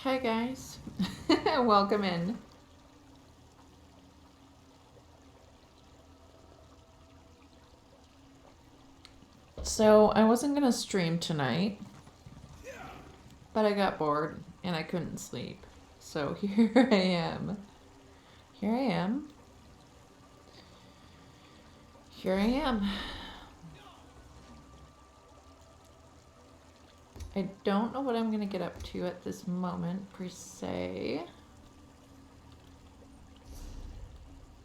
Hi guys, welcome in. So I wasn't gonna stream tonight, but I got bored and I couldn't sleep. So here I am. Here I am. Here I am. I don't know what I'm gonna get up to at this moment per se,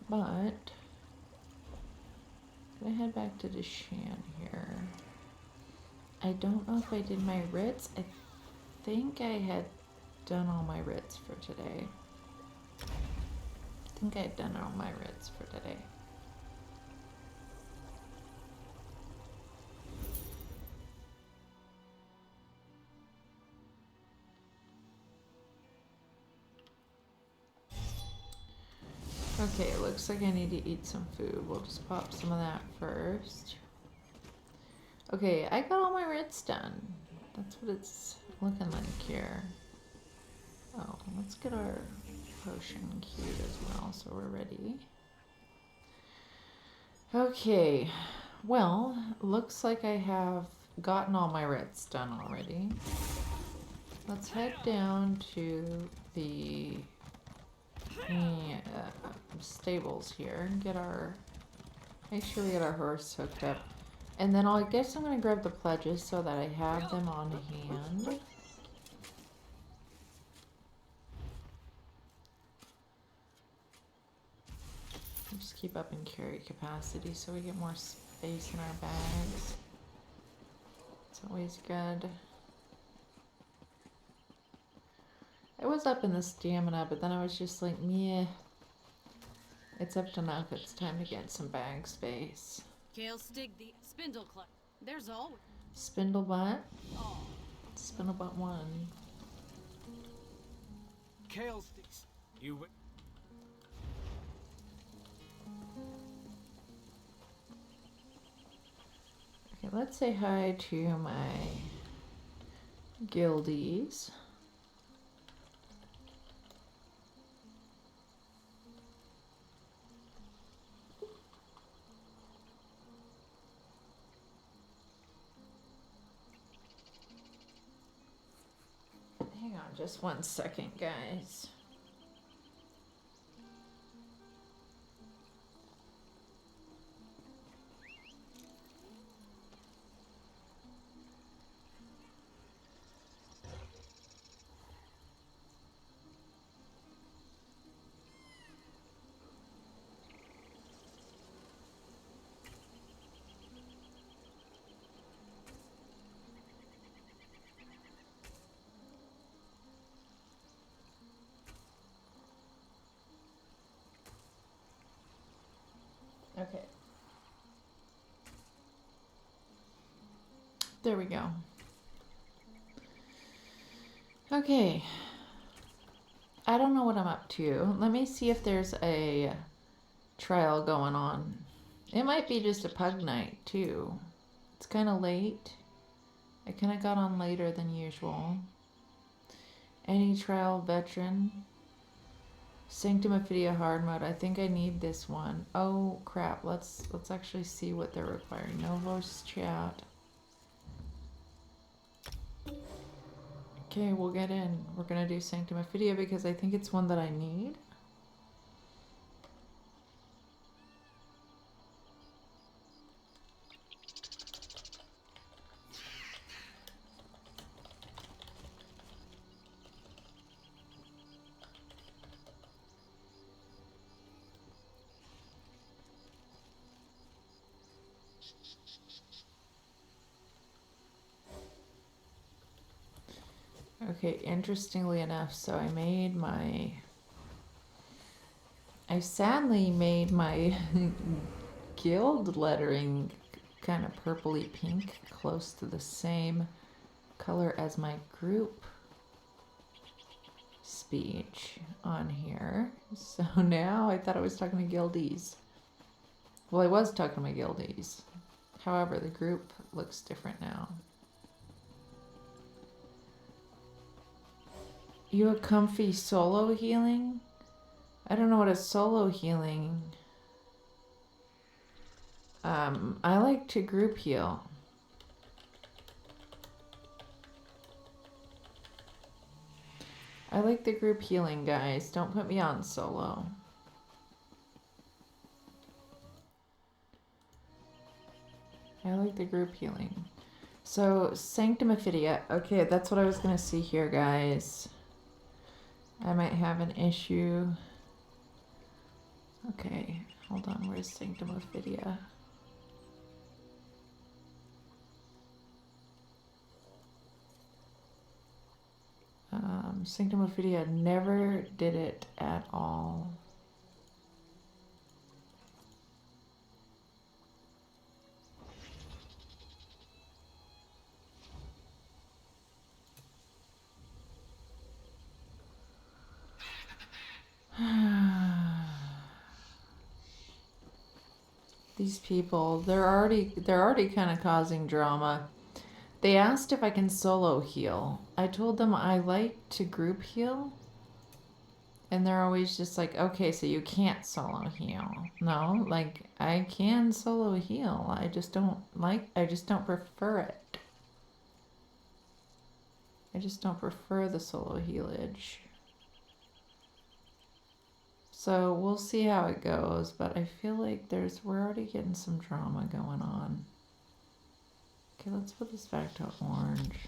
but I'm gonna head back to Deshan here. I don't know if I did my writs. I think I had done all my writs for today. I think I had done all my writs for today. Okay, it looks like I need to eat some food. We'll just pop some of that first. Okay, I got all my writs done. That's what it's looking like here. Oh, let's get our potion queued as well so we're ready. Okay, well, looks like I have gotten all my writs done already. Let's head down to the stables here and get our, make sure we get our horse hooked up. And then I guess I'm going to grab the pledges so that I have them on hand. Just keep up in carry capacity so we get more space in our bags. It's always good. I was up in the stamina, but then I was just like, meh. It's up to enough. It's time to get some bag space. Kale stick the spindle club. There's always Spindlebutt. Oh. Spindlebutt 1. Kale sticks. You would. Okay, let's say hi to my guildies. Hang on just 1 second, guys. Okay. There we go. Okay. I don't know what I'm up to. Let me see if there's a trial going on. It might be just a pug night too. It's kind of late. I kind of got on later than usual. Any trial veteran? Sanctum Ophidia hard mode. I think I need this one. Oh crap. Let's actually see what they're requiring. No voice chat. Okay, we'll get in. We're gonna do Sanctum Ophidia because I think it's one that I need. Okay, interestingly enough, so I sadly made my guild lettering kind of purpley pink, close to the same color as my group speech on here. So now I thought I was talking to guildies. Well, I was talking to my guildies. However, the group looks different now. You a comfy solo healing? I don't know what a solo healing. I like to group heal. I like the group healing, guys. Don't put me on solo. I like the group healing. So, Sanctum Ophidia. Okay, that's what I was going to see here, guys. I might have an issue. Okay, hold on. Where's Sanctum Ophidia? Sanctum Ophidia never did it at all. These people, they're already kind of causing drama. They asked if I can solo heal. I told them I like to group heal. And they're always just like, okay, so you can't solo heal. No, like, I can solo heal. I just don't prefer it. I just don't prefer the solo healage. So we'll see how it goes, but I feel like we're already getting some drama going on. Okay, let's put this back to orange.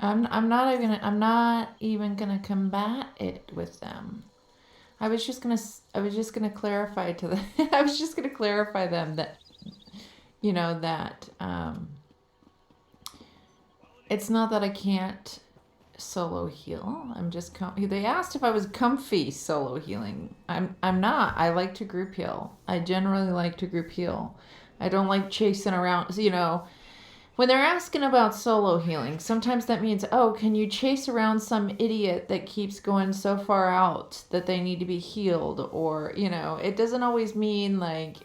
I'm not even gonna combat it with them. I was just gonna clarify to them. I was just gonna clarify them that, that it's not that I can't solo heal. I'm just they asked if I was comfy solo healing. I'm not. I like to group heal. I generally like to group heal. I don't like chasing around. When they're asking about solo healing, sometimes that means, oh, can you chase around some idiot that keeps going so far out that they need to be healed? Or, it doesn't always mean like.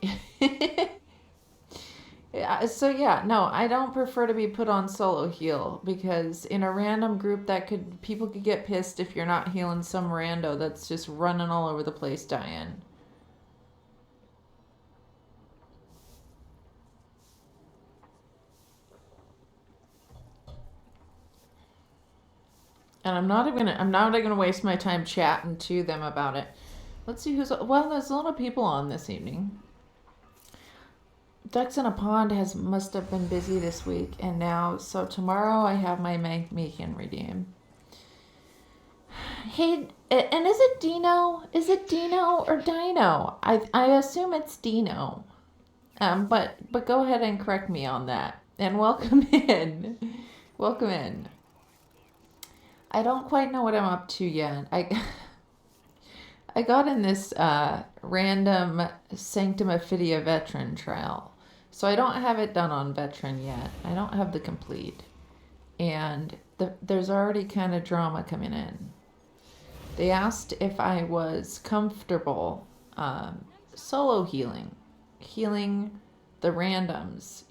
So, yeah, no, I don't prefer to be put on solo heal because in a random group people could get pissed if you're not healing some rando that's just running all over the place dying. And I'm not gonna waste my time chatting to them about it. Let's see there's a lot of people on this evening. Ducks in a Pond must have been busy this week, and so tomorrow I have my Meekin redeem. Hey, and is it Dino? Is it Dino or Dino? I assume it's Dino. But go ahead and correct me on that. And welcome in. Welcome in. I don't quite know what I'm up to yet. I got in this random Sanctum Ophidia veteran trial. So I don't have it done on veteran yet. I don't have the complete. And there's already kind of drama coming in. They asked if I was comfortable solo healing the randoms,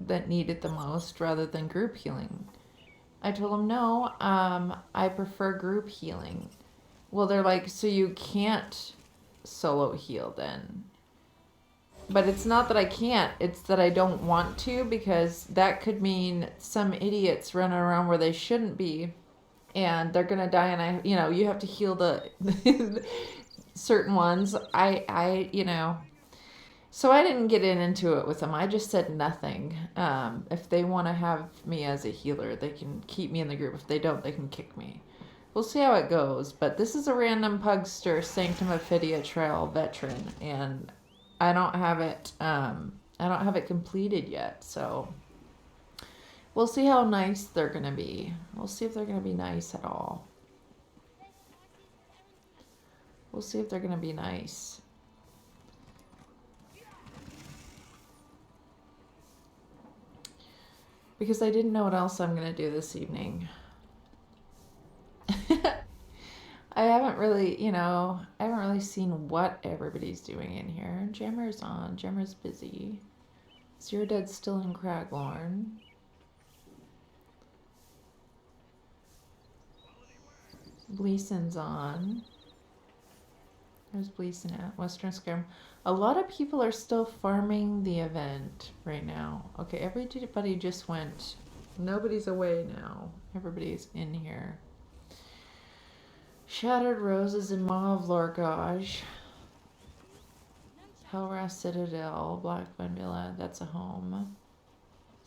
that need it the most rather than group healing. I told them no, I prefer group healing. Well, they're like, so you can't solo heal then? But it's not that I can't, it's that I don't want to, because that could mean some idiots running around where they shouldn't be and they're gonna die, and you have to heal the certain ones. So I didn't get into it with them. I just said nothing. If they want to have me as a healer, they can keep me in the group. If they don't, they can kick me. We'll see how it goes. But this is a random Pugster Sanctum Ophidia Trail veteran, and I don't have it. I don't have it completed yet. So We'll see how nice they're gonna be. We'll see if they're gonna be nice at all. We'll see if they're gonna be nice. Because I didn't know what else I'm gonna do this evening. I haven't really, I haven't really seen what everybody's doing in here. Jammer's on. Jammer's busy. Zero Dead's still in Craglorn. Bleason's on. Where's Bleason at? Western Scarm. A lot of people are still farming the event right now. Okay, everybody just went. Nobody's away now. Everybody's in here. Shattered Roses in Maw of Lorgage. Hellrast Citadel. Black Villa. That's a home.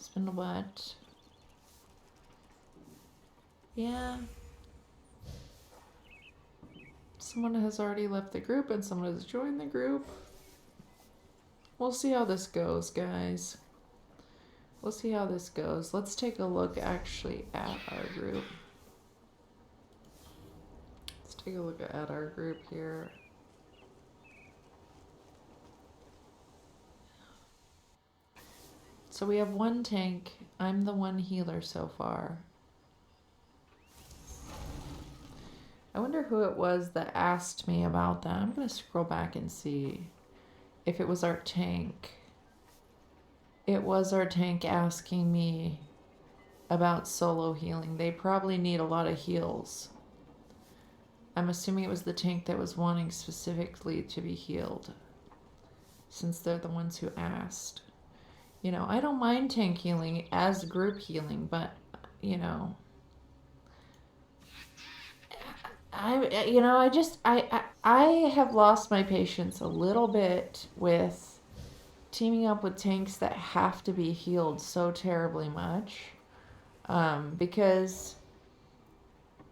Spindlebutt. Yeah. Someone has already left the group and someone has joined the group. We'll see how this goes, guys. We'll see how this goes. Let's take a look actually at our group. Let's take a look at our group here. So we have one tank. I'm the one healer so far. I wonder who it was that asked me about that. I'm going to scroll back and see if it was our tank. It was our tank asking me about solo healing. They probably need a lot of heals. I'm assuming it was the tank that was wanting specifically to be healed, since they're the ones who asked. I don't mind tank healing as group healing, but, I have lost my patience a little bit with teaming up with tanks that have to be healed so terribly much, because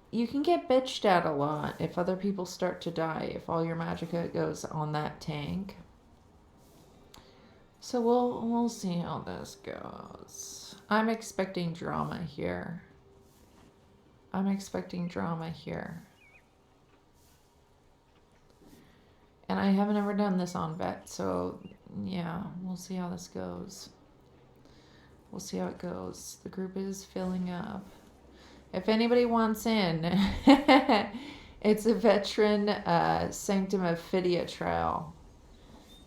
you can get bitched at a lot if other people start to die, if all your magicka goes on that tank. So we'll see how this goes. I'm expecting drama here. I'm expecting drama here. And I haven't ever done this on vet, so yeah, we'll see how this goes. We'll see how it goes. The group is filling up. If anybody wants in, it's a veteran Sanctum Ophidia trial.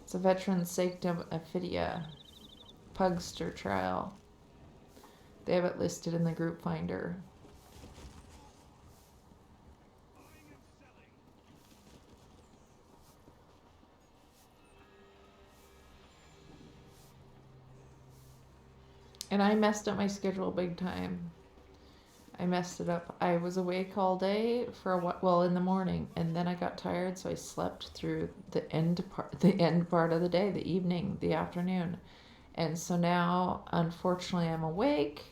It's a veteran Sanctum Ophidia Pugster trial. They have it listed in the group finder. And I messed up my schedule big time. I messed it up. I was awake all day for a while, well, in the morning, and then I got tired, so I slept through the end part of the day, the evening, the afternoon. And so now, unfortunately, I'm awake.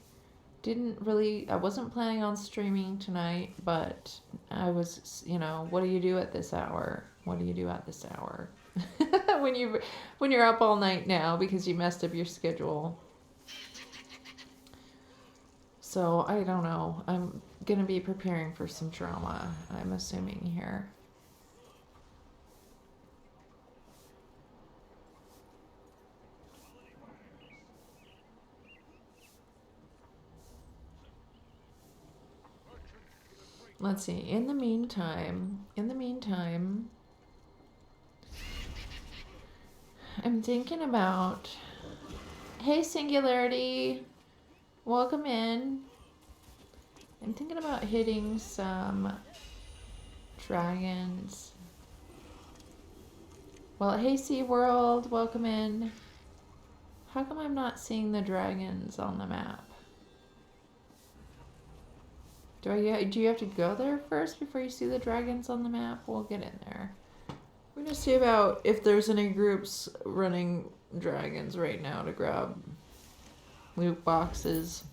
I wasn't planning on streaming tonight, but I was, what do you do at this hour? What do you do at this hour? when you're up all night now because you messed up your schedule. So, I don't know. I'm going to be preparing for some drama, I'm assuming here. Let's see. In the meantime, I'm thinking about... Hey, Singularity! Welcome in. I'm thinking about hitting some dragons. Well, hey, SeaWorld, welcome in. How come I'm not seeing the dragons on the map? Do you have to go there first before you see the dragons on the map? We'll get in there. We're gonna see about if there's any groups running dragons right now to grab loot boxes.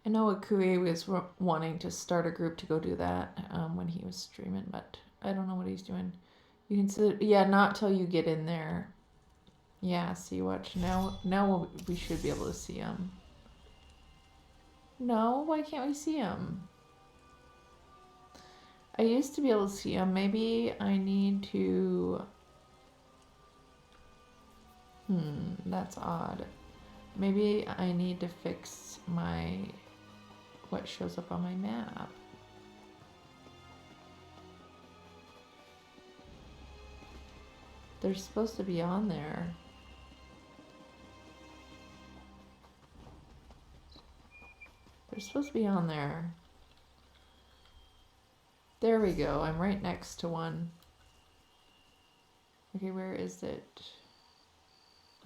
I know Akui was wanting to start a group to go do that when he was streaming, but I don't know what he's doing. You can see, yeah, not till you get in there. Yeah, see, watch now. Now we should be able to see him. No, why can't we see him? I used to be able to see him. Maybe I need to... that's odd. Maybe I need to fix my... what shows up on my map. They're supposed to be on there. They're supposed to be on there. There we go. I'm right next to one. Okay, where is it?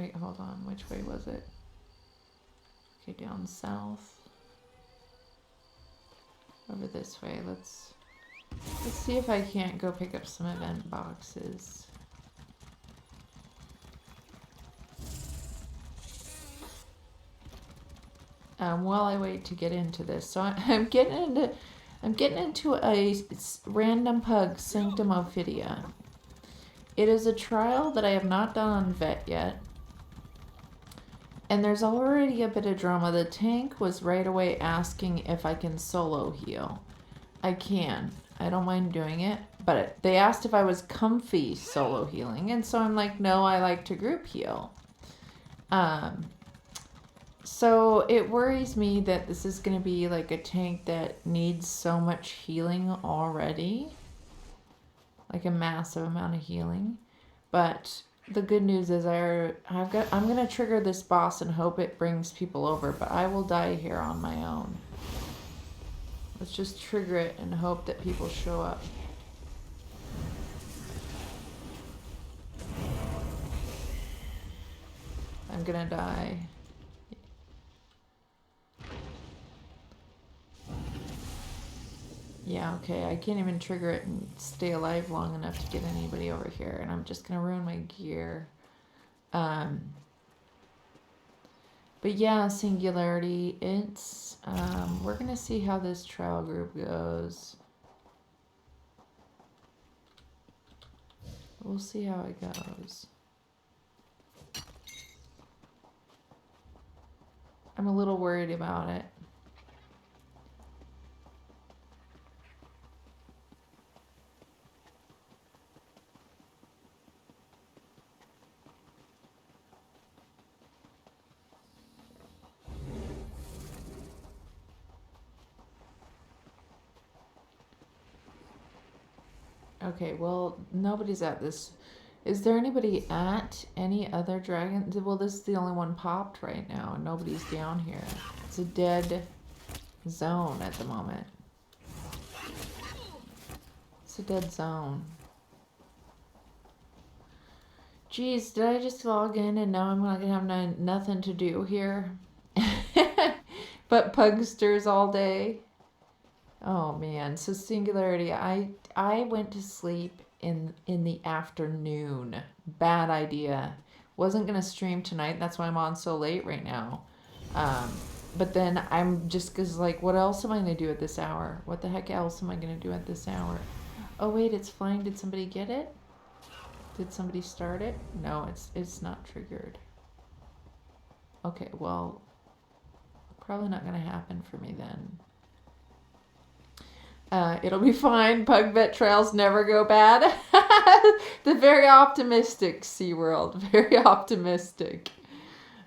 Wait, hold on. Which way was it? Okay, down south. Over this way. Let's see if I can't go pick up some event boxes. While I wait to get into this, so I'm getting into a random pug Sanctum Ophidia. It is a trial that I have not done on vet yet, and there's already a bit of drama. The tank was right away asking if I can solo heal. I can. I don't mind doing it, but they asked if I was comfy solo healing, and so I'm like, no, I like to group heal. So it worries me that this is going to be like a tank that needs so much healing already. Like a massive amount of healing. But the good news is I'm going to trigger this boss and hope it brings people over, but I will die here on my own. Let's just trigger it and hope that people show up. I'm going to die. Yeah, okay, I can't even trigger it and stay alive long enough to get anybody over here, and I'm just gonna ruin my gear. But yeah, Singularity, it's, we're gonna see how this trial group goes. We'll see how it goes. I'm a little worried about it. Okay, well, nobody's at this. Is there anybody at any other dragon? Well, this is the only one popped right now, and nobody's down here. It's a dead zone at the moment. It's a dead zone. Geez, did I just log in and now I'm not gonna have nothing to do here? But pugsters all day. Oh man, so Singularity, I went to sleep in the afternoon. Bad idea. Wasn't gonna stream tonight, that's why I'm on so late right now. But then I'm just cause like, what else am I gonna do at this hour? What the heck else am I gonna do at this hour? Oh wait, it's flying. Did somebody get it? Did somebody start it? No, it's not triggered. Okay, well, probably not gonna happen for me then. It'll be fine. Pug vet trails never go bad. The very optimistic SeaWorld. Very optimistic.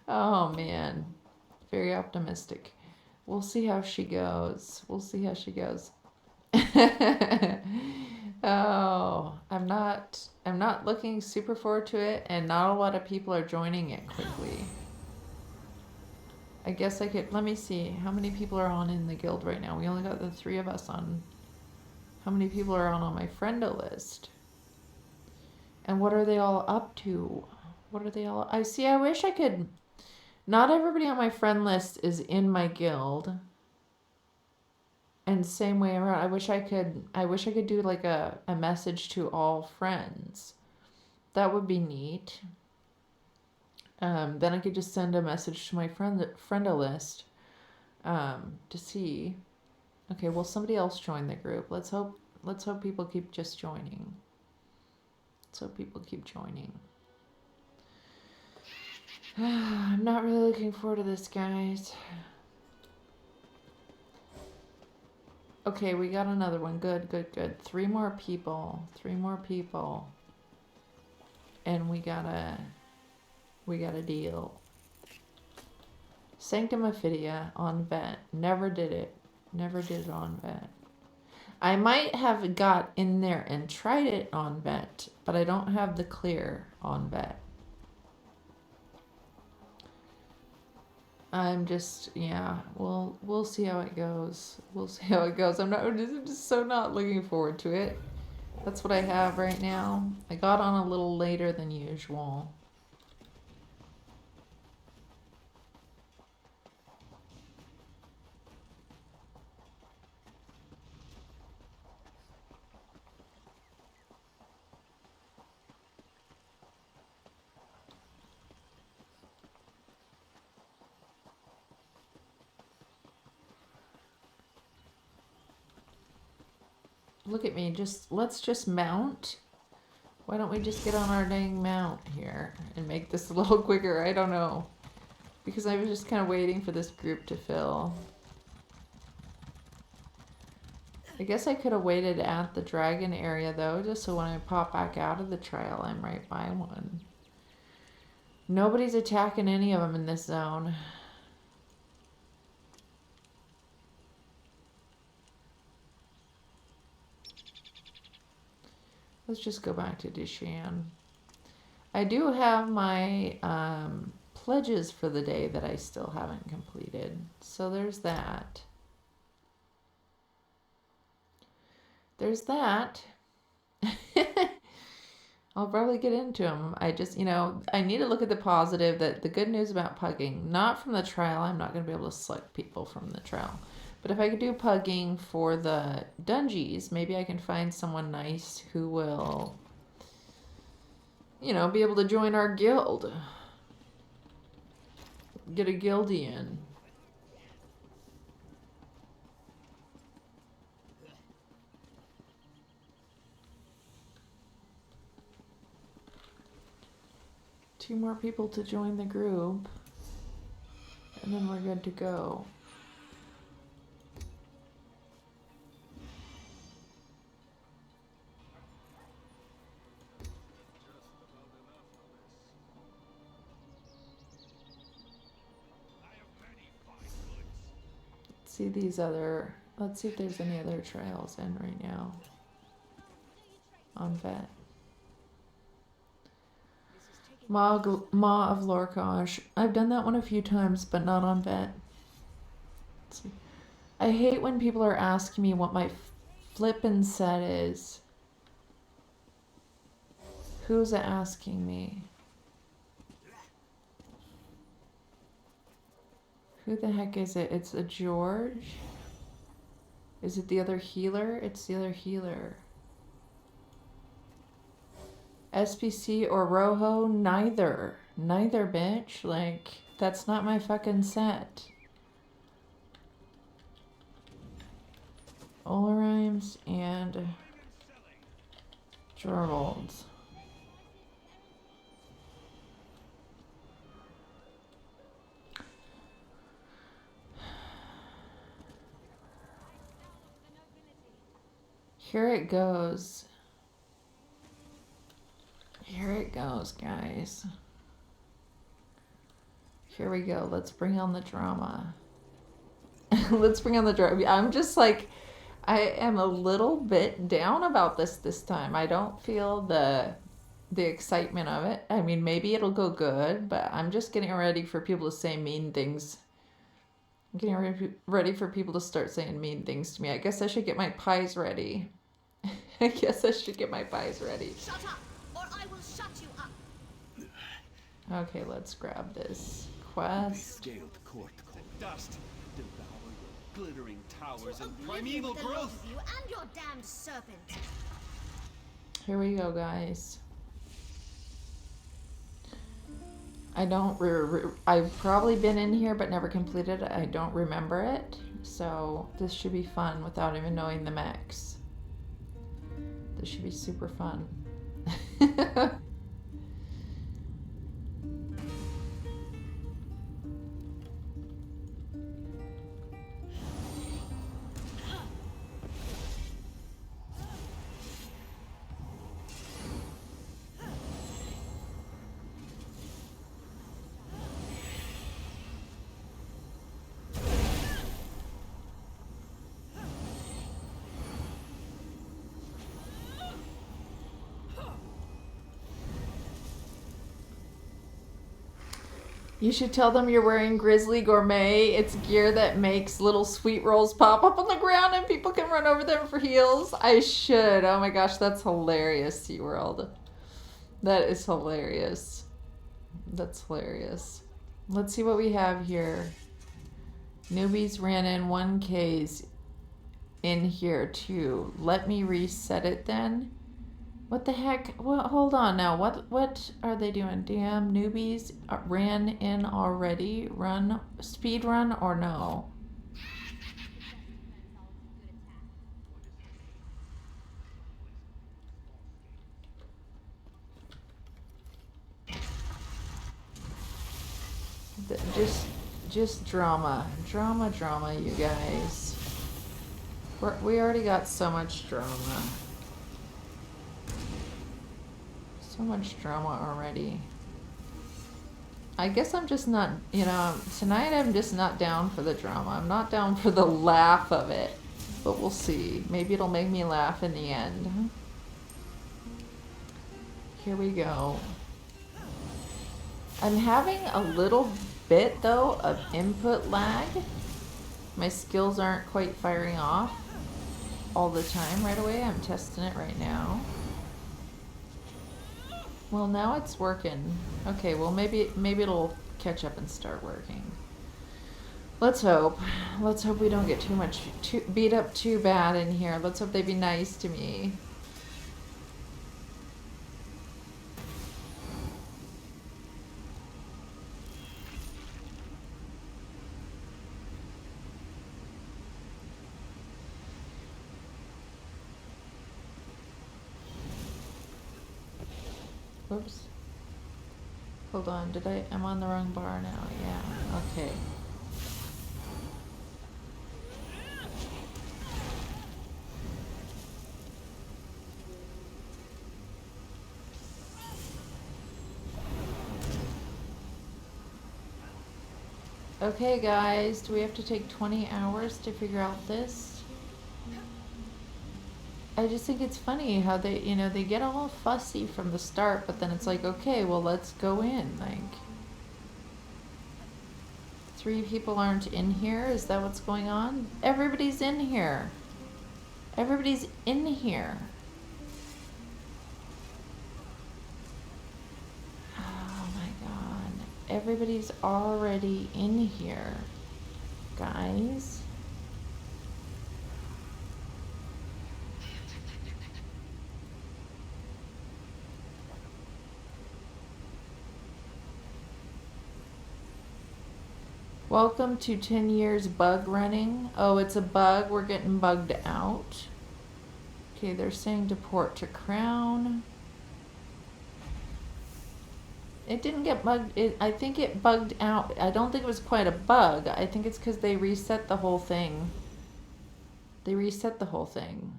Oh man. Very optimistic. We'll see how she goes. We'll see how she goes. Oh, I'm not looking super forward to it, and not a lot of people are joining it quickly. I guess I could, let me see, how many people are on in the guild right now? We only got the 3 of us on. How many people are on my friendo list? And what are they all up to? What are they all, I see, I wish I could, not everybody on my friend list is in my guild. And same way around, I wish I could do like a message to all friends. That would be neat. Then I could just send a message to my friendo list to see. Okay, well, somebody else joined the group. Let's hope people keep just joining. Let's hope people keep joining. I'm not really looking forward to this, guys. Okay, we got another one. Good, good, good. 3 more people. 3 more people. And we got a deal. Sanctum Ophidia on vet. Never did it. Never did it on vet. I might have got in there and tried it on vet, but I don't have the clear on vet. I'm just, yeah, we'll see how it goes. We'll see how it goes. I'm just so not looking forward to it. That's what I have right now. I got on a little later than usual. Look at me, let's just mount. Why don't we just get on our dang mount here and make this a little quicker? I don't know. Because I was just kind of waiting for this group to fill. I guess I could have waited at the dragon area though, just so when I pop back out of the trail, I'm right by one. Nobody's attacking any of them in this zone. Let's just go back to Dishan. I do have my pledges for the day that I still haven't completed. So there's that. There's that. I'll probably get into them. I just, I need to look at the positive, that the good news about pugging, not from the trial, I'm not going to be able to select people from the trial. But if I could do pugging for the dungeons, maybe I can find someone nice who will, be able to join our guild. Get a guildian. Two more people to join the group, and then we're good to go. Let's see if there's any other trails in right now on vet. Maw of Lorcash. I've done that one a few times, but not on vet. Let's see. I hate when people are asking me what my flippin' set is. Who's asking me? Who the heck is it? It's a George? Is it the other healer? It's the other healer. SPC or Rojo? Neither. Neither, bitch. Like, that's not my fucking set. Olarimes and Jorvolds. Here it goes. Here it goes, guys. Here we go. Let's bring on the drama. Let's bring on the drama. I'm just like, I am a little bit down about this time. I don't feel the excitement of it. I mean, maybe it'll go good, but I'm just getting ready for people to say mean things. I'm getting ready for people to start saying mean things to me. I guess I should get my pies ready. I guess I should get my pies ready. Shut up, or I will shut you up. Okay, let's grab this quest. Scaled court called dust, devour your glittering towers and Oblivion primeval with the lot growth. of you and your damned serpent. Here we go, guys. I don't. I've probably been in here but never completed it. I don't remember it, so this should be fun without even knowing the mechs. This should be super fun. You should tell them you're wearing Grizzly Gourmet. It's gear that makes little sweet rolls pop up on the ground and people can run over them for heals. I should. Oh my gosh, that's hilarious, SeaWorld. That is hilarious. That's hilarious. Let's see what we have here. Newbies ran in 1Ks in here too. Let me reset it then. What the heck? Well, hold on now. What are they doing? Damn, newbies ran in already. Run, speed run or no? Just drama, you guys. We already got so much drama. So much drama already. I guess I'm just not, you know, tonight I'm just not down for the drama. I'm not down for the laugh of it. But we'll see. Maybe it'll make me laugh in the end. Here we go. I'm having a little bit, though, of input lag. My skills aren't quite firing off all the time right away. I'm testing it right now. Well, now it's working. Okay, well maybe it'll catch up and start working. Let's hope. Let's hope we don't get too beat up too bad in here. Let's hope they be nice to me. Whoops. Hold on, I'm on the wrong bar now. Yeah, okay. Okay guys, do we have to take 20 hours to figure out this? I just think it's funny how they, you know, they get all fussy from the start, but then it's like, okay, well, let's go in. Like, 3 people aren't in here? Is that what's going on? Everybody's in here. Everybody's in here. Oh my god. Everybody's already in here, guys. Welcome to 10 years bug running. Oh, it's a bug. We're getting bugged out. Okay, they're saying deport to Crown. It didn't get bugged. I think it bugged out. I don't think it was quite a bug. I think it's because they reset the whole thing. They reset the whole thing.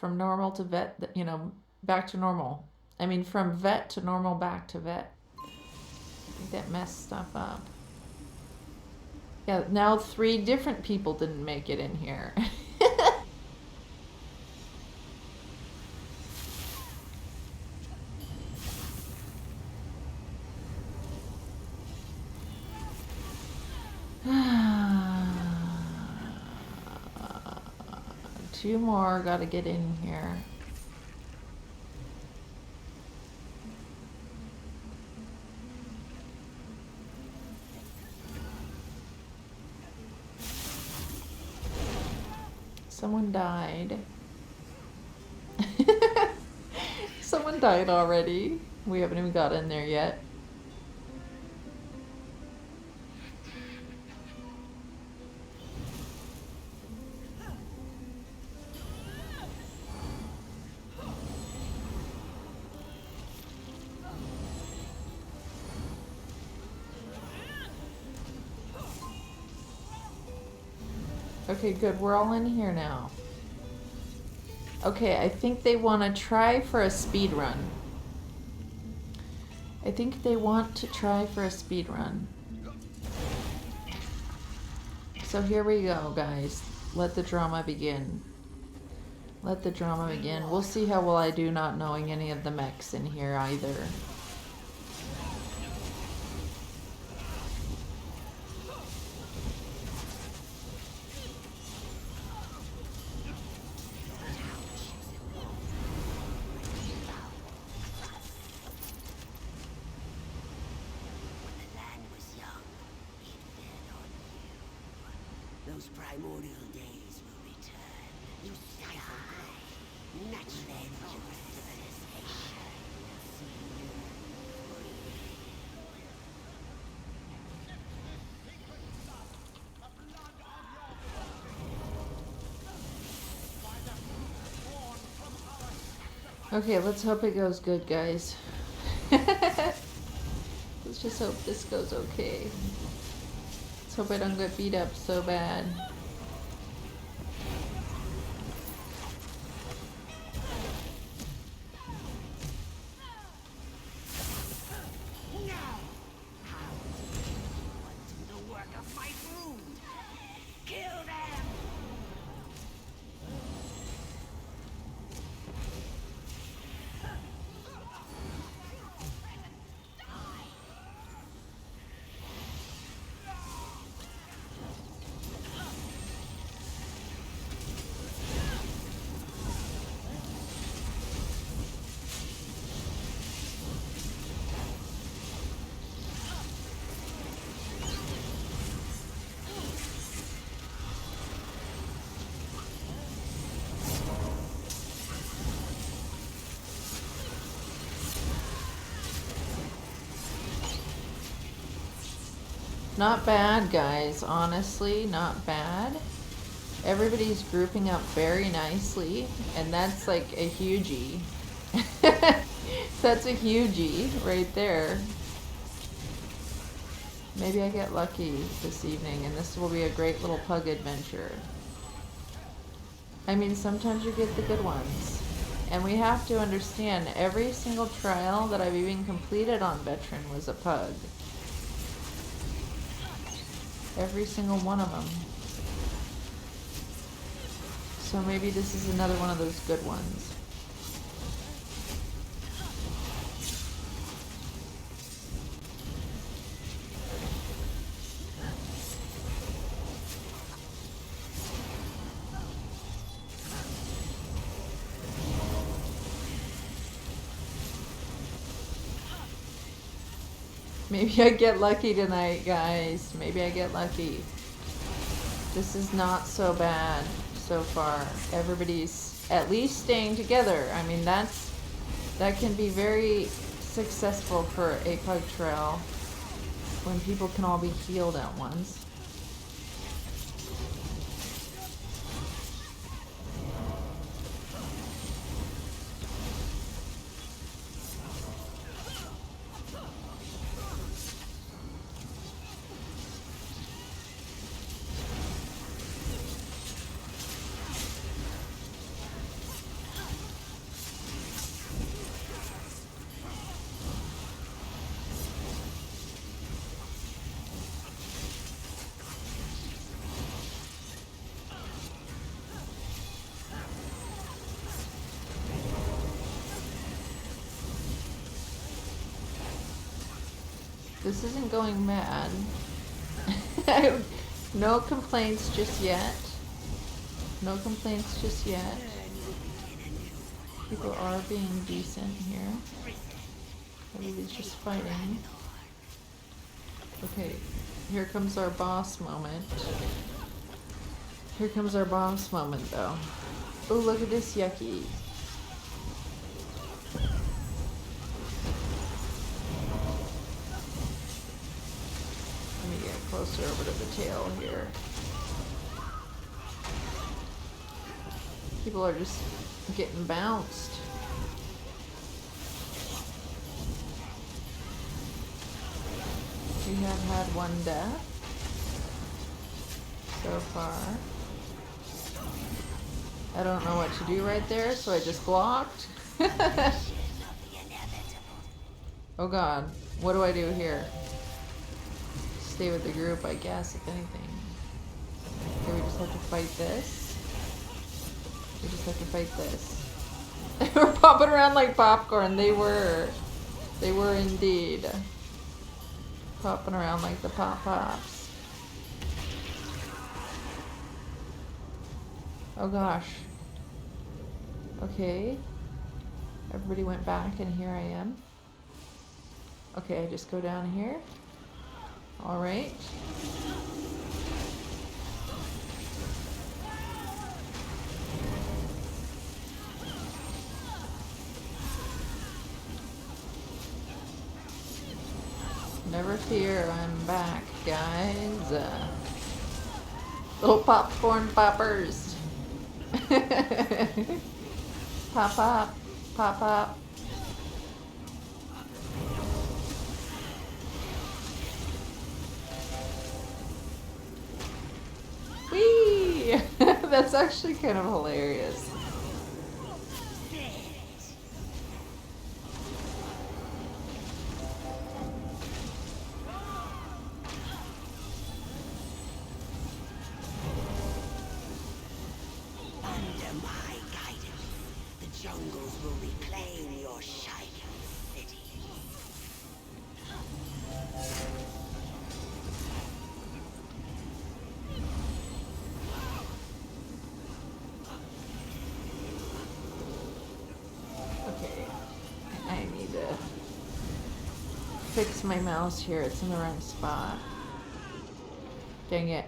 From normal to vet, you know, back to normal. I mean, from vet to normal, back to vet. I think that messed stuff up. Yeah, now 3 different people didn't make it in here. Two more gotta get in here. Someone died. Someone died already. We haven't even got in there yet. Okay, good. We're all in here now. Okay, I think they want to try for a speed run. I think they want to try for a speed run. So here we go, guys. Let the drama begin. Let the drama begin. We'll see how well I do not knowing any of the mechs in here either. Those primordial days will return. You stifle growth. Naturally, your civilization will see you free. Okay, let's hope it goes good, guys. Let's just hope this goes okay. Let's hope I don't get beat up so bad. Now, how do the work of my brood? Kill them! Not bad, guys. Honestly, not bad. Everybody's grouping up very nicely, and that's like a hugie. That's a hugie right there. Maybe I get lucky this evening, and this will be a great little pug adventure. I mean, sometimes you get the good ones. And we have to understand, every single trial that I've even completed on Veteran was a pug. Every single one of them. So maybe this is another one of those good ones. Maybe I get lucky tonight, guys. Maybe I get lucky. This is not so bad so far. Everybody's at least staying together. I mean, that can be very successful for a pug trail when people can all be healed at once. This isn't going mad. No complaints just yet. No complaints just yet. People are being decent here. Everybody's just fighting. Okay, here comes our boss moment. Here comes our boss moment, though. Oh, look at this yucky. Let me get closer over to the tail here. People are just getting bounced. We have had one death so far. I don't know what to do right there, so I just blocked. Oh god, what do I do here? Stay with the group, I guess, if anything. Okay, we just have to fight this. We just have to fight this. We're popping around like popcorn. They were indeed popping around like the pop-pops. Oh gosh. Okay. Everybody went back and here I am. Okay, I just go down here. Alright. Never fear, I'm back, guys. Little popcorn poppers. Pop, pop, pop, pop. Whee! That's actually kind of hilarious. Under my guidance, the jungles will reclaim your shining city. Okay, I need to fix my mouse here. It's in the wrong spot. Dang it.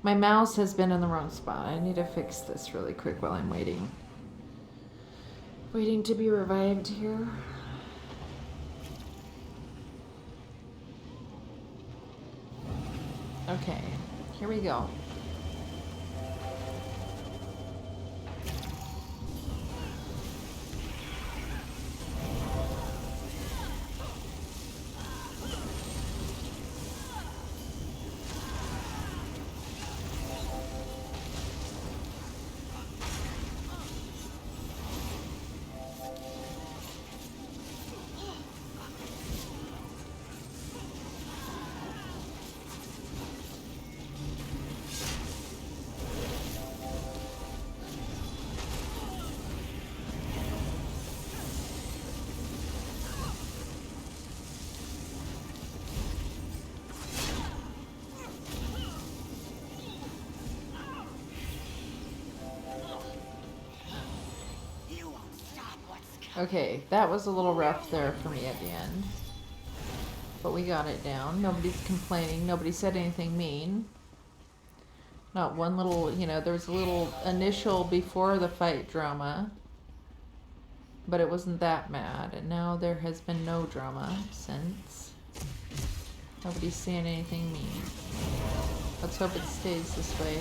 My mouse has been in the wrong spot. I need to fix this really quick while I'm waiting. Waiting to be revived here. Okay, here we go. You won't stop what's coming. Okay, that was a little rough there for me at the end. But we got it down. Nobody's complaining. Nobody said anything mean. Not one little, you know, there was a little initial before the fight drama. But it wasn't that mad. And now there has been no drama since. Nobody's saying anything mean. Let's hope it stays this way.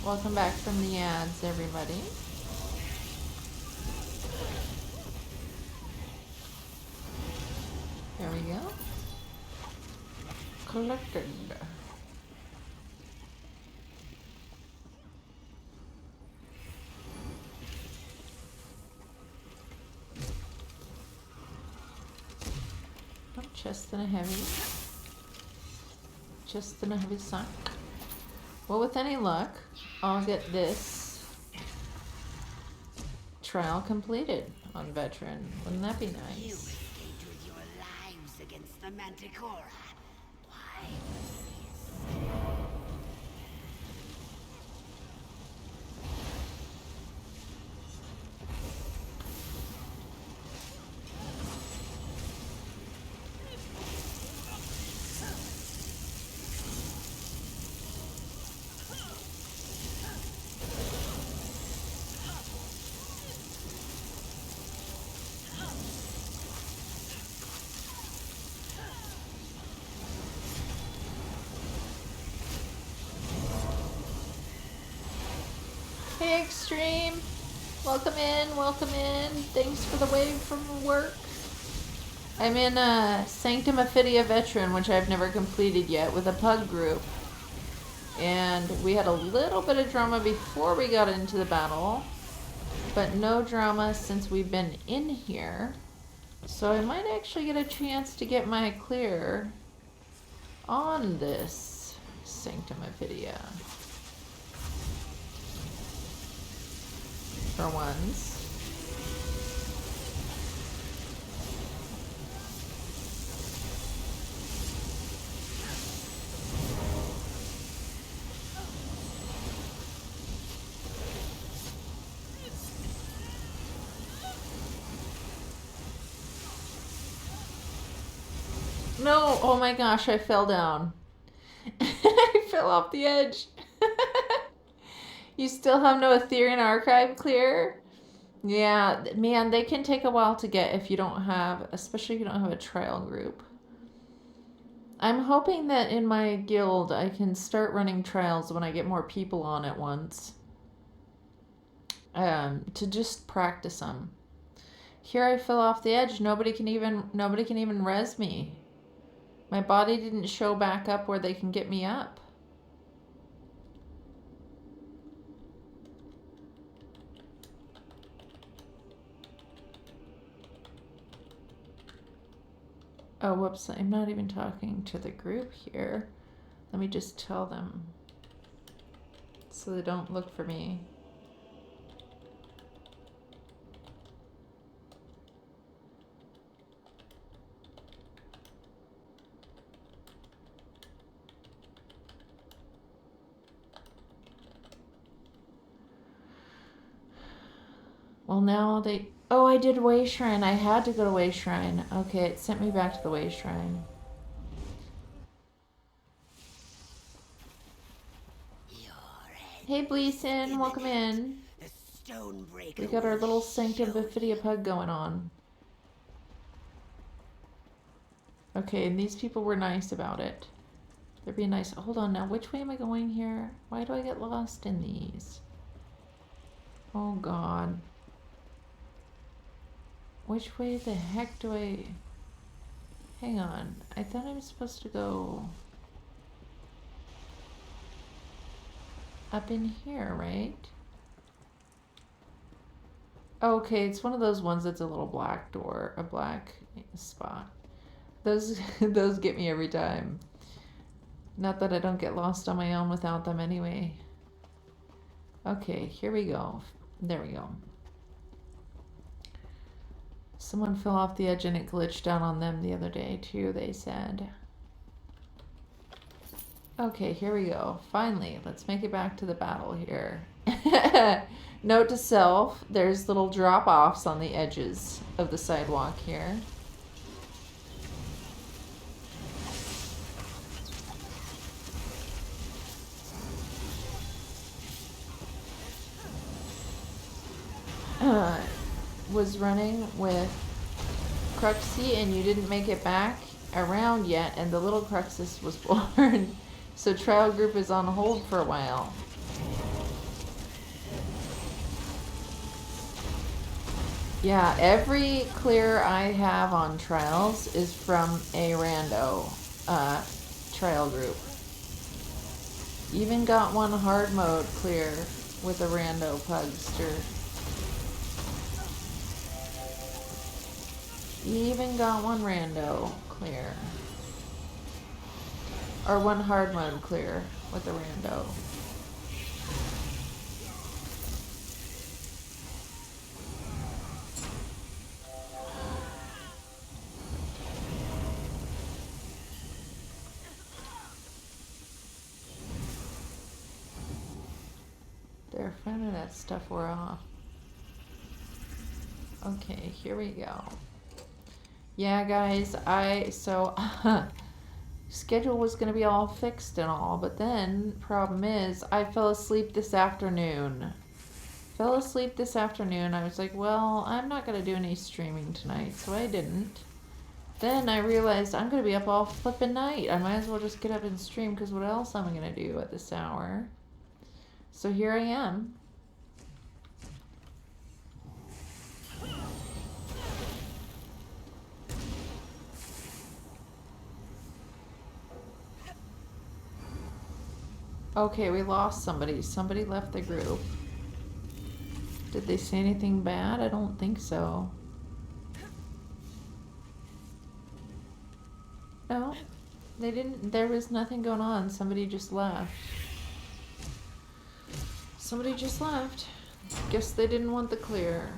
Welcome back from the ads, everybody. There we go. Collected. Oh, chest and a heavy. Chest and a heavy sack. Well, with any luck, I'll get this trial completed on Veteran. Wouldn't that be You nice? escaped with your lives against the Manticora. Why Hey, Extreme! Welcome in, welcome in. Thanks for the wave from work. I'm in Sanctum Ophidia Veteran, which I've never completed yet, with a pug group. And we had a little bit of drama before we got into the battle, but no drama since we've been in here. So I might actually get a chance to get my clear on this Sanctum Ophidia. For once. No, oh my gosh, I fell down. I fell off the edge. You still have no Ethereum archive clear? Yeah, man, they can take a while to get if you don't have, especially if you don't have a trial group. I'm hoping that in my guild I can start running trials when I get more people on at once. To just practice them. Here I fell off the edge. Nobody can even res me. My body didn't show back up where they can get me up. Oh, whoops, I'm not even talking to the group here. Let me just tell them so they don't look for me. Well, now they... Oh, I did Way Shrine. I had to go to Way Shrine. Okay, it sent me back to the Way Shrine. Hey, Bleason, welcome in. We got our little Sanctum Bifidia pug going on. Okay, and these people were nice about it. They're being nice. Hold on now, which way am I going here? Why do I get lost in these? Oh, God. Which way the heck do I... Hang on. I thought I was supposed to go... up in here, right? Okay, it's one of those ones that's a little black door, a black spot. Those those get me every time. Not that I don't get lost on my own without them anyway. Okay, here we go. There we go. Someone fell off the edge and it glitched down on them the other day too, they said. Okay, here we go. Finally, let's make it back to the battle here. Note to self, there's little drop-offs on the edges of the sidewalk here. Was running with Cruxy and you didn't make it back around yet, and the little Cruxus was born. So trial group is on hold for a while. Yeah, every clear I have on trials is from a rando trial group. Even got one hard mode clear with a rando pugster. Even got one rando clear. Or one hard mode clear with a rando. There, finally that stuff wore off. Okay, here we go. Yeah, guys, schedule was gonna be all fixed and all, but then problem is I fell asleep this afternoon. I was like, well, I'm not gonna do any streaming tonight, so I didn't. Then I realized I'm gonna be up all flippin' night. I might as well just get up and stream, because what else am I gonna do at this hour? So here I am. Okay, we lost somebody. Somebody left the group. Did they say anything bad? I don't think so. No, they didn't. There was nothing going on. Somebody just left. Guess they didn't want the clear.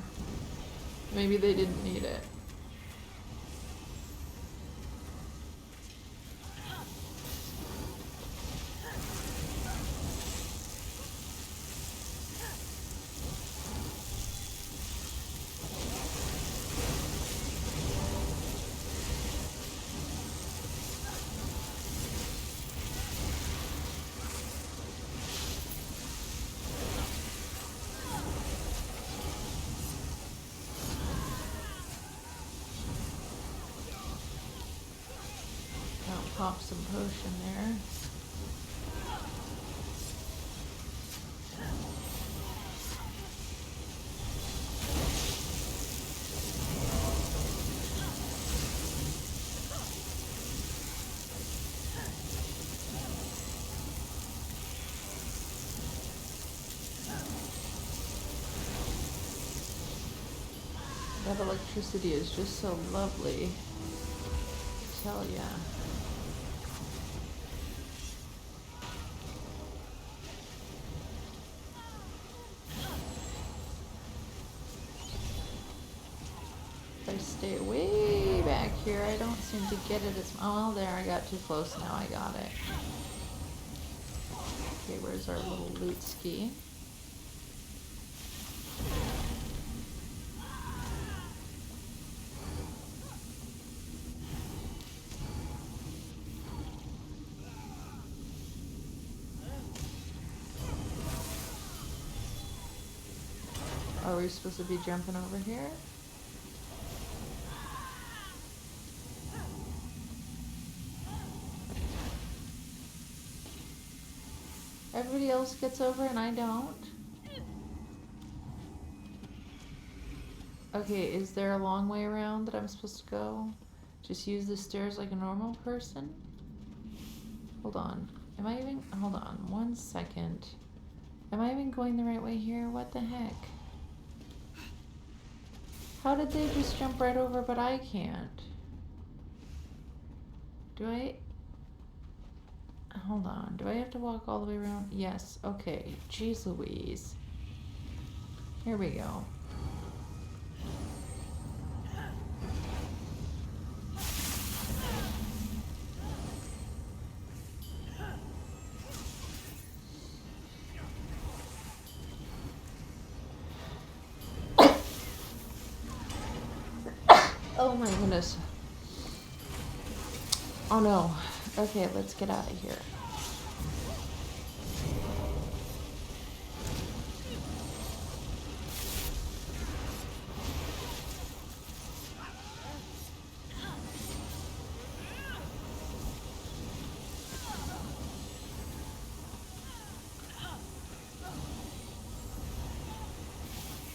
Maybe they didn't need it. pop some potion there. That electricity is just so lovely. I tell ya. If I stay way back here, I don't seem to get it as oh, there, I got too close. Now I got it. Okay, where's our little loot ski? Are we supposed to be jumping over here? Everybody else gets over and I don't? Okay, is there a long way around that I'm supposed to go? Just use the stairs like a normal person? Hold on. Am I even... Hold on. 1 second. Am I even going the right way here? What the heck? How did they just jump right over but I can't? Do I... Hold on. Do I have to walk all the way around? Yes. Okay. Jeez Louise. Here we go. Oh my goodness. Oh no. Okay, let's get out of here.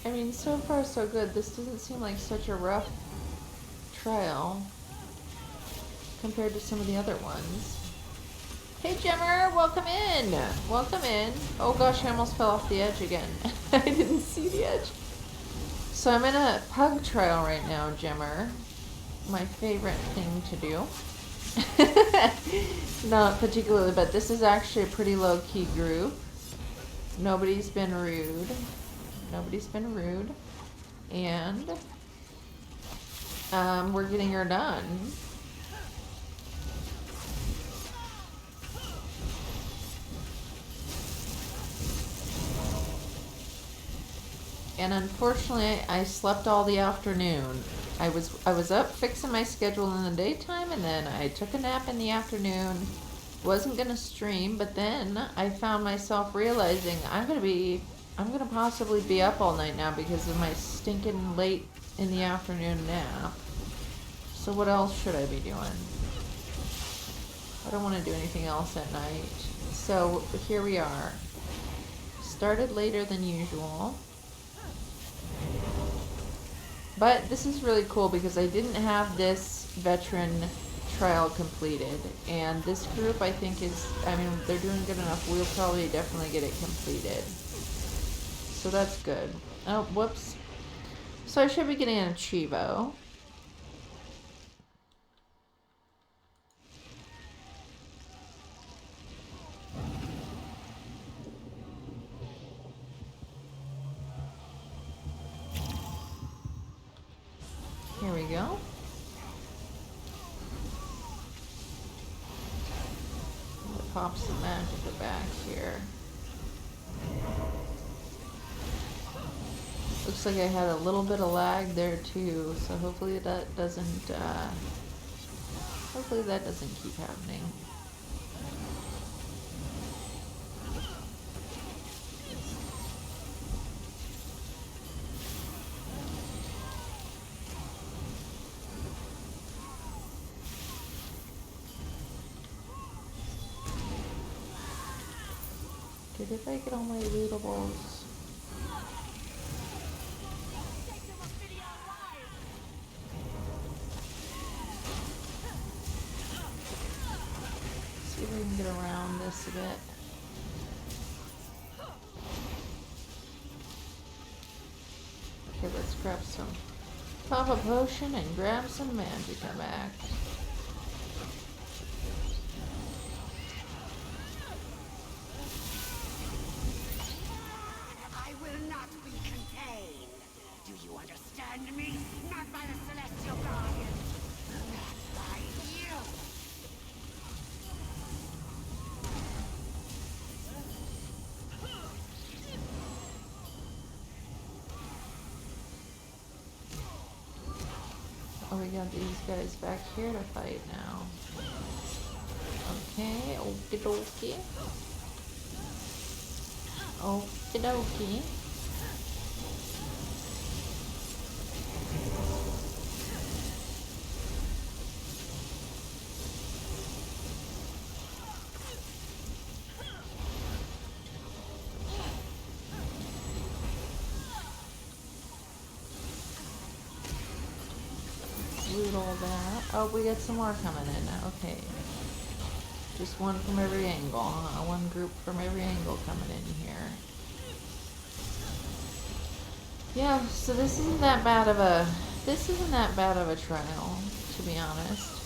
I mean, so far so good. This doesn't seem like such a rough trail compared to some of the other ones. Hey Jemmer, welcome in. Welcome in. Oh gosh, I almost fell off the edge again. I didn't see the edge. So I'm in a pug trail right now, Jemmer. My favorite thing to do. Not particularly, but this is actually a pretty low-key group. Nobody's been rude. Nobody's been rude. And we're getting her done. And unfortunately, I slept all the afternoon. I was up fixing my schedule in the daytime, and then I took a nap in the afternoon. Wasn't gonna stream, but then I found myself realizing I'm gonna possibly be up all night now because of my stinking late in the afternoon nap. So what else should I be doing? I don't want to do anything else at night. So here we are. Started later than usual. But this is really cool because I didn't have this veteran trial completed. And this group I think is, I mean, they're doing good enough. We'll probably definitely get it completed. So that's good. Oh, whoops. So I should be getting an Chivo. Here we go. Pop some magic back here. Looks like I had a little bit of lag there too, so hopefully that doesn't keep happening. Dude, if I get all my lootables. See if we can get around this a bit. Okay, let's grab some. Pop a potion and grab some magicka back. I will not be contained. Do you understand me? Not by the celestial guardian. Not by you. Oh, we got these guys back here to fight now. Okay, okie dokie. Okie dokie. Loot all that. Oh, we got some more coming in. Okay. Just one from every angle, huh? One group from every angle coming in here. Yeah, so this isn't that bad of a trial, to be honest.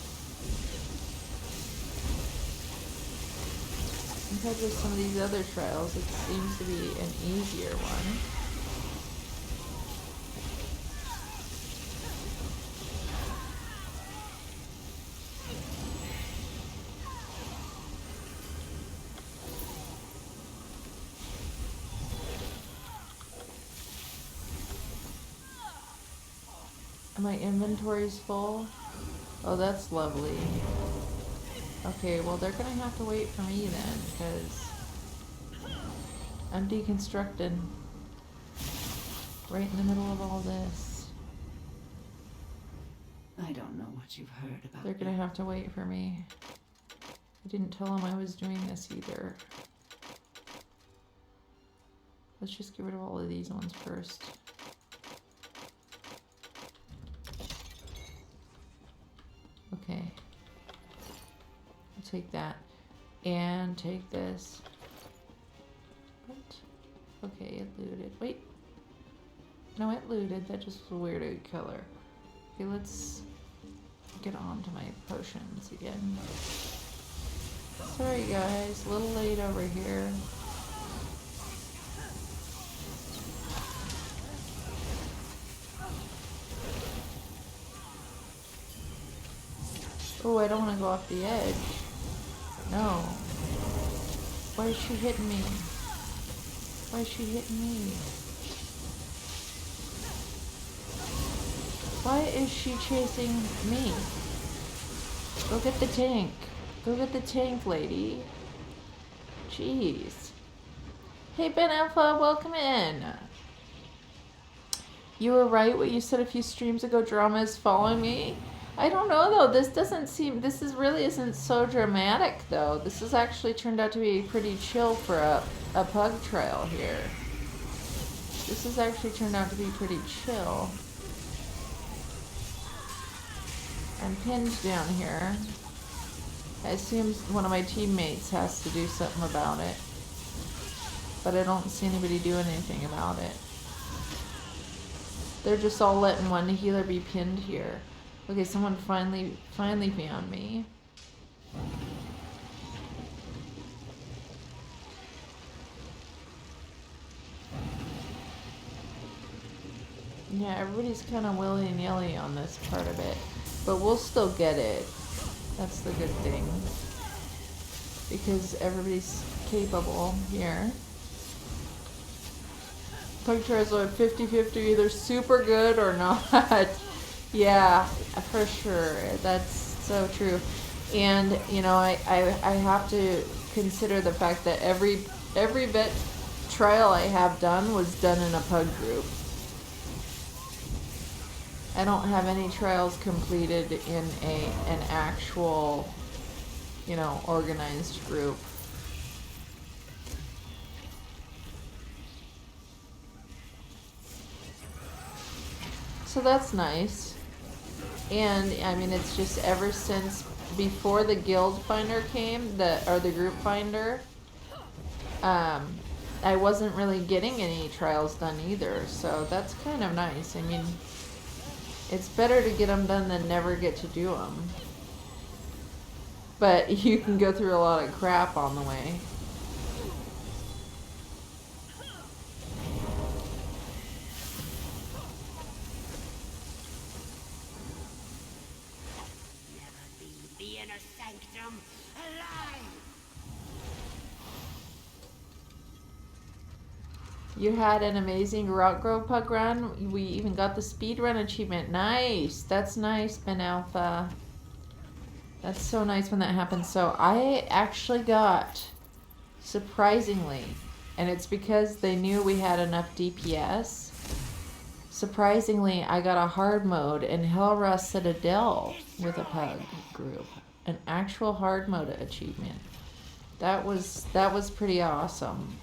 Compared with some of these other trials, it seems to be an easier one. My inventory's full. Oh, that's lovely. Okay, well they're gonna have to wait for me then, because I'm deconstructing right in the middle of all this. I don't know what you've heard about They're gonna have to wait for me. I didn't tell them I was doing this either. Let's just get rid of all of these ones first. Okay. I'll take that. And take this. What? Okay, it looted. Wait. No, it looted. That just was a weird color. Okay, let's get on to my potions again. Sorry guys, a little late over here. Oh, I don't want to go off the edge. No. Why is she hitting me? Why is she hitting me? Why is she chasing me? Go get the tank. Go get the tank, lady. Jeez. Hey, Ben Alpha, welcome in. You were right what you said a few streams ago. Drama is following me. I don't know though. This doesn't seem. This is really isn't so dramatic though. This has actually turned out to be pretty chill for a pug trail here. This has actually turned out to be pretty chill. I'm pinned down here. I assume one of my teammates has to do something about it, but I don't see anybody doing anything about it. They're just all letting one healer be pinned here. Okay, someone finally found me. Yeah, everybody's kind of willy-nilly on this part of it, but we'll still get it. That's the good thing, because everybody's capable here. Pug trails are 50-50, either super good or not. Yeah, for sure. That's so true. And, you know, I have to consider the fact that every vet trial I have done was done in a pug group. I don't have any trials completed in an actual, you know, organized group. So that's nice. And I mean, it's just ever since before the guild finder came, the group finder, I wasn't really getting any trials done either. So that's kind of nice. I mean, it's better to get them done than never get to do them. But you can go through a lot of crap on the way. Never leave the inner sanctum alive! You had an amazing Rock Grove Pug run. We even got the speed run achievement. Nice. That's nice, Ben Alpha. That's so nice when that happens. So I actually got, surprisingly, and it's because they knew we had enough DPS. Surprisingly, I got a hard mode in Hellrust Citadel with a pug group. An actual hard mode achievement. That was pretty awesome.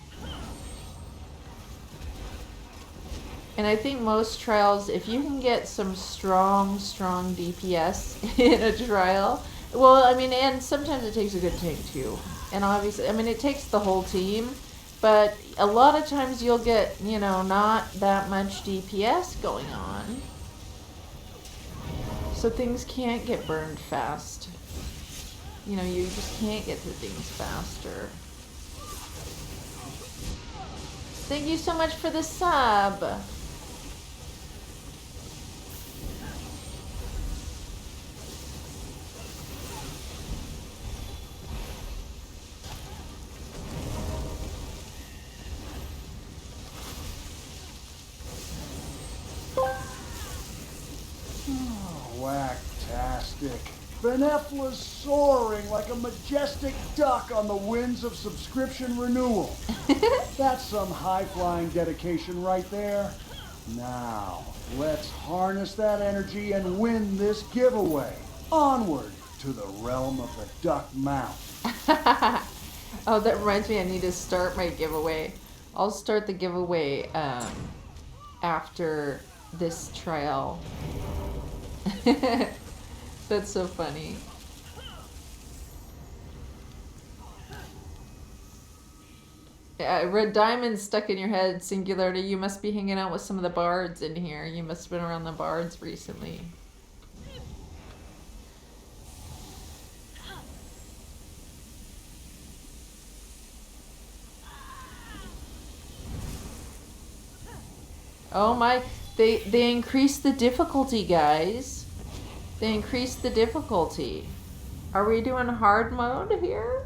And I think most trials, if you can get some strong DPS in a trial, well, I mean, and sometimes it takes a good tank too. And obviously, I mean, it takes the whole team, but a lot of times you'll get, you know, not that much DPS going on. So things can't get burned fast. You know, you just can't get to things faster. Thank you so much for the sub. Whacktastic. Benefla's soaring like a majestic duck on the winds of subscription renewal. That's some high-flying dedication right there. Now, let's harness that energy and win this giveaway. Onward to the realm of the duck mouth. Oh, that reminds me, I need to start my giveaway. I'll start the giveaway after this trial. That's so funny. Red Diamond stuck in your head, Singularity. You must be hanging out with some of the bards in here. You must have been around the bards recently. Oh my, they increased the difficulty, guys. They increased the difficulty. Are we doing hard mode here?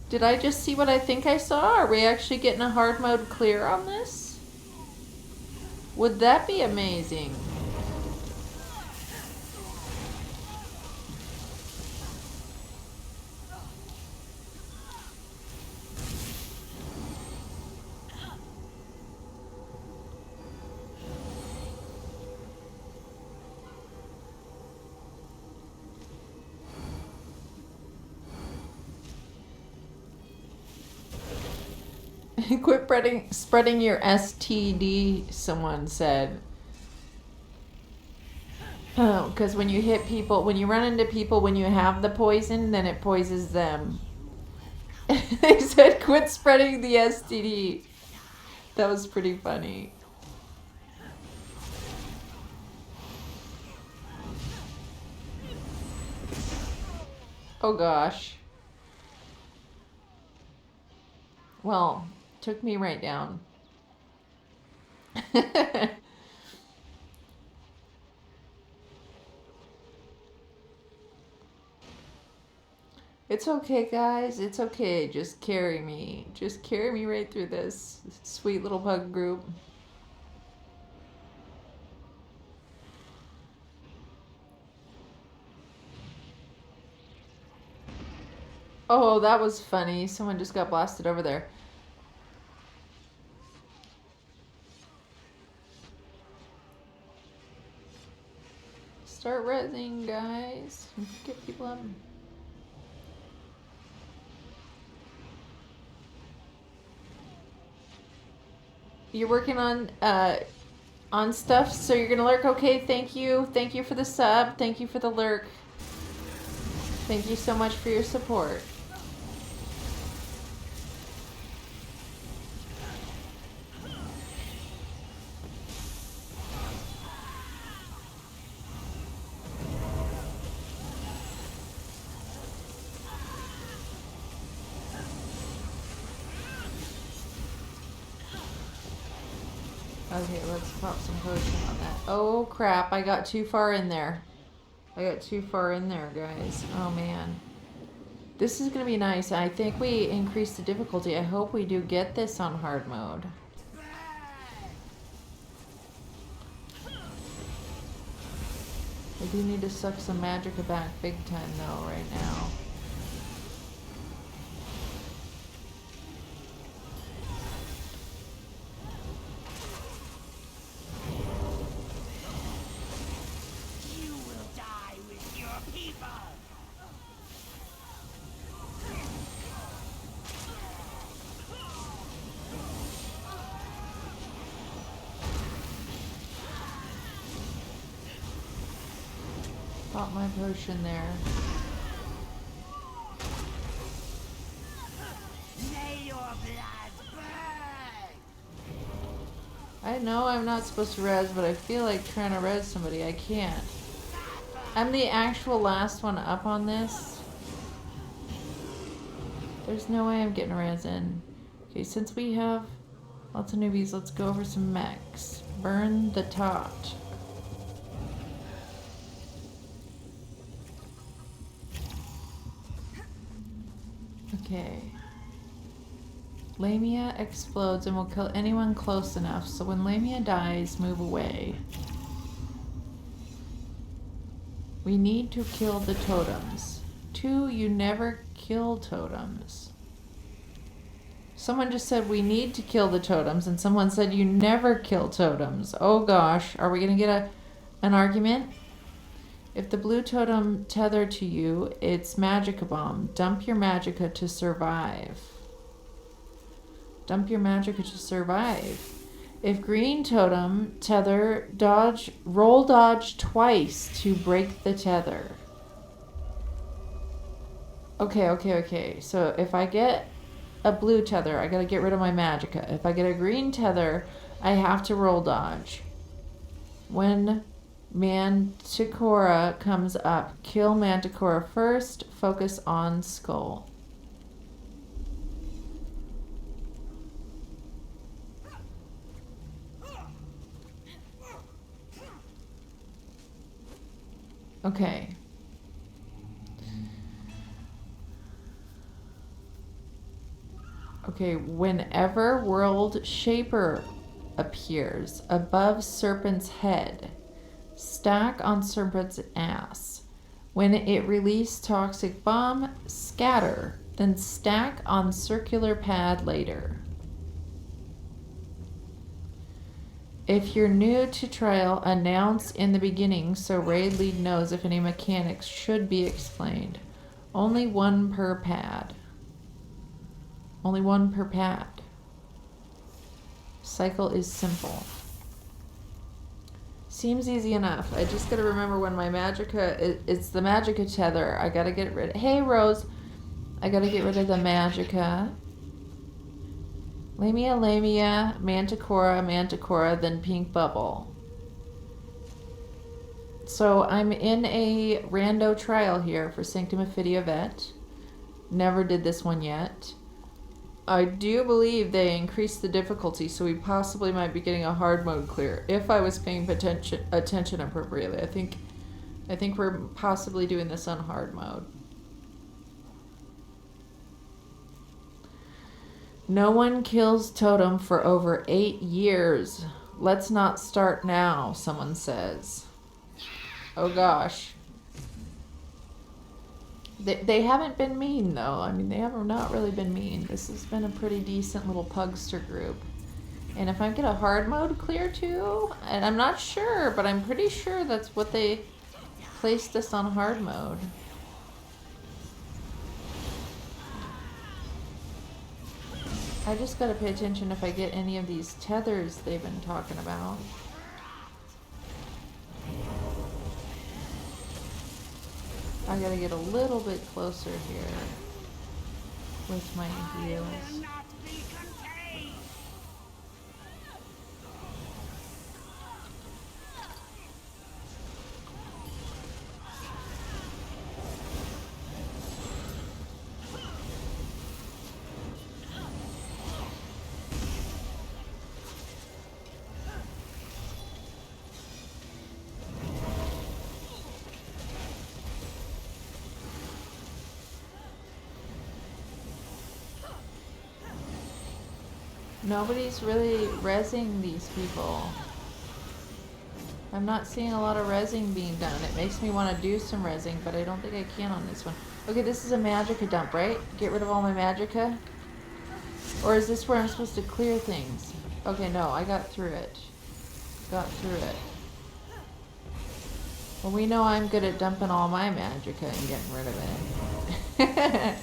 Did I just see what I think I saw? Are we actually getting a hard mode clear on this? Would that be amazing? Quit spreading your STD, someone said. Oh, because when you hit people, when you run into people, when you have the poison, then it poisons them. They said quit spreading the STD. That was pretty funny. Oh gosh. Well, took me right down. It's okay, guys. It's okay. Just carry me. Just carry me right through this sweet little pug group. Oh, that was funny. Someone just got blasted over there. Start rezzing, guys. Get people up. You're working on On stuff, so you're gonna lurk. Okay, thank you. Thank you for the sub. Thank you for the lurk. Thank you so much for your support. Okay, let's pop some potion on that. Oh crap, I got too far in there. I got too far in there, guys. Oh man. This is gonna be nice. I think we increased the difficulty. I hope we do get this on hard mode. I do need to suck some magicka back big time though right now. You will die with your people. Pop my potion there. May your blood burn. I know I'm not supposed to res, but I feel like trying to res somebody. I can't. I'm the actual last one up on this. There's no way I'm getting a res in. Okay, since we have lots of newbies, let's go over some mechs. Burn the tot. Okay. Lamia explodes and will kill anyone close enough, so when Lamia dies, move away. We need to kill the totems. 2, you never kill totems. Someone just said we need to kill the totems, and someone said you never kill totems. Oh gosh, are we gonna get an argument? If the blue totem tethered to you, it's magicka bomb. Dump your magicka to survive. Dump your magicka to survive. If green totem tether, dodge, roll dodge twice to break the tether. Okay. So if I get a blue tether, I gotta get rid of my magicka. If I get a green tether, I have to roll dodge. When Manticora comes up, kill Manticora first, focus on skull. Okay. Okay, whenever World Shaper appears above Serpent's head, stack on Serpent's ass. When it release toxic bomb, scatter, then stack on circular pad later. If you're new to trial, announce in the beginning so raid lead knows if any mechanics should be explained. Only 1 per pad. Only 1 per pad. Cycle is simple. Seems easy enough. I just gotta remember when my magicka, it's the magicka tether. I gotta get rid of, hey Rose, I gotta get rid of the magicka. Lamia, Manticora, then Pink Bubble. So I'm in a rando trial here for Sanctum Ophidia Vet. Never did this one yet. I do believe they increased the difficulty, so we possibly might be getting a hard mode clear if I was paying attention appropriately. I think we're possibly doing this on hard mode. No one kills totem for over 8 years. Let's not start now, someone says. Oh gosh. They haven't been mean though. I mean, they have not really been mean. This has been a pretty decent little pugster group. And if I get a hard mode clear too, and I'm not sure, but I'm pretty sure that's what they placed us on hard mode. I just gotta pay attention if I get any of these tethers they've been talking about. I gotta get a little bit closer here with my heels. Not be contained. Nobody's really rezzing these people. I'm not seeing a lot of rezzing being done. It makes me want to do some rezzing, but I don't think I can on this one. Okay, this is a magicka dump, right? Get rid of all my magicka? Or is this where I'm supposed to clear things? Okay, no, I got through it. Got through it. Well, we know I'm good at dumping all my magicka and getting rid of it.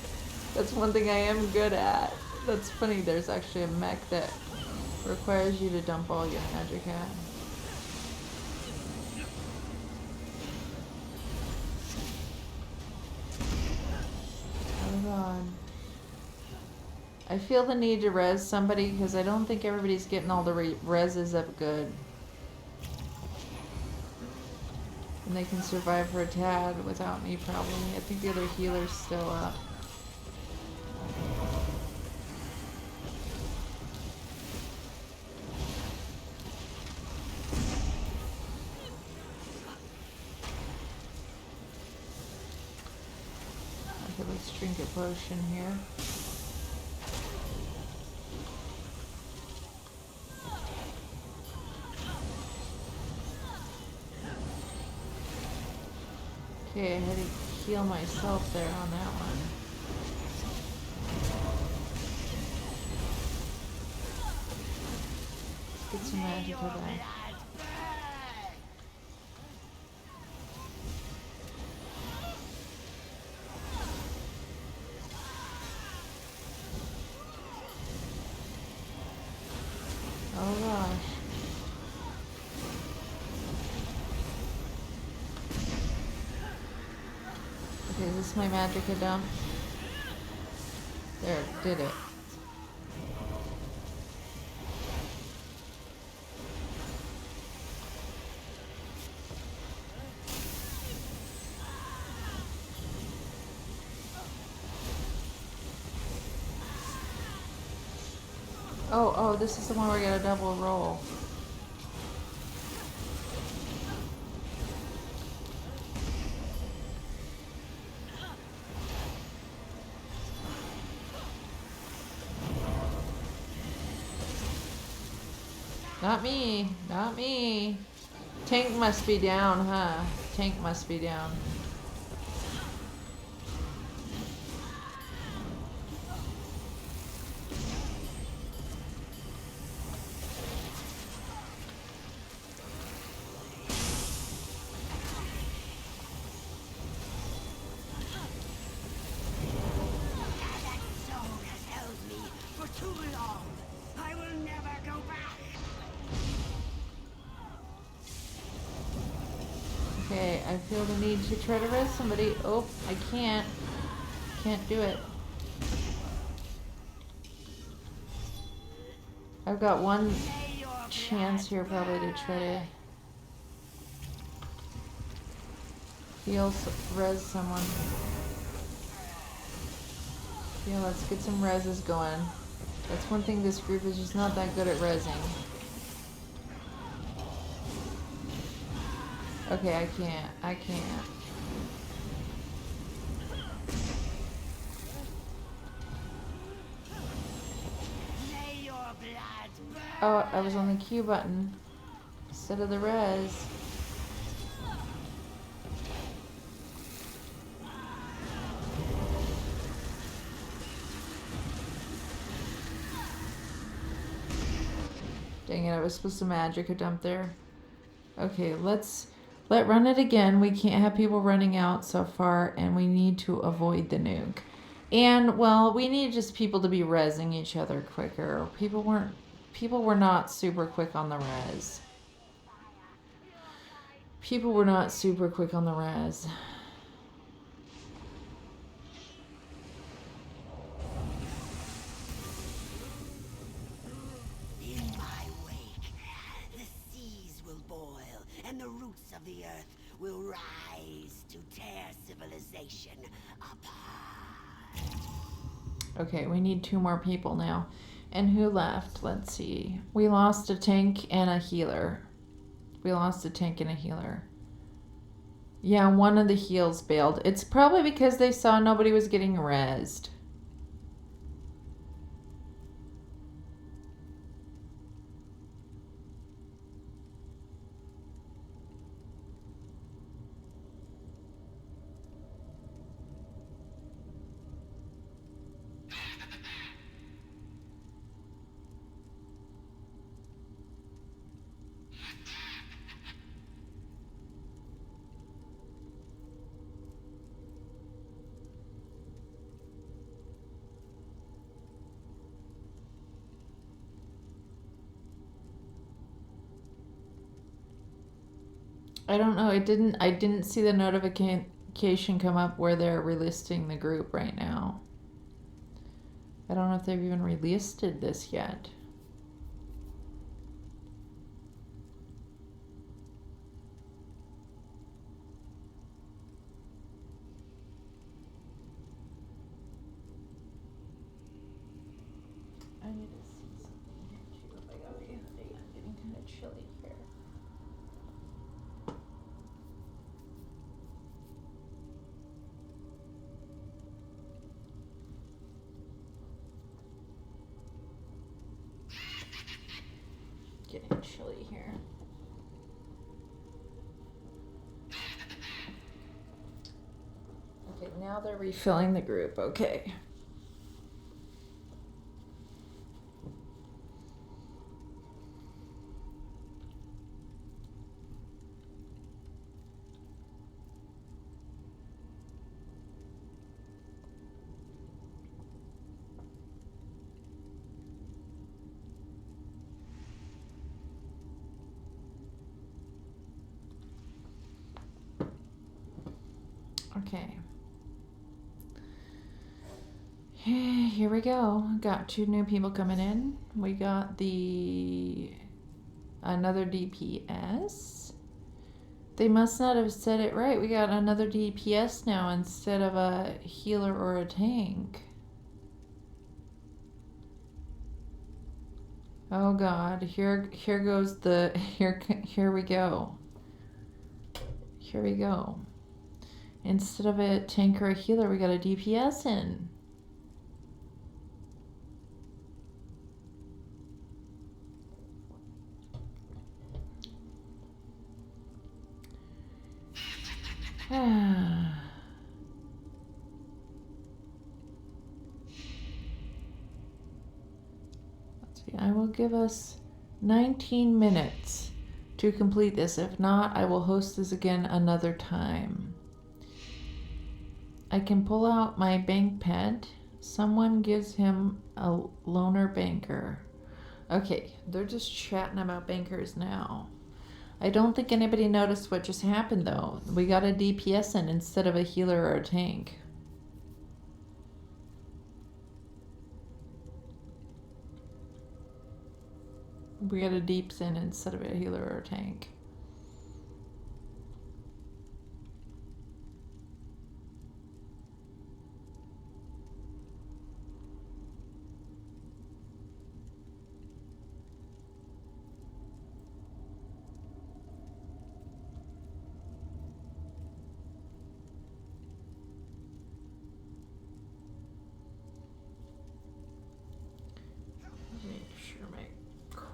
That's one thing I am good at. That's funny, there's actually a mech that requires you to dump all your magicka. Oh god. I feel the need to res somebody because I don't think everybody's getting all the reses up good. And they can survive for a tad without me probably. I think the other healer's still up. Okay, let's drink a potion here. Okay, I had to heal myself there on that one. Let's get some magicka back. Oh gosh. Okay, is this my magicka dump? There, did it. Oh, this is the one where we got a double roll. Not me, not me. Tank must be down, huh? Tank must be down. Okay, I feel the need to try to res somebody. Oh, I can't. Can't do it. I've got one chance here probably to try to heal, res someone. Yeah, let's get some reses going. That's one thing this group is just not that good at resing. Okay, I can't. I can't. Oh, I was on the Q button instead of the res. Dang it, I was supposed to magicka dump there. Okay, let's run it again. We can't have people running out so far, and we need to avoid the nuke. And, well, we need just people to be rezzing each other quicker. People were not super quick on the res. People were not super quick on the res. of the earth will rise to tear civilization apart. Okay, we need 2 more people now. And who left? Let's see. We lost a tank and a healer. We lost a tank and a healer. Yeah, one of the heals bailed. It's probably because they saw nobody was getting rezzed. I don't know. I didn't see the notification come up where they're relisting the group right now. I don't know if they've even relisted this yet. I need to see something here too. If I got anything, I'm getting kind of chilly here. Getting chilly here. Okay, now they're refilling the group. Okay. Okay. Here we go. Got 2 new people coming in. We got another DPS. They must not have said it right. We got another DPS now instead of a healer or a tank. Oh God, here goes here we go. Here we go. Instead of a tank or a healer, we got a DPS in. Let's see, I will give us 19 minutes to complete this. If not, I will host this again another time. I can pull out my bank pet. Someone gives him a loner banker. Okay, they're just chatting about bankers now. I don't think anybody noticed what just happened though. We got a DPS in instead of a healer or a tank. We got a deeps in instead of a healer or a tank.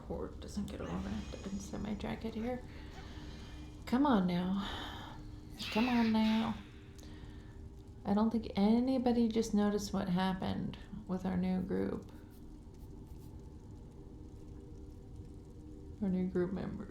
Cord doesn't get all wrapped up inside my jacket here. Come on now. Come on now. I don't think anybody just noticed what happened with our new group. Our new group member.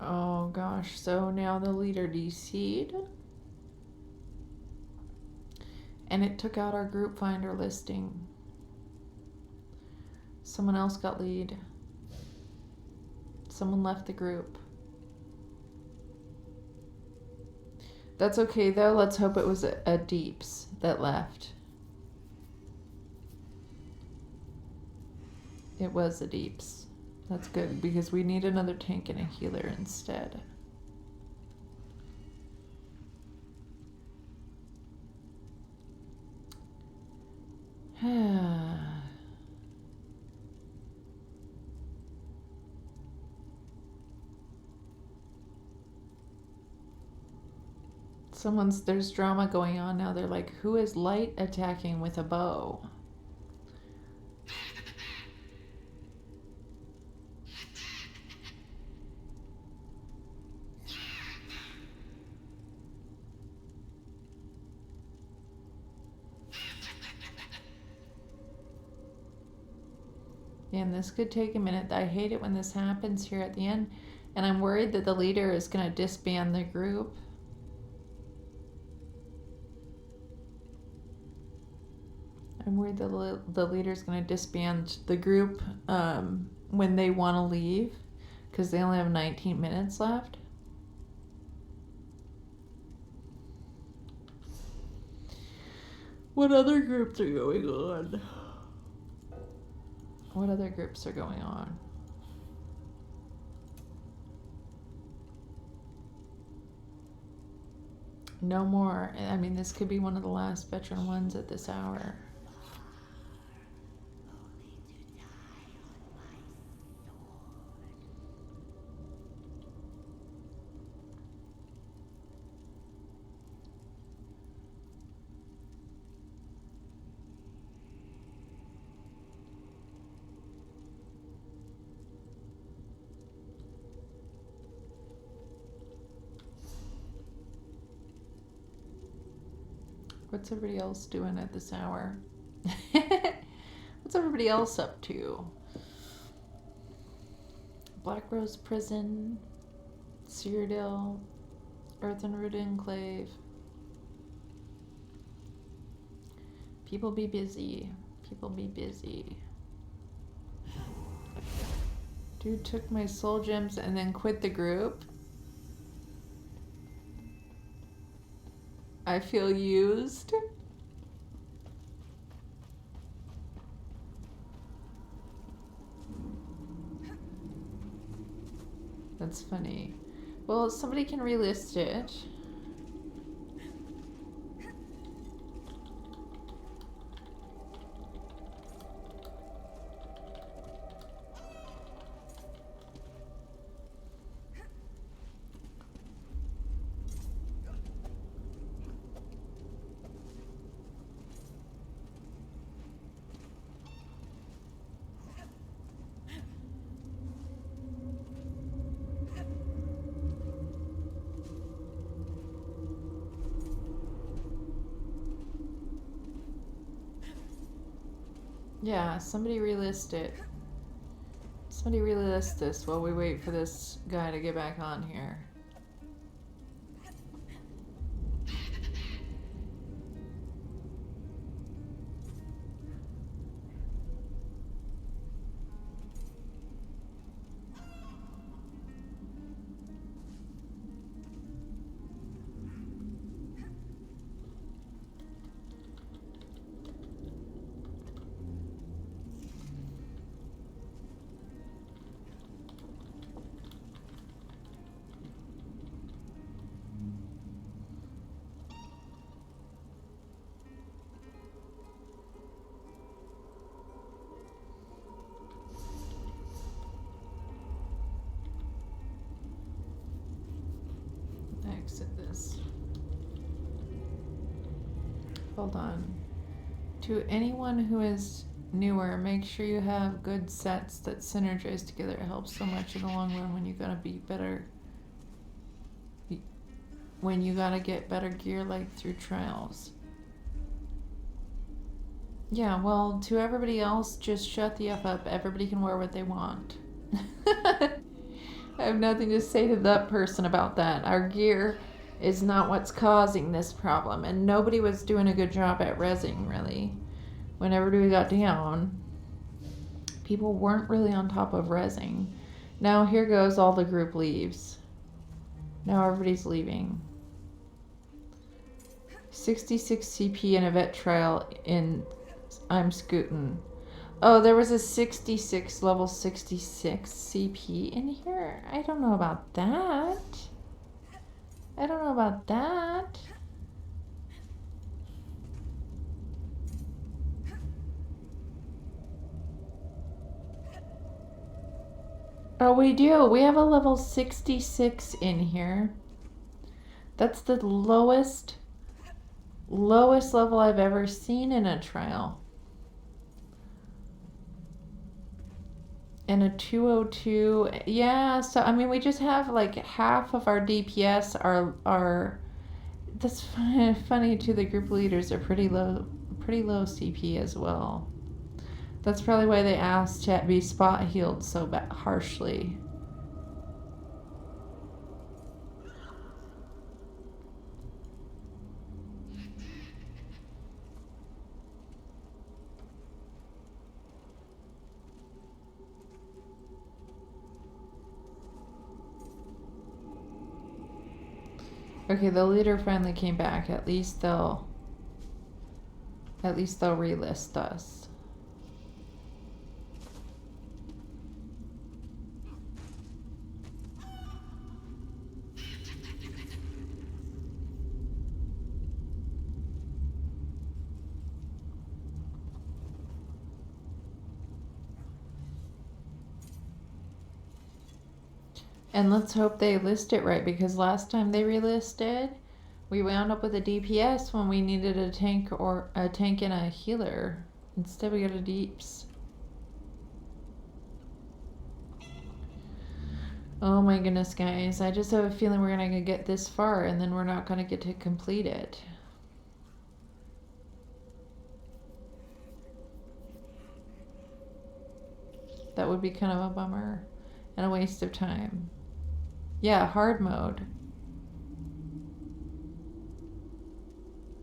Oh gosh, so now the leader DC'd. And it took out our group finder listing. Someone else got lead. Someone left the group. That's okay though. Let's hope it was a Deeps that left. It was a Deeps. That's good because we need another tank and a healer instead. There's drama going on now. They're like, who is light attacking with a bow? And this could take a minute. I hate it when this happens here at the end. And I'm worried that the leader is going to disband the group. I'm worried the leader's going to disband the group when they want to leave. Because they only have 19 minutes left. What other groups are going on? What other groups are going on? No more. I mean, this could be one of the last veteran ones at this hour. What's everybody else doing at this hour? What's everybody else up to? Black Rose Prison, Cyrodiil, Earthenroot Enclave. People be busy. People be busy. Dude took my soul gems and then quit the group. I feel used. That's funny. Well, somebody can relist it. Yeah, somebody relist it. Somebody relist this while we wait for this guy to get back on here. Exit this. Hold on. To anyone who is newer, make sure you have good sets that synergize together. It helps so much in the long run when you gotta be better. When you gotta get better gear like through trials. Yeah, well, to everybody else, just shut the F up. Everybody can wear what they want. I have nothing to say to that person about that. Our gear is not what's causing this problem, and nobody was doing a good job at rezzing, really. Whenever we got down, people weren't really on top of rezzing. Now here goes all the group leaves. Now everybody's leaving. 66 CP in a vet trial in I'm scootin'. Oh, there was a 66, level 66 CP in here? I don't know about that. I don't know about that. Oh, we do. We have a level 66 in here. That's the lowest level I've ever seen in a trial. And a 202. Yeah, so I mean we just have like half of our DPS are that's funny too. The group leaders are pretty low CP as well. That's probably why they asked to be spot healed so harshly. Okay, the leader finally came back. At least they'll relist us. And let's hope they list it right, because last time they relisted, we wound up with a DPS when we needed a tank and a healer. Instead we got a deeps. Oh my goodness, guys. I just have a feeling we're gonna get this far and then we're not gonna get to complete it. That would be kind of a bummer and a waste of time. Yeah, hard mode.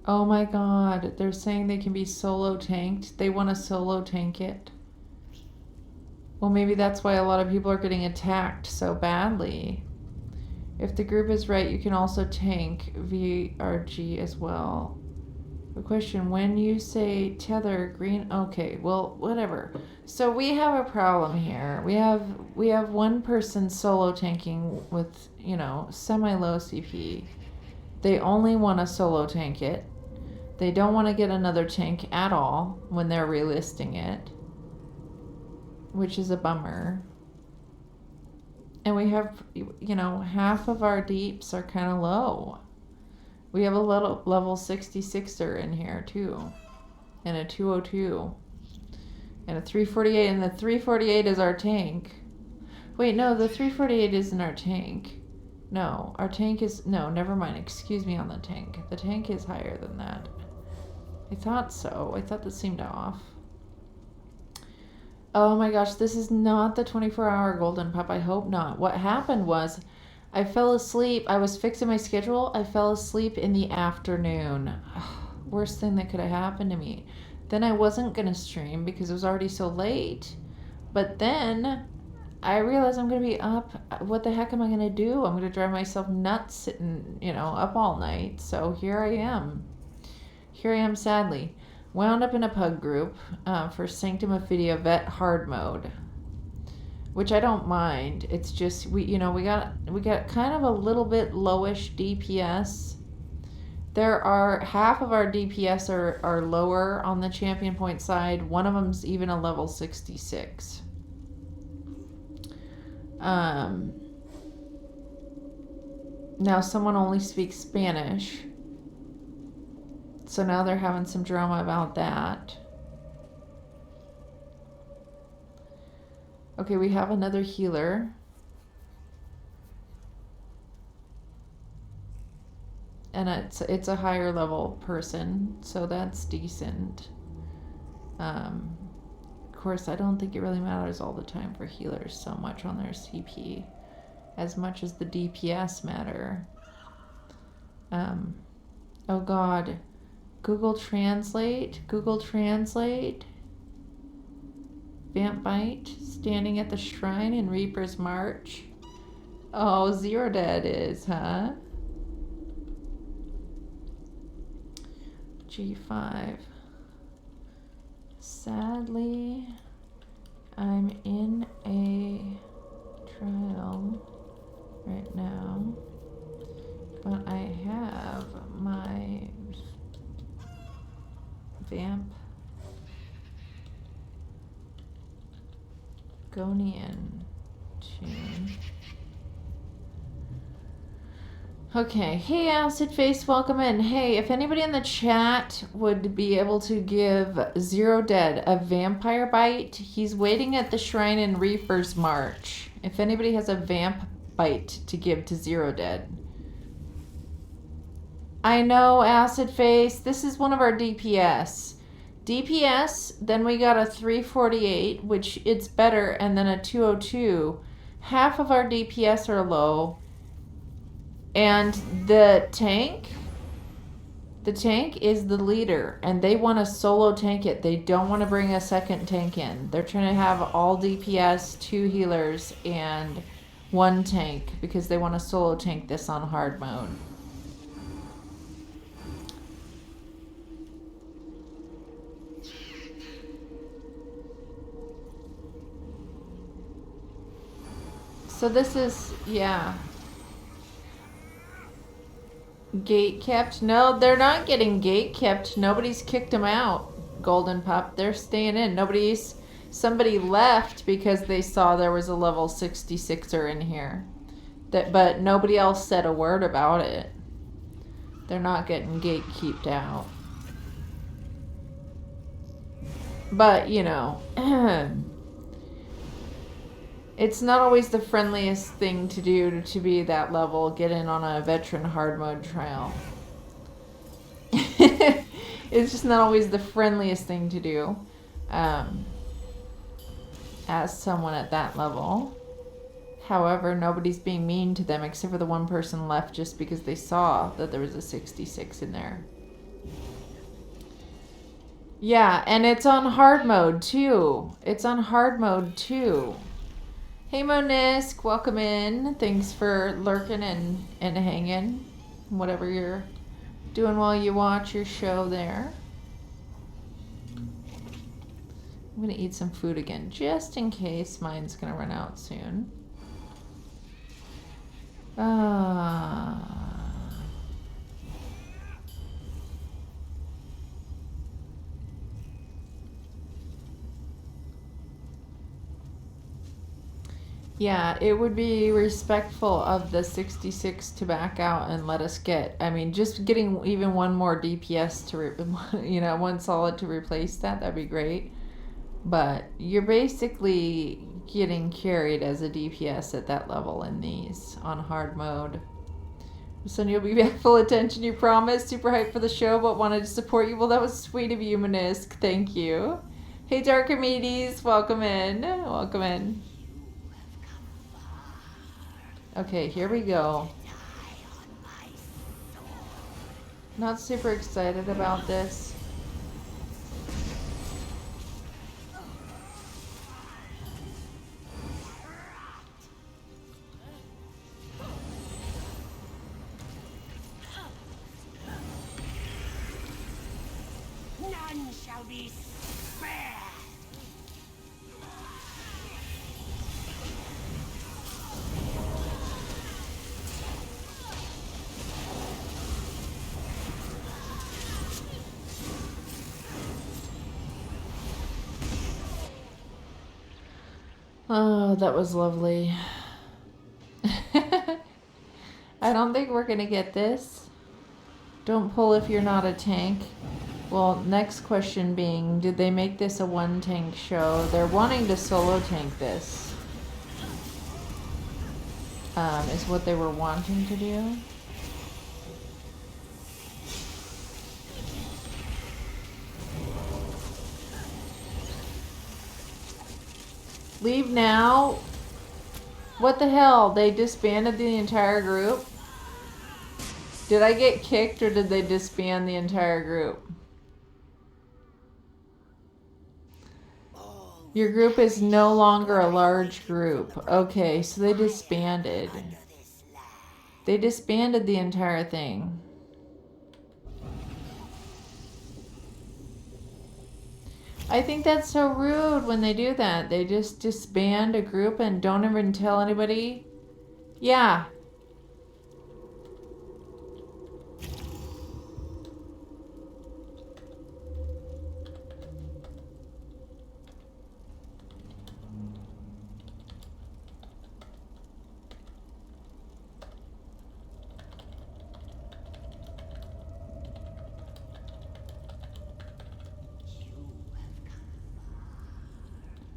Oh my god, they're saying they can be solo tanked. They want to solo tank it. Well, maybe that's why a lot of people are getting attacked so badly. If the group is right, you can also tank VRG as well. The question, when you say tether green, okay, well, whatever. So we have a problem here. We have one person solo tanking with, you know, semi-low CP. They only want to solo tank it. They don't want to get another tank at all when they're relisting it, which is a bummer. And we have, you know, half of our deeps are kind of low. We have a little level 66er in here too, and a 202, and a 348, and the 348 is our tank. Wait, no, the 348 isn't our tank. No, our tank is, no, never mind, excuse me on the tank. The tank is higher than that. I thought so. I thought this seemed off. Oh my gosh, this is not the 24-hour golden pup. I hope not. What happened was I fell asleep. I was fixing my schedule. I fell asleep in the afternoon. Worst thing that could have happened to me. Then I wasn't going to stream because it was already so late. But then I realized I'm going to be up. What the heck am I going to do? I'm going to drive myself nuts sitting, you know, up all night. So here I am. Here I am, sadly. Wound up in a pug group for Sanctum of Fidia Vet Hard Mode, which I don't mind. It's just we got kind of a little bit lowish DPS. There are half of our DPS are lower on the champion point side. One of them's even a level 66. Now someone only speaks Spanish. So now they're having some drama about that. Okay, we have another healer. And it's a higher level person, so that's decent. Of course, I don't think it really matters all the time for healers so much on their CP, as much as the DPS matter. Oh god. Google Translate. Vamp Bite, standing at the shrine in Reaper's March. Oh, Zero Dead is, huh? G5. Sadly, I'm in a trial right now, but I have my vamp Gonian tune. Okay, hey Acid Face, welcome in. Hey, if anybody in the chat would be able to give Zero Dead a vampire bite, he's waiting at the shrine in Reaper's March. If anybody has a vamp bite to give to Zero Dead. I know, Acid Face, this is one of our DPS. DPS, then we got a 348, which it's better, and then a 202. Half of our DPS are low. And the tank is the leader, and they want to solo tank it. They don't want to bring a second tank in. They're trying to have all DPS, 2 healers, and 1 tank because they want to solo tank this on hard mode. So this is, yeah. Gate kept? No, they're not getting gate kept. Nobody's kicked them out, Golden Pup. They're staying in. Somebody left because they saw there was a level 66er in here. But nobody else said a word about it. They're not getting gate kept out. But, you know, it's not always the friendliest thing to do to be that level, get in on a veteran hard mode trial. It's just not always the friendliest thing to do as someone at that level. However, nobody's being mean to them except for the one person left just because they saw that there was a 66 in there. Yeah, and it's on hard mode too. It's on hard mode too. Hey Monisk, welcome in. Thanks for lurking and hanging. Whatever you're doing while you watch your show there. I'm gonna eat some food again, just in case mine's gonna run out soon. Yeah, it would be respectful of the 66 to back out and let us get, I mean, just getting even one more DPS to, you know, one solid to replace that, that'd be great. But you're basically getting carried as a DPS at that level in these on hard mode. So you'll be back full attention, you promised. Super hyped for the show, but wanted to support you. Well, that was sweet of you, Monisk. Thank you. Hey, Dark Archimedes, welcome in. Welcome in. Okay, here we go. Not super excited about this. None shall be spared. Oh, that was lovely. I don't think we're gonna get this. Don't pull if you're not a tank. Well, next question being, did they make this a one tank show? They're wanting to solo tank this. Is what they were wanting to do. Leave now? What the hell? They disbanded the entire group? Did I get kicked or did they disband the entire group? Your group is no longer a large group. Okay, so they disbanded. They disbanded the entire thing. I think that's so rude when they do that. They just disband a group and don't even tell anybody. Yeah.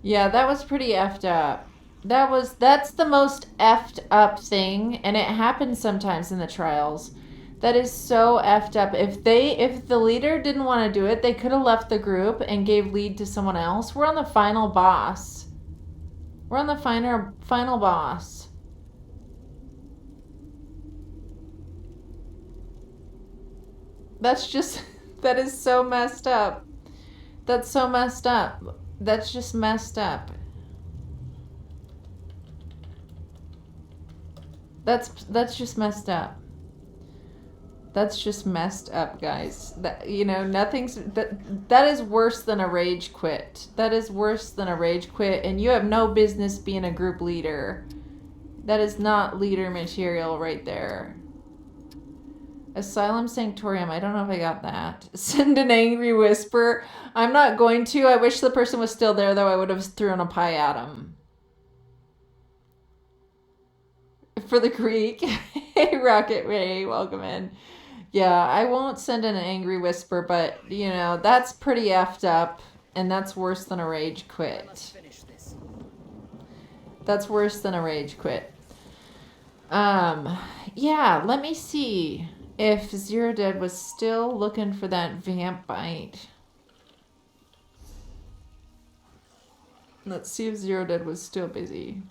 Yeah, that was pretty effed up. That's the most effed up thing, and it happens sometimes in the trials. That is so effed up. If the leader didn't want to do it, they could have left the group and gave lead to someone else. We're on the final boss. We're on the final boss. That's just that is so messed up. That's so messed up. That's just messed up. That's just messed up. That's just messed up, guys. That nothing's that is worse than a rage quit. That is worse than a rage quit, and you have no business being a group leader. That is not leader material right there. Asylum Sanctorium. I don't know if I got that. Send an angry whisper. I'm not going to. I wish the person was still there, though. I would have thrown a pie at him. For the Greek. Hey, Rocket Ray. Welcome in. Yeah, I won't send an angry whisper, but, that's pretty effed up, and that's worse than a rage quit. That's worse than a rage quit. Yeah, let me see if Zero Dead was still looking for that vamp bite. Let's see if Zero Dead was still busy.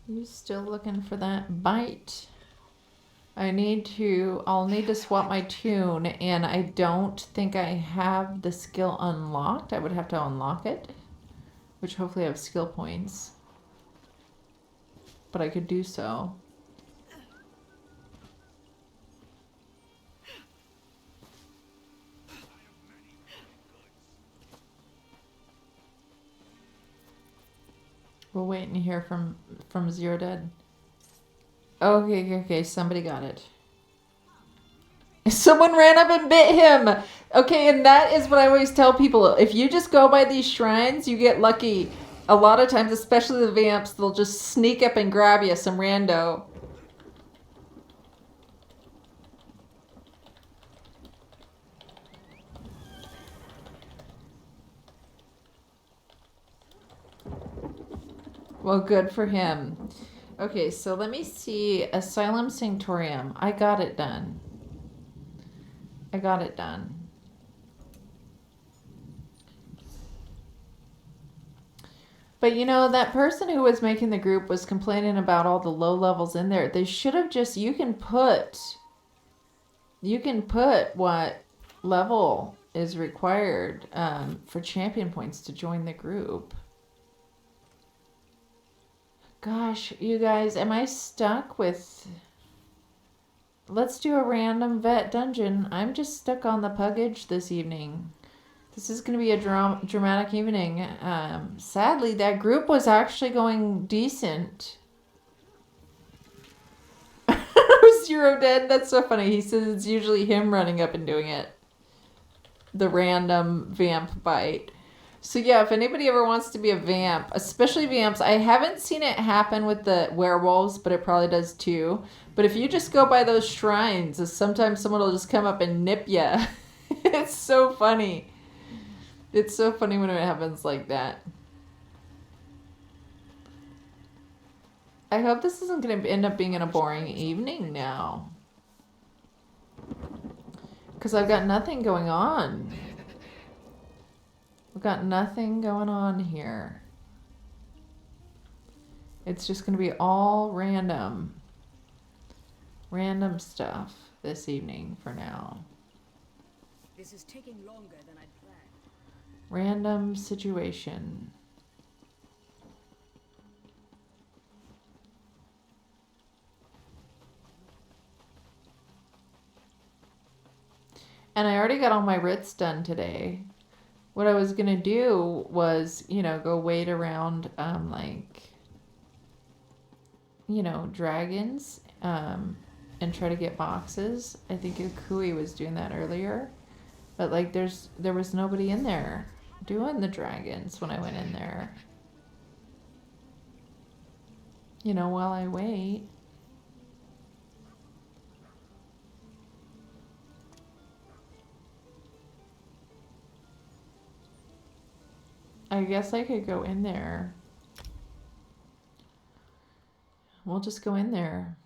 You still looking for that bite? I'll need to swap my tune, and I don't think I have the skill unlocked. I would have to unlock it, which hopefully I have skill points. But I could do so. We're waiting to hear from Zero Dead. Okay, somebody got it. Someone ran up and bit him! Okay, and that is what I always tell people. If you just go by these shrines, you get lucky. A lot of times, especially the vamps, they'll just sneak up and grab you, some rando. Well, good for him. Okay, so let me see. Asylum Sanctorium. I got it done. But that person who was making the group was complaining about all the low levels in there. They should have just, you can put what level is required for champion points to join the group. Gosh, you guys, am I stuck with... Let's do a random vet dungeon. I'm just stuck on the puggage this evening. This is going to be a dramatic evening. Sadly, that group was actually going decent. Zero Dead, that's so funny. He says it's usually him running up and doing it. The random vamp bite. So yeah, if anybody ever wants to be a vamp, especially vamps, I haven't seen it happen with the werewolves, but it probably does too. But if you just go by those shrines, sometimes someone will just come up and nip you. It's so funny. It's so funny when it happens like that. I hope this isn't going to end up being a boring evening now. Because I've got nothing going on. We've got nothing going on here. It's just going to be all random stuff this evening for now. This is taking longer than I'd planned. Random situation. already got all my writs done today. What I was gonna do was, you know, go wait around, like, you know, dragons, and try to get boxes. I think Kui was doing that earlier, but like, there was nobody in there doing the dragons when I went in there. You know, while I wait. I guess I could go in there. We'll just go in there.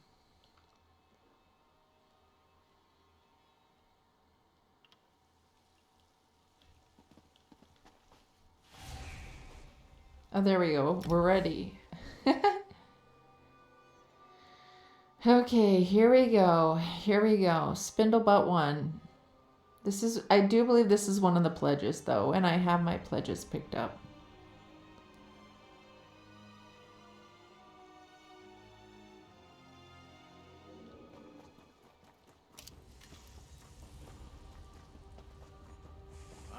Oh, there we go. We're ready. Okay, here we go. Here we go. Spindlebutt 1. This is, I do believe this is one of the pledges, though, and I have my pledges picked up.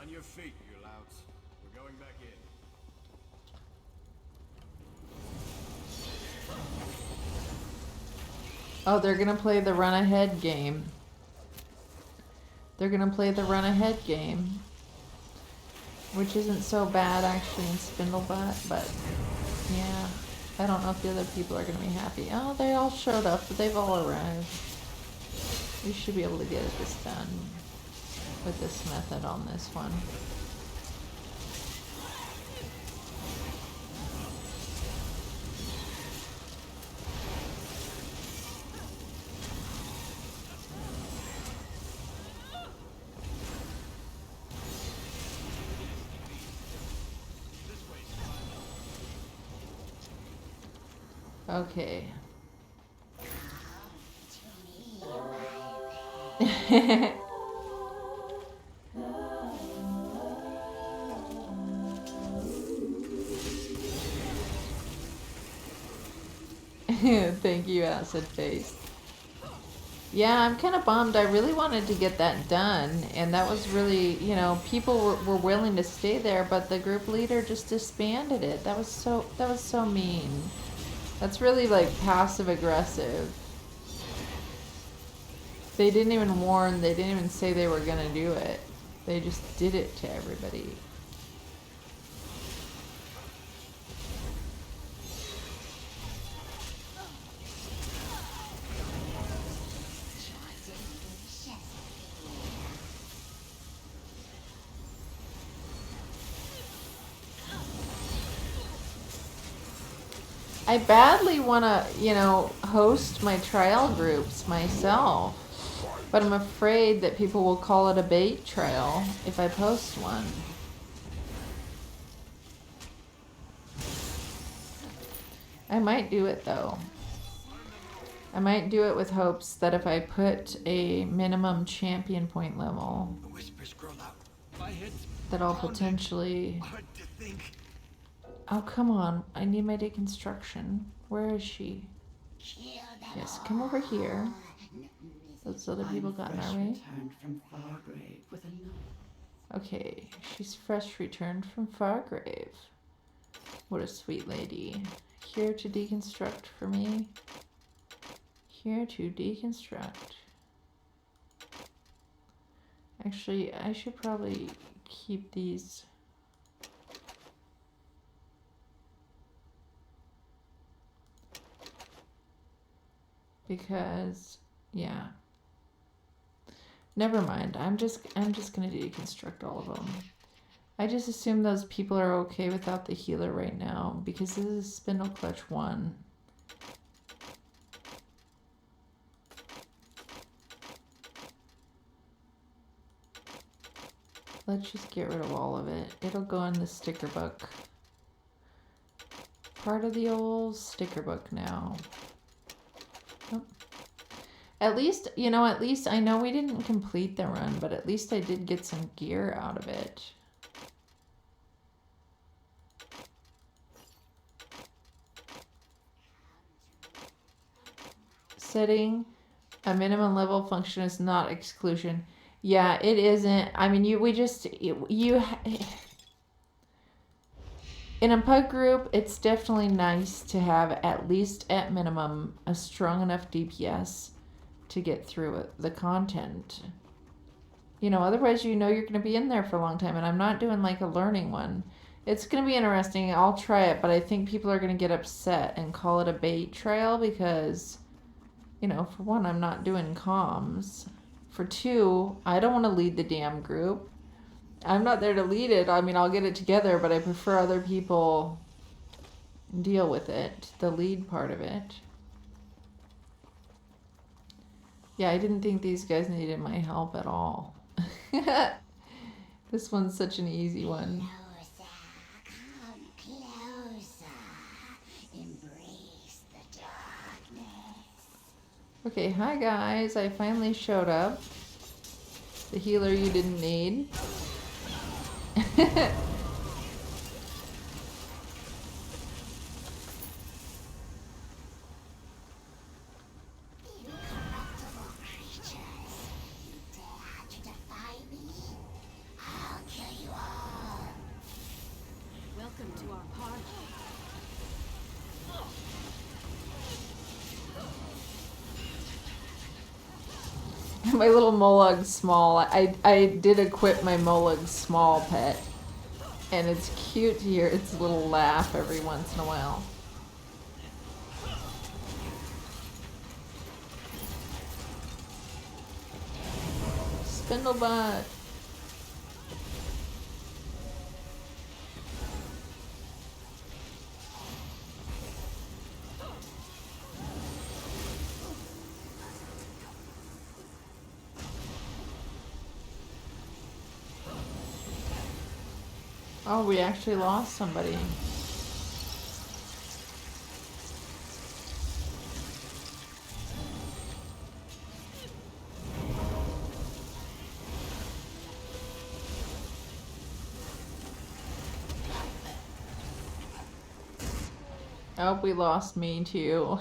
On your feet, you louts. We're going back in. Oh, they're gonna play the run ahead game. They're gonna play the run ahead game. Which isn't so bad actually in Spindlebutt, but yeah. I don't know if the other people are gonna be happy. Oh, they all showed up, but they've all arrived. We should be able to get this done with this method on this one. Okay. Thank you, Acid Face. Yeah, I'm kind of bummed. I really wanted to get that done, and that was really, you know, people were willing to stay there, but the group leader just disbanded it. That was so mean. That's really like passive aggressive. They didn't even warn, they didn't even say they were gonna do it. They just did it to everybody. I badly want to, you know, host my trial groups myself, but I'm afraid that people will call it a bait trial if I post one. I might do it though. I might do it with hopes that if I put a minimum champion point level, The whispers grow loud. My head's that I'll pounding. potentially... Hard to think. Oh, come on. I need my deconstruction. Where is she? Yes, come over here. Those other people got in our way. Returned from Fargrave with a note. Okay, she's fresh returned from Fargrave. What a sweet lady. Here to deconstruct for me. Here to deconstruct. Actually, I should probably keep these. Because, yeah. Never mind. I'm just gonna deconstruct all of them. I just assume those people are okay without the healer right now because this is Spindle Clutch 1. Let's just get rid of all of it. It'll go in the sticker book. Part of the old sticker book now. Oh. At least, you know, at least I know we didn't complete the run, but at least I did get some gear out of it. Setting a minimum level function is not exclusion. Yeah, it isn't. I mean, we just, in a pug group, it's definitely nice to have at least at minimum a strong enough DPS to get through the content. You know, otherwise you're going to be in there for a long time, and I'm not doing like a learning one. It's going to be interesting. I'll try it, but I think people are going to get upset and call it a bait trail because, you know, for one, I'm not doing comms. For two, I don't want to lead the damn group. I'm not there to lead it. I mean, I'll get it together, but I prefer other people deal with it, the lead part of it. Yeah, I didn't think these guys needed my help at all. This one's such an easy one. Closer, come closer. Embrace the darkness. Okay, hi guys. I finally showed up. The healer you didn't need. Incorruptible creatures. You dare to defy me? I'll kill you all. Welcome to our party. My little Mollog small. I did equip my Mollog small pet. And it's cute to hear its little laugh every once in a while. Spindlebutt. Oh, we actually lost somebody. Oh, we lost me too.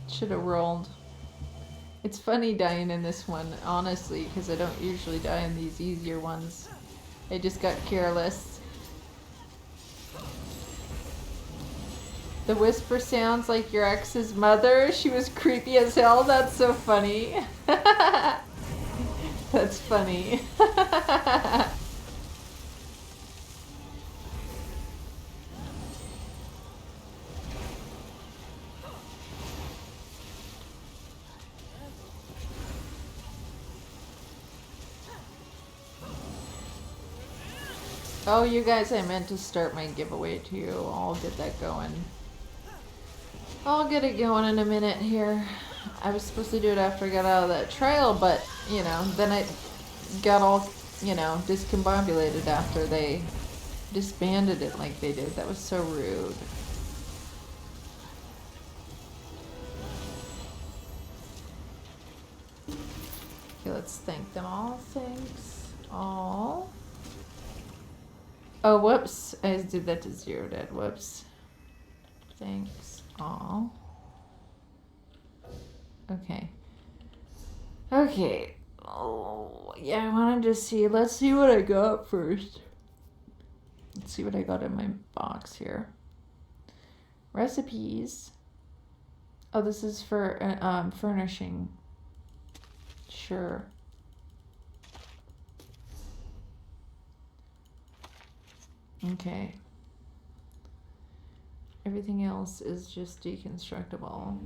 Should have rolled. It's funny dying in this one, honestly, because I don't usually die in these easier ones. I just got careless. The whisper sounds like your ex's mother. She was creepy as hell. That's so funny. That's funny. Oh, you guys, I meant to start my giveaway too. I'll get that going. I'll get it going in a minute here. I was supposed to do it after I got out of that trial, but, you know, then I got all, you know, discombobulated after they disbanded it like they did. That was so rude. Okay, let's thank them all. Thanks all. Oh, whoops. I did that to Zero Dead. Whoops. Thanks all. Okay. Okay. Oh, yeah, I wanted to see. Let's see what I got first. Let's see what I got in my box here. Recipes. Oh, this is for furnishing. Sure. Okay. Everything else is just deconstructible.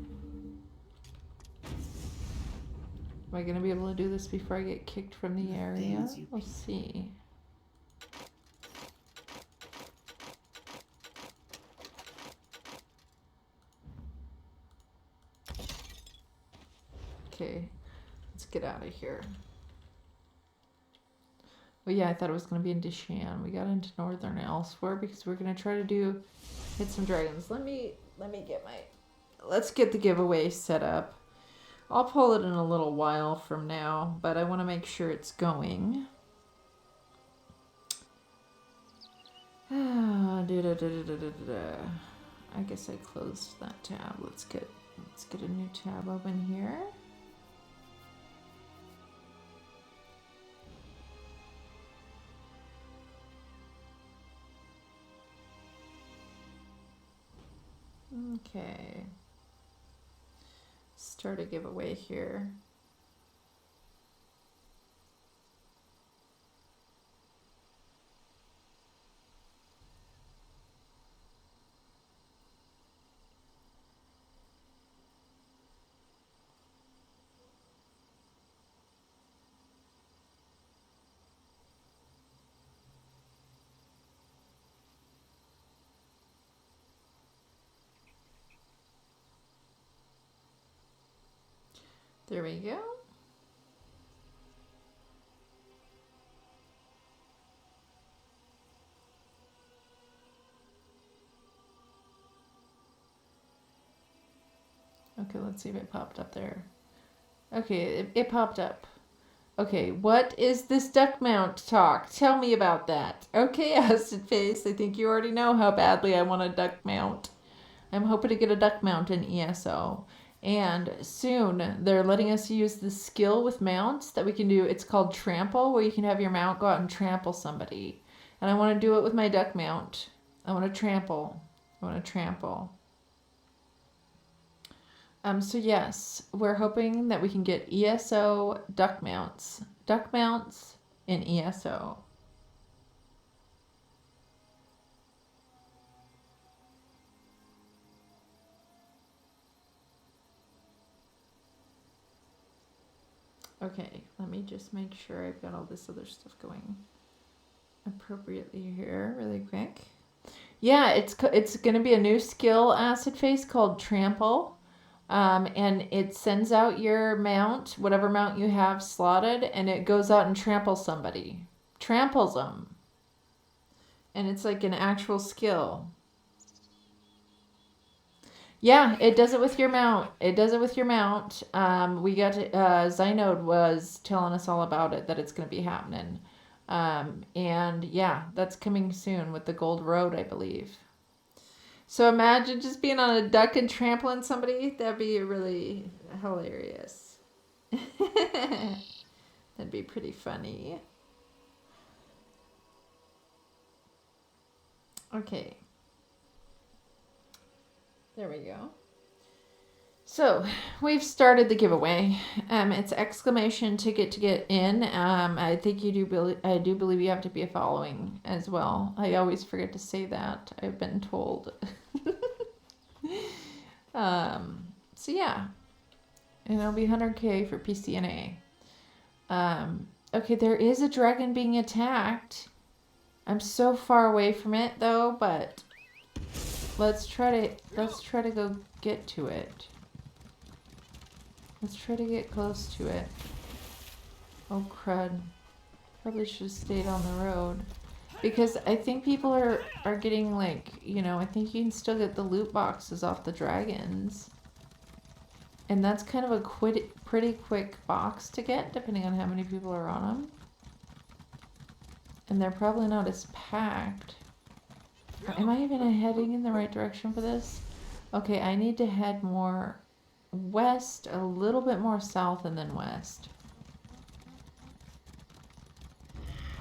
Am I gonna be able to do this before I get kicked from the area? We'll see. Okay, let's get out of here. Well, yeah, I thought it was going to be in Deshan. We got into Northern elsewhere because we're going to try to hit some dragons. Let me get let's get the giveaway set up. I'll pull it in a little while from now, but I want to make sure it's going. I guess I closed that tab. Let's get Let's get a new tab open here. Okay. Start a giveaway here. There we go. Okay, let's see if it popped up there. Okay, it popped up. Okay, what is this duck mount talk? Tell me about that. Okay, Acid Face, I think you already know how badly I want a duck mount. I'm hoping to get a duck mount in ESO. And soon, they're letting us use the skill with mounts that we can do. It's called trample, where you can have your mount go out and trample somebody. And I want to do it with my duck mount. I want to trample. So yes, we're hoping that we can get ESO duck mounts. Duck mounts in ESO. Okay, let me just make sure I've got all this other stuff going appropriately here really quick. Yeah, it's going to be a new skill, Acid Face, called Trample. And it sends out your mount, whatever mount you have slotted, and it goes out and tramples somebody. Tramples them. And it's like an actual skill. Yeah, it does it with your mount. We got Zynode was telling us all about it, that it's going to be happening. And yeah, that's coming soon with the Gold Road, I believe. So imagine just being on a duck and trampling somebody. That'd be really hilarious. That'd be pretty funny. Okay. There we go. So we've started the giveaway. It's exclamation ticket to get in. I think I do believe you have to be a following as well. I always forget to say that. I've been told. So yeah, and it'll be 100K for PCNA. Okay, there is a dragon being attacked. I'm so far away from it though, but let's try to go get to it. Let's try to get close to it. Oh crud. Probably should have stayed on the road. Because I think people are getting like, I think you can still get the loot boxes off the dragons. And that's kind of a pretty quick box to get, depending on how many people are on them. And they're probably not as packed. Am I even heading in the right direction for this? Okay, I need to head more west, a little bit more south, and then west.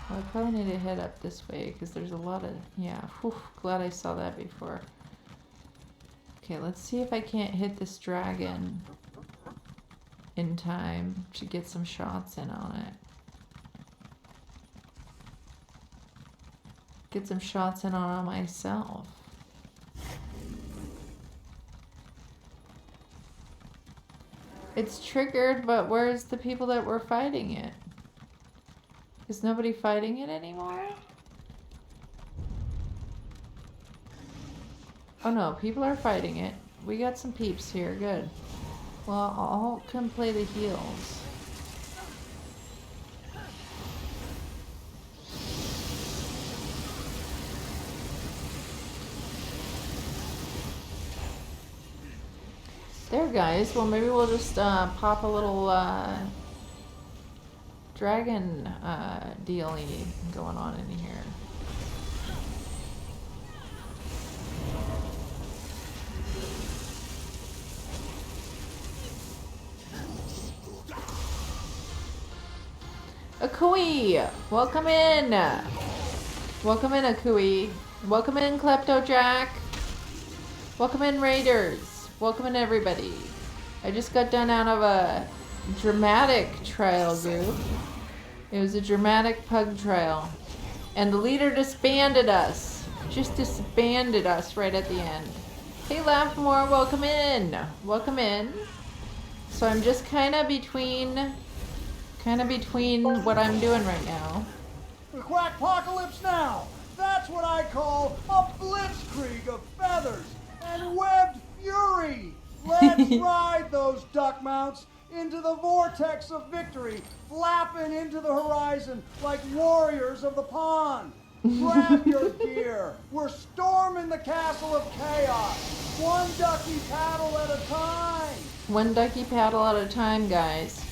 Well, I probably need to head up this way because there's a lot of, yeah, whew, glad I saw that before. Okay, let's see if I can't hit this dragon in time to get some shots in on it. Get some shots in on myself. It's triggered, but where's the people that were fighting it? Is nobody fighting it anymore? Oh no, people are fighting it. We got some peeps here, good. Well, I'll come play the heals. There, guys. Well, maybe we'll just pop a little dragon dealy going on in here. Akui! Welcome in! Welcome in, Akui. Welcome in, Kleptojack. Welcome in, Raiders. Welcome in, everybody. I just got done out of a dramatic trial group. It was a dramatic pug trial. And the leader disbanded us. Just disbanded us right at the end. Hey, Laughmore, welcome in. Welcome in. So I'm just kind of between what I'm doing right now. The Quackpocalypse now! That's what I call a blitzkrieg of feathers and webbed fury! Let's ride those duck mounts into the vortex of victory, flapping into the horizon like warriors of the pond. Grab your gear. We're storming the castle of chaos. One ducky paddle at a time. One ducky paddle at a time, guys.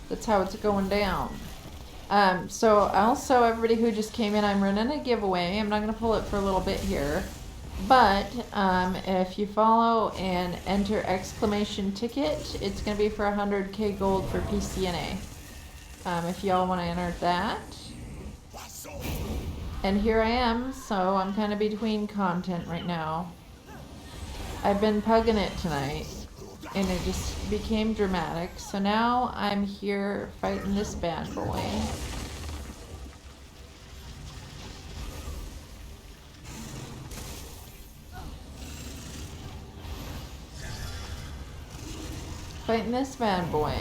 That's how it's going down. So also everybody who just came in, I'm running a giveaway. I'm not going to pull it for a little bit here. But if you follow and enter exclamation ticket, it's going to be for 100k gold for PCNA. If y'all want to enter that. And here I am, so I'm kind of between content right now. I've been pugging it tonight, and it just became dramatic. So now I'm here fighting this bad boy. Fighting this bad boy.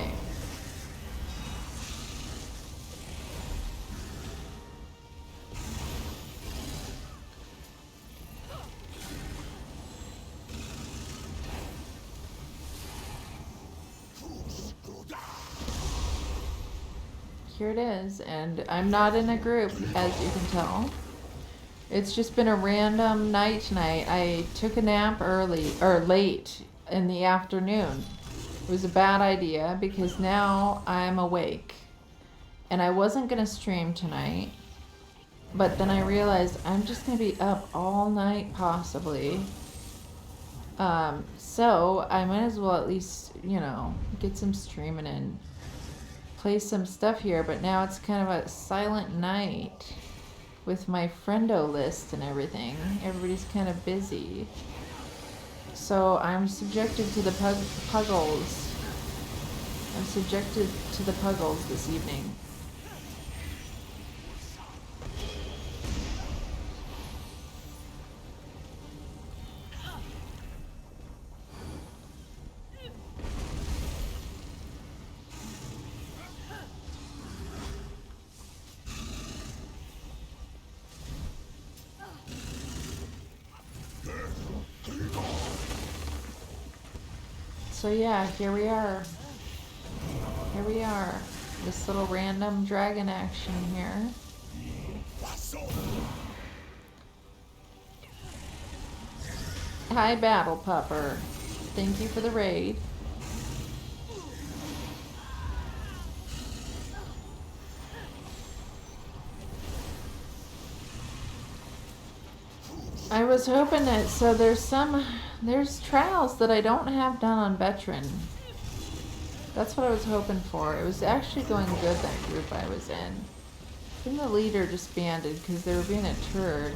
Here it is, and I'm not in a group, as you can tell. It's just been a random night tonight. I took a nap late in the afternoon. It was a bad idea because now I'm awake. And I wasn't going to stream tonight, but then I realized I'm just going to be up all night possibly. So I might as well at least, you know, get some streaming in. Play some stuff here, but now it's kind of a silent night with my friendo list and everything. Everybody's kind of busy. So I'm subjected to the puggles. I'm subjected to the puggles this evening. So yeah, here we are. Here we are. This little random dragon action here. Hi, Battle Pupper. Thank you for the raid. I was hoping that, so there's trials that I don't have done on veteran. That's what I was hoping for. It was actually going good, that group I was in. Then the leader disbanded because they were being a turd.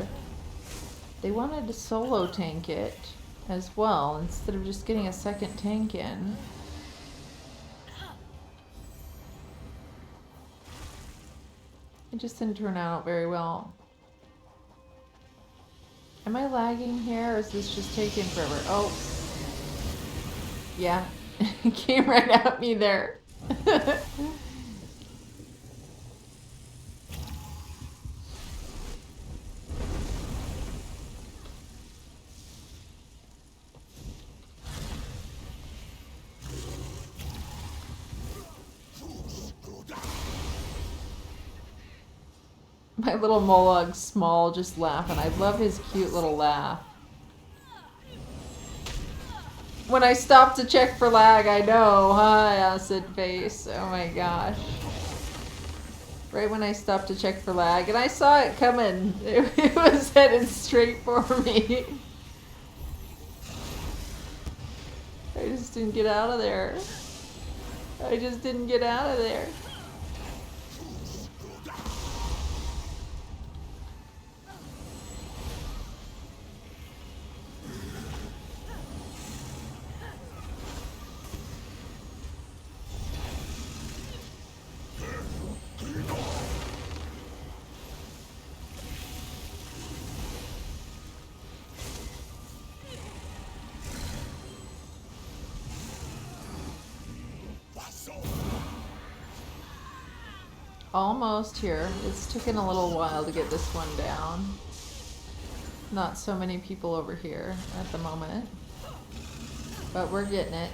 They wanted to solo tank it as well instead of just getting a second tank in. It just didn't turn out very well. Am I lagging here, or is this just taking forever? Oh. Yeah. It came right at me there. My little Mollog's small, just laughing. I love his cute little laugh. When I stopped to check for lag, I know, huh, acid face. Oh my gosh. Right when I stopped to check for lag, and I saw it coming. It was headed straight for me. I just didn't get out of there. I just didn't get out of there. almost here. It's taken a little while to get this one down. Not so many people over here at the moment, but we're getting it.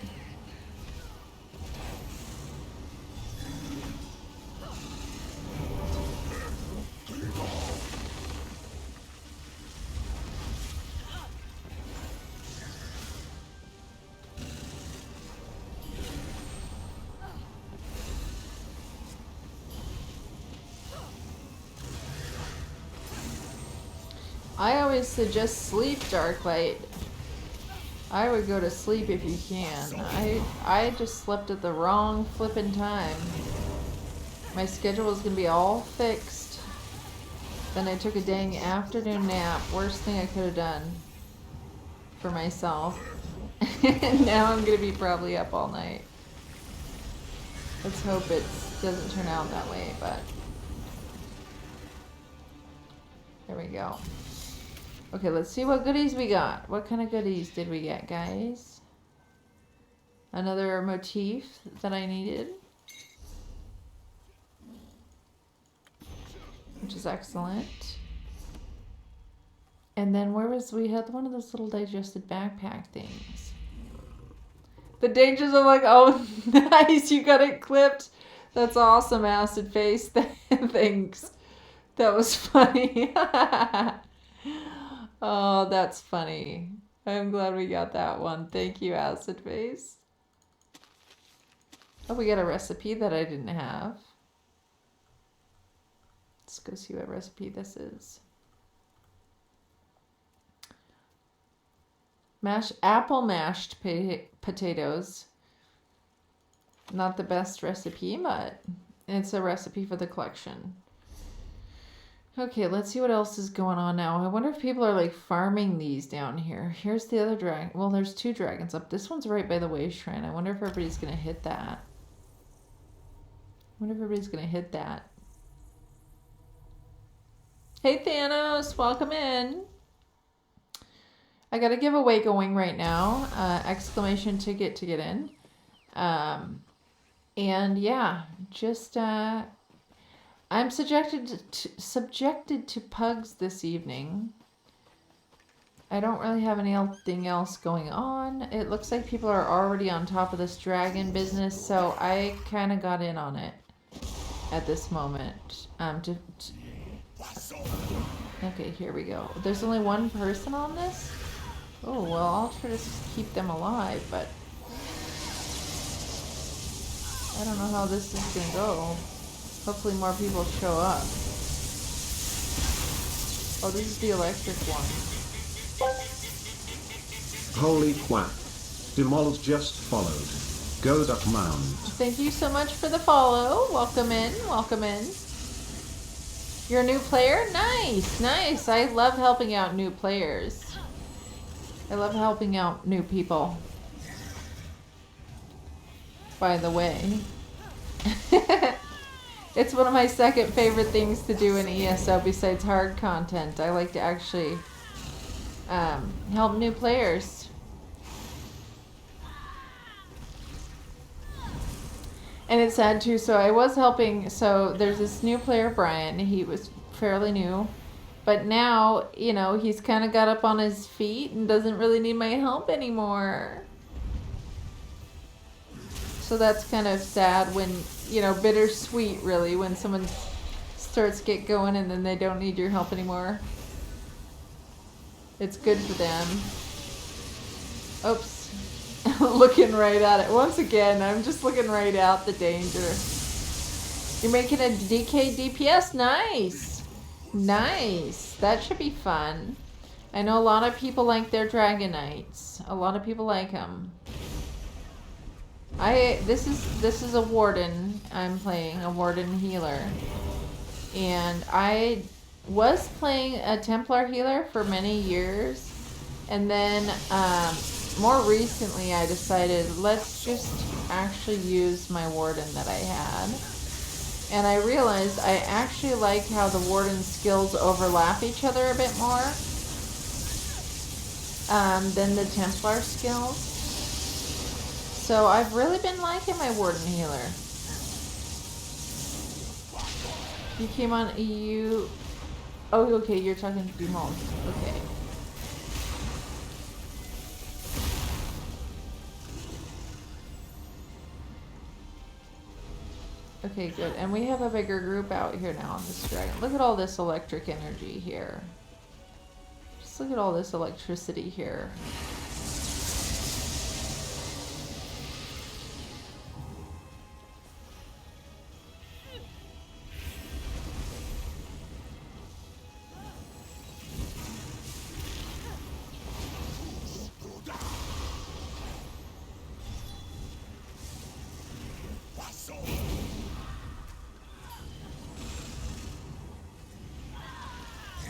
I always suggest sleep, Darklight. I would go to sleep if you can. I just slept at the wrong flippin' time. My schedule was gonna be all fixed. Then I took a dang afternoon nap. Worst thing I could have done for myself. And now I'm gonna be probably up all night. Let's hope it doesn't turn out that way, but there we go. Okay, let's see what goodies we got. What kind of goodies did we get, guys? Another motif that I needed, which is excellent. And then we had one of those little digested backpack things. The dangers of like, oh, nice, you got it clipped. That's awesome, Acid Face. Thanks. That was funny. Oh, that's funny. I'm glad we got that one. Thank you, Acid Face. Oh, we got a recipe that I didn't have. Let's go see what recipe this is. Apple mashed potatoes. Not the best recipe, but it's a recipe for the collection. Okay, let's see what else is going on now. I wonder if people are like farming these down here. Here's the other dragon. Well, there's two dragons up. This one's right by the way shrine. I wonder if everybody's going to hit that. Hey, Thanos, welcome in. I got a giveaway going right now. Exclamation ticket to get in. And yeah, just... I'm subjected to pugs this evening. I don't really have anything else going on. It looks like people are already on top of this dragon business, so I kind of got in on it at this moment. Okay, here we go. There's only one person on this? Oh, well, I'll try to keep them alive, but I don't know how this is going to go. Hopefully more people show up. Oh, this is the electric one. Holy quack. Demol's just followed. Go Duck Mound. Thank you so much for the follow. Welcome in. Welcome in. You're a new player? Nice. Nice. I love helping out new players. I love helping out new people. By the way. It's one of my second favorite things to do in ESO besides hard content. I like to actually help new players. And it's sad too, so I was helping, so there's this new player, Brian. He was fairly new. But now, you know, he's kind of got up on his feet and doesn't really need my help anymore. So that's kind of sad when, you know, bittersweet really, when someone starts get going and then they don't need your help anymore. It's good for them. Oops. Looking right at it. Once again, I'm just looking right at the danger. You're making a DK DPS? Nice. Nice. That should be fun. I know a lot of people like their Dragon Knights. A lot of people like them. This is a Warden. I'm playing a Warden healer. And I was playing a Templar healer for many years. And then more recently I decided let's just actually use my Warden that I had. And I realized I actually like how the Warden skills overlap each other a bit more than the Templar skills. So I've really been liking my Warden healer. You came on EU. Oh, okay, you're talking to Dumas. Okay. Okay, good. And we have a bigger group out here now on this dragon. Look at all this electric energy here. Just look at all this electricity here.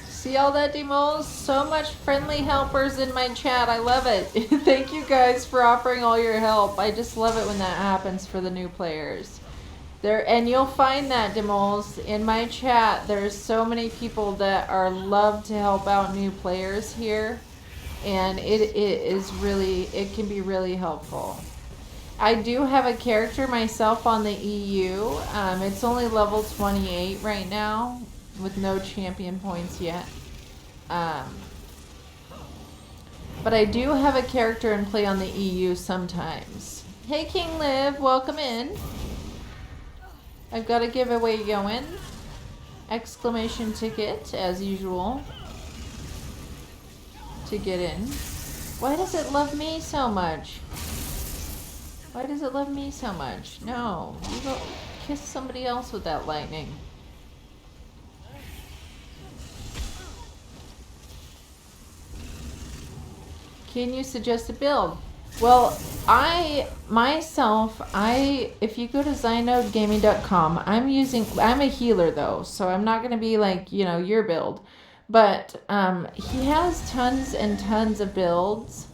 See all that, Demos? So much friendly helpers in my chat. I love it. Thank you guys for offering all your help. I just love it when that happens for the new players. And you'll find that, Demos, in my chat. There's so many people that are love to help out new players here, and it can be really helpful. I do have a character myself on the EU. It's only level 28 right now, with no champion points yet. But I do have a character in play on the EU sometimes. Hey King Liv, welcome in. I've got a giveaway going. Exclamation ticket, as usual, to get in. Why does it love me so much? Why does it love me so much? No, you go kiss somebody else with that lightning. Can you suggest a build? Well, if you go to zynodegaming.com, I'm a healer though, so I'm not going to be like, you know, your build. But he has tons and tons of builds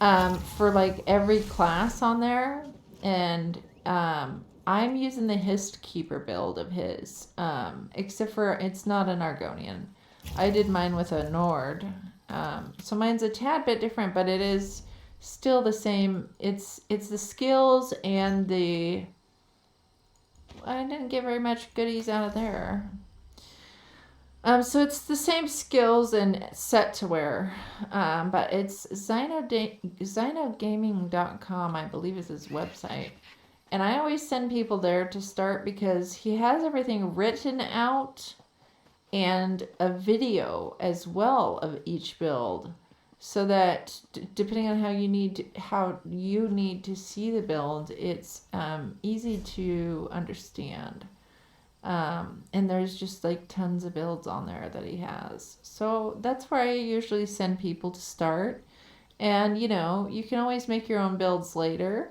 for like every class on there. And I'm using the Hist Keeper build of his, except for it's not an Argonian. I did mine with a Nord. So mine's a tad bit different, but it is still the same. It's the skills and the... I didn't get very much goodies out of there. So it's the same skills and set to wear. But it's zynodegaming.com, I believe is his website. And I always send people there to start because he has everything written out and a video as well of each build, so that depending on how you need to see the build, it's easy to understand. And there's just like tons of builds on there that he has. So that's where I usually send people to start. And you know, you can always make your own builds later,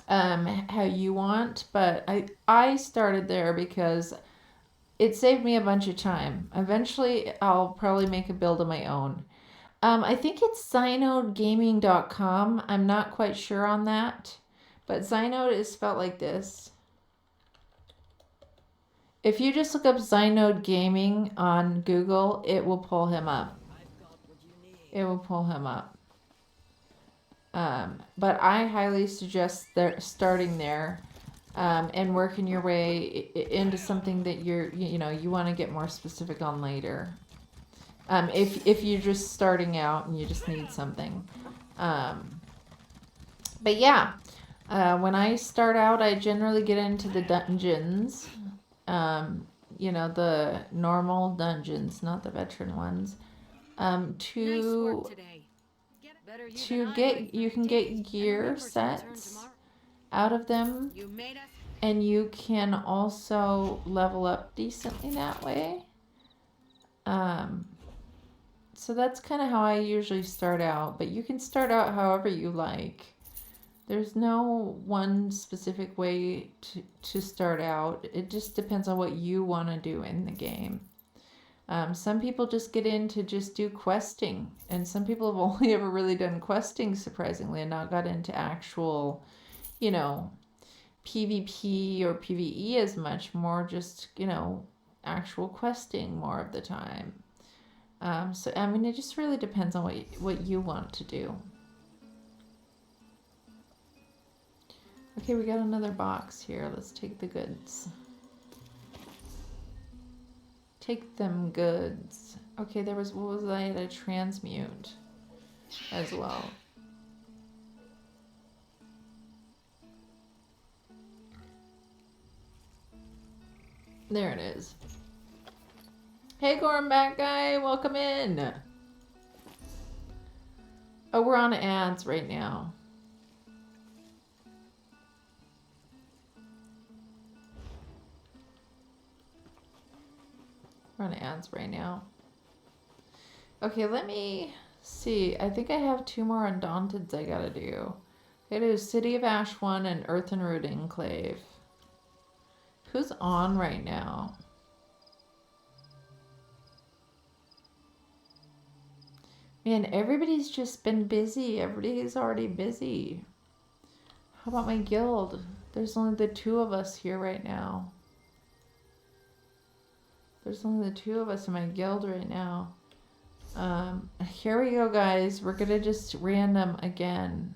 how you want. But I started there because it saved me a bunch of time. Eventually, I'll probably make a build of my own. I think it's zynodegaming.com. I'm not quite sure on that. But Zynode is spelled like this. If you just look up Zynode Gaming on Google, it will pull him up. It will pull him up. But I highly suggest starting there. And working your way into something that you want to get more specific on later. If you're just starting out and you just need something. But yeah, when I start out, I generally get into the dungeons. You know, the normal dungeons, not the veteran ones. You can get gear sets out of them, and you can also level up decently that way. So that's kind of how I usually start out, but you can start out however you like. There's no one specific way to start out. It just depends on what you want to do in the game. Some people just get in to just do questing, and some people have only ever really done questing, surprisingly, and not got into actual, you know, PvP or PvE as much, more just, you know, actual questing more of the time. So, I mean, it just really depends on what you want to do. Okay, we got another box here. Let's take the goods. Take them goods. Okay, there was, what was I at a transmute as well. There it is. Hey, Gorham Bat Guy, welcome in. Oh, we're on ads right now. We're on ads right now. Okay, let me see. I think I have 2 more Undaunteds I gotta do. It is City of Ash 1 and Earthenroot Enclave. Who's on right now? Man, everybody's just been busy. Everybody's already busy. How about my guild? There's only the 2 of us here right now. There's only the 2 of us in my guild right now. Here we go, guys. We're gonna just random again.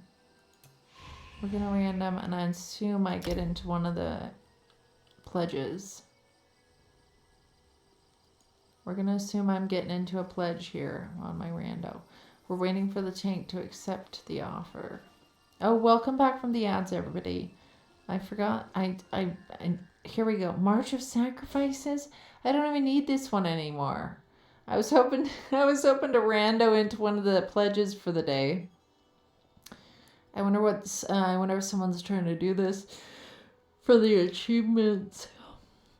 We're gonna random, and I assume I get into one of the pledges. We're gonna assume I'm getting into a pledge here on my rando. We're waiting for the tank to accept the offer. Oh, welcome back from the ads, everybody. I forgot. Here we go. March of Sacrifices. I don't even need this one anymore. I was hoping to rando into one of the pledges for the day. I wonder if someone's trying to do this for the achievements.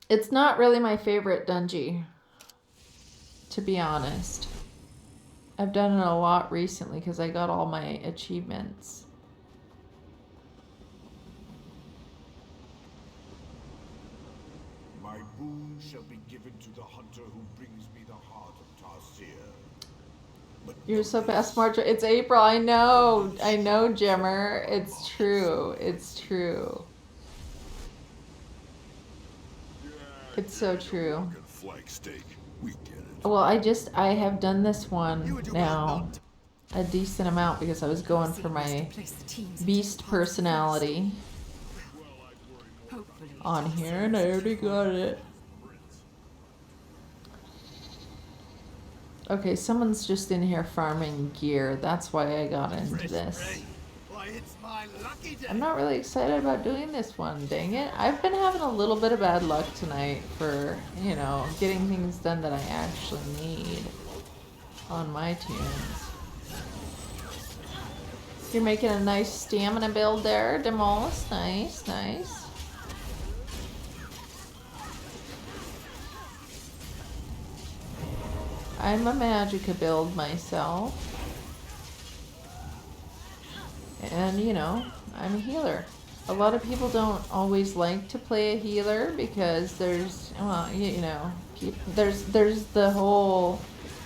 It's not really my favorite dungeon, to be honest. I've done it a lot recently because I got all my achievements. My boon shall be given to the hunter who brings me the heart of Tarsier. But You're so fast, March. It's April. I know, Jimmer. It's true. It's true. It's so true. flank steak. We get it. Well, I have done this one now a decent amount because I was going for my beast personality on here, and I already got it. Okay, someone's just in here farming gear. That's why I got into this. Why, it's my lucky day. I'm not really excited about doing this one, dang it. I've been having a little bit of bad luck tonight for, you know, getting things done that I actually need on my tunes. You're making a nice stamina build there, Demolus. Nice, nice. I'm a Magicka build myself. And, you know, I'm a healer. A lot of people don't always like to play a healer because there's, well, you know, there's the whole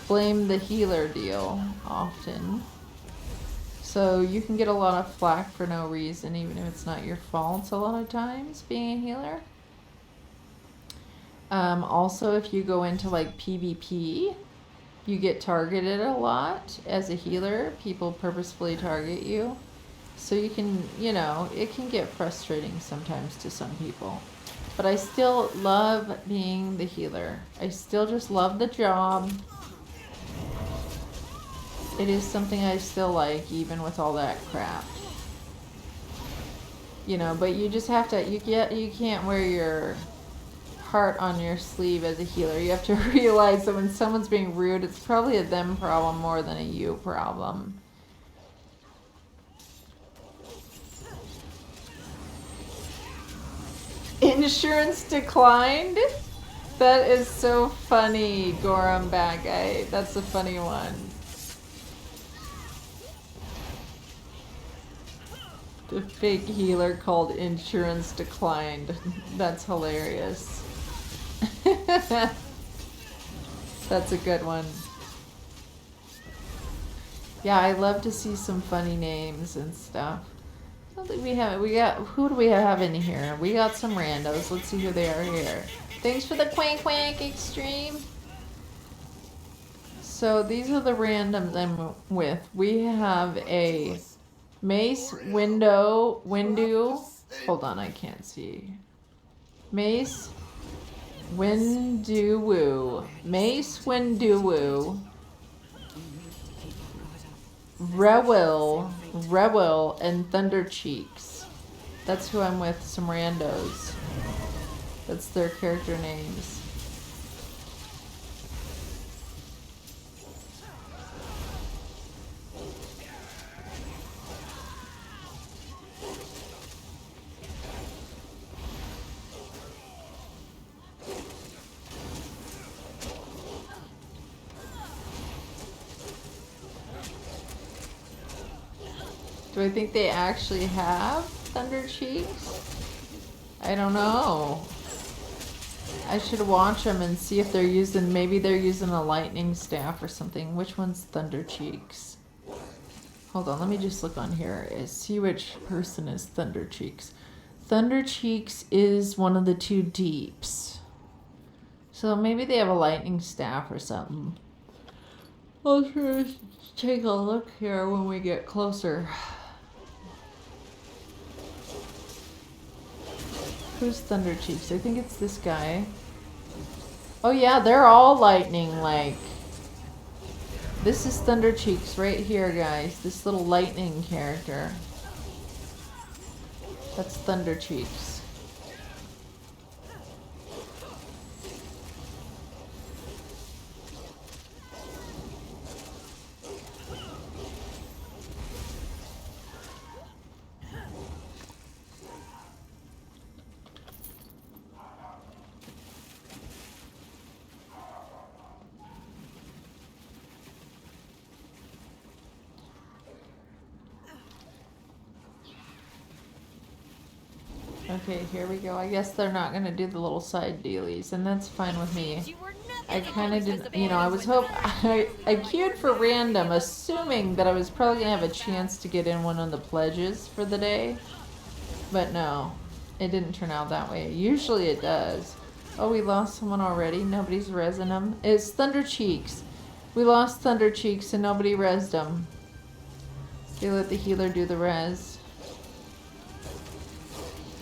blame the healer deal often. So you can get a lot of flack for no reason, even if it's not your fault a lot of times, being a healer. Also, if you go into like PvP, you get targeted a lot as a healer. People purposefully target you. So you can, you know, it can get frustrating sometimes to some people. But I still love being the healer. I still just love the job. It is something I still like, even with all that crap. You know, but you just have to, you can't wear your heart on your sleeve as a healer. You have to realize that when someone's being rude, it's probably a them problem more than a you problem. Insurance declined? That is so funny, Gorham Bad Guy. That's a funny one. The fake healer called insurance declined. That's hilarious. That's a good one. Yeah, I love to see some funny names and stuff. I don't think we have it. Who do we have in here? We got some randos. Let's see who they are here. Thanks for the quank quank extreme. So these are the randoms I'm with. We have a Mace, Windu. Hold on, I can't see. Mace, Winduwu. Mace Winduwu. Rewil, and Thunder Cheeks. That's who I'm with, some randos. That's their character names. Do I think they actually have Thunder Cheeks? I don't know. I should watch them and see if they're using, maybe they're using a lightning staff or something. Which one's Thunder Cheeks? Hold on, let me just look on here and see which person is Thunder Cheeks. Thunder Cheeks is one of the two deeps. So maybe they have a lightning staff or something. I'll sure take a look here when we get closer. Who's Thunder Cheeks? I think it's this guy. Oh yeah, they're all lightning like. This is Thunder Cheeks right here, guys. This little lightning character. That's Thunder Cheeks. Okay, here we go. I guess they're not going to do the little side dealies, and that's fine with me. I kind of didn't, you know, I was I queued for random, assuming that I was probably going to have a chance to get in one of the pledges for the day. But no, it didn't turn out that way. Usually it does. Oh, we lost someone already? Nobody's resin them. It's Thunder Cheeks. We lost Thunder Cheeks and nobody rezzed them. They let the healer do the res.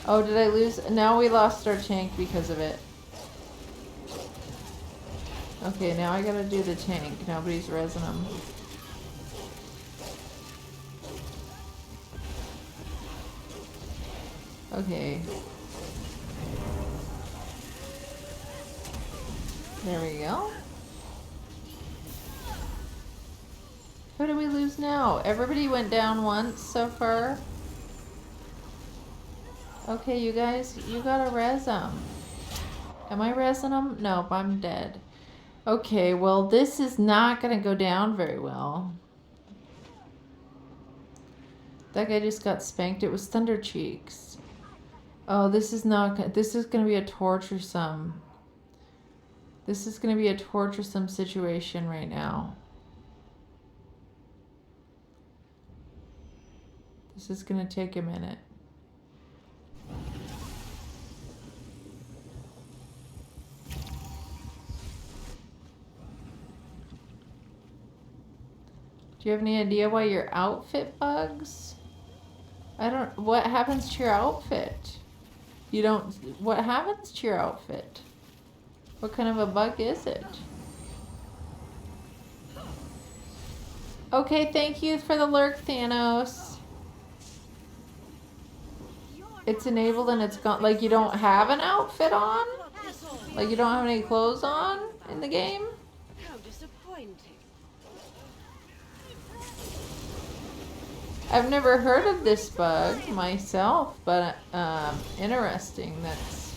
Oh, did I lose? Now we lost our tank because of it. Okay, now I gotta do the tank. Nobody's resin them. Okay. There we go. Who do we lose now? Everybody went down once so far. Okay, you guys, you gotta res them. Am I resin them? Nope, I'm dead. Okay, well, this is not gonna go down very well. That guy just got spanked. It was Thunder Cheeks. Oh, this is not, this is gonna be a torturesome. This is gonna be a torturesome situation right now. This is gonna take a minute. Do you have any idea why your outfit bugs? I don't, what happens to your outfit? You don't, what happens to your outfit? What kind of a bug is it? Okay, thank you for the lurk, Thanos. It's enabled and it's gone, like you don't have an outfit on? Like you don't have any clothes on in the game? How disappointing. I've never heard of this bug myself, but interesting. That's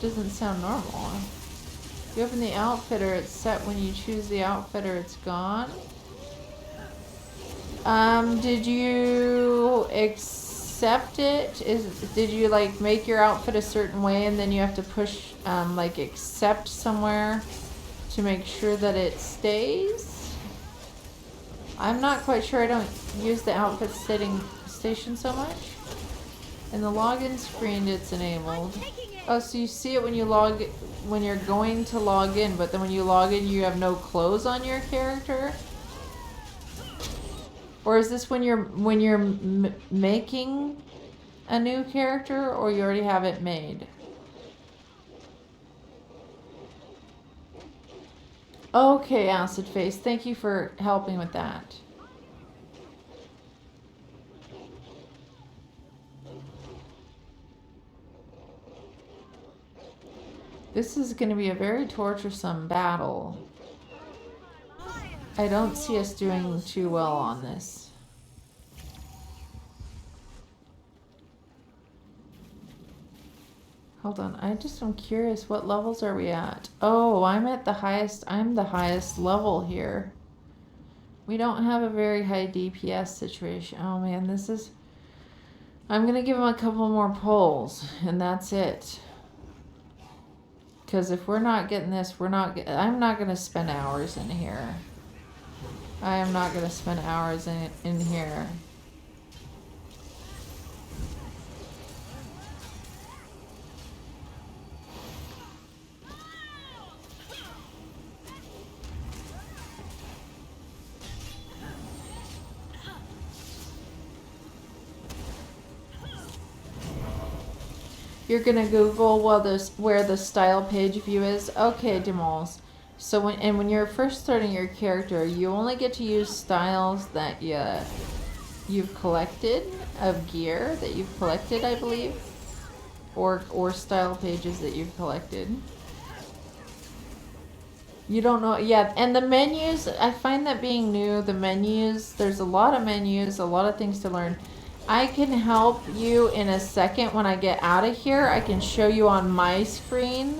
doesn't sound normal. You open the outfitter, it's set when you choose the outfitter, it's gone. Did you accept it? Did you like make your outfit a certain way and then you have to push like accept somewhere to make sure that it stays? I'm not quite sure. I don't use the outfit station so much. In the login screen, it's enabled. Oh, so you see it when you when you're going to log in, but then when you log in, you have no clothes on your character. Or is this when you're making a new character, or you already have it made? Okay, Acid Face, thank you for helping with that. This is going to be a very torturesome battle. I don't see us doing too well on this. Hold on, I'm curious, what levels are we at? Oh, I'm the highest level here. We don't have a very high DPS situation. Oh man, I'm gonna give him a couple more pulls, and that's it. Because if we're not getting this, I'm not gonna spend hours in here. I am not gonna spend hours in here. You're gonna Google where the style page view is. Okay, Demols. So when you're first starting your character, you only get to use styles that you've collected of gear that you've collected, I believe, or style pages that you've collected. You don't know, yeah. And the menus, I find that being new. The menus, there's a lot of menus, a lot of things to learn. I can help you in a second when I get out of here. I can show you on my screen.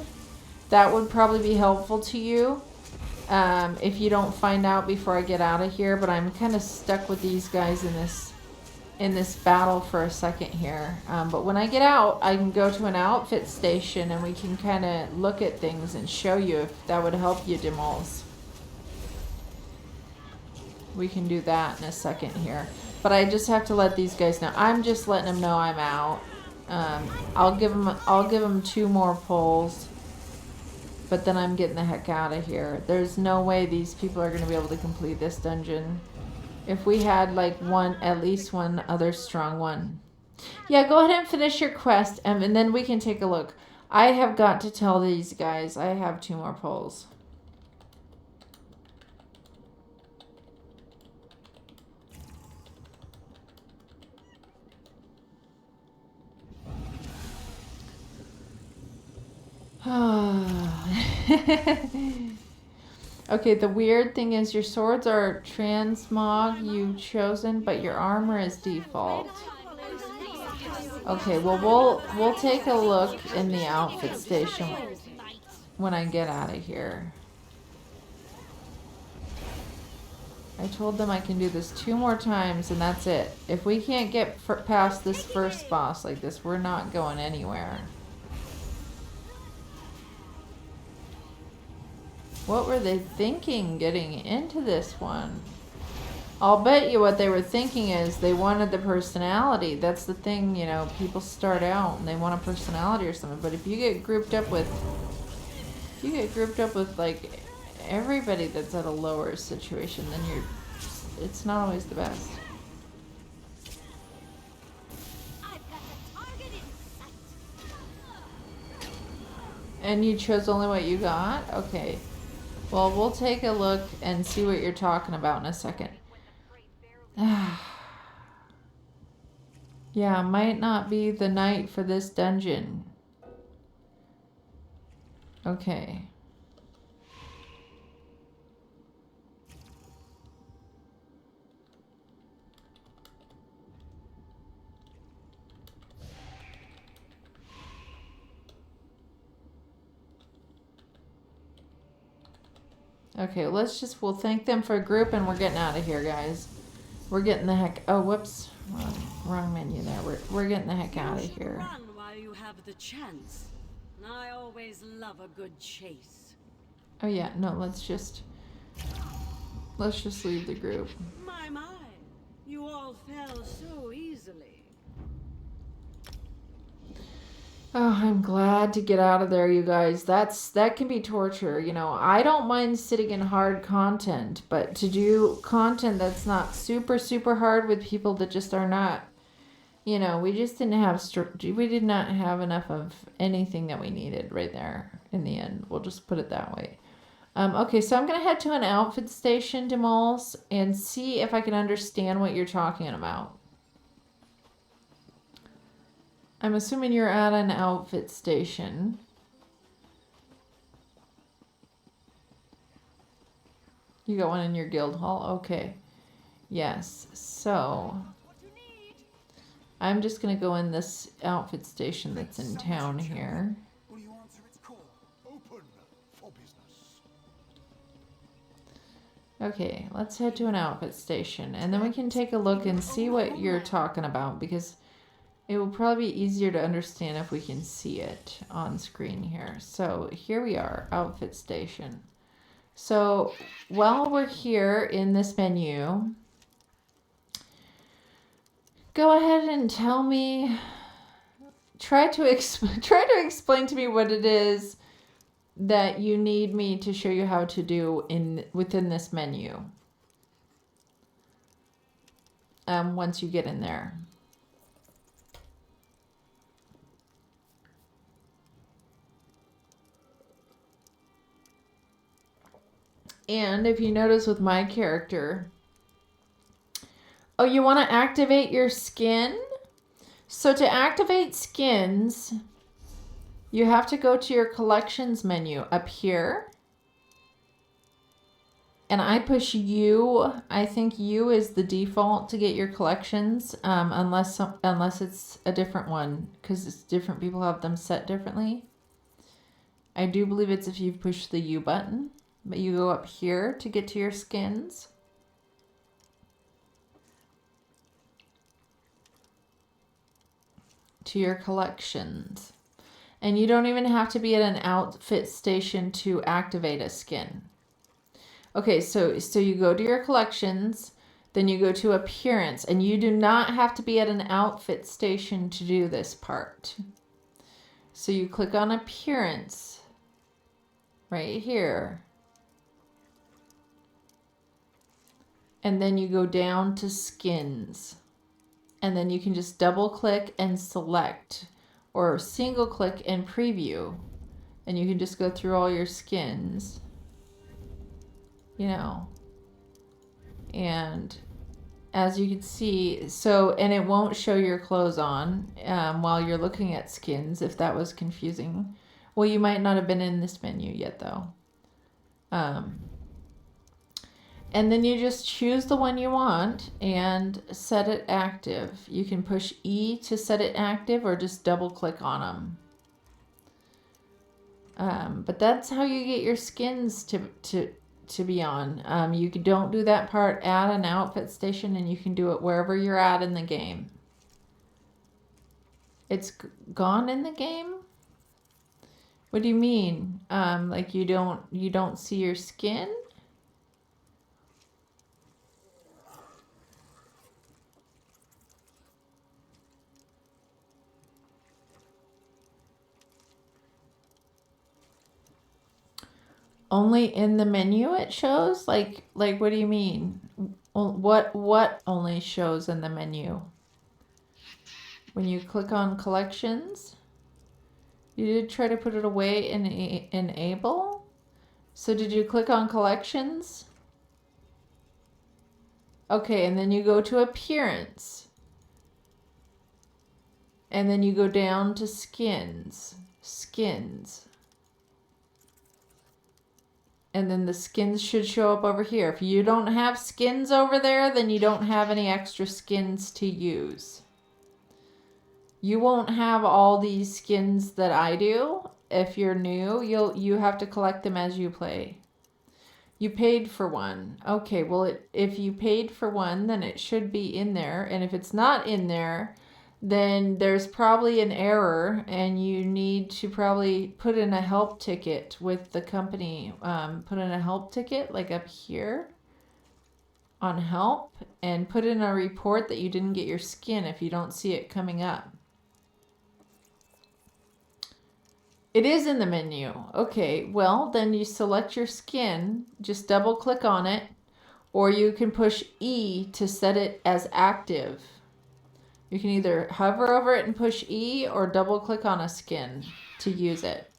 That would probably be helpful to you if you don't find out before I get out of here. But I'm kind of stuck with these guys in this battle for a second here. But when I get out, I can go to an outfit station and we can kind of look at things and show you if that would help you, Demols. We can do that in a second here. But I just have to let these guys know. I'm just letting them know I'm out. I'll give them 2 more pulls. But then I'm getting the heck out of here. There's no way these people are going to be able to complete this dungeon. If we had like at least one other strong one. Yeah, go ahead and finish your quest and then we can take a look. I have got to tell these guys I have 2 more pulls. Okay, the weird thing is your swords are transmog you've chosen, but your armor is default. Okay, well we'll take a look in the outfit station when I get out of here. I told them I can do this 2 more times and that's it. If we can't get past this first boss like this, we're not going anywhere. What were they thinking getting into this one? I'll bet you what they were thinking is they wanted the personality. That's the thing, you know, people start out and they want a personality or something. But if you get grouped up with like everybody that's at a lower situation, then it's not always the best. And you chose only what you got? Okay. Well, we'll take a look and see what you're talking about in a second. Yeah, might not be the night for this dungeon. Okay. Okay, we'll thank them for a group and we're getting out of here, guys. We're getting the heck, oh, whoops. Wrong menu there. We're getting the heck out of here. Run while you have the chance. I always love a good chase. Oh yeah, no, let's just leave the group. My, you all fell so easily. Oh, I'm glad to get out of there, you guys. That can be torture. You know, I don't mind sitting in hard content, but to do content that's not super, super hard with people that just are not, you know, we did not have enough of anything that we needed right there in the end. We'll just put it that way. Okay, so I'm going to head to an outfit station, Demols, and see if I can understand what you're talking about. I'm assuming you're at an outfit station. You got one in your guild hall? Okay. Yes, so I'm just going to go in this outfit station that's in town here. Will you answer its call? Open for business. Okay, let's head to an outfit station, and then we can take a look and see what you're talking about, because it will probably be easier to understand if we can see it on screen here. So here we are, outfit station. So while we're here in this menu, go ahead and tell me, try to explain to me what it is that you need me to show you how to do within this menu. Once you get in there. And if you notice with my character, oh, you want to activate your skin? So to activate skins, you have to go to your collections menu up here. And I push U. I think U is the default to get your collections, unless it's a different one, because different people have them set differently. I do believe it's if you push the U button, but you go up here to get to your skins. To your collections. And you don't even have to be at an outfit station to activate a skin. Okay, so you go to your collections, then you go to appearance, and you do not have to be at an outfit station to do this part. So you click on appearance right here. And then you go down to skins. And then you can just double click and select, or single click and preview. And you can just go through all your skins. You know, and as you can see, and it won't show your clothes on while you're looking at skins, if that was confusing. Well, you might not have been in this menu yet, though. And then you just choose the one you want and set it active. You can push E to set it active, or just double click on them. But that's how you get your skins to be on. You don't do that part at an outfit station, and you can do it wherever you're at in the game. It's gone in the game? What do you mean? Like you don't see your skin? Only in the menu it shows? Like what do you mean? What only shows in the menu? When you click on collections? You did try to put it away in enable? So did you click on collections? Okay, and then you go to appearance. And then you go down to skins. Skins. And then the skins should show up over here. If you don't have skins over there, then you don't have any extra skins to use. You won't have all these skins that I do. If you're new, you have to collect them as you play. You paid for one. Okay, well, if you paid for one, then it should be in there. And if it's not in there, then there's probably an error, and you need to probably put in a help ticket with the company. Put in a help ticket, like up here on help, and put in a report that you didn't get your skin if you don't see it coming up. It is in the menu. Okay, well, then you select your skin, just double click on it, or you can push E to set it as active. You can either hover over it and push E, or double click on a skin to use it.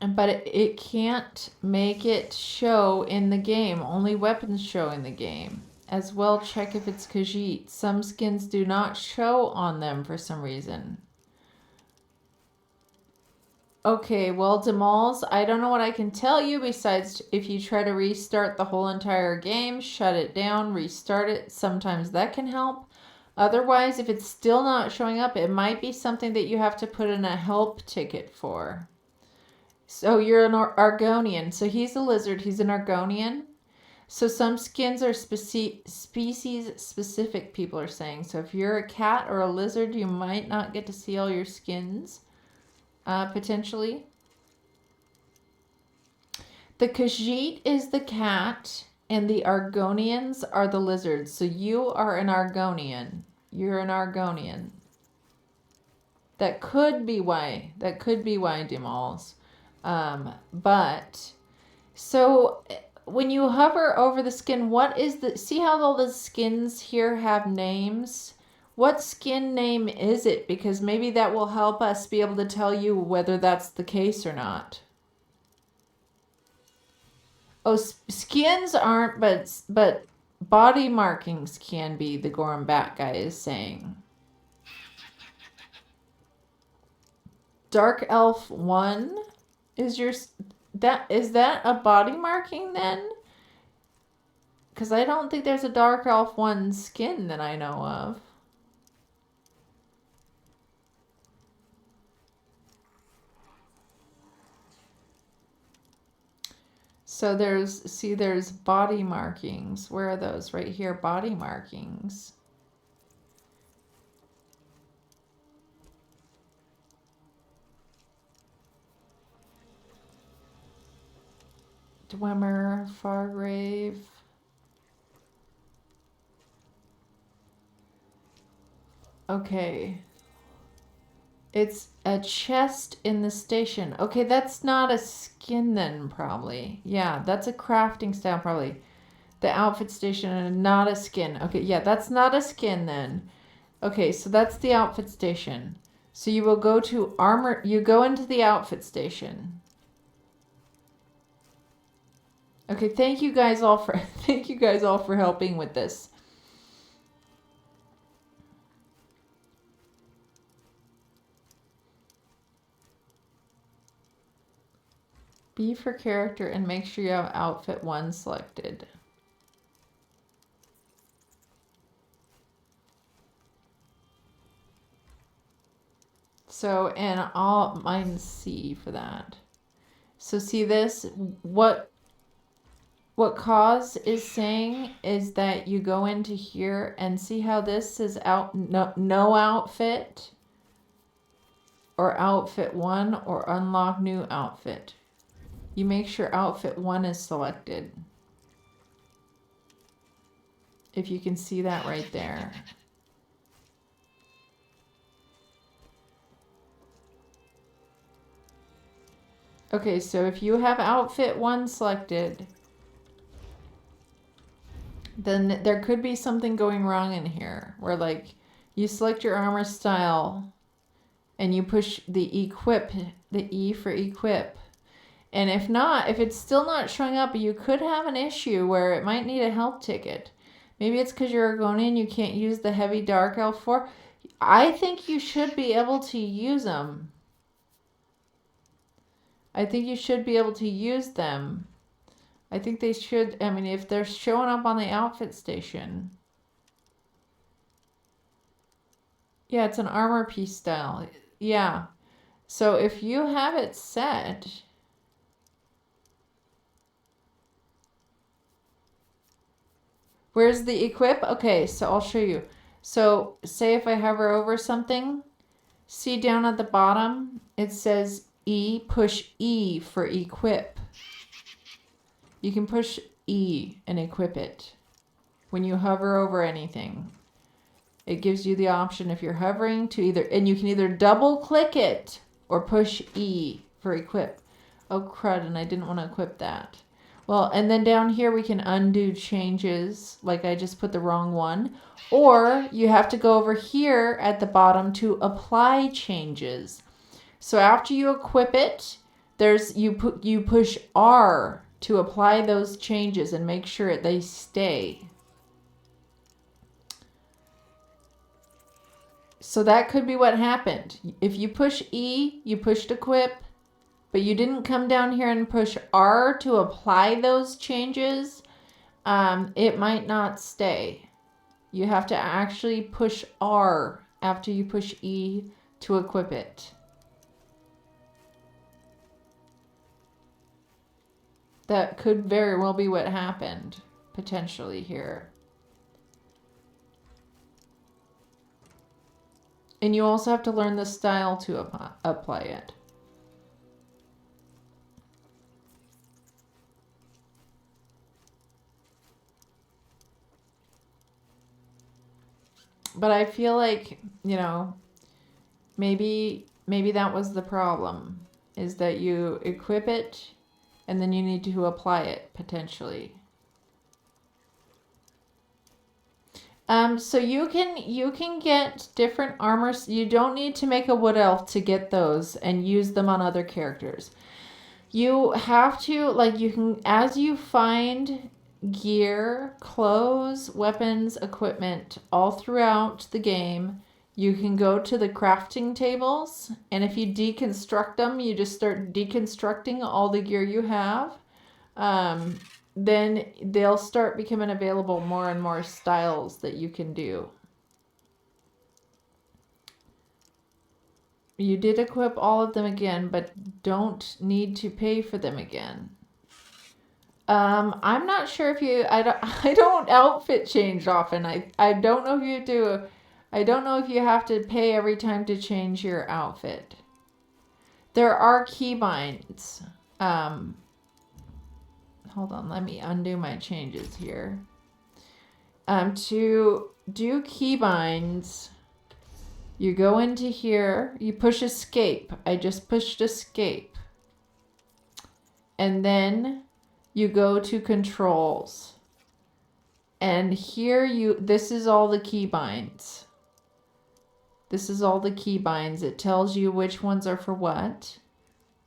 But it can't make it show in the game. Only weapons show in the game. As well, check if it's Khajiit. Some skins do not show on them for some reason. Okay, well, Demals, I don't know what I can tell you besides if you try to restart the whole entire game, shut it down, restart it, sometimes that can help. Otherwise, if it's still not showing up, it might be something that you have to put in a help ticket for. So you're an Argonian. So he's a lizard, he's an Argonian. So some skins are species specific, people are saying. So if you're a cat or a lizard, you might not get to see all your skins. Potentially. The Khajiit is the cat and the Argonians are the lizards. So you are an Argonian. You're an Argonian. That could be why. That could be why, Demals. But so when you hover over the skin, what is the, see how all the skins here have names? What skin name is it? Because maybe that will help us be able to tell you whether that's the case or not. Oh, skins aren't, but body markings can be, the Gorham Bat guy is saying. Dark Elf 1 is your, is that a body marking then? Because I don't think there's a Dark Elf 1 skin that I know of. So there's body markings. Where are those? Right here, body markings. Dwemer, Fargrave. Okay. It's a chest in the station. Okay, that's not a skin then, probably. Yeah, that's a crafting style, probably. The outfit station and not a skin. Okay, yeah, that's not a skin then. Okay, so that's the outfit station. So you will go to armor. You go into the outfit station. Okay, thank you guys all for helping with this. B for character and make sure you have outfit 1 selected. So, and mine's C for that. So see this, what cause is saying is that you go into here and see how this is no outfit or outfit 1 or unlock new outfit. You make sure outfit 1 is selected. If you can see that right there. Okay, so if you have outfit 1 selected, then there could be something going wrong in here where like you select your armor style and you push the equip, the E for equip. And if not, if it's still not showing up, you could have an issue where it might need a help ticket. Maybe it's because you're Argonian, you can't use the heavy dark elf 4. I think you should be able to use them. I think you should be able to use them. I think they should, I mean, if they're showing up on the outfit station. Yeah, it's an armor piece style. Yeah. So if you have it set, where's the equip? Okay, so I'll show you. So say if I hover over something, see down at the bottom, it says E, push E for equip. You can push E and equip it when you hover over anything. It gives you the option if you're hovering to either, and you can either double click it or push E for equip. Oh crud, and I didn't want to equip that. Well, and then down here we can undo changes, like I just put the wrong one. Or you have to go over here at the bottom to apply changes. So after you equip it, there's you push R to apply those changes and make sure they stay. So that could be what happened. If you push E, you pushed equip, but you didn't come down here and push R to apply those changes, it might not stay. You have to actually push R after you push E to equip it. That could very well be what happened, potentially here. And you also have to learn the style to apply it. But I feel like, you know, maybe that was the problem, is that you equip it and then you need to apply it potentially. So you can get different armors. You don't need to make a wood elf to get those and use them on other characters. You have to, like, you can, as you find gear, clothes, weapons, equipment all throughout the game, you can go to the crafting tables, and if you deconstruct them, you just start deconstructing all the gear you have. Then they'll start becoming available more and more styles that you can do. You did equip all of them again, but don't need to pay for them again. I'm not sure if you, I don't outfit change often. I don't know if you do. I don't know if you have to pay every time to change your outfit. There are keybinds. Hold on, let me undo my changes here. To do keybinds, you go into here, you push escape. I just pushed escape. And then you go to controls. And here this is all the keybinds. This is all the keybinds. It tells you which ones are for what.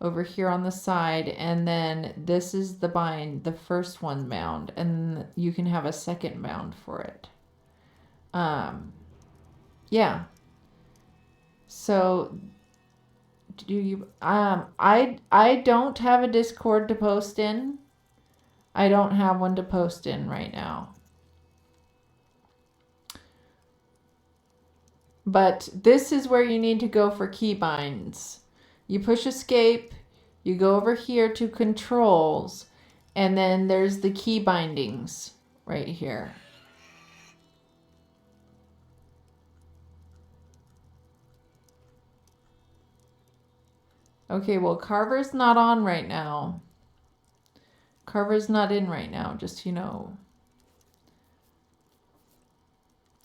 Over here on the side, and then this is the bind, the first one bound, and you can have a second bound for it. Yeah. So do you I don't have a Discord to post in. I don't have one to post in right now. But this is where you need to go for keybinds. You push escape, you go over here to controls, and then there's the key bindings right here. Okay, well, Carver's not on right now. Carver's not in right now, just so you know.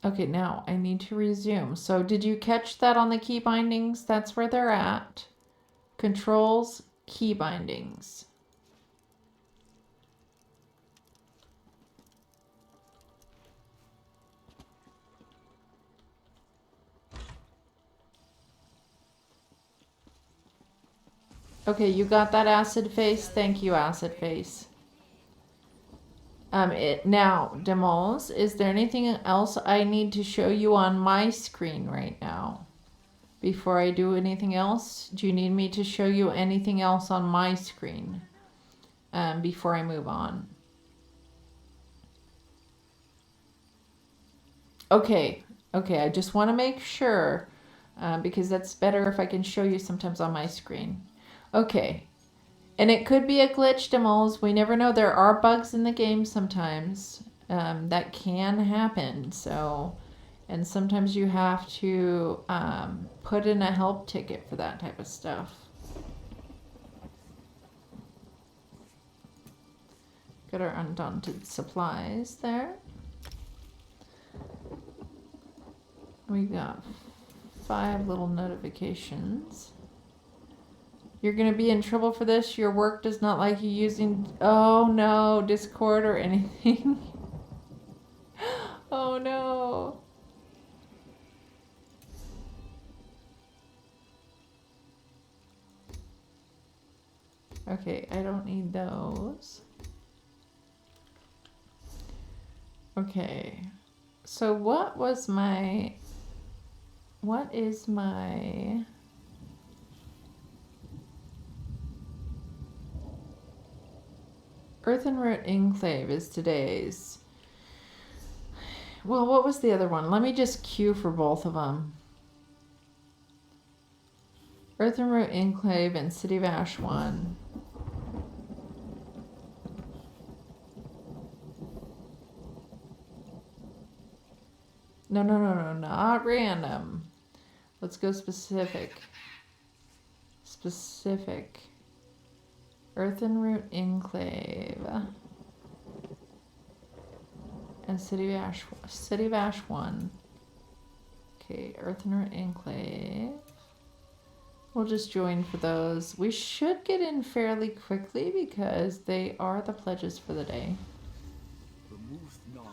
Okay, now I need to resume. So did you catch that on the key bindings? That's where they're at. Controls, key bindings. Okay, you got that, Acid Face? Thank you, Acid Face. Now, Demols, is there anything else I need to show you on my screen right now? Before I do anything else, do you need me to show you anything else on my screen before I move on? Okay, I just want to make sure because that's better if I can show you sometimes on my screen. Okay, and it could be a glitch, Demols. We never know. There are bugs in the game sometimes that can happen, so... And sometimes you have to put in a help ticket for that type of stuff. Got our undaunted supplies there. We got 5 little notifications. You're going to be in trouble for this. Your work does not like you using... Oh no, Discord or anything. Oh no. Okay, I don't need those. Okay. So what is my Earthenroot Enclave is today's. Well, what was the other one? Let me just queue for both of them. Earthenroot Enclave and City of Ash 1. No, not random. Let's go specific. Specific. Earthenroot Enclave. And City of Ash 1. Okay, Earthenroot Enclave. We'll just join for those. We should get in fairly quickly because they are the pledges for the day. Remove none.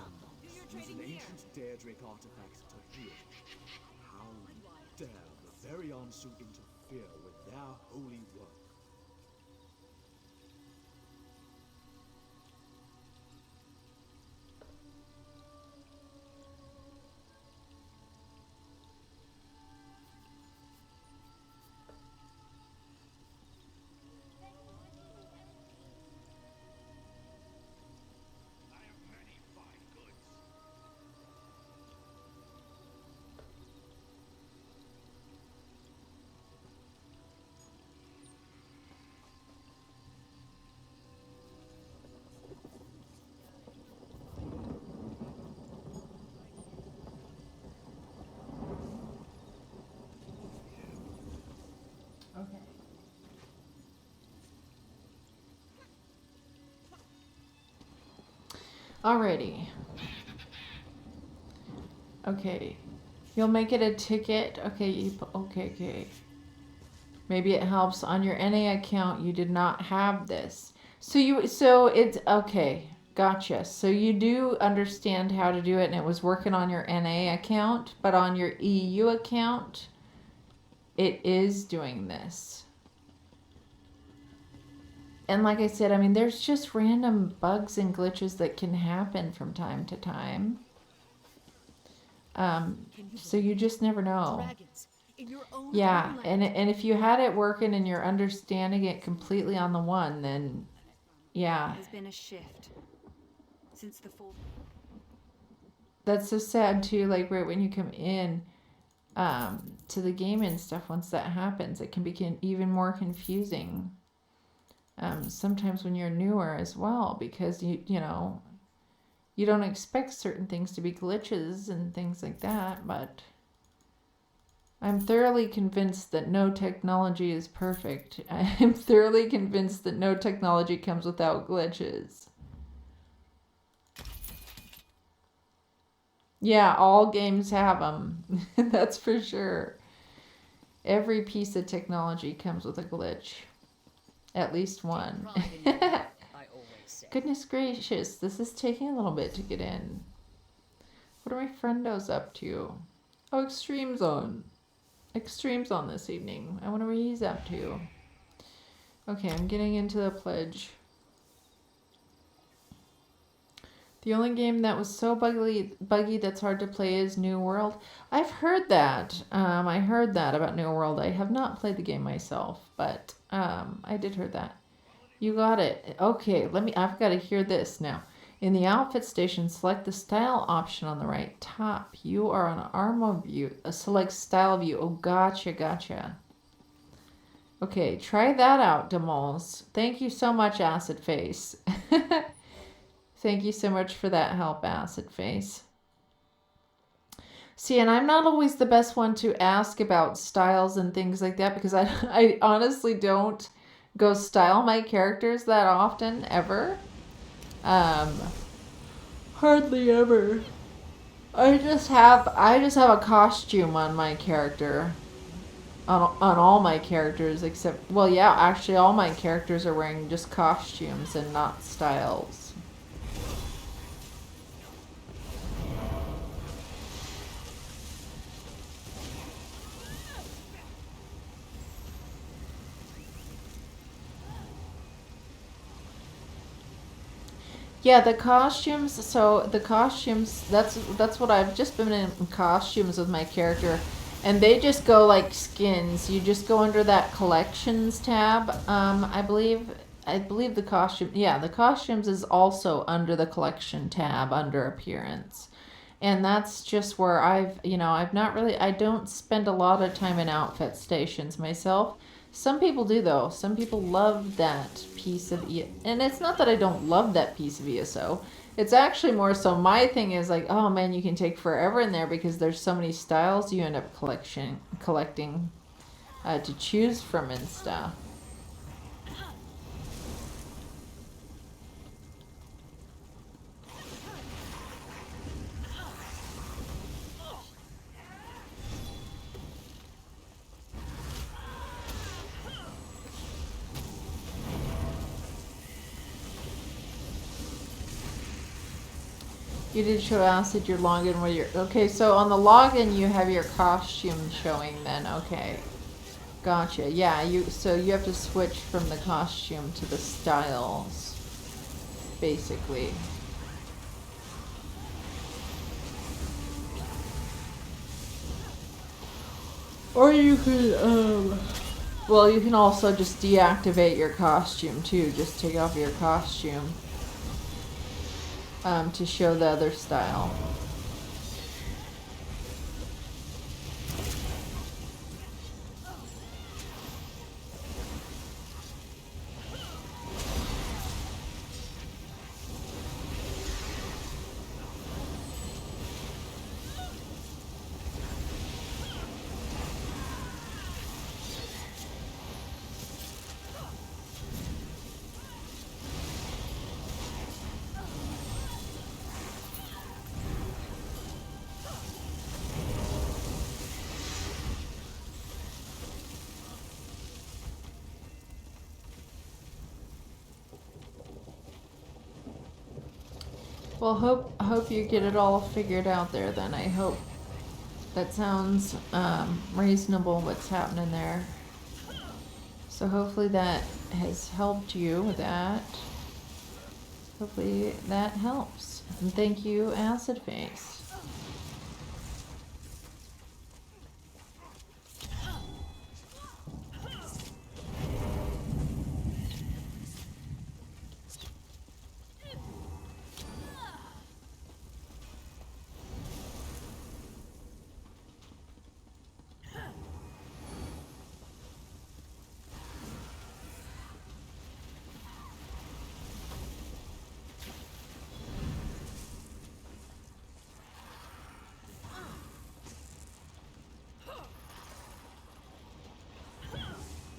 Use an ancient Daedric artifact to heal. How dare the very Ansu interfere with their holy work? Okay. Alrighty. Okay. You'll make it a ticket. Okay, okay. Maybe it helps on your NA account you did not have this. So it's okay. Gotcha. So you do understand how to do it and it was working on your NA account, but on your EU account it is doing this. And like I said, I mean, there's just random bugs and glitches that can happen from time to time. So you just never know. Yeah, and if you had it working and you're understanding it completely on the one, then yeah. There's been a shift since the fall. That's so sad too, like right when you come in to the game and stuff, once that happens, it can be even more confusing. Sometimes when you're newer as well, because you know, you don't expect certain things to be glitches and things like that, but I'm thoroughly convinced that no technology is perfect. I'm thoroughly convinced that no technology comes without glitches. Yeah, all games have them. That's for sure. Every piece of technology comes with a glitch. At least one. Goodness gracious, this is taking a little bit to get in. What are my friendos up to? Oh, Extreme's on. Extreme's on this evening. I wonder what he's up to. Okay, I'm getting into the pledge. The only game that was so buggy that's hard to play is New World. I've heard that. I heard that about New World. I have not played the game myself, but I did hear that. You got it. Okay, I've got to hear this now. In the outfit station, select the style option on the right top. You are on armor view. Select style view. Oh, gotcha. Okay, try that out, Demols. Thank you so much, Acid Face. Thank you so much for that help, Acid Face. See, and I'm not always the best one to ask about styles and things like that because I honestly don't go style my characters that often, ever. Hardly ever. I just have a costume on my character. On all my characters except, well, yeah, actually all my characters are wearing just costumes and not styles. Yeah, the costumes. So the costumes. That's what I've just been in costumes with my character, and they just go like skins. You just go under that collections tab. I believe. I believe the costume. Yeah, the costumes is also under the collection tab under appearance, and that's just where I've not really. I don't spend a lot of time in outfit stations myself. Some people do though. Some people love that piece of and it's not that I don't love that piece of ESO. It's actually more so my thing is like, oh man, you can take forever in there because there's so many styles you end up collecting to choose from and stuff. You did show acid your login where you're okay, so on the login you have your costume showing then, okay. Gotcha. Yeah, you have to switch from the costume to the styles. Basically. Or you could well, you can also just deactivate your costume too. Just take off your costume. To show the other style. Well, hope you get it all figured out there then. I hope that sounds reasonable what's happening there. So hopefully that has helped you with that. Hopefully that helps. And thank you, Acid Face.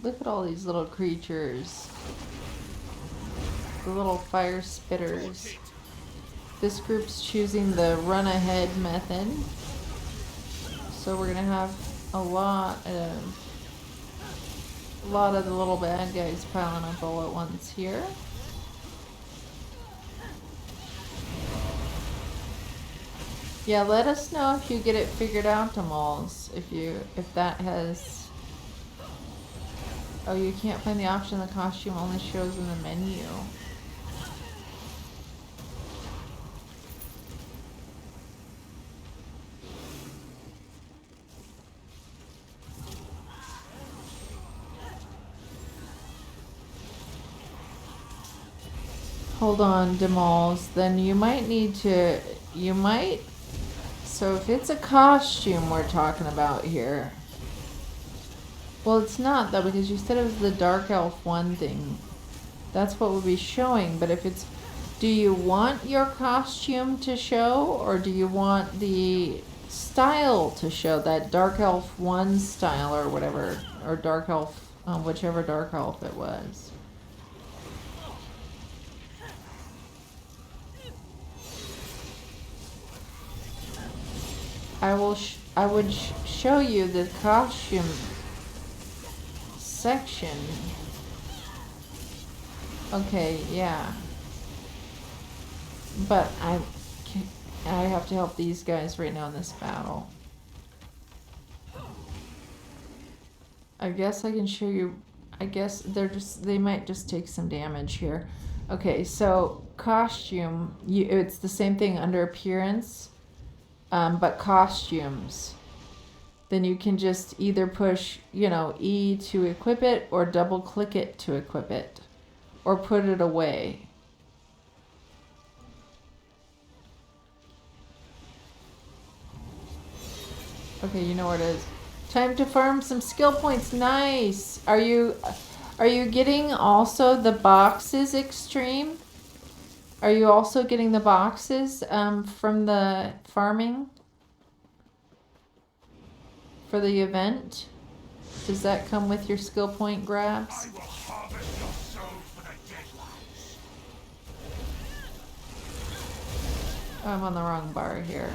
Look at all these little creatures. The little fire spitters. This group's choosing the run ahead method. So we're gonna have a lot of the little bad guys piling up all at once here. Yeah, let us know if you get it figured out, Tamals. If that has. Oh, you can't find the option. The costume only shows in the menu. Hold on, Demals. Then you might need to. So if it's a costume we're talking about here. Well, it's not though, because you said it was the Dark Elf 1 thing. That's what we'll be showing, but if it's... Do you want your costume to show, or do you want the style to show? That Dark Elf 1 style or whatever, or Dark Elf, whichever Dark Elf it was. I would show you the costume section. Okay, yeah. But I have to help these guys right now in this battle. I guess I can show you. I guess they might just take some damage here. Okay, so costume, it's the same thing under appearance, but costumes. Then you can just either push, E to equip it or double click it to equip it or put it away. Okay, you know where it is. Time to farm some skill points. Nice. Are you getting also the boxes, Extreme? Are you also getting the boxes from the farming for the event? Does that come with your skill point grabs? I will harvest your soul for the dead ones. Oh, I'm on the wrong bar here.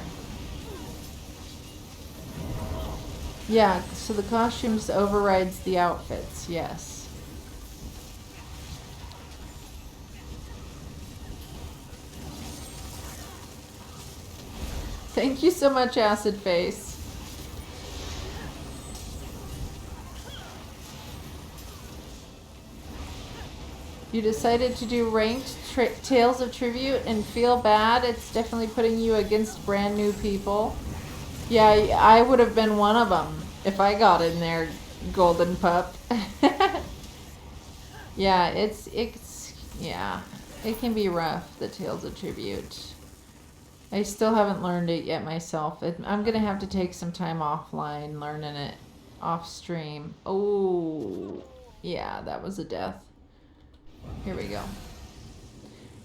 Yeah, so the costumes overrides the outfits, yes. Thank you so much, Acid Face. You decided to do ranked Tales of Tribute and feel bad. It's definitely putting you against brand new people. Yeah, I would have been one of them if I got in there, Golden Pup. Yeah, yeah, it can be rough, the Tales of Tribute. I still haven't learned it yet myself. I'm gonna have to take some time offline learning it off stream. Oh, yeah, that was a death. Here we go.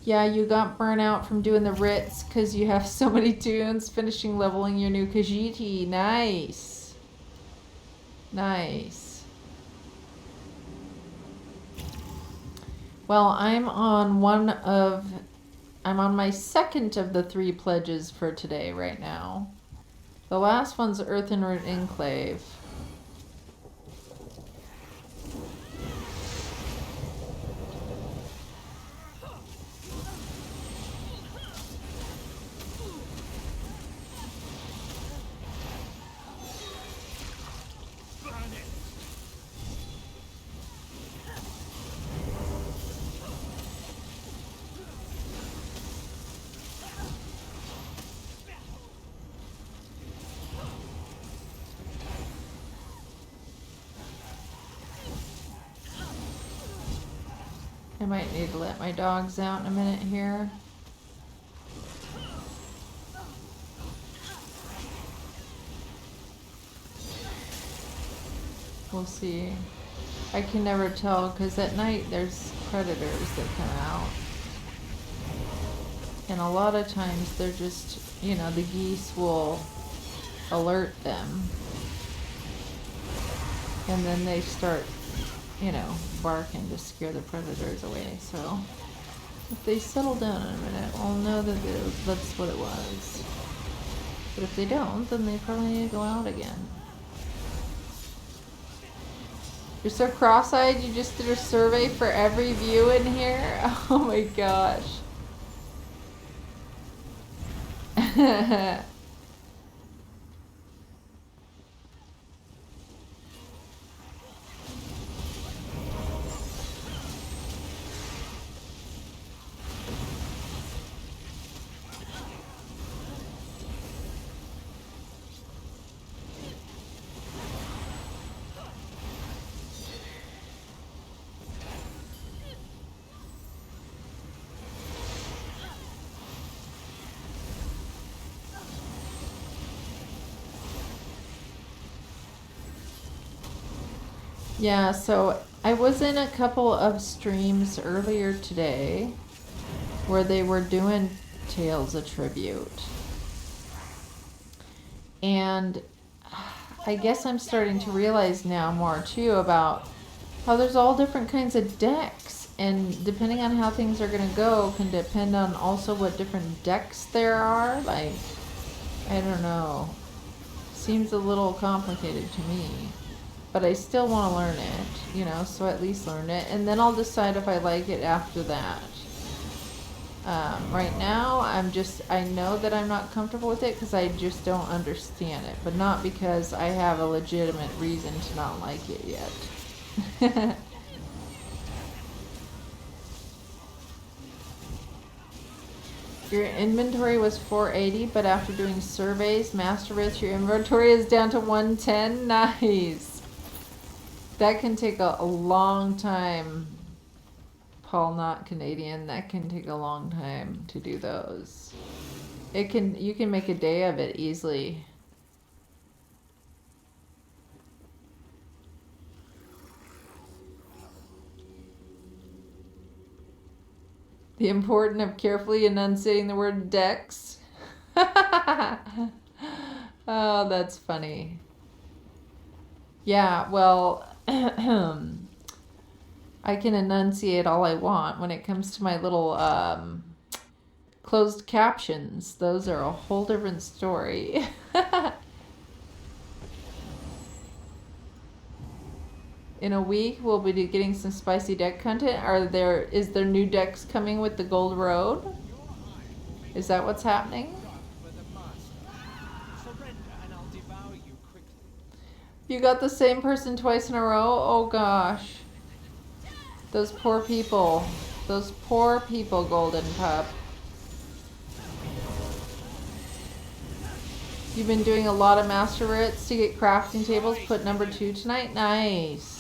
Yeah, you got burnout from doing the Ritz because you have so many tunes. Finishing leveling your new Khajiit. Nice. Nice. Well, I'm on my second of the 3 pledges for today right now. The last one's Earthen Root Enclave. I might need to let my dogs out in a minute here. We'll see. I can never tell because at night there's predators that come out. And a lot of times they're just, the geese will alert them. And then they start, barking to scare the predators away. So if they settle down in a minute, we'll know that that's what it was. But if they don't, then they probably need to go out again. You're so cross-eyed, you just did a survey for every view in here? Oh my gosh. Yeah, so I was in a couple of streams earlier today where they were doing Tales of Tribute. And I guess I'm starting to realize now more too about how there's all different kinds of decks, and depending on how things are going to go can depend on also what different decks there are. Like, I don't know. Seems a little complicated to me. But I still want to learn it, so at least learn it. And then I'll decide if I like it after that. Right now, I know that I'm not comfortable with it because I just don't understand it. But not because I have a legitimate reason to not like it yet. Your inventory was 480, but after doing surveys, master rates, your inventory is down to 110. Nice. That can take a long time. Paul, not Canadian. That can take a long time to do those. You can make a day of it easily. The importance of carefully enunciating the word Dex. Oh, that's funny. Yeah, well, I can enunciate all I want when it comes to my little closed captions. Those are a whole different story. In a week, we'll be getting some spicy deck content. Is there new decks coming with the Gold Road? Is that what's happening? You got the same person twice in a row? Oh gosh. Those poor people. Those poor people, Golden Pup. You've been doing a lot of master writs to get crafting tables. Put number 2 tonight. Nice.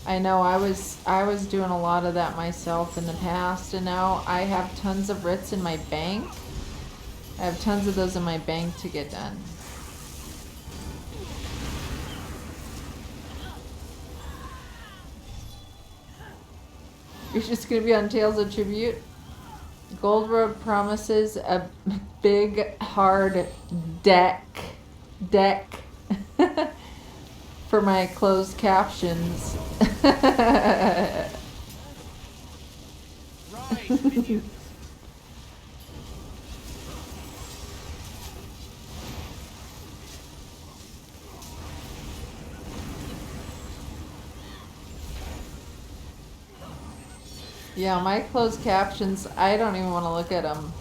I know I was doing a lot of that myself in the past, and now I have tons of writs in my bank. I have tons of those in my bank to get done. You're just gonna be on Tales of Tribute. Gold Road promises a big hard deck for my closed captions. Yeah, my closed captions, I don't even want to look at them.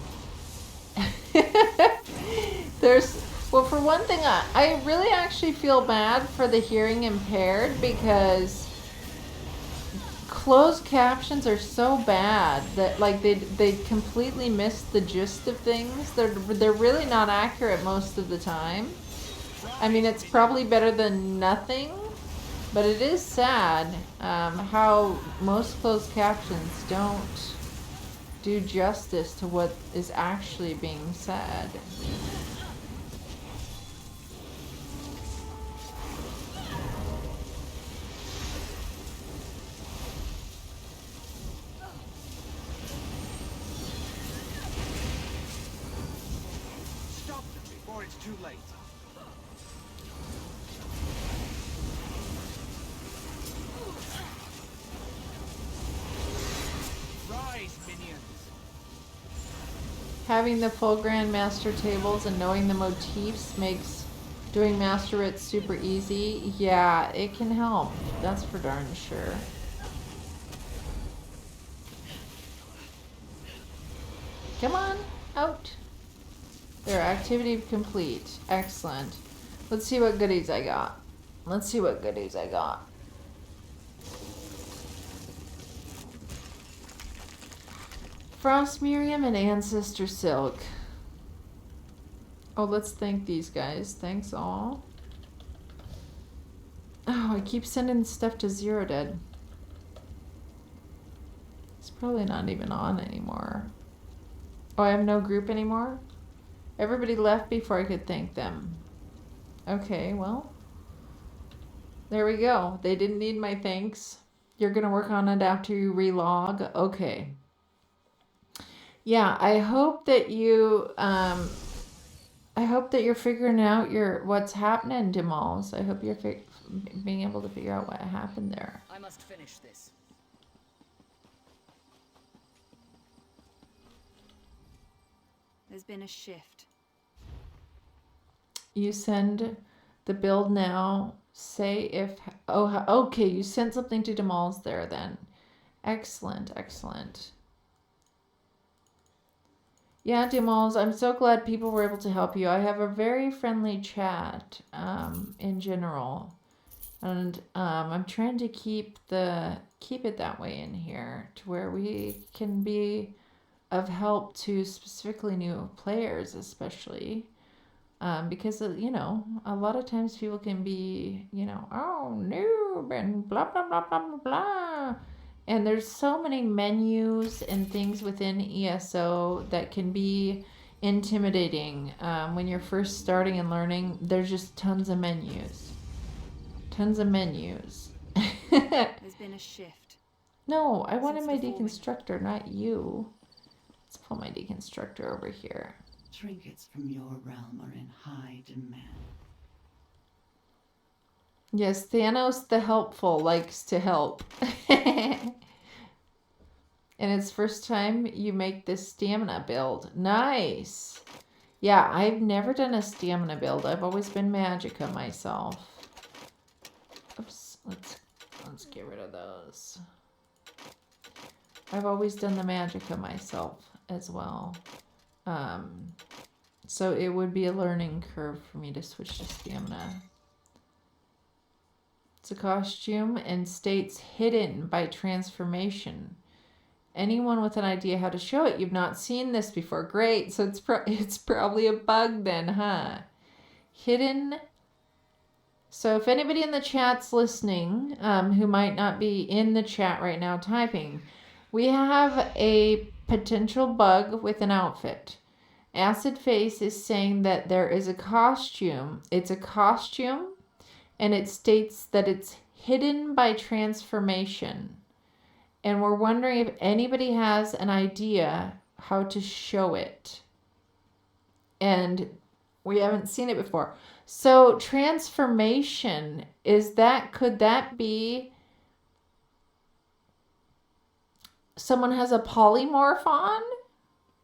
Well, for one thing, I really actually feel bad for the hearing impaired, because closed captions are so bad that like they completely miss the gist of things. They're really not accurate most of the time. I mean, it's probably better than nothing, but it is sad how most closed captions don't do justice to what is actually being said. Stop them before it's too late. Rise, minions. Having the full Grandmaster tables and knowing the motifs makes doing Master Writs super easy. Yeah, it can help. That's for darn sure. Come on, out. There, activity complete. Excellent. Let's see what goodies I got. Let's see what goodies I got. Frost Miriam and Ancestor Silk. Oh, let's thank these guys. Thanks all. Oh, I keep sending stuff to Zero Dead. It's probably not even on anymore. Oh, I have no group anymore? Everybody left before I could thank them. Okay, well. There we go. They didn't need my thanks. You're going to work on it after you relog? Okay. Yeah, I hope that you're figuring out what's happening, Demals. I hope you're being able to figure out what happened there. I must finish this. There's been a shift. You send the build now. Say if... Oh, okay. You sent something to Demals there then. Excellent, excellent. Yeah, Demals, I'm so glad people were able to help you. I have a very friendly chat in general. And I'm trying to keep it that way in here to where we can be of help to specifically new players, especially. Because, you know, a lot of times people can be, you know, oh, noob and blah, blah, blah, blah, blah, blah. And there's so many menus and things within ESO that can be intimidating. When you're first starting and learning, there's just tons of menus. Tons of menus. There's been a shift. No, I wanted Since my the forming. deconstructor, not you. Let's pull my deconstructor over here. Trinkets from your realm are in high demand. Yes, Thanos the helpful likes to help. And it's first time you make this stamina build. Nice. Yeah, I've never done a stamina build. I've always been Magicka myself. Oops, let's get rid of those. I've always done the Magicka myself as well. So it would be a learning curve for me to switch to stamina. It's a costume and states hidden by transformation. Anyone with an idea how to show it? You've not seen this before. Great. So it's probably a bug then, huh? Hidden. So if anybody in the chat's listening, who might not be in the chat right now typing, we have a potential bug with an outfit. Acid Face is saying that there is a costume. It's a costume, and it states that it's hidden by transformation. And we're wondering if anybody has an idea how to show it. And we haven't seen it before. So transformation, could that be someone has a polymorph on?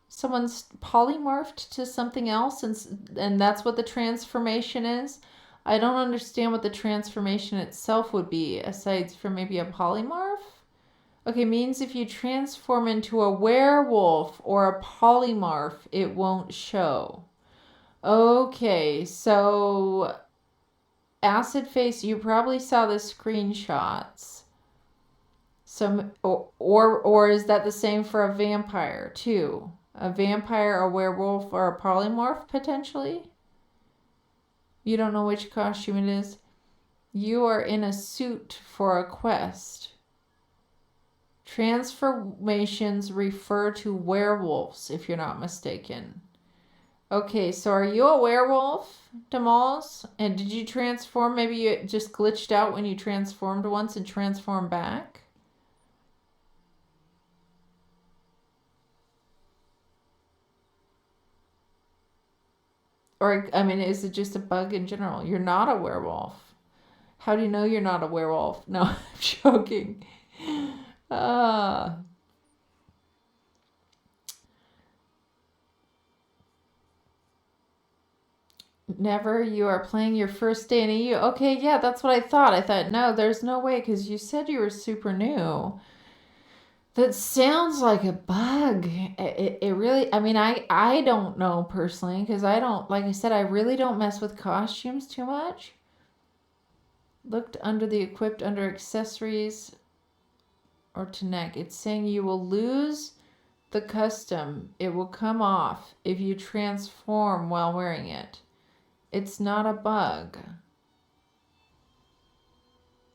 Someone's polymorphed to something else, and that's what the transformation is? I don't understand what the transformation itself would be, aside from maybe a polymorph? Okay, means if you transform into a werewolf or a polymorph, it won't show. Okay, so Acid Face, you probably saw the screenshots. Or is that the same for a vampire too? A vampire, a werewolf, or a polymorph potentially? You don't know which costume it is? You are in a suit for a quest. Transformations refer to werewolves, if you're not mistaken. Okay, so are you a werewolf, Demals? And did you transform? Maybe you just glitched out when you transformed once and transformed back? Or, I mean, is it just a bug in general? You're not a werewolf. How do you know you're not a werewolf? No, I'm joking. Never. You are playing your first day in EU. Okay, yeah, that's what I thought. I thought, no, there's no way, because you said you were super new. That sounds like a bug. It really, I mean, I don't know personally, because I don't, like I said, I really don't mess with costumes too much. Looked under the equipped under accessories or to neck. It's saying you will lose the custom. It will come off if you transform while wearing it. It's not a bug.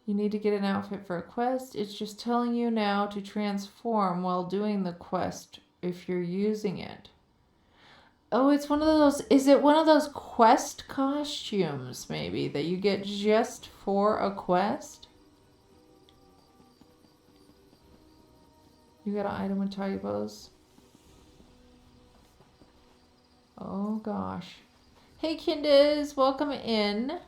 You need to get an outfit for a quest. It's just telling you now to transform while doing the quest if you're using it. Oh, it's one of those, is it one of those quest costumes maybe that you get just for a quest? You got an item with typos? Oh gosh. Hey Kinders, welcome in.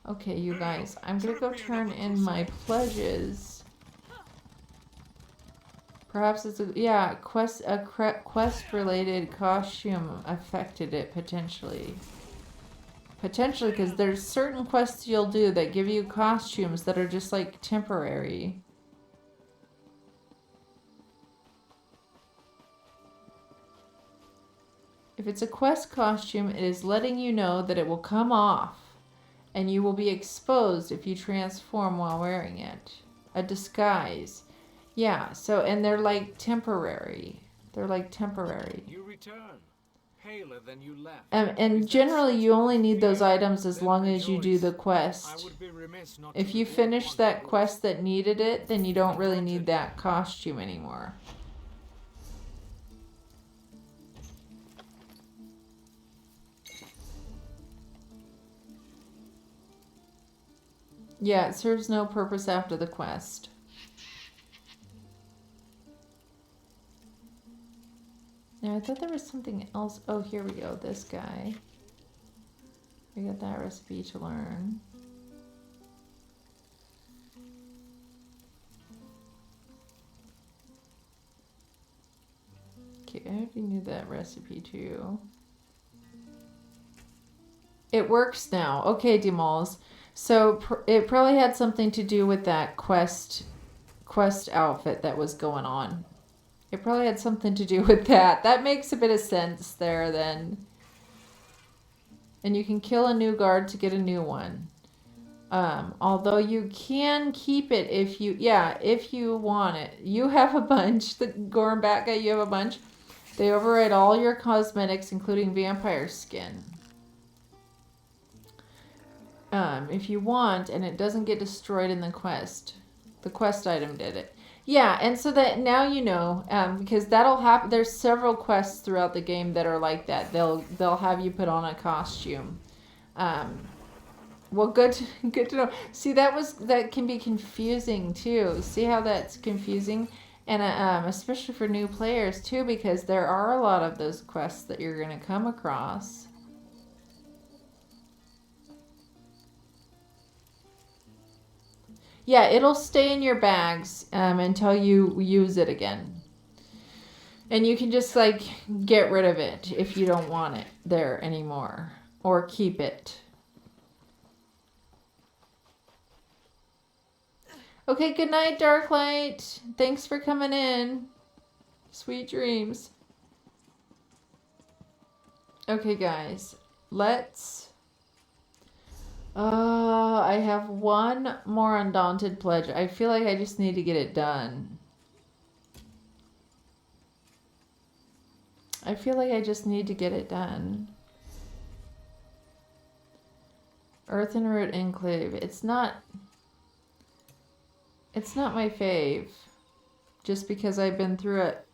Okay, you guys, I'm gonna go turn in my pledges. Perhaps it's a quest-related costume affected it potentially. Potentially, because there's certain quests you'll do that give you costumes that are just like temporary. If it's a quest costume, it is letting you know that it will come off and you will be exposed if you transform while wearing it. A disguise. Yeah, so, and they're like temporary. They're like temporary. You return, paler than you left. And generally you only need those items as long as you do the I quest. would be remiss not If to you report finish upon that your quest that needed it, then you don't really need that costume anymore. Yeah, it serves no purpose after the quest. Now, I thought there was something else. Oh, here we go. This guy. We got that recipe to learn. Okay, I already knew that recipe too. It works now. Okay, Demols. So it probably had something to do with that quest outfit that was going on. It probably had something to do with that. That makes a bit of sense there then. And you can kill a new guard to get a new one. Although you can keep it if you want it. You have a bunch. The Gormbat guy, you have a bunch. They override all your cosmetics, including vampire skin. If you want, and it doesn't get destroyed in the quest. The quest item did it. Yeah, and so that now you know, because that'll happen. There's several quests throughout the game that are like that. They'll have you put on a costume. Well, good to know. See, that can be confusing too. See how that's confusing, and especially for new players too, because there are a lot of those quests that you're gonna come across. Yeah, it'll stay in your bags until you use it again. And you can just like get rid of it if you don't want it there anymore. Or keep it. Okay, good night, Darklight. Thanks for coming in. Sweet dreams. Okay, guys. Let's... I have one more Undaunted pledge. I feel like I just need to get it done. I feel like I just need to get it done. Earth and Root Enclave. It's not my fave. Just because I've been through it.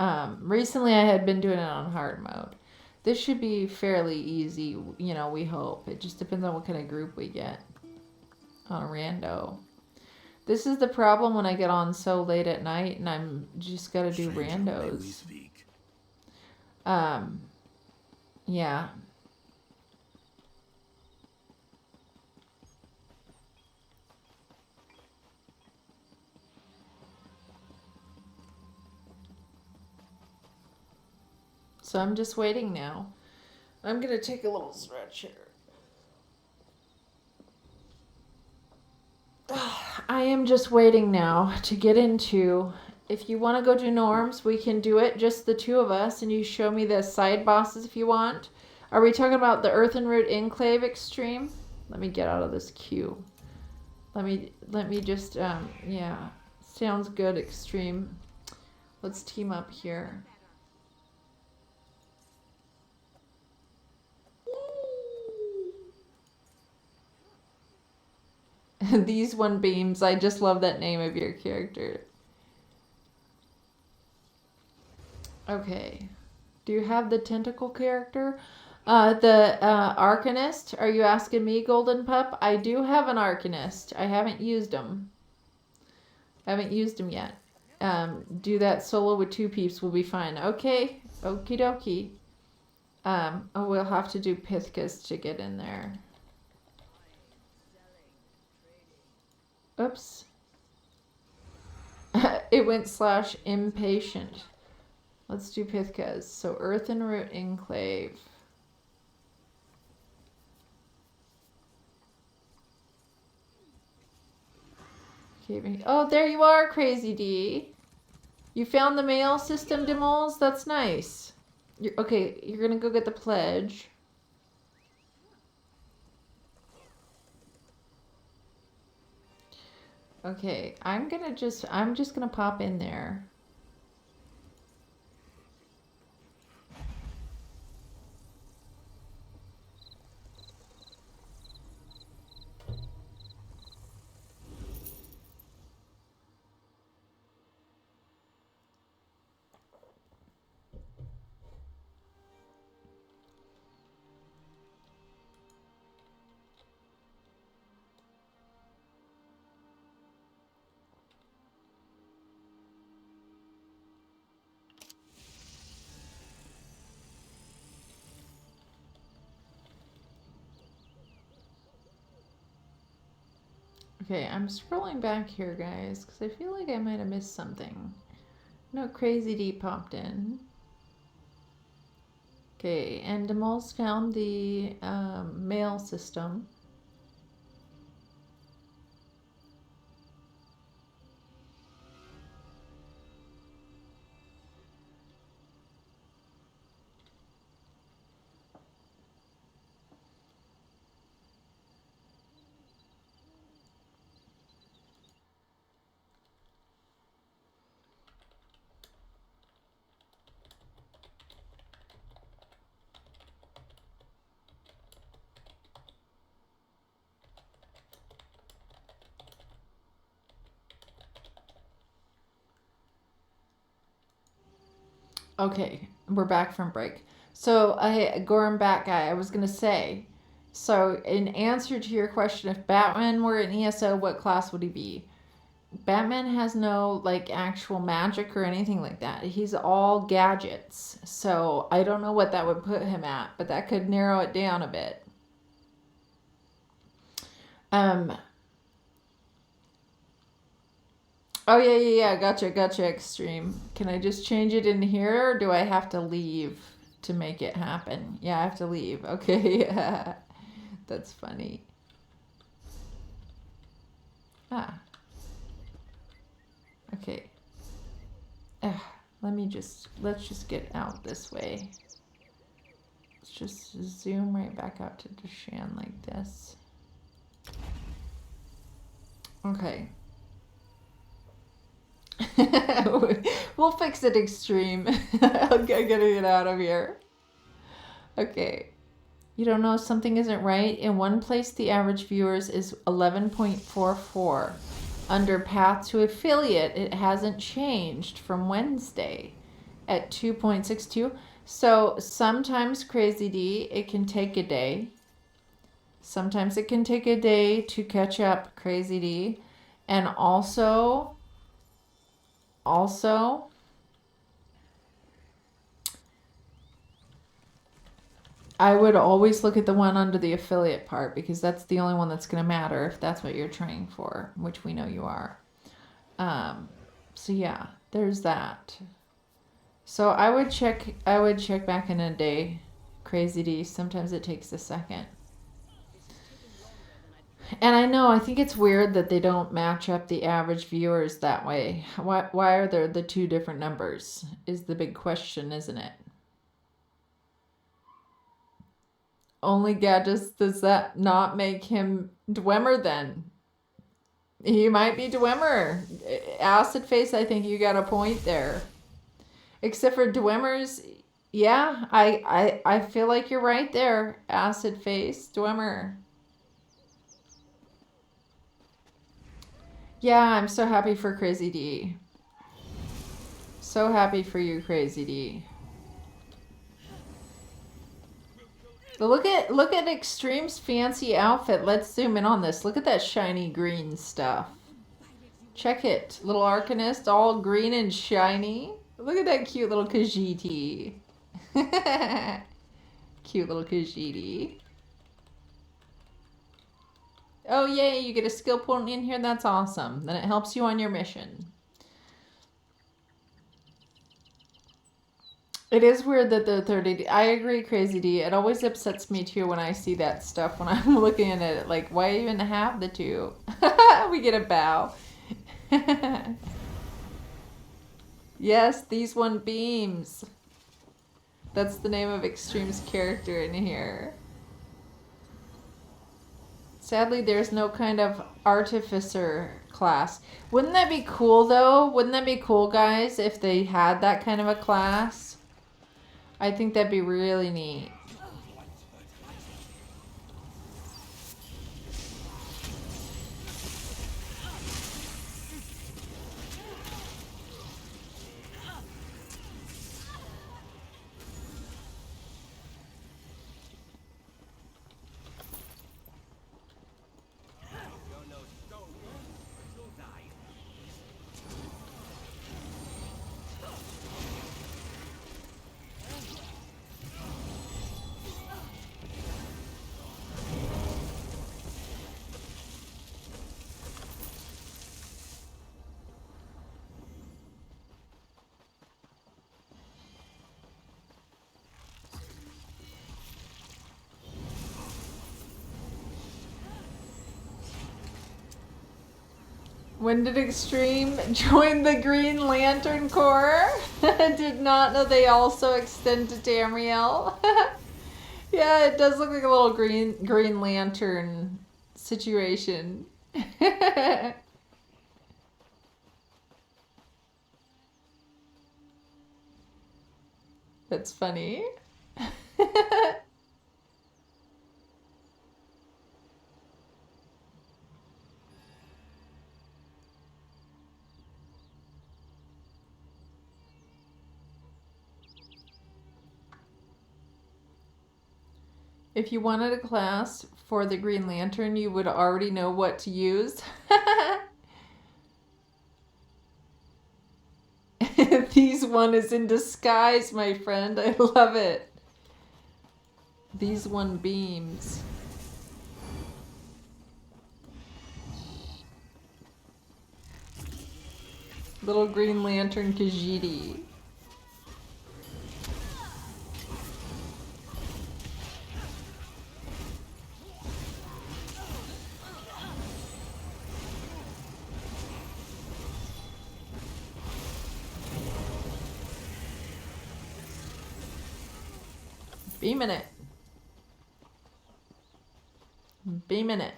Recently I had been doing it on hard mode. This should be fairly easy, you know, we hope. It just depends on what kind of group we get on a rando. This is the problem when I get on so late at night and I'm just gotta do randos. Yeah. So I'm just waiting now. I'm gonna take a little stretch here. I am just waiting now to get into... If you want to go do norms, we can do it, just the two of us, and you show me the side bosses if you want. Are we talking about the Earth and Root Enclave Extreme? Let me get out of this queue. Let me just, yeah. Sounds good, Extreme. Let's team up here. These one beams. I just love that name of your character. Okay. Do you have the tentacle character? The Arcanist? Are you asking me, Golden Pup? I do have an Arcanist. I haven't used him. I haven't used him yet. Do that solo with 2 peeps will be fine. Okay. Okie dokie. Oh, we'll have to do Pithkas to get in there. Oops. It went /impatient. Let's do Pithkas. So Earth and Root Enclave. Oh, there you are, Crazy D. You found the mail system, Demols? That's nice. Okay, you're gonna go get the pledge. Okay, I'm just gonna pop in there. Okay, I'm scrolling back here, guys, because I feel like I might have missed something. No, Crazy D popped in. Okay, and Demole's found the mail system. Okay, we're back from break. So, going back, I was gonna say, so in answer to your question, if Batman were an ESO, what class would he be? Batman has no like actual magic or anything like that. He's all gadgets. So I don't know what that would put him at, but that could narrow it down a bit. Oh yeah. Gotcha. Extreme. Can I just change it in here, or do I have to leave to make it happen? Yeah, I have to leave. Okay. That's funny. Ah. Okay. Let's just get out this way. Let's just zoom right back out to Deshan like this. Okay. We'll fix it, Extreme. I gotta get out of here. Okay. You don't know if something isn't right? In one place, the average viewers is 11.44. Under Path to Affiliate, it hasn't changed from Wednesday at 2.62. So sometimes, Crazy D, it can take a day. Sometimes it can take a day to catch up, Crazy D. And also, I would always look at the one under the affiliate part, because that's the only one that's going to matter if that's what you're trying for, which we know you are. So yeah, there's that. So I would check back in a day, Crazy D. Sometimes it takes a second. And I think it's weird that they don't match up the average viewers that way. Why are there the two different numbers is the big question, isn't it? Only gadgets, does that not make him Dwemer then? He might be Dwemer. Acid Face, I think you got a point there. Except for Dwemer's, yeah, I feel like you're right there, Acid Face, Dwemer. Yeah, I'm so happy for Crazy D. So happy for you, Crazy D. Look at Extreme's fancy outfit. Let's zoom in on this. Look at that shiny green stuff. Check it. Little Arcanist, all green and shiny. Look at that cute little Khajiit. Cute little Khajiit. Oh, yay, you get a skill point in here. That's awesome. Then it helps you on your mission. It is weird that the 30... I agree, Crazy D. It always upsets me, too, when I see that stuff when I'm looking at it. Like, why even have the two? We get a bow. Yes, these one beams. That's the name of Extreme's character in here. Sadly, there's no kind of artificer class. Wouldn't that be cool, though? Wouldn't that be cool, guys, if they had that kind of a class? I think that'd be really neat. When did Extreme join the Green Lantern Corps? Did not know they also extend to Tamriel. Yeah, it does look like a little Green Lantern situation. That's funny. If you wanted a class for the Green Lantern, you would already know what to use. These one is in disguise, my friend. I love it. These one beams. Little Green Lantern Khajiit. Beaming it. Beaming it.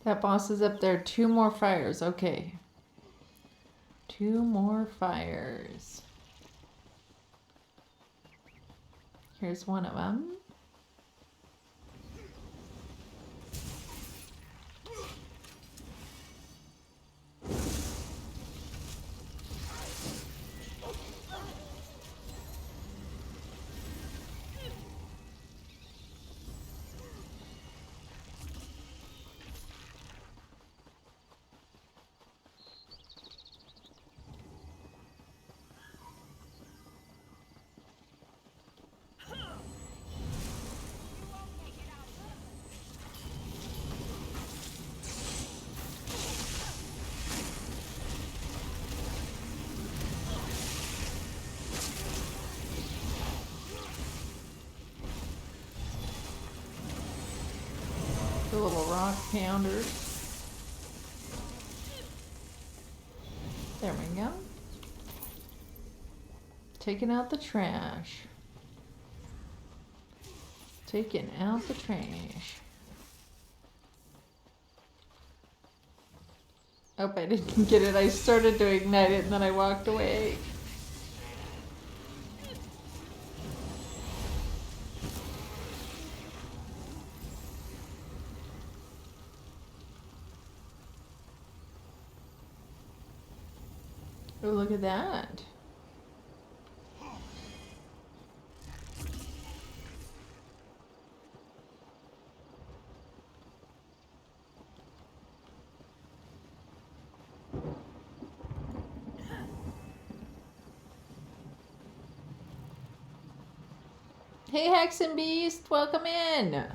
That boss is up there. 2 more fires. Okay. 2 more fires. Here's one of them. The little rock pounders. There we go. Taking out the trash. Taking out the trash. Oh, I didn't get it. I started to ignite it and then I walked away. Oh, look at that. Hey, Hex and Beast, welcome in.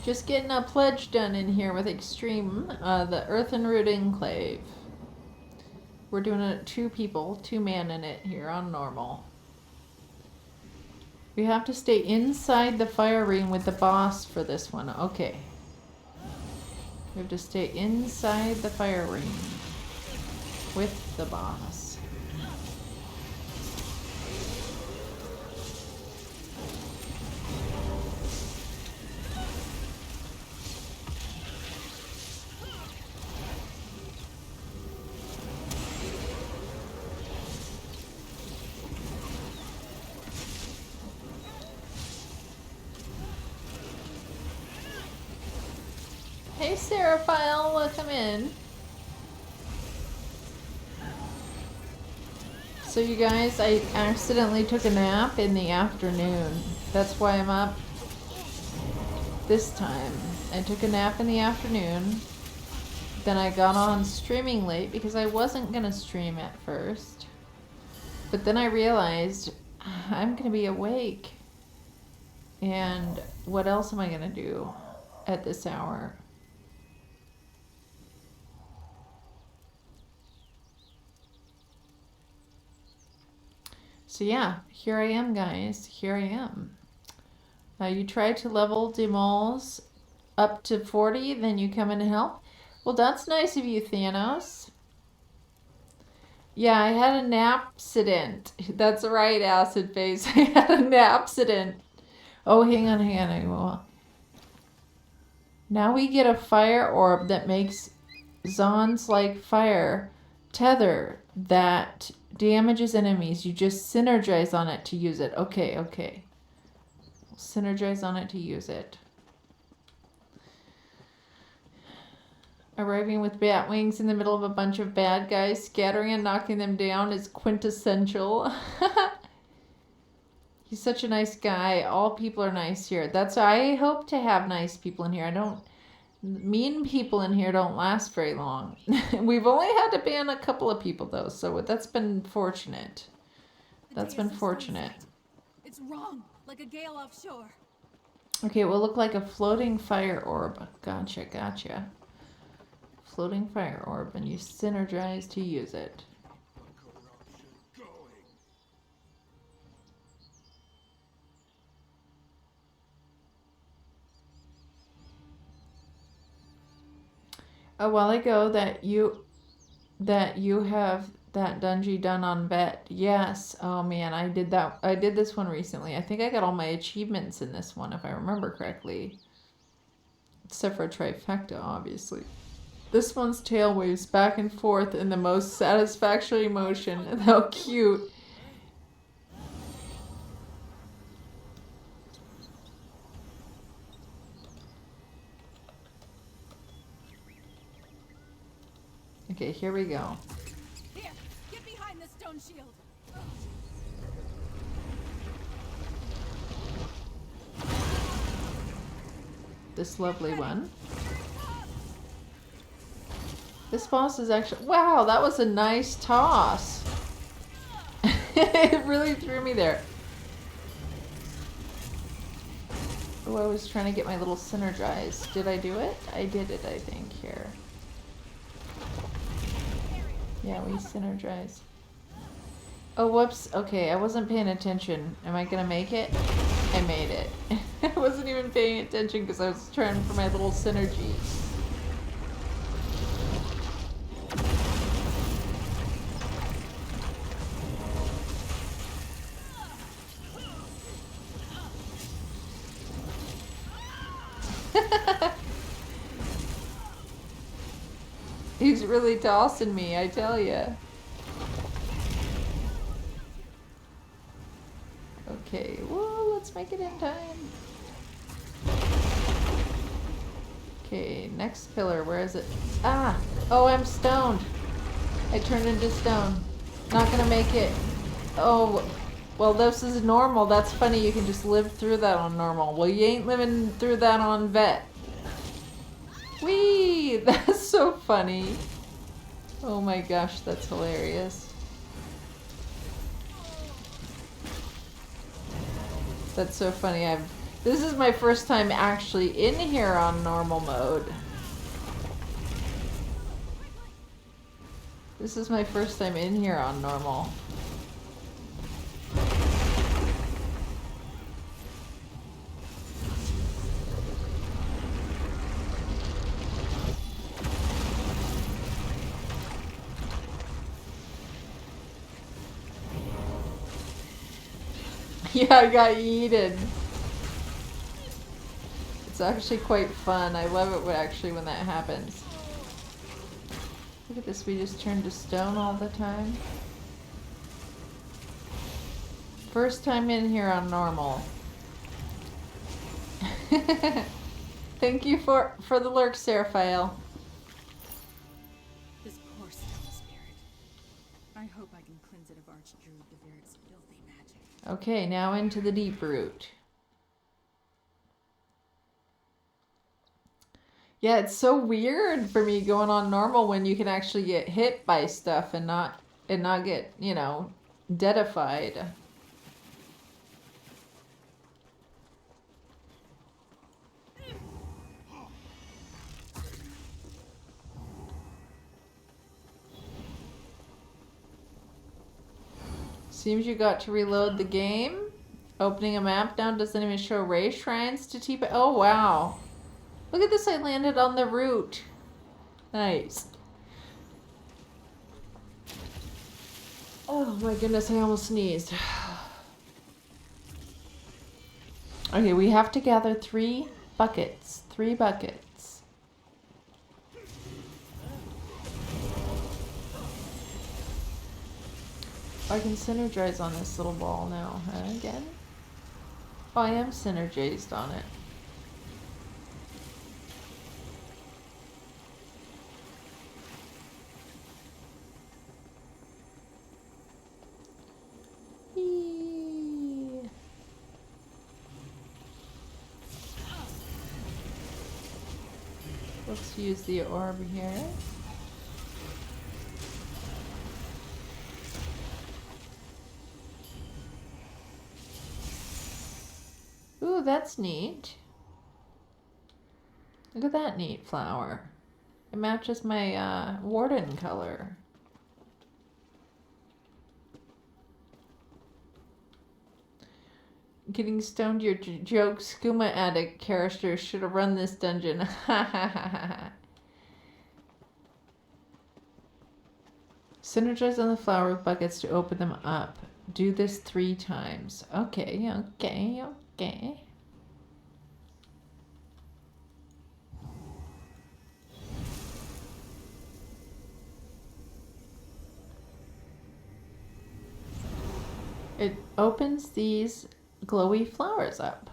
Just getting a pledge done in here with Extreme, the Earthen Root Enclave. We're doing it 2 people, 2 man in it here on normal. We have to stay inside the fire ring with the boss for this one. Okay. We have to stay inside the fire ring with the boss. Hey Seraphile, welcome in. So you guys, I accidentally took a nap in the afternoon. That's why I'm up this time. I took a nap in the afternoon. Then I got on streaming late because I wasn't gonna stream at first. But then I realized I'm gonna be awake. And what else am I gonna do at this hour? So yeah, here I am, guys. Here I am. You try to level Demols up to 40, then you come in to help. Well, that's nice of you, Thanos. Yeah, I had a napsident. That's right, Acid Face. I had a napsident. Oh, hang on. I will. Now we get a fire orb that makes Zons like fire tether that damages enemies. You just synergize on it to use it. Okay. Synergize on it to use it. Arriving with bat wings in the middle of a bunch of bad guys, scattering and knocking them down is quintessential. He's such a nice guy. All people are nice here. I hope to have nice people in here. Mean people in here don't last very long. We've only had to ban a couple of people though, so that's been fortunate. That's been fortunate. It's wrong, like a gale offshore. Okay, it will look like a floating fire orb. Gotcha. Floating fire orb, and you synergize to use it. A while ago that you have that dungeon done on Vet. Yes. Oh man, I did that. I did this one recently. I think I got all my achievements in this one if I remember correctly. Except for trifecta, obviously. This one's tail waves back and forth in the most satisfactory motion. How cute. Okay, here we go. Here, get behind the stone shield. This lovely one. This boss is actually... Wow, that was a nice toss. It really threw me there. Oh, I was trying to get my little synergize. Did I do it? I did it, I think, here. Yeah, we synergize. Oh, whoops. Okay, I wasn't paying attention. Am I gonna make it? I made it. I wasn't even paying attention because I was trying for my little synergy. He's really tossing me, I tell ya. Okay, whoa, let's make it in time. Okay, next pillar, where is it? Ah! Oh, I'm stoned. I turned into stone. Not gonna make it. Oh, well, this is normal. That's funny, you can just live through that on normal. Well, you ain't living through that on vet. Whee! That's so funny. Oh my gosh, that's hilarious. That's so funny. This is my first time actually in here on normal mode. This is my first time in here on normal. Yeah, I got yeeted. It's actually quite fun. I love it when that happens. Look at this, we just turned to stone all the time. First time in here on normal. Thank you for the lurk, Seraphael. This poor stone spirit. I hope I can cleanse it of Archdruid Deviric's filthy magic. Okay, now into the deep root. Yeah, it's so weird for me going on normal when you can actually get hit by stuff and not get, you know, deadified. Seems you got to reload the game. Opening a map now doesn't even show ray shrines to TP. Oh, wow. Look at this, I landed on the root. Nice. Oh my goodness, I almost sneezed. Okay, we have to gather 3 buckets. 3 buckets. I can synergize on this little ball now, huh, again? Oh, I am synergized on it. Eee. Let's use the orb here. Ooh, that's neat. Look at that neat flower. It matches my warden color. Getting stoned your joke, skooma addict character should have run this dungeon. Synergize on the flower with buckets to open them up. Do this 3 times. Okay, okay, okay. It opens these glowy flowers up.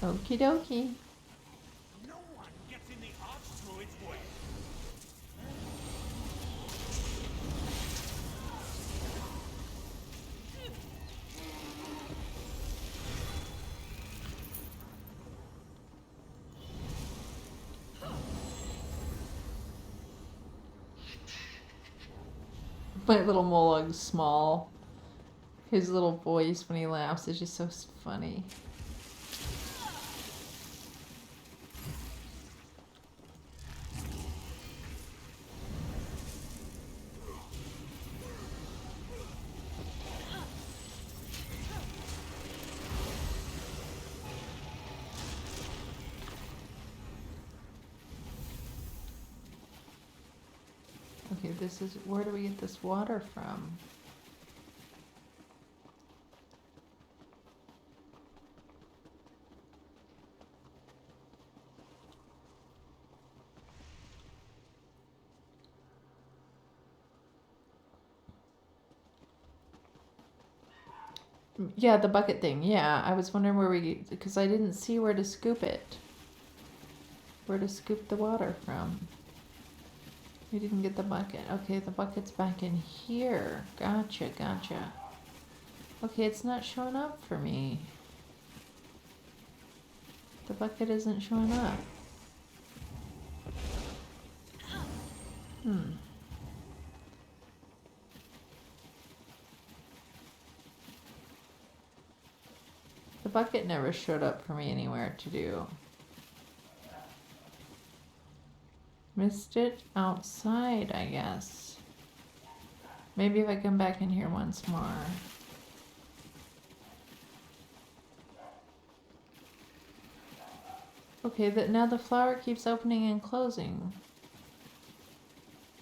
Okie dokie. No one gets in the Archdruid's way. My little Molug's small. His little voice when he laughs is just so funny. Okay, this is, where do we get this water from? Yeah, the bucket thing. Yeah, I was wondering where because I didn't see where to scoop it. Where to scoop the water from. We didn't get the bucket. Okay, the bucket's back in here. Gotcha, gotcha. Okay, it's not showing up for me. The bucket isn't showing up. The bucket never showed up for me anywhere to do. Missed it outside, I guess. Maybe if I come back in here once more. Okay, now the flower keeps opening and closing.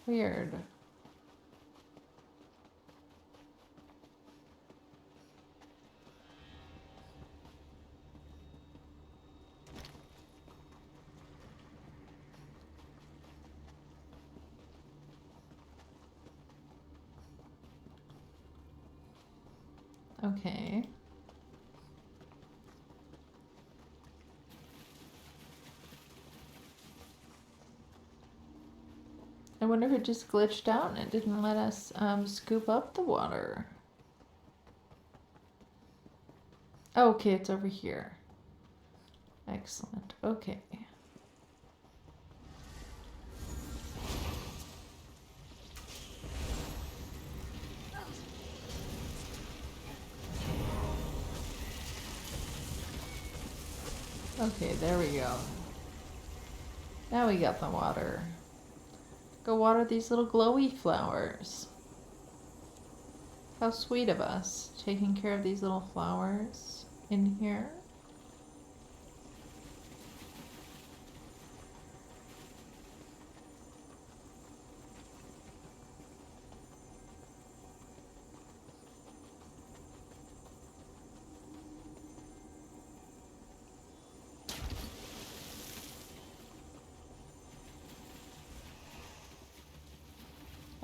Weird. Okay. I wonder if it just glitched out and it didn't let us scoop up the water. Okay, it's over here. Excellent. Okay. Okay, there we go. Now we got the water. Go water these little glowy flowers. How sweet of us, taking care of these little flowers in here.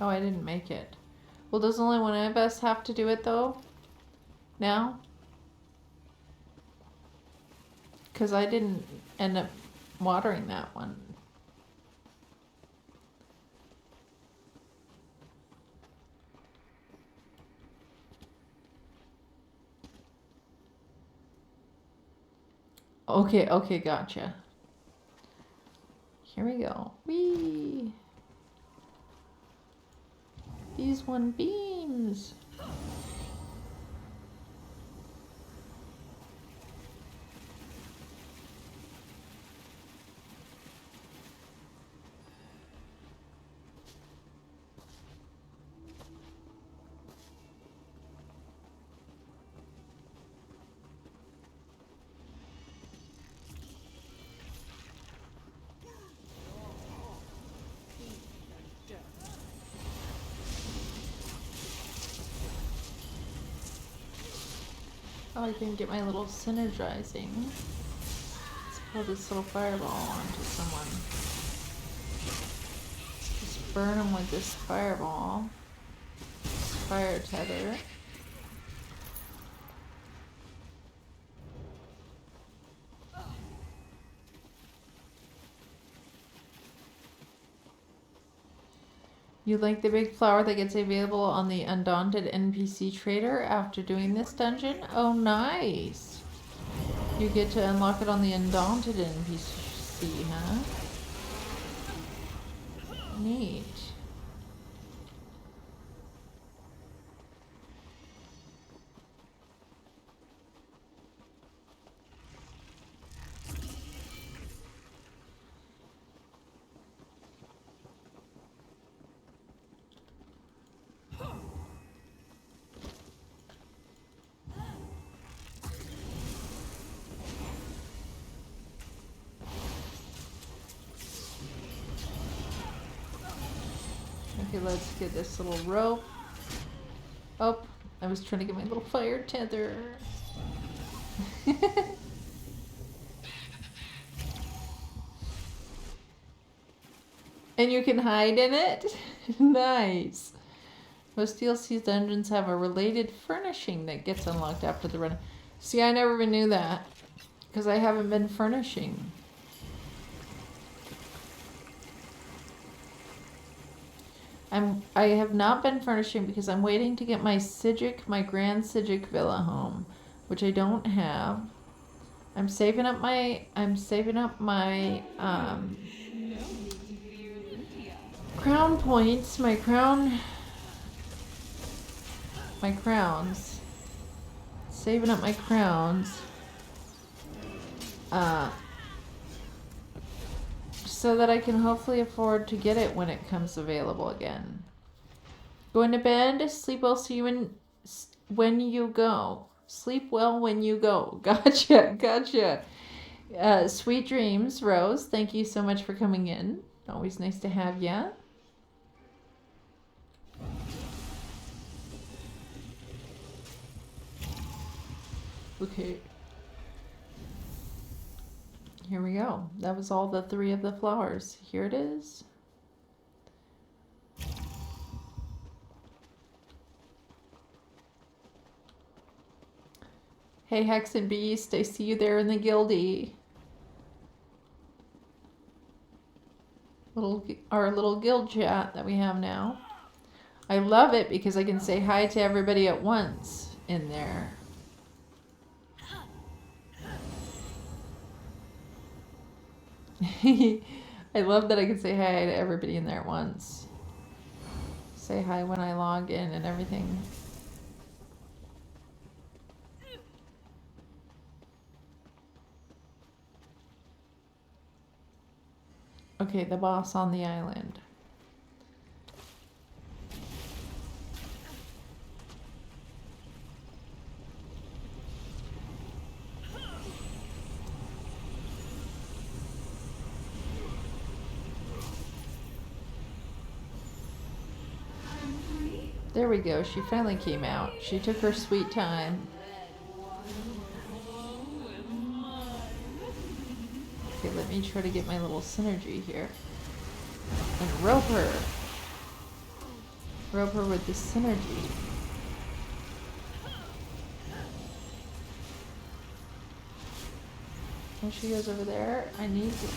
Oh, I didn't make it. Well, does only one of us have to do it though? Now? Because I didn't end up watering that one. Okay, okay, gotcha. Here we go. Whee! These one beams. Oh, I didn't get my little synergizing. Let's throw this little fireball onto someone. Just burn them with this fireball. Fire tether. You like the big flower that gets available on the Undaunted NPC Trader after doing this dungeon? Oh, nice! You get to unlock it on the Undaunted NPC, huh? Neat. Okay, let's get this little rope. Oh, I was trying to get my little fire tether. And you can hide in it? Nice. Most DLC dungeons have a related furnishing that gets unlocked after the run. See, I never even knew that. Because I haven't been furnishing. I have not been furnishing because I'm waiting to get my Grand Sijic Villa home, which I don't have. I'm saving up my crown points, my crowns. Saving up my crowns. So that I can hopefully afford to get it when it comes available again. Going to bed, sleep well, see you when you go. Sleep well when you go. Gotcha, gotcha. Sweet dreams, Rose. Thank you so much for coming in. Always nice to have ya. Okay. Here we go. That was all the 3 of the flowers. Here it is. Hey, Hex and Beast, I see you there in the guildie. Our little guild chat that we have now. I love it because I can say hi to everybody at once in there. I love that I can say hi to everybody in there at once. Say hi when I log in and everything. Okay, the boss on the island. There we go. She finally came out. She took her sweet time. Okay, let me try to get my little synergy here. And rope her. Rope her with the synergy. When she goes over there, I need to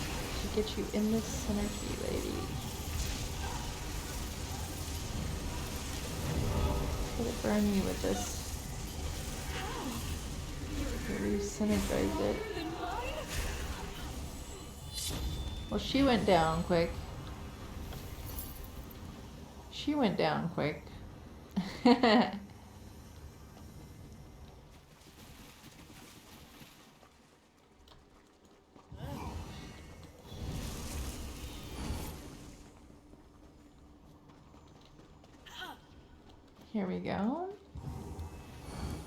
get you in this synergy, lady. Try to burn you with this. Re-synergize it. Well, she went down quick. She went down quick. Here we go.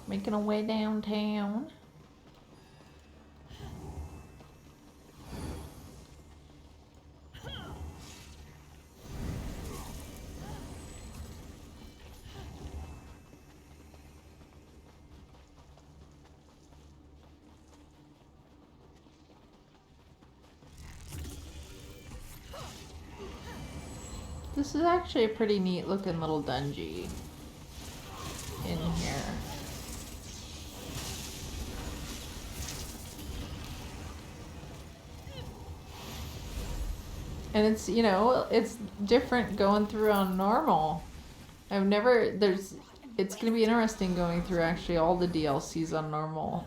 Making our way downtown. This is actually a pretty neat looking little dungeon in here. And it's, you know, it's different going through on normal. It's going to be interesting going through actually all the DLCs on normal.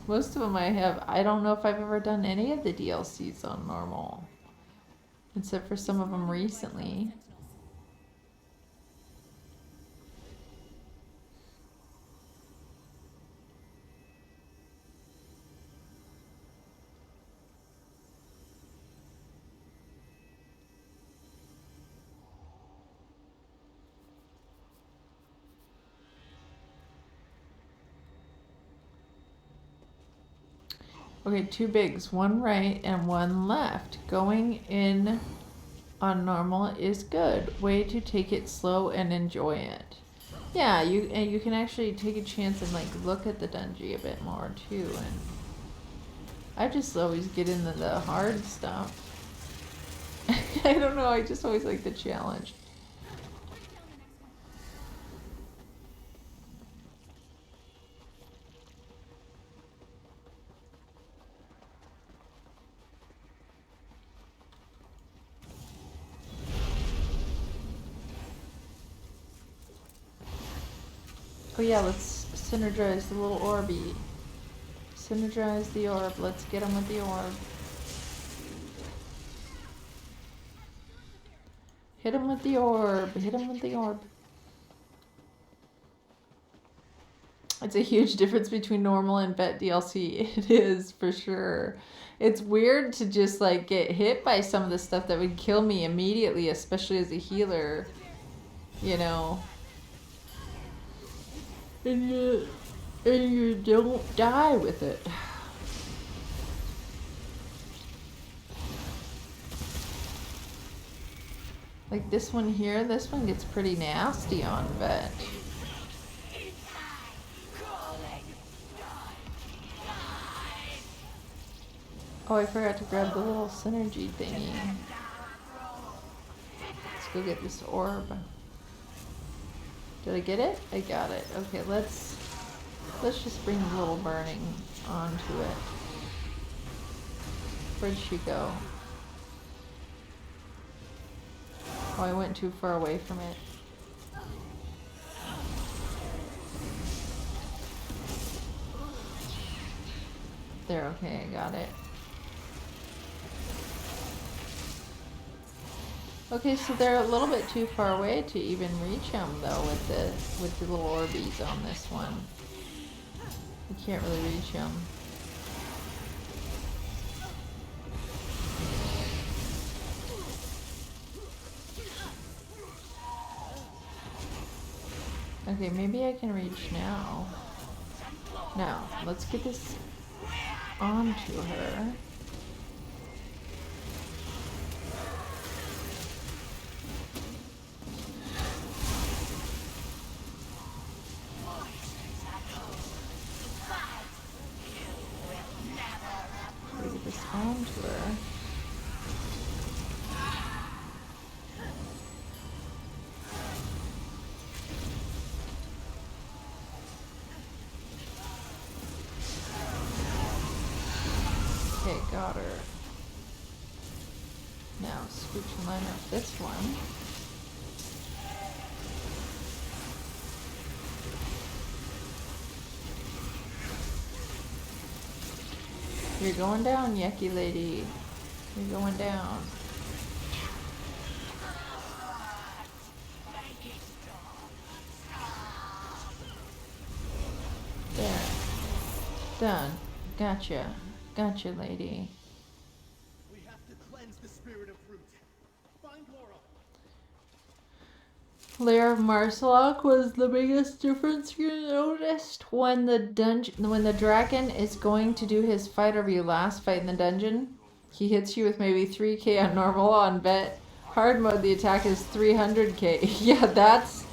Most of them I don't know if I've ever done any of the DLCs on normal. Except for some of them recently. Okay, two bigs, one right and one left. Going in on normal is good. Way to take it slow and enjoy it. Yeah, you can actually take a chance and like look at the dungeon a bit more too. And I just always get into the hard stuff. I don't know. I just always like the challenge. Oh yeah, let's synergize the little orby. Synergize the orb. Let's get him with the orb. Hit him with the orb. Hit him with the orb. It's a huge difference between normal and vet DLC. It is, for sure. It's weird to just like get hit by some of the stuff that would kill me immediately, especially as a healer. You know. And you don't die with it. Like this one here, this one gets pretty nasty on vet. Oh, I forgot to grab the little synergy thingy. Let's go get this orb. Did I get it? I got it. Okay, let's Let's just bring a little burning onto it. Where'd she go? Oh, I went too far away from it. There, okay, I got it. Okay, so they're a little bit too far away to even reach them, though, with the little Orbeez on this one. You can't really reach them. Okay, maybe I can reach now. Now, let's get this onto her. Get this onto her. Okay, got her. Now switch and line up this one. You're going down, yucky lady. You're going down. There. Done. Gotcha. Gotcha, lady. We have to cleanse the spirit of fruit. Find Laurel. Lair of Marsalok was the biggest difference you noticed when the dragon is going to do his fight over you last fight in the dungeon. He hits you with maybe 3k on normal. On vet hard mode, the attack is 300k. Yeah, that's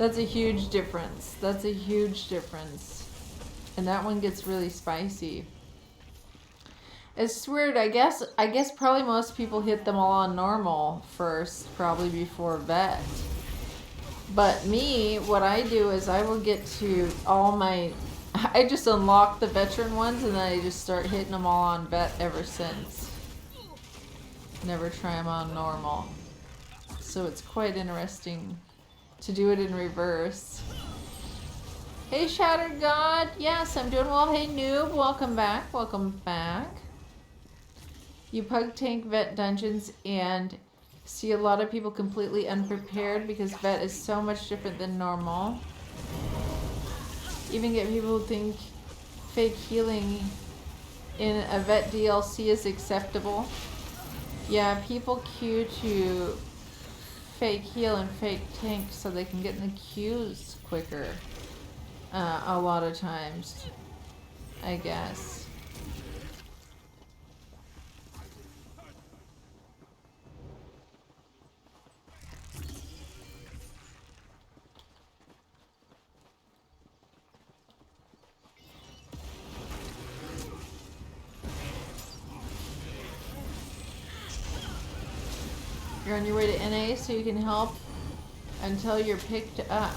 a huge difference. That's a huge difference, and that one gets really spicy. It's weird. I guess probably most people hit them all on normal first, probably before vet. But me, what I do is I will get to all my... I just unlock the veteran ones and then I just start hitting them all on vet ever since. Never try them on normal. So it's quite interesting to do it in reverse. Hey Shattered God! Yes, I'm doing well. Hey Noob, welcome back. Welcome back. You pug tank vet dungeons and see a lot of people completely unprepared because vet is so much different than normal. Even get people who think fake healing in a vet DLC is acceptable. Yeah, people queue to fake heal and fake tank so they can get in the queues quicker. A lot of times, I guess. You're on your way to NA so you can help until you're picked up.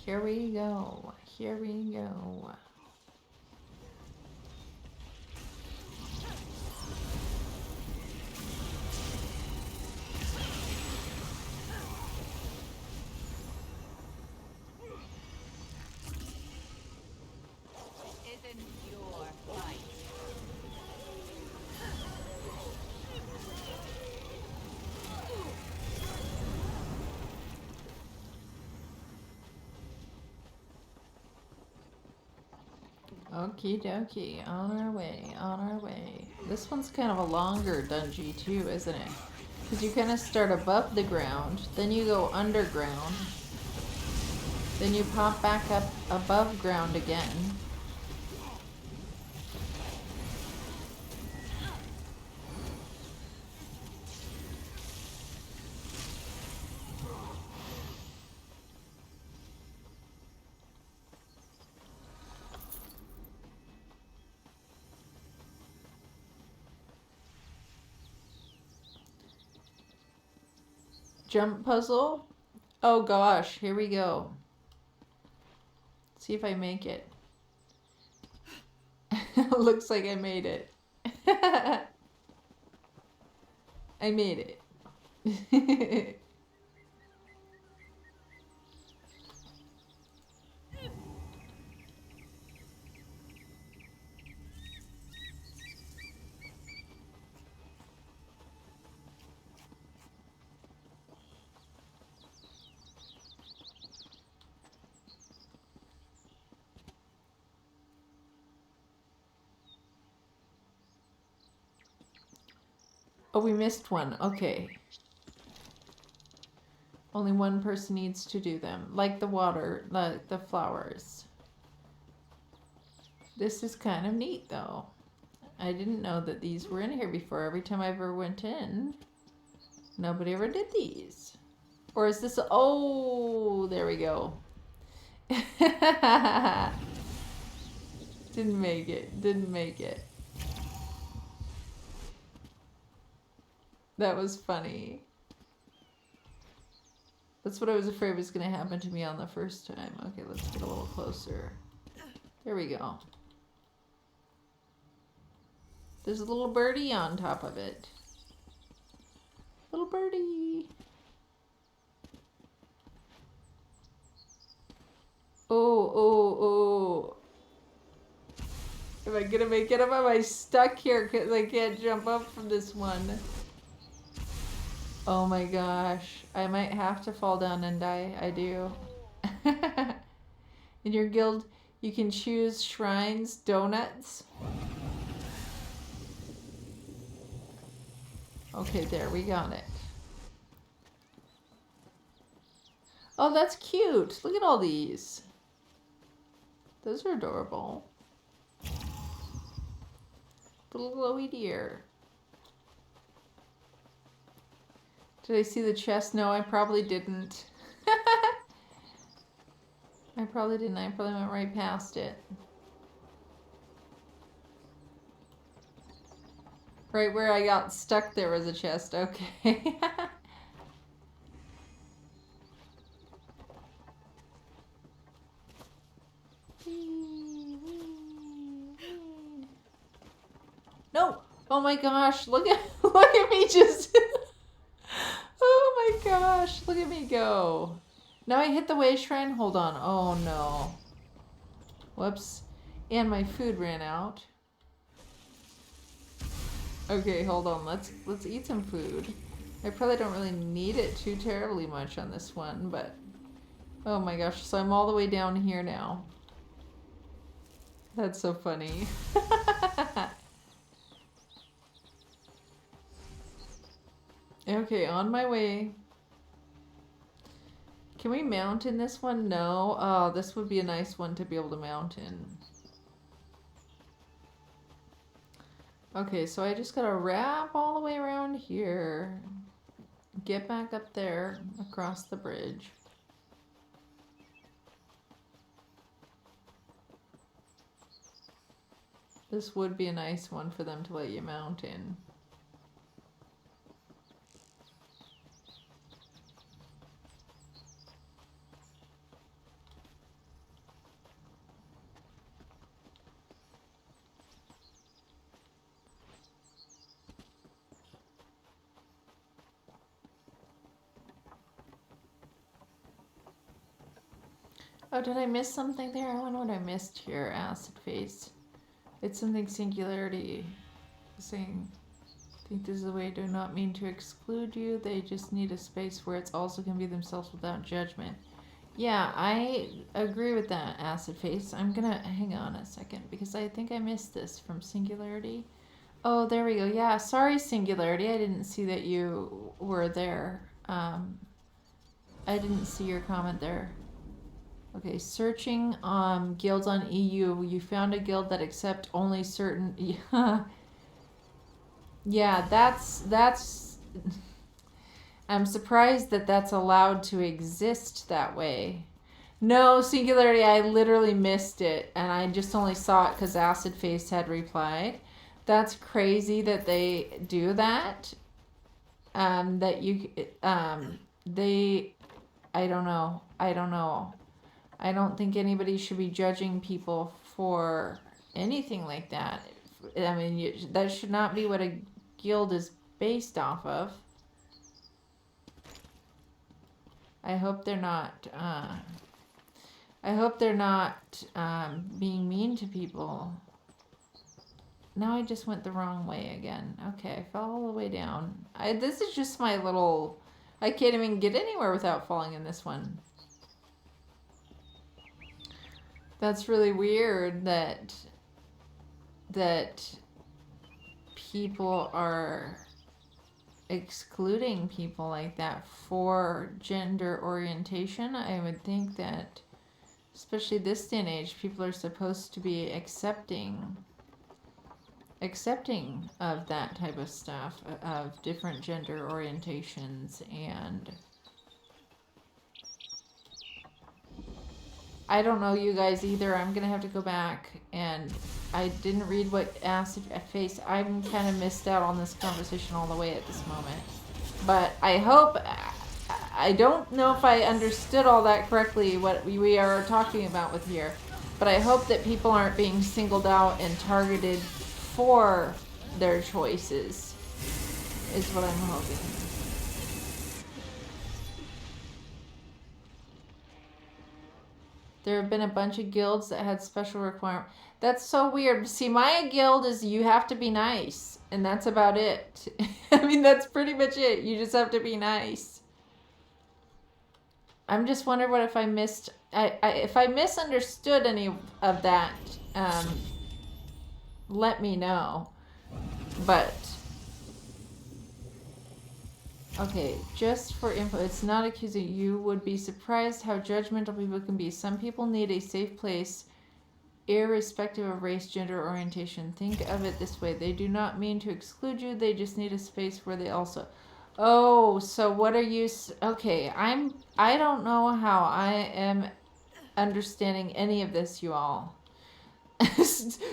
Here we go. Here we go. Okie dokie, on our way, on our way. This one's kind of a longer dungeon too, isn't it? Because you kind of start above the ground, then you go underground, then you pop back up above ground again. Jump puzzle. Oh gosh, here we go. See if I make it. Looks like I made it. I made it. Oh, we missed one. Okay. Only one person needs to do them. Like the water, like the flowers. This is kind of neat, though. I didn't know that these were in here before. Every time I ever went in, nobody ever did these. Or is this... Oh, there we go. Didn't make it. Didn't make it. That was funny. That's what I was afraid was going to happen to me on the first time. Okay, let's get a little closer. There we go. There's a little birdie on top of it. Little birdie. Oh, oh, oh. Am I going to make it up? Am I stuck here because I can't jump up from this one? Oh my gosh. I might have to fall down and die. I do. In your guild, you can choose shrines, donuts. Okay, there, we got it. Oh, that's cute. Look at all these. Those are adorable. Little glowy deer. Did I see the chest? No, I probably didn't. I probably didn't. I probably went right past it. Right where I got stuck there was a chest. Okay. No! Oh my gosh, look at me just oh my gosh, look at me go. Now I hit the way shrine. Hold on. Oh no. Whoops. And my food ran out. Okay, hold on. Let's eat some food. I probably don't really need it too terribly much on this one, but oh my gosh, so I'm all the way down here now. That's so funny. Okay, on my way. Can we mount in this one? No. Oh, this would be a nice one to be able to mount in. Okay, so I just gotta wrap all the way around here. Get back up there across the bridge. This would be a nice one for them to let you mount in. Oh, did I miss something there? I wonder what I missed here. Acid face. It's something singularity. Saying, I think this is a way to not mean to exclude you. They just need a space where it's also can be themselves without judgment. Yeah, I agree with that, acid face. I'm gonna hang on a second because I think I missed this from singularity. Oh, there we go. Yeah, sorry, singularity. I didn't see that you were there. I didn't see your comment there. Okay, searching guilds on EU. You found a guild that accept only certain... Yeah, that's... I'm surprised that that's allowed to exist that way. No, singularity, I literally missed it. And I just only saw it because Acid Face had replied. That's crazy that they do that. That you... I don't know. I don't know. I don't think anybody should be judging people for anything like that. I mean, that should not be what a guild is based off of. I hope they're not. I hope they're not being mean to people. Now I just went the wrong way again. Okay, I fell all the way down. This is just my little... I can't even get anywhere without falling in this one. That's really weird that people are excluding people like that for gender orientation. I would think that, especially this day and age, people are supposed to be accepting of that type of stuff, of different gender orientations. And I don't know you guys either. I'm gonna have to go back, and I didn't read what acid face. I'm kind of missed out on this conversation all the way at this moment. But I hope, I don't know if I understood all that correctly, what we are talking about with here. But I hope that people aren't being singled out and targeted for their choices, is what I'm hoping. There have been a bunch of guilds that had special requirements. That's so weird. See, my guild is you have to be nice, and that's about it. I mean, that's pretty much it. You just have to be nice. I'm just wondering what if I missed... if I misunderstood any of that, let me know. But... okay, just for info, it's not accusing. You would be surprised how judgmental people can be. Some people need a safe place, irrespective of race, gender, orientation. Think of it this way. They do not mean to exclude you. They just need a space where they also... oh, so what are you... okay, I don't know how I am understanding any of this, you all.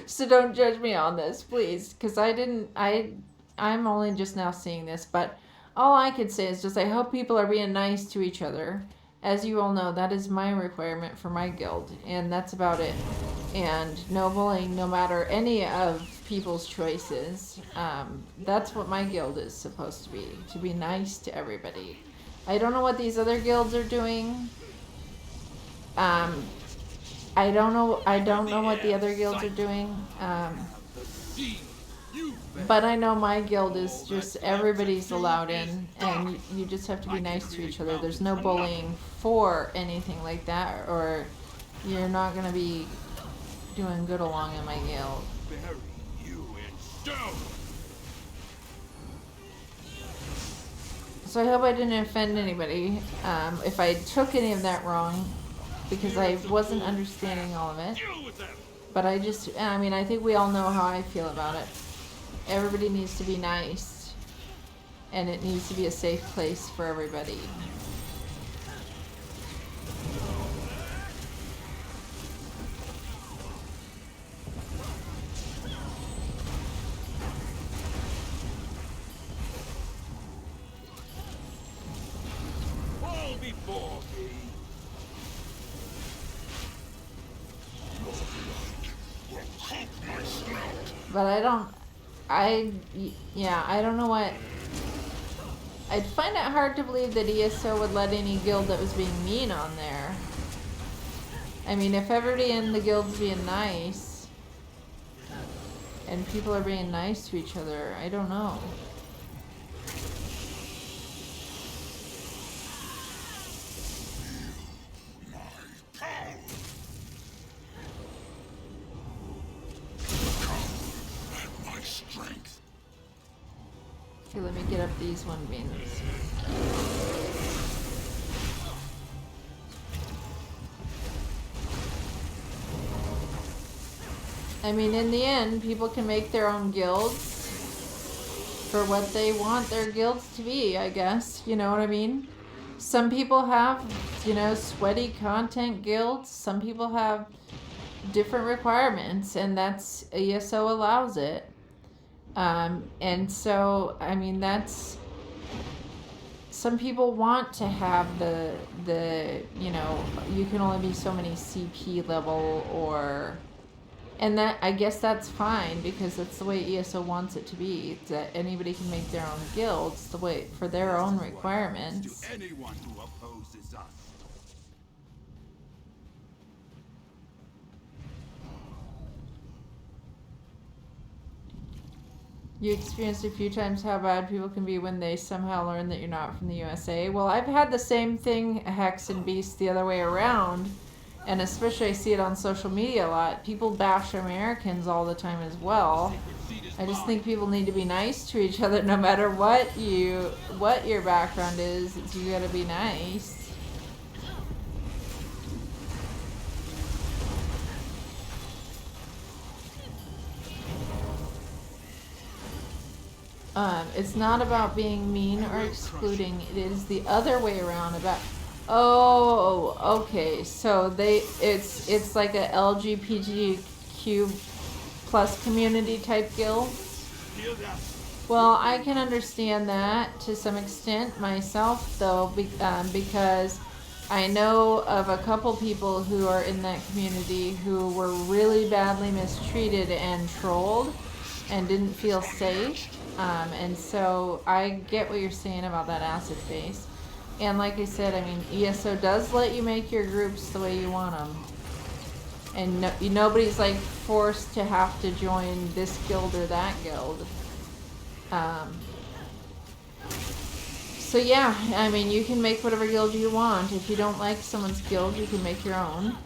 So don't judge me on this, please. Because I'm only just now seeing this, but... all I could say is just I hope people are being nice to each other. As you all know, that is my requirement for my guild, and that's about it. And no bullying, no matter any of people's choices. That's what my guild is supposed to be nice to everybody. I don't know what these other guilds are doing. I don't know what the other guilds are doing. But I know my guild is just everybody's allowed in, and you just have to be nice to each other. There's no bullying for anything like that, or you're not going to be doing good along in my guild. Bury you in stone. So I hope I didn't offend anybody if I took any of that wrong, because I wasn't understanding all of it. But I think we all know how I feel about it. Everybody needs to be nice, and it needs to be a safe place for everybody. All before me. But I don't know what... I'd find it hard to believe that ESO would let any guild that was being mean on there. I mean, if everybody in the guild's being nice, and people are being nice to each other, I don't know. Okay, let me get up these one beans. I mean, in the end, people can make their own guilds for what they want their guilds to be, I guess. You know what I mean? Some people have, sweaty content guilds. Some people have different requirements, and that's ESO allows it. And so, I mean, that's some people want to have the you know, you can only be so many CP level, or, and that, I guess that's fine because that's the way ESO wants it to be. It's that anybody can make their own guilds the way for their own requirements. To anyone who opposes us. You experienced a few times how bad people can be when they somehow learn that you're not from the USA. Well, I've had the same thing, Hex and Beast, the other way around. And especially I see it on social media a lot. People bash Americans all the time as well. I just think people need to be nice to each other no matter what your background is. You gotta be nice. It's not about being mean or excluding. It is the other way around about. Oh, okay. So it's like a LGBTQ plus community type guild. Well, I can understand that to some extent myself, though, because I know of a couple people who are in that community who were really badly mistreated and trolled and didn't feel safe. And so I get what you're saying about that acid face. And like I said, I mean, ESO does let you make your groups the way you want them. And nobody's like forced to have to join this guild or that guild. So yeah, I mean, you can make whatever guild you want. If you don't like someone's guild, you can make your own.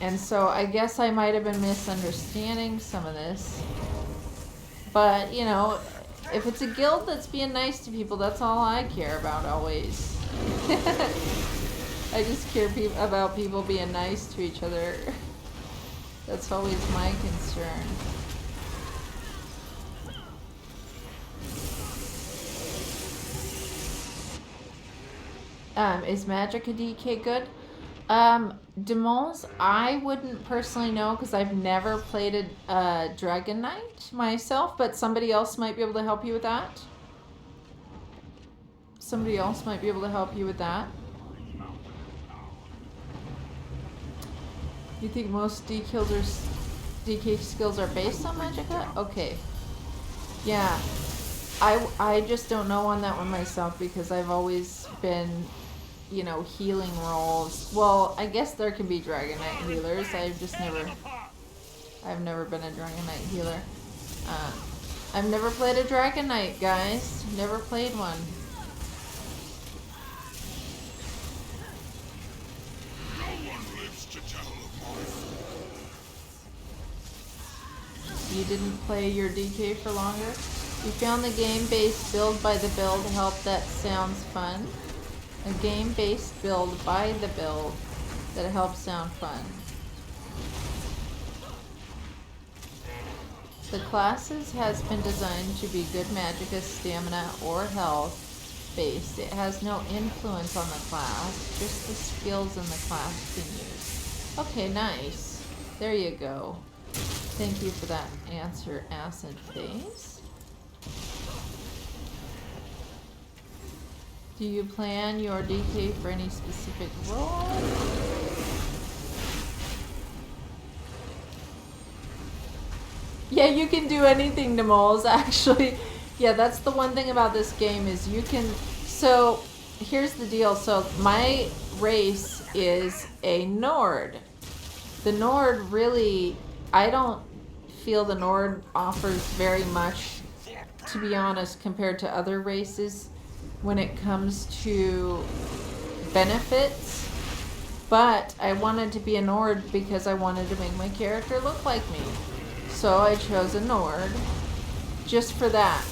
And so I guess I might have been misunderstanding some of this. But, you know, if it's a guild that's being nice to people, that's all I care about always. I just care about people being nice to each other. That's always my concern. Is Magic a DK good? Demons, I wouldn't personally know because I've never played a Dragon Knight myself, but somebody else might be able to help you with that. Somebody else might be able to help you with that. You think most DK skills are based on Magicka? Okay. Yeah. I just don't know on that one myself because I've always been, you know, healing roles. Well, I guess there can be Dragon Knight healers. I've never been a Dragon Knight healer. I've never played a Dragon Knight, guys. Never played one. You didn't play your DK for longer? You found the game-based build by the build help. That sounds fun. A game-based build by the build that helps sound fun. The classes has been designed to be good magicka, stamina, or health based. It has no influence on the class, just the skills in the class can use. Okay, nice. There you go. Thank you for that answer, Acid Face. Do you plan your DK for any specific role? Yeah, you can do anything to moles, actually. Yeah, that's the one thing about this game is you can... So, here's the deal. So, my race is a Nord. The Nord really... I don't feel the Nord offers very much, to be honest, compared to other races when it comes to benefits. But I wanted to be a Nord because I wanted to make my character look like me. So I chose a Nord just for that.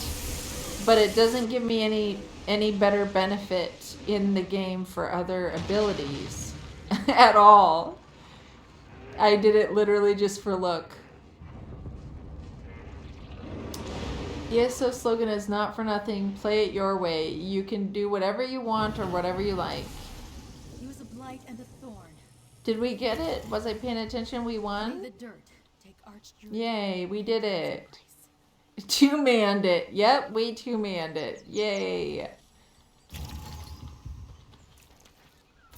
But it doesn't give me any better benefit in the game for other abilities at all. I did it literally just for look. ESO slogan is not for nothing. Play it your way. You can do whatever you want or whatever you like. Use a blight and a thorn. Did we get it? Was I paying attention? We won? The dirt. Take Archdruid. Yay, we did it. Two-manned it. Yep, we two-manned it. Yay.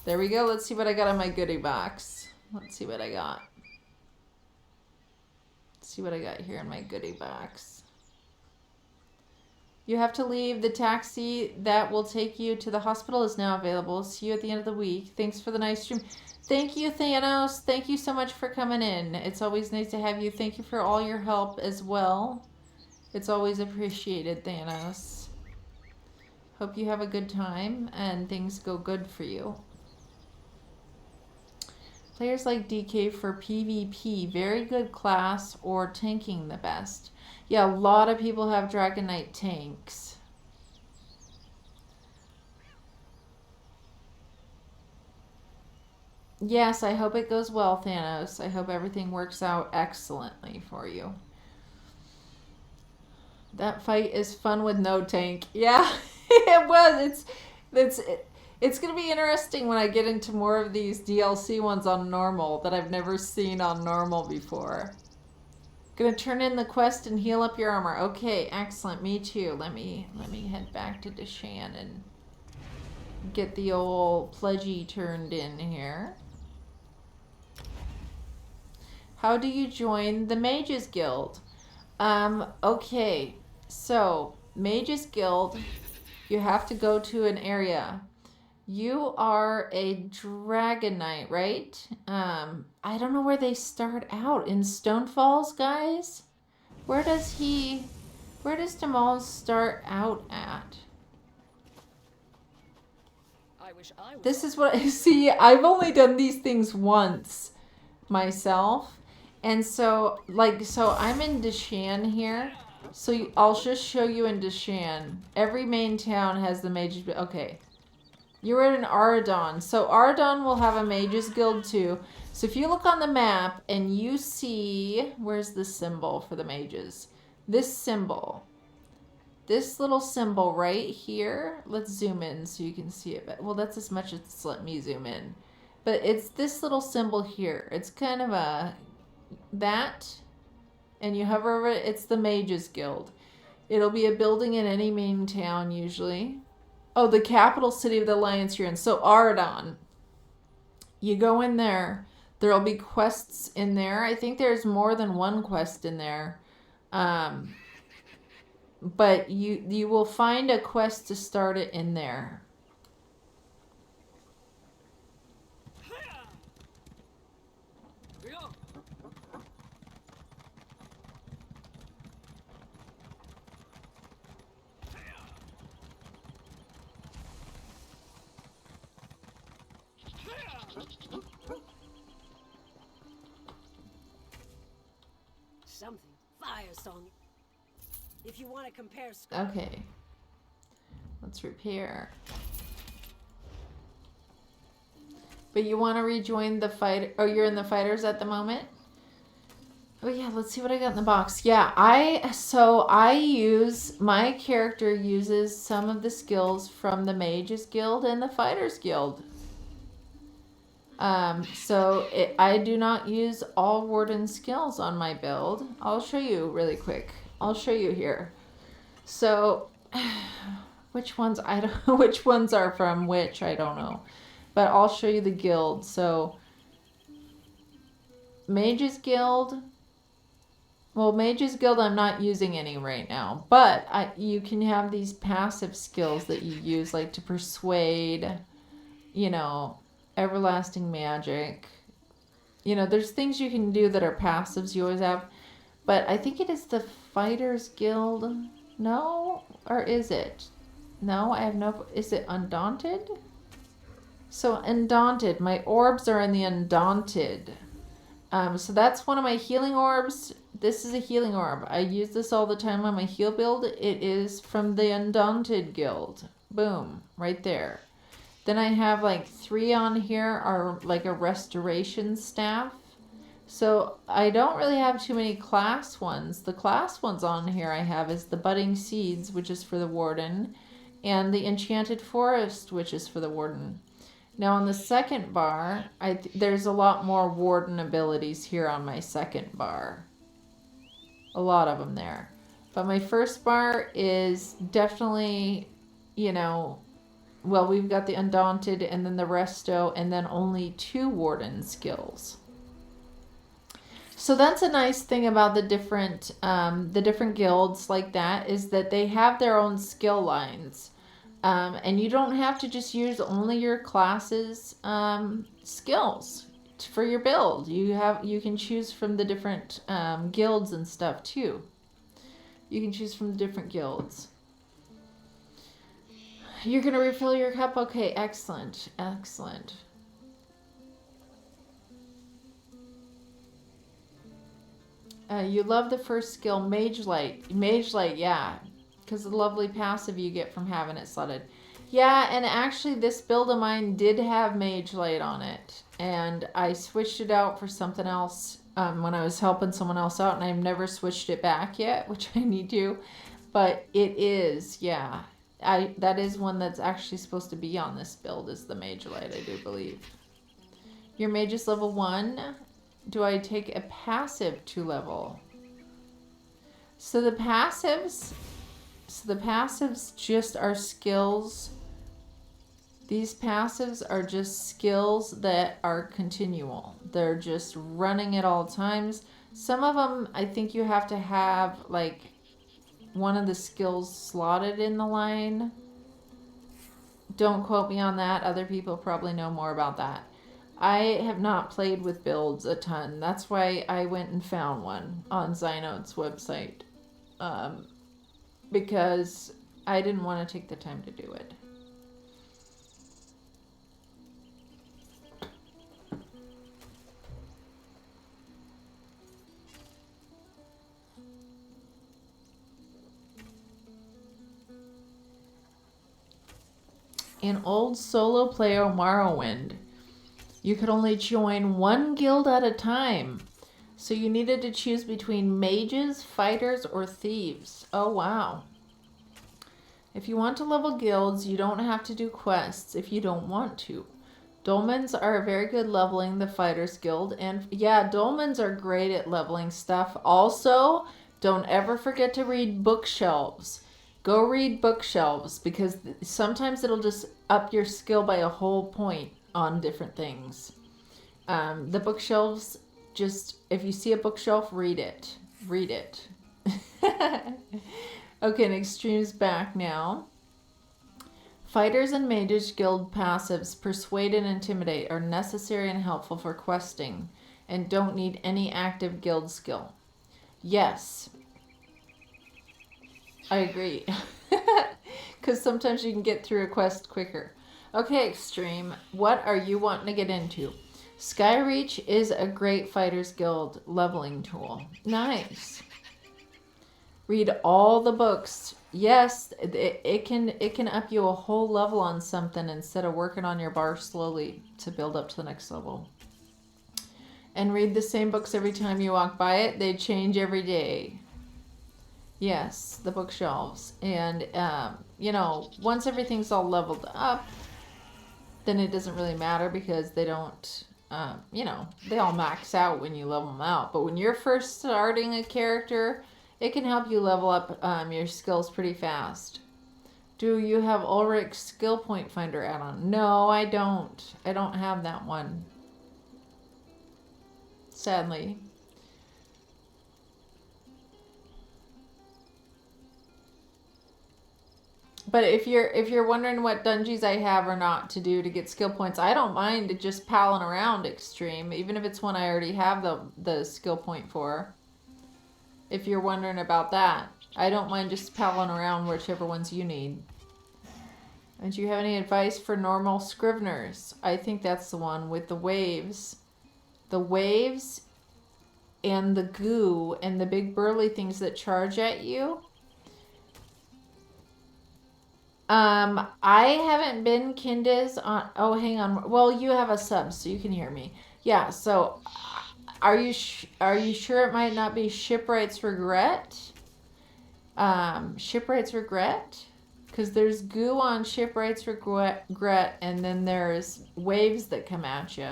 There we go. Let's see what I got in my goodie box. Let's see what I got. Let's see what I got here in my goodie box. You have to leave. The taxi that will take you to the hospital is now available. See you at the end of the week. Thanks for the nice stream. Thank you, Thanos. Thank you so much for coming in. It's always nice to have you. Thank you for all your help as well. It's always appreciated, Thanos. Hope you have a good time and things go good for you. Players like DK for PvP. Very good class or tanking the best. Yeah, a lot of people have Dragon Knight tanks. Yes, I hope it goes well, Thanos. I hope everything works out excellently for you. That fight is fun with no tank. Yeah, it was. It's going to be interesting when I get into more of these DLC ones on normal that I've never seen on normal before. Gonna turn in the quest and heal up your armor. Okay, excellent. Me too. Let me head back to Deshan and get the old pledgey turned in here. How do you join the Mages Guild? Okay, so Mages Guild, you have to go to an area. You are a Dragon Knight, right? I don't know where they start out. In Stone Falls, guys? Where does Demal start out at? This is what I see. I've only done these things once myself. And so I'm in Deshan here. So I'll just show you in Deshan. Every main town has the Mages. Okay. You're in Aradon. So Aradon will have a Mages Guild too. So if you look on the map and you see, where's the symbol for the mages? This symbol. This little symbol right here. Let's zoom in so you can see it. Well, that's as much as it's let me zoom in. But it's this little symbol here. It's kind of that. And you hover over it. It's the Mages Guild. It'll be a building in any main town usually. Oh, the capital city of the Alliance you're in. So Aradon. You go in there. There'll be quests in there. I think there's more than one quest in there. But you will find a quest to start it in there. Something. Fire song. If you want to compare. Okay. Let's repair. But you want to rejoin the fight? Oh, you're in the fighters at the moment? Oh yeah, let's see what I got in the box. Yeah, my character uses some of the skills from the Mages Guild and the Fighters Guild. I do not use all Warden skills on my build. I'll show you really quick. I'll show you here. So, which ones which ones are from which, I don't know. But I'll show you the guild. So, Mages Guild. Well, Mages Guild I'm not using any right now. But you can have these passive skills that you use, like to persuade, everlasting magic. There's things you can do that are passives you always have. But I think it is the Fighters Guild. No? Or is it? No, I have no... Is it Undaunted? So, Undaunted. My orbs are in the Undaunted. So that's one of my healing orbs. This is a healing orb. I use this all the time on my heal build. It is from the Undaunted Guild. Boom. Right there. Then I have like 3 on here are like a restoration staff. So I don't really have too many class ones. The class ones on here I have is the Budding Seeds, which is for the Warden, and the Enchanted Forest, which is for the Warden. Now on the second bar, there's a lot more Warden abilities here on my second bar. A lot of them there. But my first bar is definitely, you know, well, we've got the Undaunted and then the Resto and then only 2 Warden skills. So that's a nice thing about the different guilds like that, is that they have their own skill lines. And you don't have to just use only your class's skills for your build. You can choose from the different guilds and stuff too. You can choose from the different guilds. You're gonna refill your cup? Okay, excellent, excellent. You love the first skill, Mage Light. Mage Light, yeah. Because the lovely passive you get from having it slotted. Yeah, and actually this build of mine did have Mage Light on it. And I switched it out for something else when I was helping someone else out. And I've never switched it back yet, which I need to. But it is, yeah. That is one that's actually supposed to be on this build, is the Mage Light, I do believe. Your mage is level 1. Do I take a passive to level? So the passives just are skills. These passives are just skills that are continual. They're just running at all times. Some of them, I think you have to have like one of the skills slotted in the line. Don't quote me on that. Other people probably know more about that. I have not played with builds a ton. That's why I went and found one on Zynode's website. Because I didn't want to take the time to do it. In old solo player Morrowind, you could only join one guild at a time. So you needed to choose between mages, fighters, or thieves. Oh, wow. If you want to level guilds, you don't have to do quests if you don't want to. Dolmens are very good leveling the fighters guild. And yeah, dolmens are great at leveling stuff. Also, don't ever forget to read bookshelves. Go read bookshelves, because sometimes it'll just up your skill by a whole point on different things. The bookshelves, just, if you see a bookshelf, read it. Read it. Okay, and Extreme's back now. Fighters and Mages Guild passives, Persuade and Intimidate, are necessary and helpful for questing and don't need any active guild skill. Yes. I agree. Because sometimes you can get through a quest quicker. Okay, Extreme, what are you wanting to get into? Skyreach is a great Fighters Guild leveling tool. Nice. Read all the books. Yes, it can up you a whole level on something instead of working on your bar slowly to build up to the next level. And read the same books every time you walk by it. They change every day. Yes, the bookshelves. And, you know, once everything's all leveled up, then it doesn't really matter, because they don't, you know, they all max out when you level them out. But when you're first starting a character, it can help you level up your skills pretty fast. Do you have Ulrich's Skill Point Finder add-on? No, I don't. I don't have that one. Sadly. But if you're wondering what dungeons I have or not to do to get skill points, I don't mind just palling around Extreme, even if it's one I already have the skill point for. If you're wondering about that, I don't mind just palling around whichever ones you need. And do you have any advice for normal Scriveners? I think that's the one with the waves. The waves and the goo and the big burly things that charge at you. I haven't been Kindes on... Oh, hang on. Well, you have a sub, so you can hear me. Yeah, so... Are you sure it might not be Shipwright's Regret? Shipwright's Regret? Because there's goo on Shipwright's Regret, and then there's waves that come at you.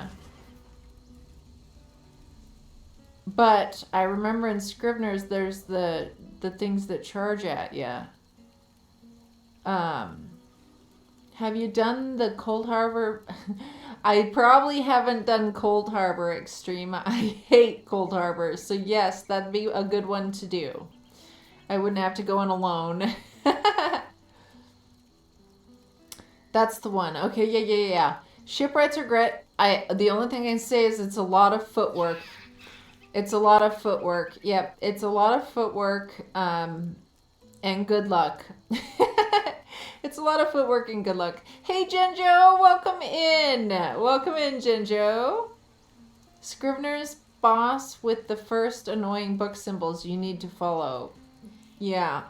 But I remember in Scrivener's there's the things that charge at you. Have you done the Cold Harbor? I probably haven't done Cold Harbor Extreme. I hate Cold Harbor. So yes, that'd be a good one to do. I wouldn't have to go in alone. That's the one. Okay, yeah. Shipwright's Regret. The only thing I can say is it's a lot of footwork. It's a lot of footwork. Yep, it's a lot of footwork. And good luck. It's a lot of footwork and good luck. Hey, Genjo, welcome in. Welcome in, Genjo. Scrivener's boss with the first annoying book symbols you need to follow. Yeah.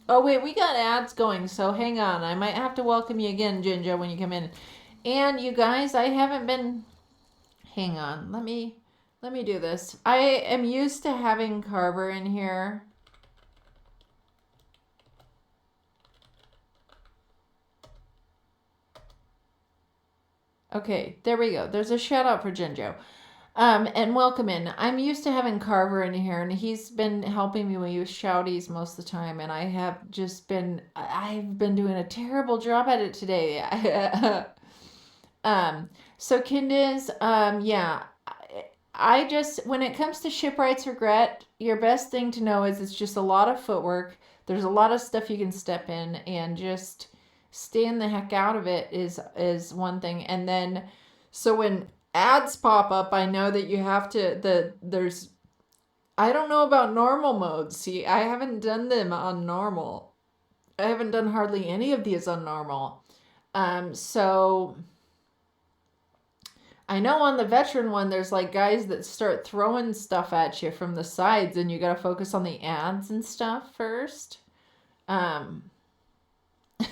Oh, wait, we got ads going, so hang on. I might have to welcome you again, Genjo, when you come in. And you guys, I haven't been... Hang on. Let me do this. I am used to having Carver in here. Okay, there we go. There's a shout out for Genjo. And welcome in. I'm used to having Carver in here, and he's been helping me with shouties most of the time, and I've been doing a terrible job at it today. So Kindiz, yeah, I just, when it comes to Shipwright's Regret, your best thing to know is it's just a lot of footwork. There's a lot of stuff you can step in, and just staying the heck out of it is one thing. And then, so when ads pop up, I know that you have to, I don't know about normal modes. See, I haven't done them on normal. I haven't done hardly any of these on normal. So I know on the veteran one, there's like guys that start throwing stuff at you from the sides, and you got to focus on the ads and stuff first.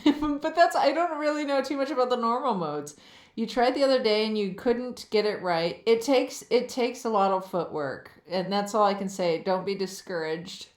But I don't really know too much about the normal modes. You tried the other day and you couldn't get it right. It takes a lot of footwork, and that's all I can say. Don't be discouraged.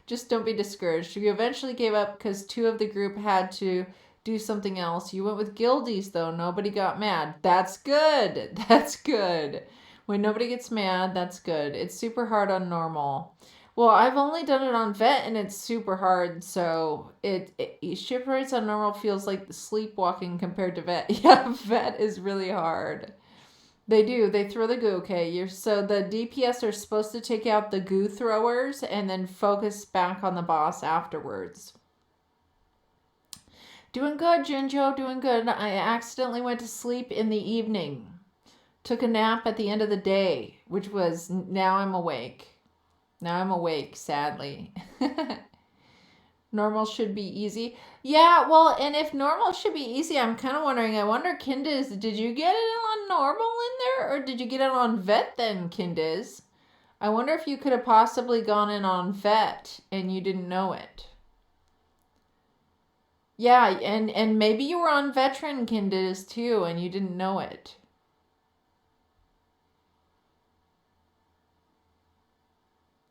Just don't be discouraged. You eventually gave up because 2 of the group had to do something else. You went with guildies though. Nobody got mad. That's good. That's good. When nobody gets mad, that's good. It's super hard on normal. Well, I've only done it on vet, and it's super hard, so Shipwrights on normal feels like sleepwalking compared to vet. Yeah, vet is really hard. They do. They throw the goo, okay? So the DPS are supposed to take out the goo throwers and then focus back on the boss afterwards. Doing good, Jinjo, doing good. I accidentally went to sleep in the evening. Took a nap at the end of the day, which was, now I'm awake. Now I'm awake, sadly. Normal should be easy. Yeah, well, and if normal should be easy, I'm kind of wondering, I wonder, Kindiz, did you get it on normal in there? Or did you get it on vet then, Kindiz? I wonder if you could have possibly gone in on vet and you didn't know it. Yeah, and maybe you were on veteran, Kindiz, too, and you didn't know it.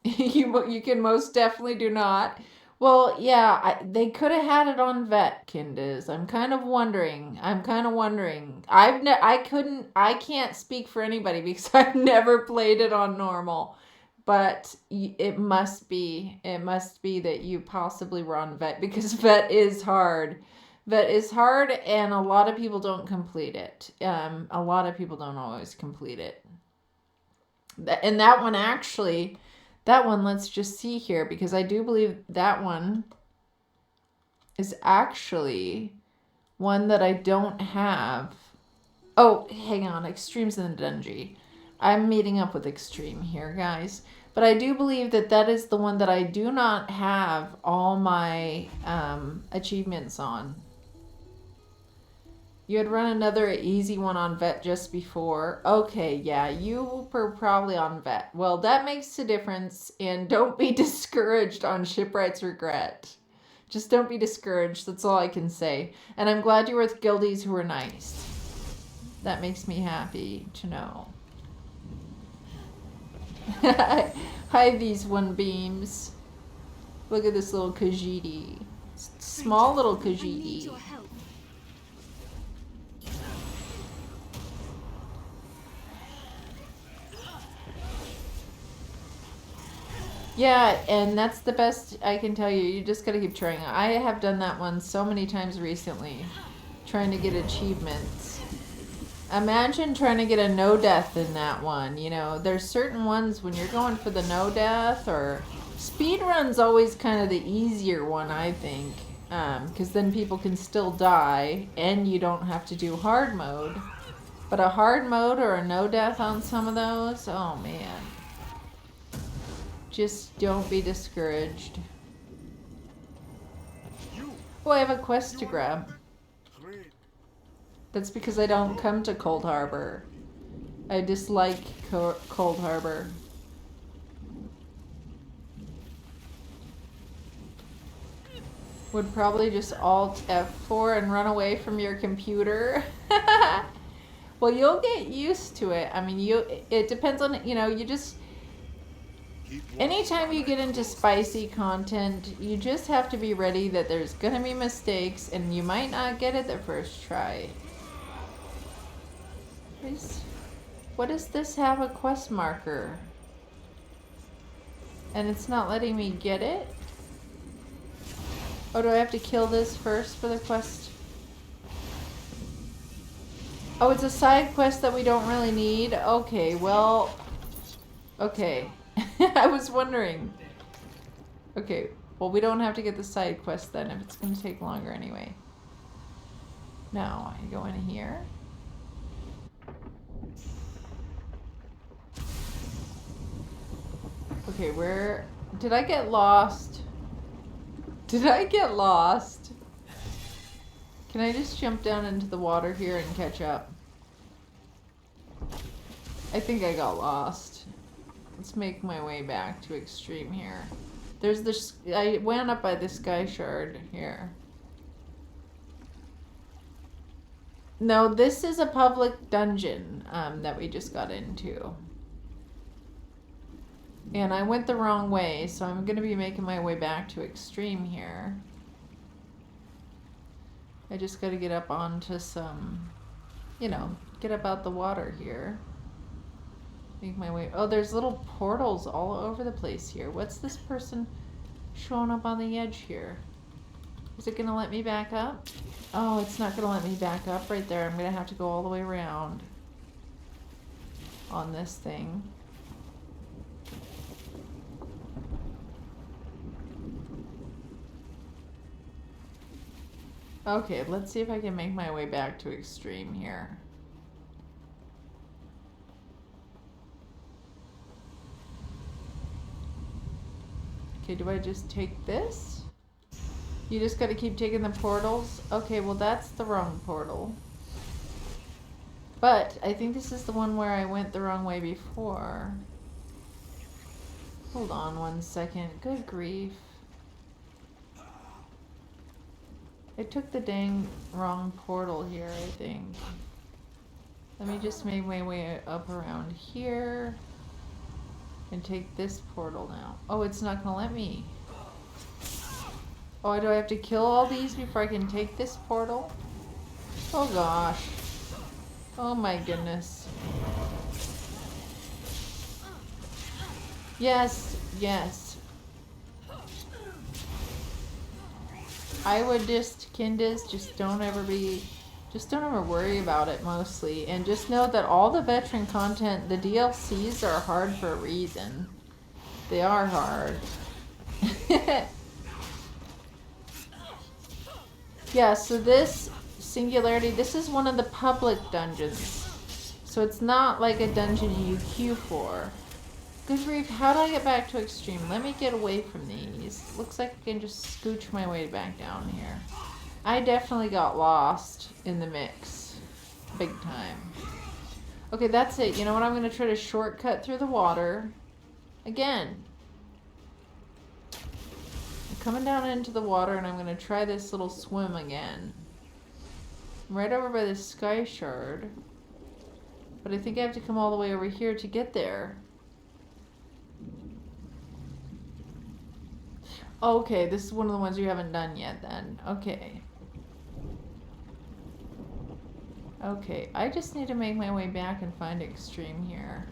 You can most definitely do not. Well, yeah, they could have had it on vet, Kindiz. I'm kind of wondering. I can't speak for anybody because I've never played it on normal. But it must be that you possibly were on vet, because vet is hard. Vet is hard, and a lot of people don't complete it. A lot of people don't always complete it. And that one actually... That one, let's just see here, because I do believe that one is actually one that I don't have. Oh, hang on. Extreme's in the dungeon. I'm meeting up with Extreme here, guys. But I do believe that is the one that I do not have all my achievements on. You had run another easy one on vet just before. Okay, yeah, you were probably on vet. Well, that makes a difference, and don't be discouraged on Shipwright's Regret. Just don't be discouraged, that's all I can say. And I'm glad you were with guildies who were nice. That makes me happy to know. Hi, these one beams. Look at this little Khajiit. Small little Khajiit. Yeah, and that's the best I can tell you. You just gotta keep trying. I have done that one so many times recently, trying to get achievements. Imagine trying to get a no death in that one. You know, there's certain ones when you're going for the no death, or speedrun's always kind of the easier one, I think, because then people can still die and you don't have to do hard mode. But a hard mode or a no death on some of those, oh man. Just don't be discouraged. Oh, I have a quest to grab. That's because I don't come to Cold Harbor. I dislike Cold Harbor. Would probably just Alt F4 and run away from your computer. Well, you'll get used to it. I mean, it depends on, you know, you just... Anytime you get into spicy content, you just have to be ready that there's gonna be mistakes and you might not get it the first try. What does this have a quest marker? And it's not letting me get it? Oh, do I have to kill this first for the quest? Oh, it's a side quest that we don't really need? Okay, well... Okay. I was wondering. Okay, well we don't have to get the side quest then if it's going to take longer anyway. Now, I go in here. Okay, where... Did I get lost? Did I get lost? Can I just jump down into the water here and catch up? I think I got lost. Let's make my way back to Extreme here. There's this... I went up by the Sky Shard here. No, this is a public dungeon that we just got into. And I went the wrong way, so I'm going to be making my way back to Extreme here. I just got to get up onto some, you know, get up out the water here. Make my way. Oh, there's little portals all over the place here. What's this person showing up on the edge here? Is it going to let me back up? Oh, it's not going to let me back up right there. I'm going to have to go all the way around on this thing. Okay, let's see if I can make my way back to Extreme here. Okay, do I just take this? You just gotta keep taking the portals? Okay, well that's the wrong portal. But I think this is the one where I went the wrong way before. Hold on one second. Good grief. I took the dang wrong portal here, I think. Let me just make my way up around here and take this portal now. Oh, it's not gonna let me. Oh, do I have to kill all these before I can take this portal? Oh gosh. Oh my goodness. Yes, yes. I would just, Kindis, just don't ever worry about it mostly. And just know that all the veteran content, the DLCs are hard for a reason. They are hard. Yeah, so this Singularity, this is one of the public dungeons. So it's not like a dungeon you queue for. Good grief, how do I get back to Extreme? Let me get away from these. Looks like I can just scooch my way back down here. I definitely got lost in the mix. Big time. Okay, that's it. You know what? I'm going to try to shortcut through the water. Again. I'm coming down into the water and I'm going to try this little swim again. I'm right over by the Sky Shard. But I think I have to come all the way over here to get there. Okay, this is one of the ones you haven't done yet then. Okay. Okay, I just need to make my way back and find Extreme here.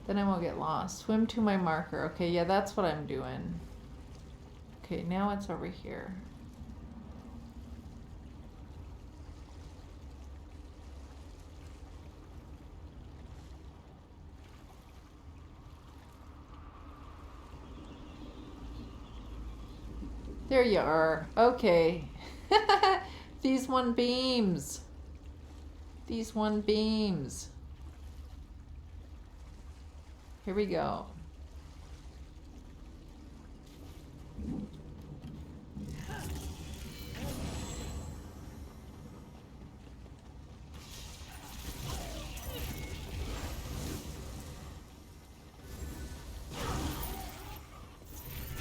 Then I won't get lost. Swim to my marker. Okay, yeah, that's what I'm doing. Okay, now it's over here. There you are. Okay. These one beams. These one beams. Here we go.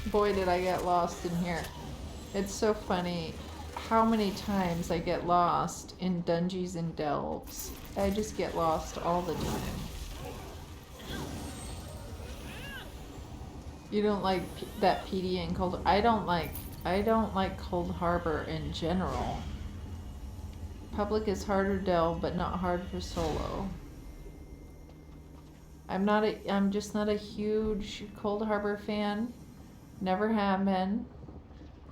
Boy, did I get lost in here. It's so funny how many times I get lost in dungeons and delves. I just get lost all the time. You don't like that PD and Cold? I don't like Cold Harbor in general. Public is harder delve, but not hard for solo. I'm just not a huge Cold Harbor fan. Never have been.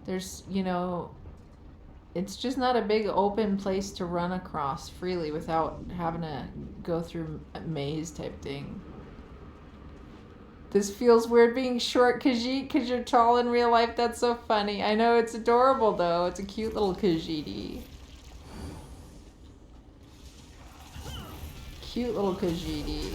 There's, you know, it's just not a big open place to run across freely without having to go through a maze type thing. This feels weird being short, Khajiit, because you're tall in real life. That's so funny. I know, it's adorable, though. It's a cute little Khajiit. Cute little Khajiit.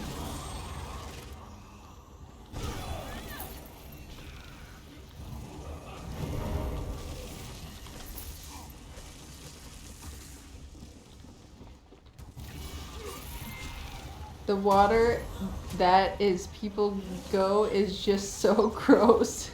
The water that is people go is just so gross.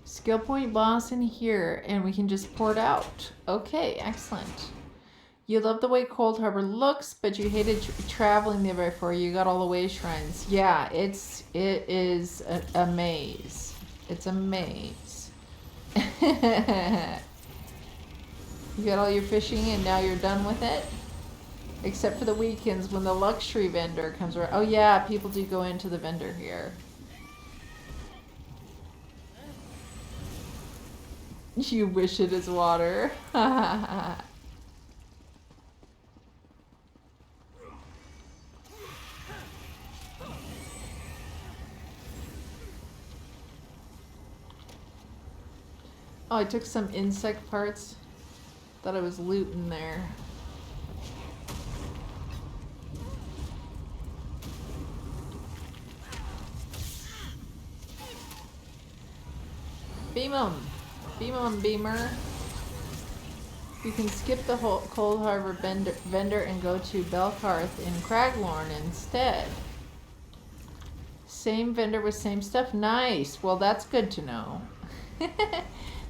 Skill point boss in here, and we can just pour it out. Okay, excellent. You love the way Cold Harbor looks, but you hated traveling there before. You got all the way shrines. Yeah, it is a maze. It's a maze. You got all your fishing, and now you're done with it? Except for the weekends when the luxury vendor comes around. Oh yeah, people do go into the vendor here. You wish it is water. Oh, I took some insect parts. Thought I was looting there. Beam 'em. Beam 'em, Beamer. You can skip the whole Cold Harbor vendor and go to Belkarth in Craglorn instead. Same vendor with same stuff? Nice. Well, that's good to know.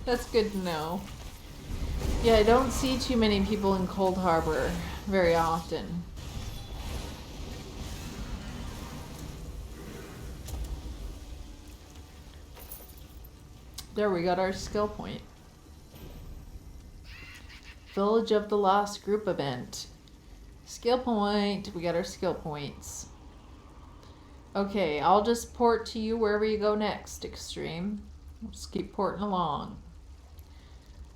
That's good to know. Yeah, I don't see too many people in Cold Harbor very often. There, we got our skill point. Village of the Lost group event. Skill point. We got our skill points. Okay, I'll just port to you wherever you go next, Extreme. Just keep porting along.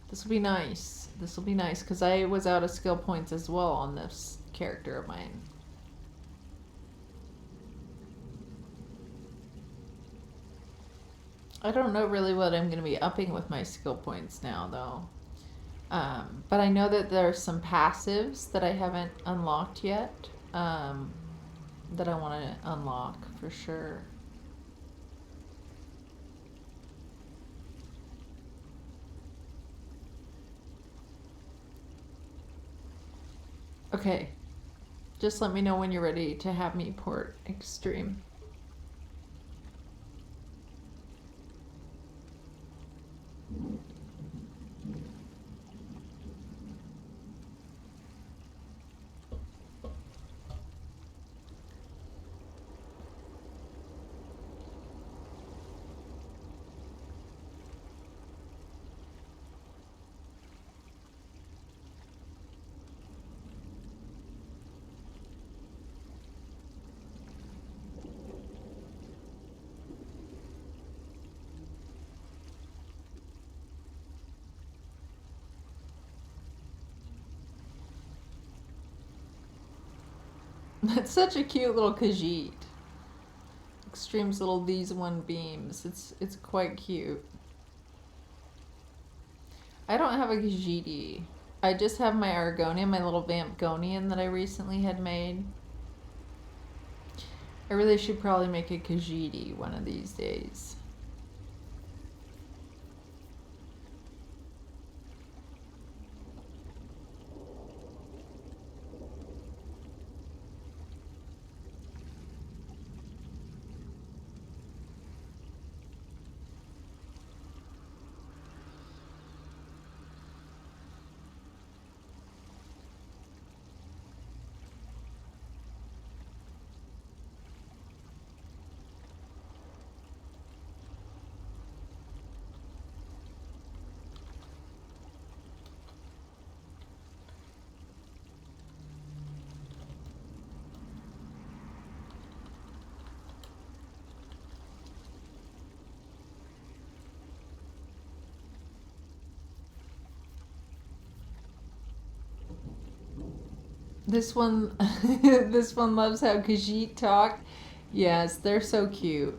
This will be nice. This will be nice, because I was out of skill points as well on this character of mine. I don't know really what I'm going to be upping with my skill points now, though. But I know that there are some passives that I haven't unlocked yet, that I want to unlock for sure. Okay, just let me know when you're ready to have me port Extreme. That's such a cute little Khajiit. Extreme's little these one beams. It's quite cute. I don't have a Khajiit. I just have my Argonian, my little Vampgonian that I recently had made. I really should probably make a Khajiit one of these days. This one, this one loves how Khajiit talk. Yes, they're so cute.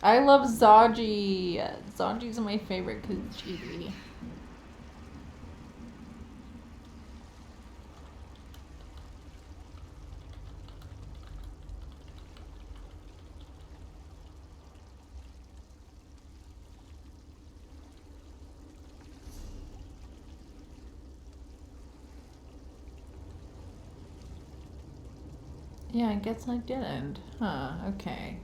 I love Zaji. Zaji's my favorite Khajiit. Yeah, I guess I didn't. Huh, okay.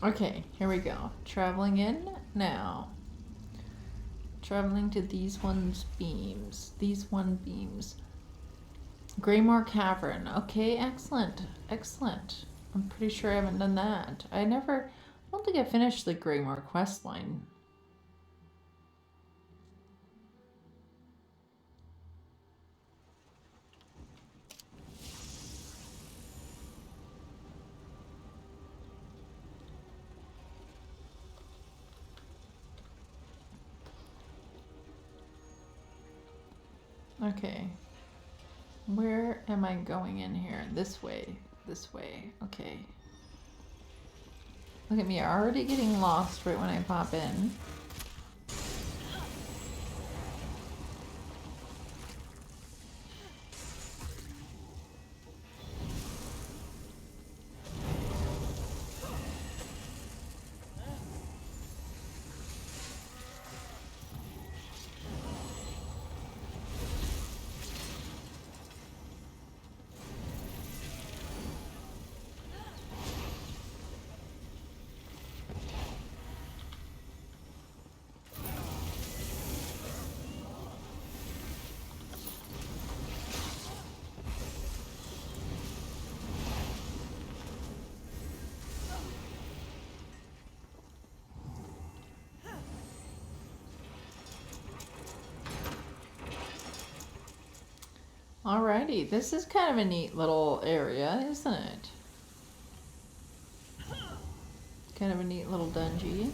Okay, here we go. Traveling in now. Traveling to these one's beams. These one beams. Greymore Cavern. Okay, excellent. Excellent. I'm pretty sure I haven't done that. I don't think I finished the Greymore quest line. Okay. Where am I going in here? This way. This way. Okay. Look at me, already getting lost right when I pop in. Alrighty, this is kind of a neat little area, isn't it? Kind of a neat little dungeon.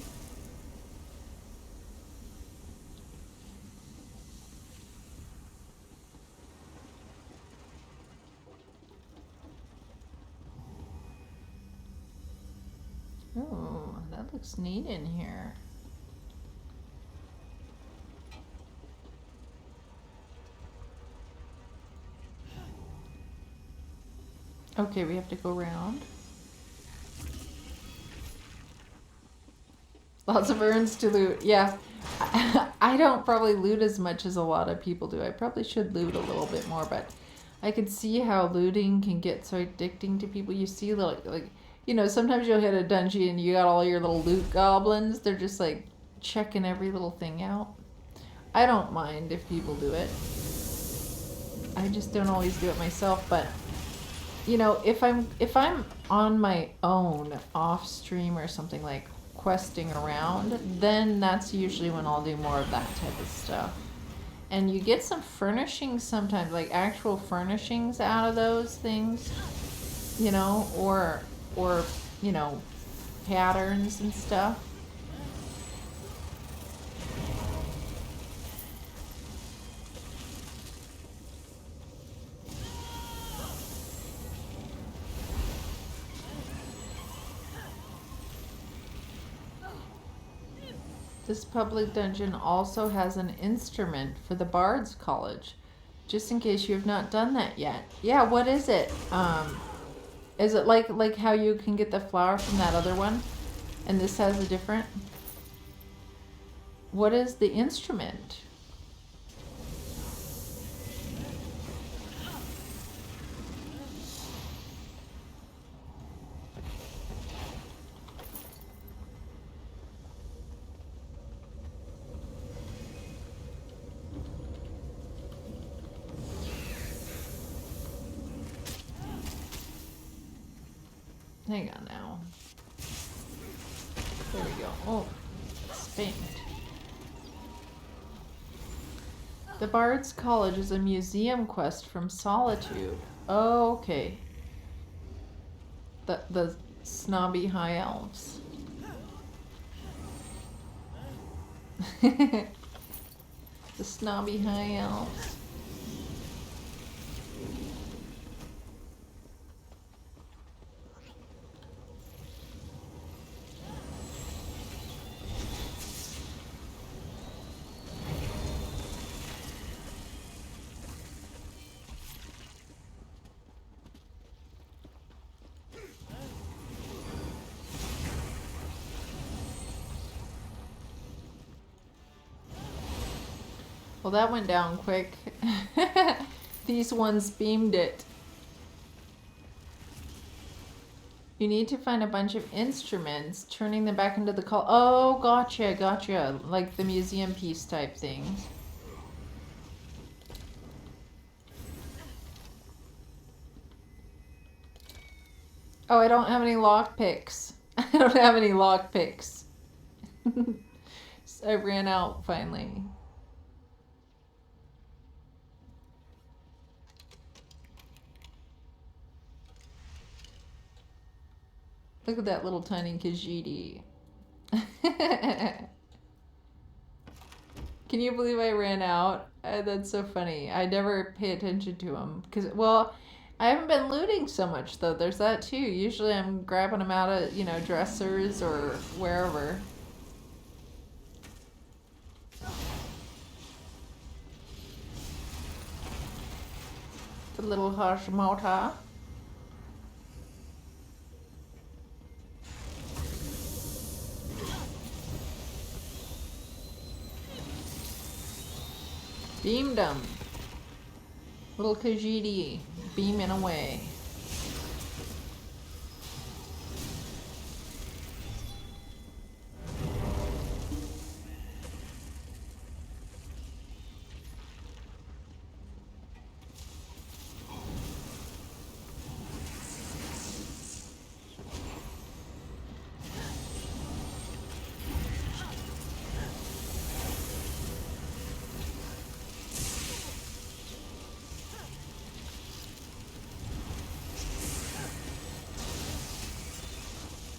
Oh, that looks neat in here. Okay, we have to go around. Lots of urns to loot. Yeah. I don't probably loot as much as a lot of people do. I probably should loot a little bit more, but I could see how looting can get so addicting to people. You see, like you know, sometimes you'll hit a dungeon and you got all your little loot goblins. They're just like checking every little thing out. I don't mind if people do it. I just don't always do it myself, but you know, if I'm on my own off stream or something, like questing around, then that's usually when I'll do more of that type of stuff. And you get some furnishings sometimes, like actual furnishings out of those things, you know, or you know, patterns and stuff. This public dungeon also has an instrument for the Bard's College, just in case you have not done that yet. Yeah, what is it? Is it like how you can get the flower from that other one, and this has a different? What is the instrument? Hang on now. There we go. Oh, spanked. The Bard's College is a museum quest from Solitude. Oh, okay. The snobby high elves. The snobby high elves. Well, that went down quick. These ones beamed it. You need to find a bunch of instruments, turning them back into the call. Oh, gotcha, gotcha. Like the museum piece type things. Oh, I don't have any lockpicks. I don't have any lockpicks. I ran out finally. Look at that little tiny Khajiit. Can you believe I ran out? That's so funny. I never pay attention to them. Because, well, I haven't been looting so much, though. There's that, too. Usually I'm grabbing them out of, you know, dressers or wherever. The little Hashmota. Beamed them. Little Khajiit beaming away.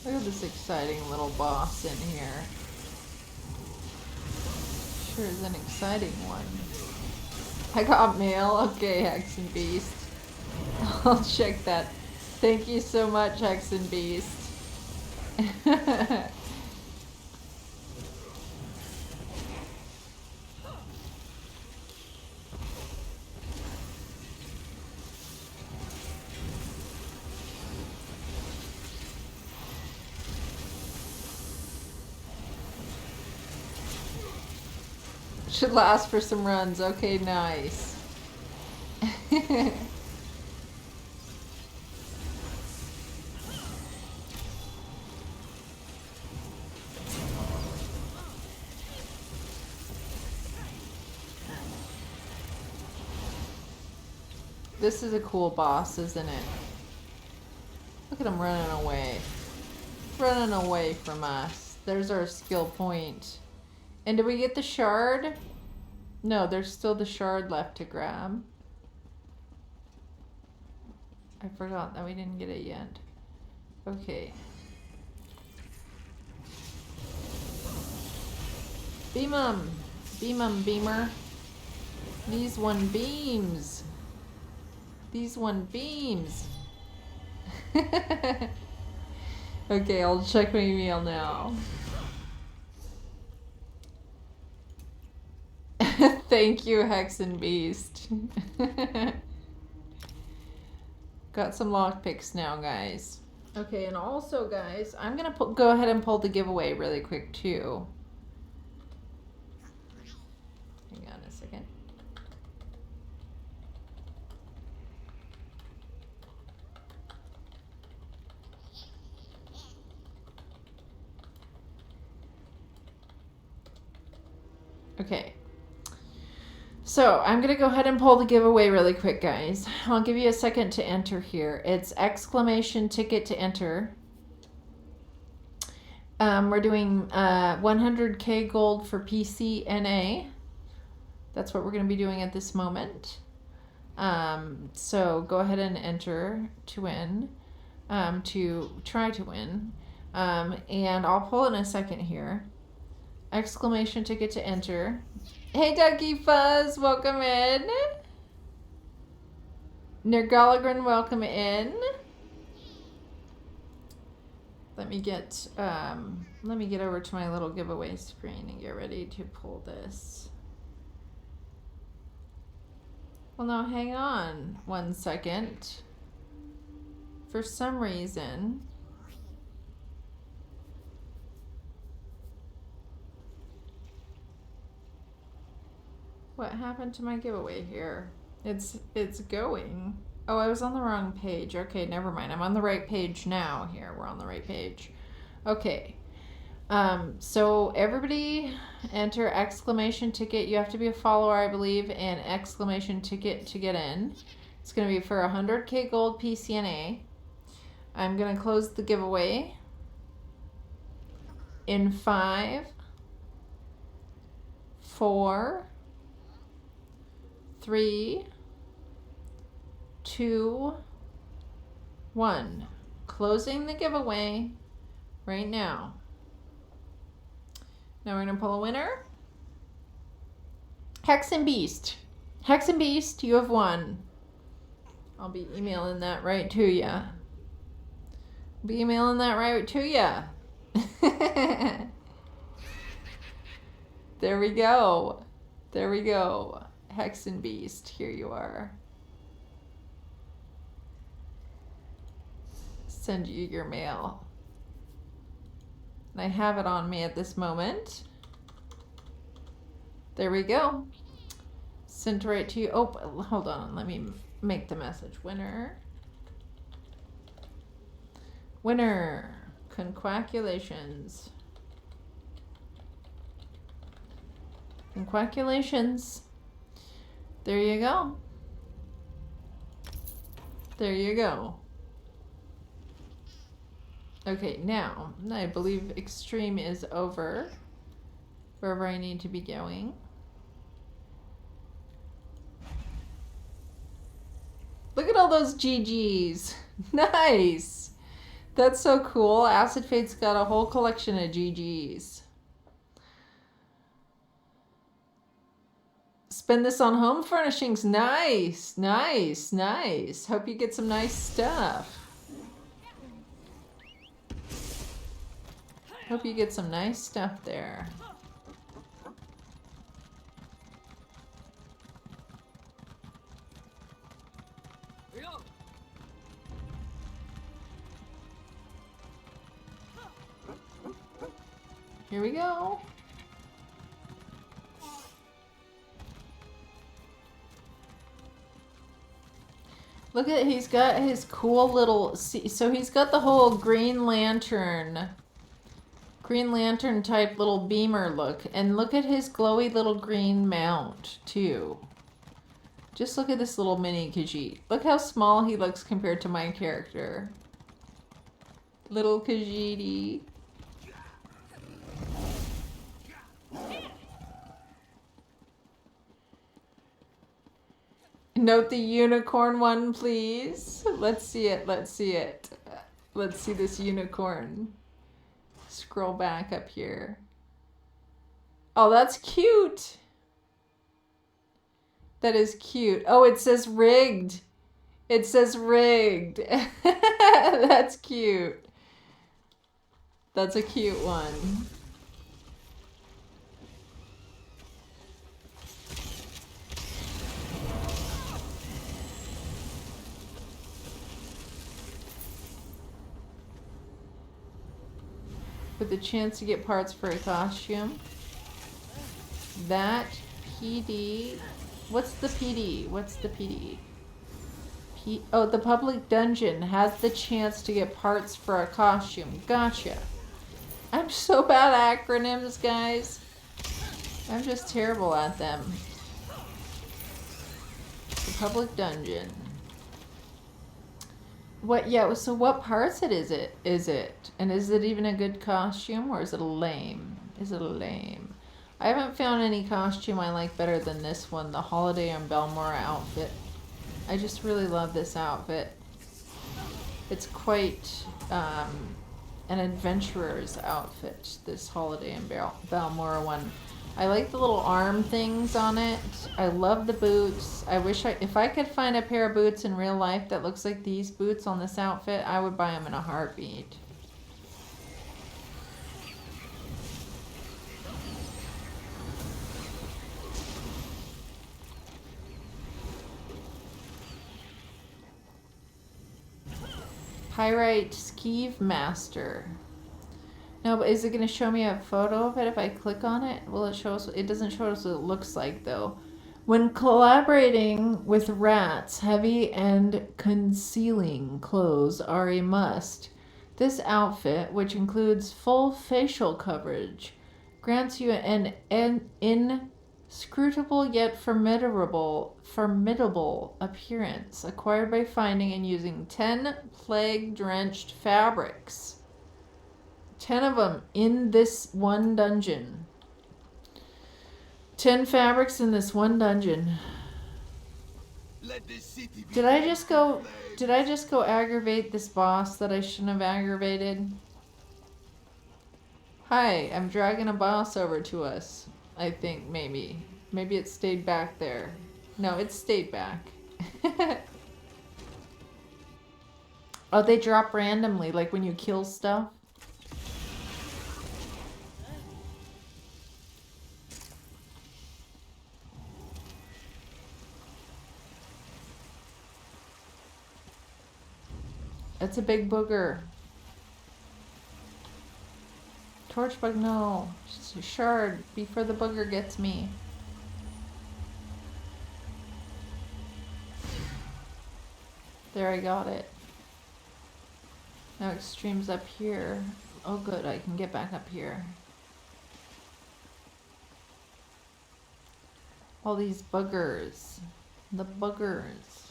Look at this exciting little boss in here. Sure is an exciting one. I got mail. Okay, Hex and Beast. I'll check that. Thank you so much, Hex and Beast. Should last for some runs. Okay, nice. This is a cool boss, isn't it? Look at him running away. Running away from us. There's our skill point. And did we get the shard? No, there's still the shard left to grab. I forgot that we didn't get it yet. Okay. Beam 'em. Beam 'em, beamer. These one beams. These one beams. Okay, I'll check my email now. Thank you, Hex and Beast. Got some lockpicks now, guys. Okay, and also, guys, I'm gonna go ahead and pull the giveaway really quick too. Hang on a second. Okay. So I'm going to go ahead and pull the giveaway really quick, guys. I'll give you a second to enter here. It's exclamation ticket to enter. We're doing 100k gold for PCNA. That's what we're going to be doing at this moment. So go ahead and enter to win, to try to win. And I'll pull it in a second here. Exclamation ticket to enter. Hey, Ducky Fuzz, welcome in. Nergalagrin, welcome in. Let me get over to my little giveaway screen and get ready to pull this. Well, now hang on 1 second. For some reason, what happened to my giveaway here? It's going. Oh, I was on the wrong page. Okay, never mind. I'm on the right page now. Here, we're on the right page. Okay. So everybody enter exclamation ticket. You have to be a follower, I believe, and exclamation ticket to get in. It's going to be for 100k gold PCNA. I'm going to close the giveaway in 5, 4, 3, 2, 1. Closing the giveaway right now. Now we're going to pull a winner. Hex and Beast. Hex and Beast, you have won. I'll be emailing that right to ya. Be emailing that right to ya. There we go. There we go. Hex and Beast, here you are. Send you your mail. I have it on me at this moment. There we go. Sent right to you. Oh, hold on. Let me make the message. Winner. Winner. Congratulations. Congratulations. There you go. There you go. Okay, now, I believe Extreme is over. Wherever I need to be going. Look at all those GGs. Nice. That's so cool. Acid Fate's got a whole collection of GGs. Spend this on home furnishings. Nice, nice, nice. Hope you get some nice stuff. Hope you get some nice stuff there. Here we go. Look at, he's got his cool little, so he's got the whole Green Lantern type little beamer look. And look at his glowy little green mount too. Just look at this little mini Khajiit. Look how small he looks compared to my character. Little Khajiit. Note the unicorn one, please. Let's see it. Let's see it. Let's see this unicorn. Scroll back up here. Oh, that's cute. That is cute. Oh, it says rigged. It says rigged. That's cute. That's a cute one. With the chance to get parts for a costume. That PD. What's the PD? What's the PD? Oh, the public dungeon has the chance to get parts for a costume. Gotcha. I'm so bad at acronyms, guys. I'm just terrible at them. The public dungeon. What? Yeah. So what parts is it? And is it even a good costume, or is it a lame? Is it a lame? I haven't found any costume I like better than this one, the Holiday on Belmora outfit. I just really love this outfit. It's quite an adventurer's outfit, this Holiday in Balmora one. I like the little arm things on it. I love the boots. I wish if I could find a pair of boots in real life that looks like these boots on this outfit, I would buy them in a heartbeat. Pyrite Skeeve Master. No, but is it going to show me a photo of it if I click on it? Will it show us? It doesn't show us what it looks like, though. When collaborating with rats, heavy and concealing clothes are a must. This outfit, which includes full facial coverage, grants you an inscrutable yet formidable appearance, acquired by finding and using 10 plague-drenched fabrics. 10 of them in this one dungeon. 10 fabrics in this one dungeon. Did I just go aggravate this boss that I shouldn't have aggravated? Hi, I'm dragging a boss over to us. I think maybe it stayed back there. No, it stayed back. Oh, they drop randomly, like when you kill stuff. It's a big booger. Torchbug, no. Shard, before the booger gets me. There, I got it. Now Extreme's up here. Oh good, I can get back up here. All these buggers. The buggers.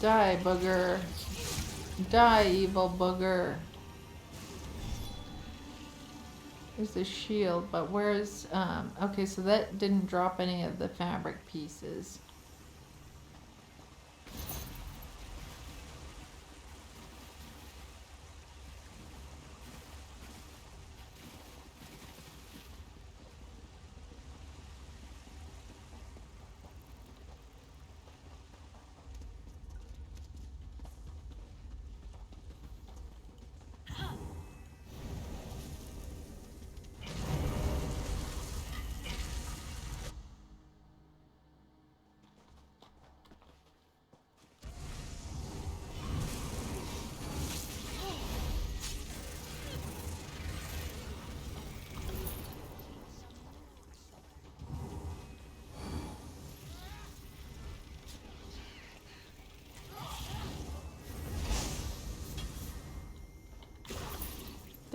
Die, booger. Die, evil booger. There's the shield, but where's... okay, so that didn't drop any of the fabric pieces.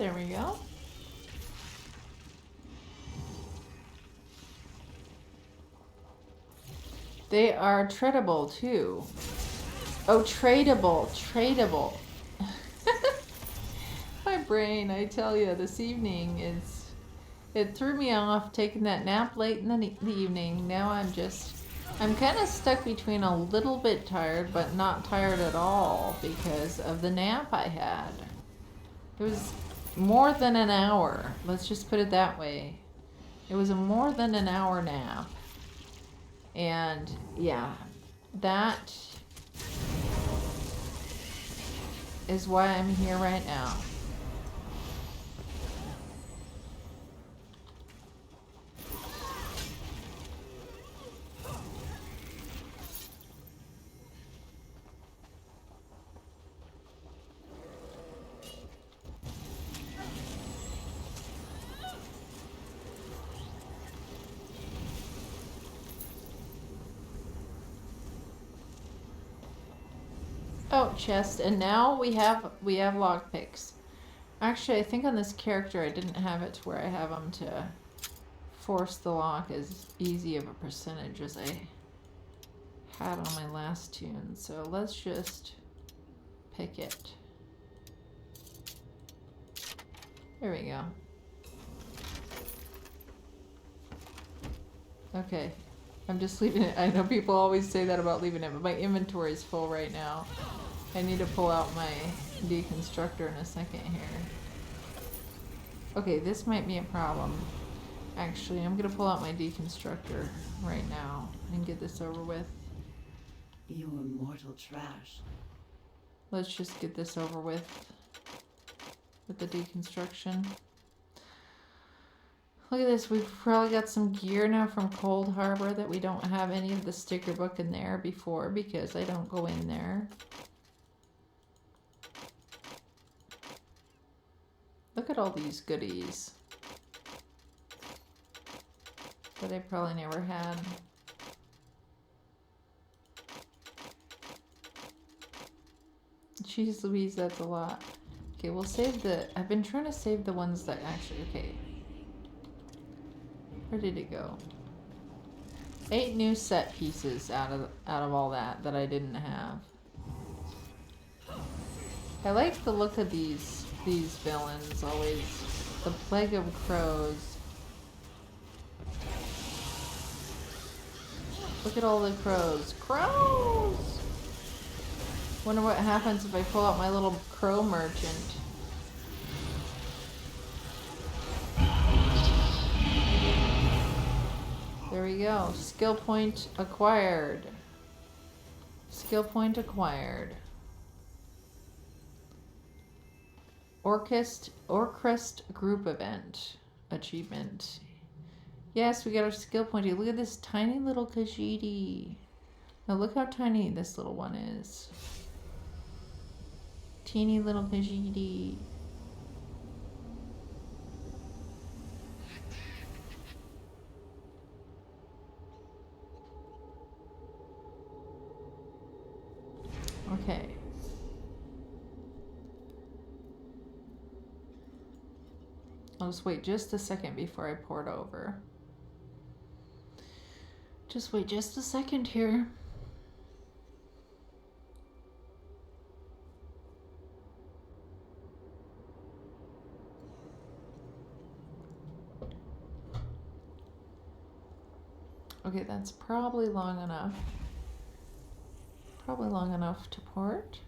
There we go. They are treadable too. Oh, tradable, tradable. My brain, I tell you, this evening it threw me off taking that nap late in the evening. Now I'm kind of stuck between a little bit tired, but not tired at all because of the nap I had. It was more than an hour. Let's just put it that way. It was a more than an hour nap. And yeah, that is why I'm here right now. Oh, chest, and now we have lockpicks. Actually, I think on this character I didn't have it to where I have them to force the lock as easy of a percentage as I had on my last tune. So let's just pick it. There we go. Okay, I'm just leaving it. I know people always say that about leaving it, but my inventory is full right now. I need to pull out my deconstructor in a second here. Okay, this might be a problem. Actually, I'm gonna pull out my deconstructor right now and get this over with. You're mortal trash. Let's just get this over with the deconstruction. Look at this, we've probably got some gear now from Cold Harbor that we don't have any of the sticker book in there before because I don't go in there. Look at all these goodies that I probably never had. Jeez Louise, that's a lot. Okay, we'll save the... I've been trying to save the ones that actually... Okay. Where did it go? 8 new set pieces out of all that I didn't have. I like the look of these villains always. The Plague of Crows. Look at all the crows. Crows! Wonder what happens if I pull out my little crow merchant. There we go. Skill point acquired. Skill point acquired. Orchrest group event achievement. Yes, we got our skill point. Look at this tiny little Khajiit. Now look how tiny this little one is. Teeny little Khajiit. Okay. I'll just wait just a second before I pour it over. Just wait just a second here. Okay, that's probably long enough. Probably long enough to pour it.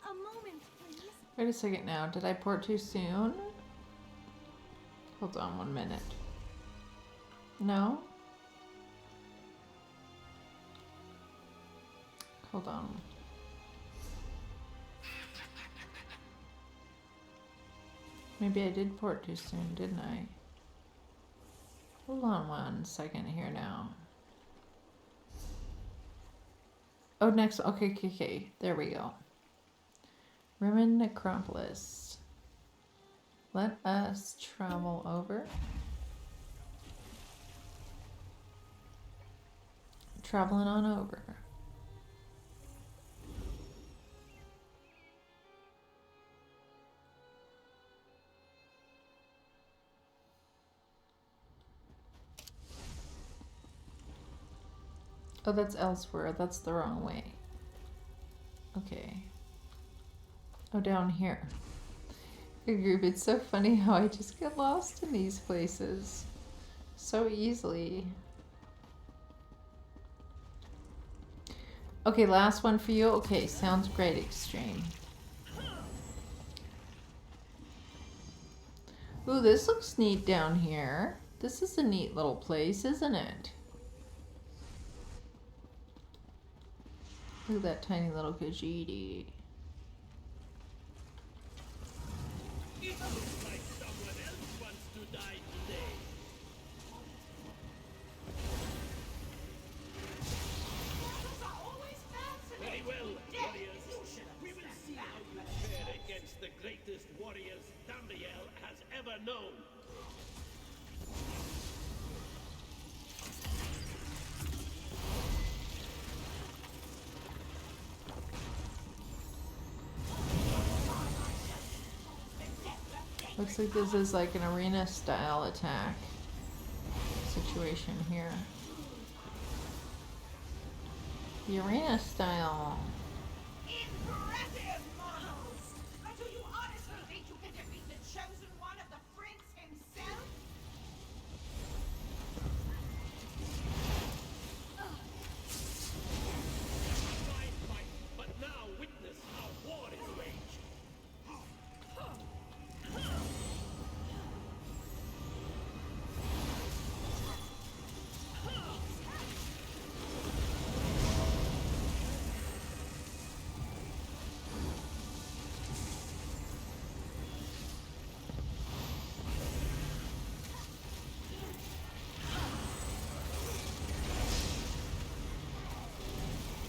A moment, please. Wait a second now. Did I pour it too soon? Hold on 1 minute. No? Hold on. Maybe I did port too soon, didn't I? Hold on 1 second here now. Oh, next. Okay. There we go. Rimmon Necropolis. Let us travel over. Traveling on over. Oh, that's elsewhere. That's the wrong way. Okay. Oh, down here. Good group. It's so funny how I just get lost in these places so easily. Okay, last one for you. Okay, sounds great, Extreme. Ooh, this looks neat down here. This is a neat little place, isn't it? Look at that tiny little Khajiit. It looks like someone else wants to die today. Very well, warriors. We will see how you fare against the greatest warriors Tamriel has ever known. Looks like this is like an arena style attack situation here. The arena style. Impressive, models! But do you honestly think you can defeat the chosen one of the prince himself? Fight, but now witness how war is waged.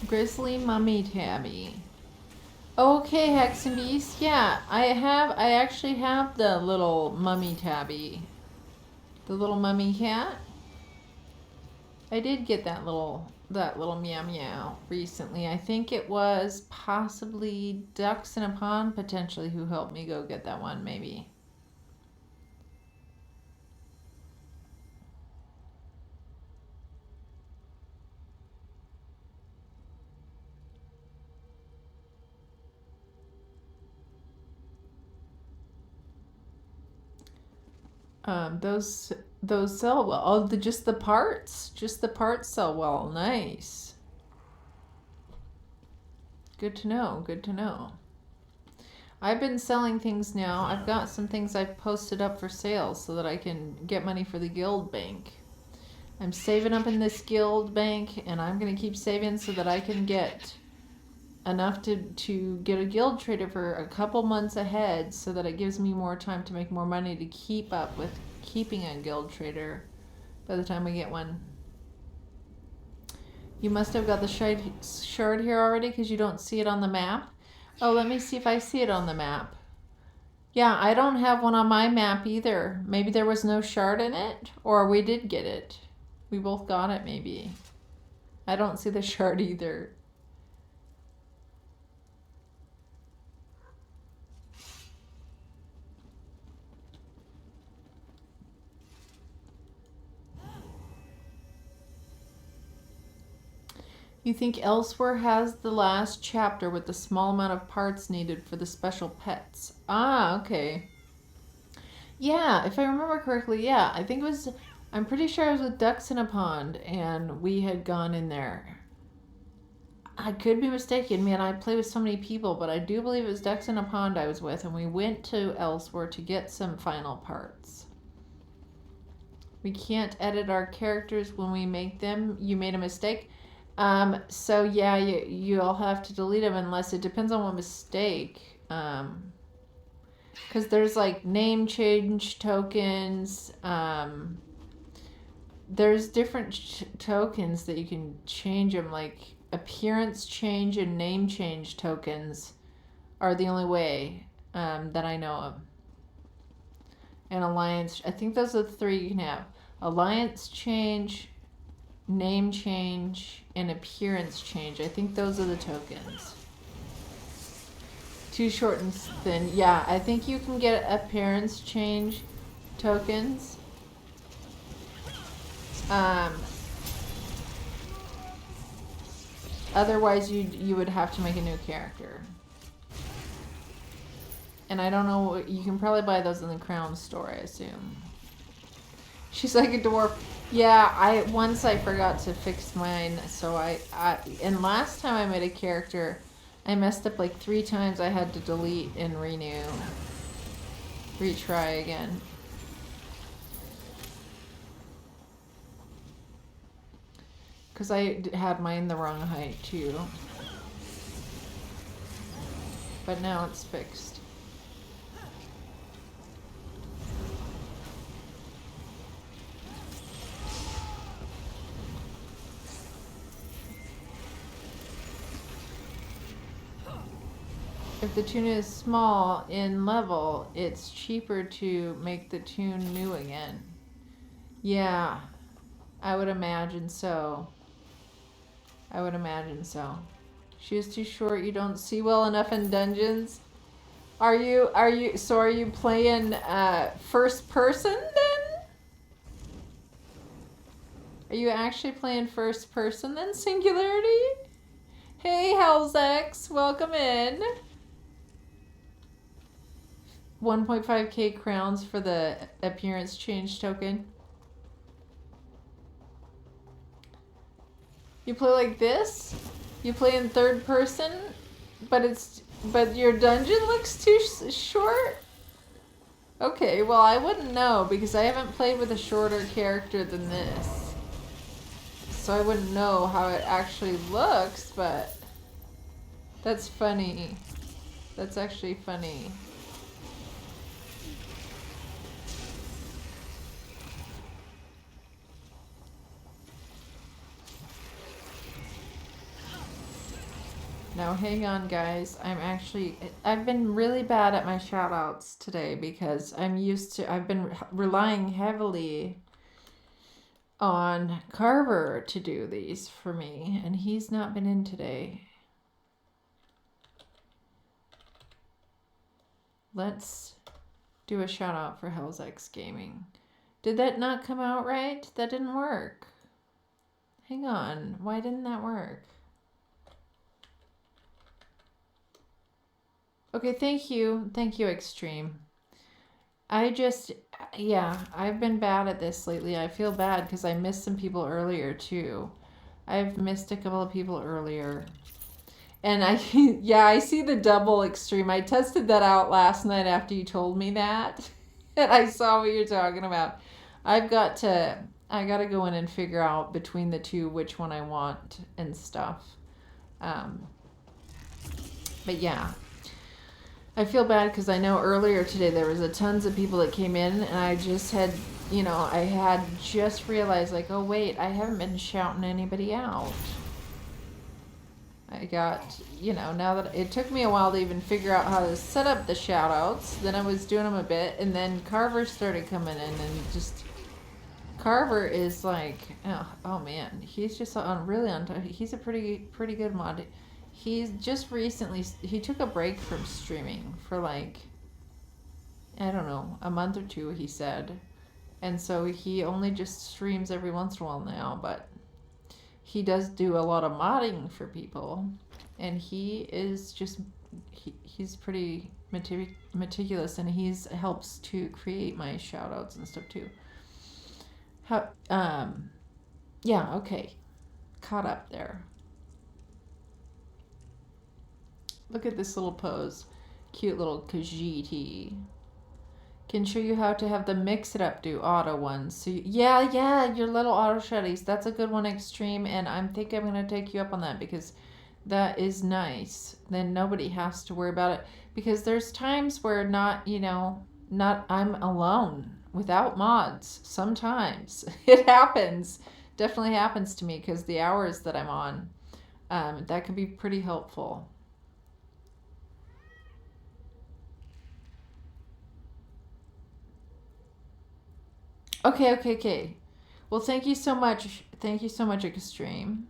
Grizzly Mummy Tabby. Okay, Hex and Beast. Yeah, I actually have the little mummy tabby. The little mummy cat. I did get that little meow meow recently. I think it was possibly Ducks in a Pond potentially who helped me go get that one, maybe. Those sell well. Oh, just the parts sell well. Nice. Good to know. Good to know. I've been selling things now. I've got some things I've posted up for sale so that I can get money for the guild bank. I'm saving up in this guild bank, and I'm gonna keep saving so that I can get enough to get a guild trader for a couple months ahead, so that it gives me more time to make more money to keep up with keeping a guild trader by the time we get one. You must have got the shard here already because you don't see it on the map. Oh, let me see if I see it on the map. Yeah, I don't have one on my map either. Maybe there was no shard in it, or we did get it. We both got it, maybe. I don't see the shard either. You think Elsewhere has the last chapter with the small amount of parts needed for the special pets? Ah, okay. Yeah, if I remember correctly, yeah. I think it was, I'm pretty sure I was with Ducks in a Pond and we had gone in there. I could be mistaken, man. I play with so many people, but I do believe it was Ducks in a Pond I was with, and we went to Elsewhere to get some final parts. We can't edit our characters when we make them. You made a mistake. So yeah, you'll have to delete them unless it depends on what mistake. Because there's like name change tokens. There's different tokens that you can change them. Like appearance change and name change tokens are the only way that I know of. And alliance, I think those are the three you can have. Alliance change, name change, and appearance change. I think those are the tokens. Too short and thin. Yeah, I think you can get appearance change tokens. Otherwise, you would have to make a new character. And I don't know, you can probably buy those in the Crown store, I assume. She's like a dwarf. Yeah, once I forgot to fix mine, so and last time I made a character, I messed up like 3 times. I had to delete and retry again. Because I had mine the wrong height too. But now it's fixed. If the tune is small in level, it's cheaper to make the tune new again. Yeah, I would imagine so. I would imagine so. She is too short. You don't see well enough in dungeons. Are you playing first person then? Are you actually playing first person then, Singularity? Hey, Hellzex, welcome in. 1.5k crowns for the appearance change token. You play like this? You play in third person, but your dungeon looks too short? Okay, well I wouldn't know because I haven't played with a shorter character than this. So I wouldn't know how it actually looks, but that's funny. That's actually funny. Now hang on guys, I've been really bad at my shoutouts today because I've been relying heavily on Carver to do these for me and he's not been in today. Let's do a shout out for Hellzex Gaming. Did that not come out right? That didn't work. Hang on, why didn't that work? Okay, thank you, Extreme. I've been bad at this lately. I feel bad because I missed some people earlier too. I've missed a couple of people earlier. And I see the double Extreme. I tested that out last night after you told me that. And I saw what you're talking about. I got to go in and figure out between the two which one I want and stuff. But yeah. I feel bad because I know earlier today there was tons of people that came in and I just had, I had just realized like, oh wait, I haven't been shouting anybody out. I got, now that it took me a while to even figure out how to set up the shout outs, then I was doing them a bit and then Carver started coming in and just, Carver is like, oh man, he's just really on top. He's a pretty good mod. He's just recently, he took a break from streaming for like, I don't know, a month or two, he said. And so he only just streams every once in a while now, but he does do a lot of modding for people. And he is just, he's pretty meticulous and he's helps to create my shout outs and stuff too. Yeah, okay. Caught up there. Look at this little pose. Cute little Khajiit. Can show you how to have the mix it up do auto ones. So yeah, your little auto shutties. That's a good one, Extreme. And I'm going to take you up on that because that is nice. Then nobody has to worry about it, because there's times where I'm alone without mods. Sometimes it happens. Definitely happens to me because the hours that I'm on, that can be pretty helpful. Okay. Well, thank you so much. Thank you so much, Extreme,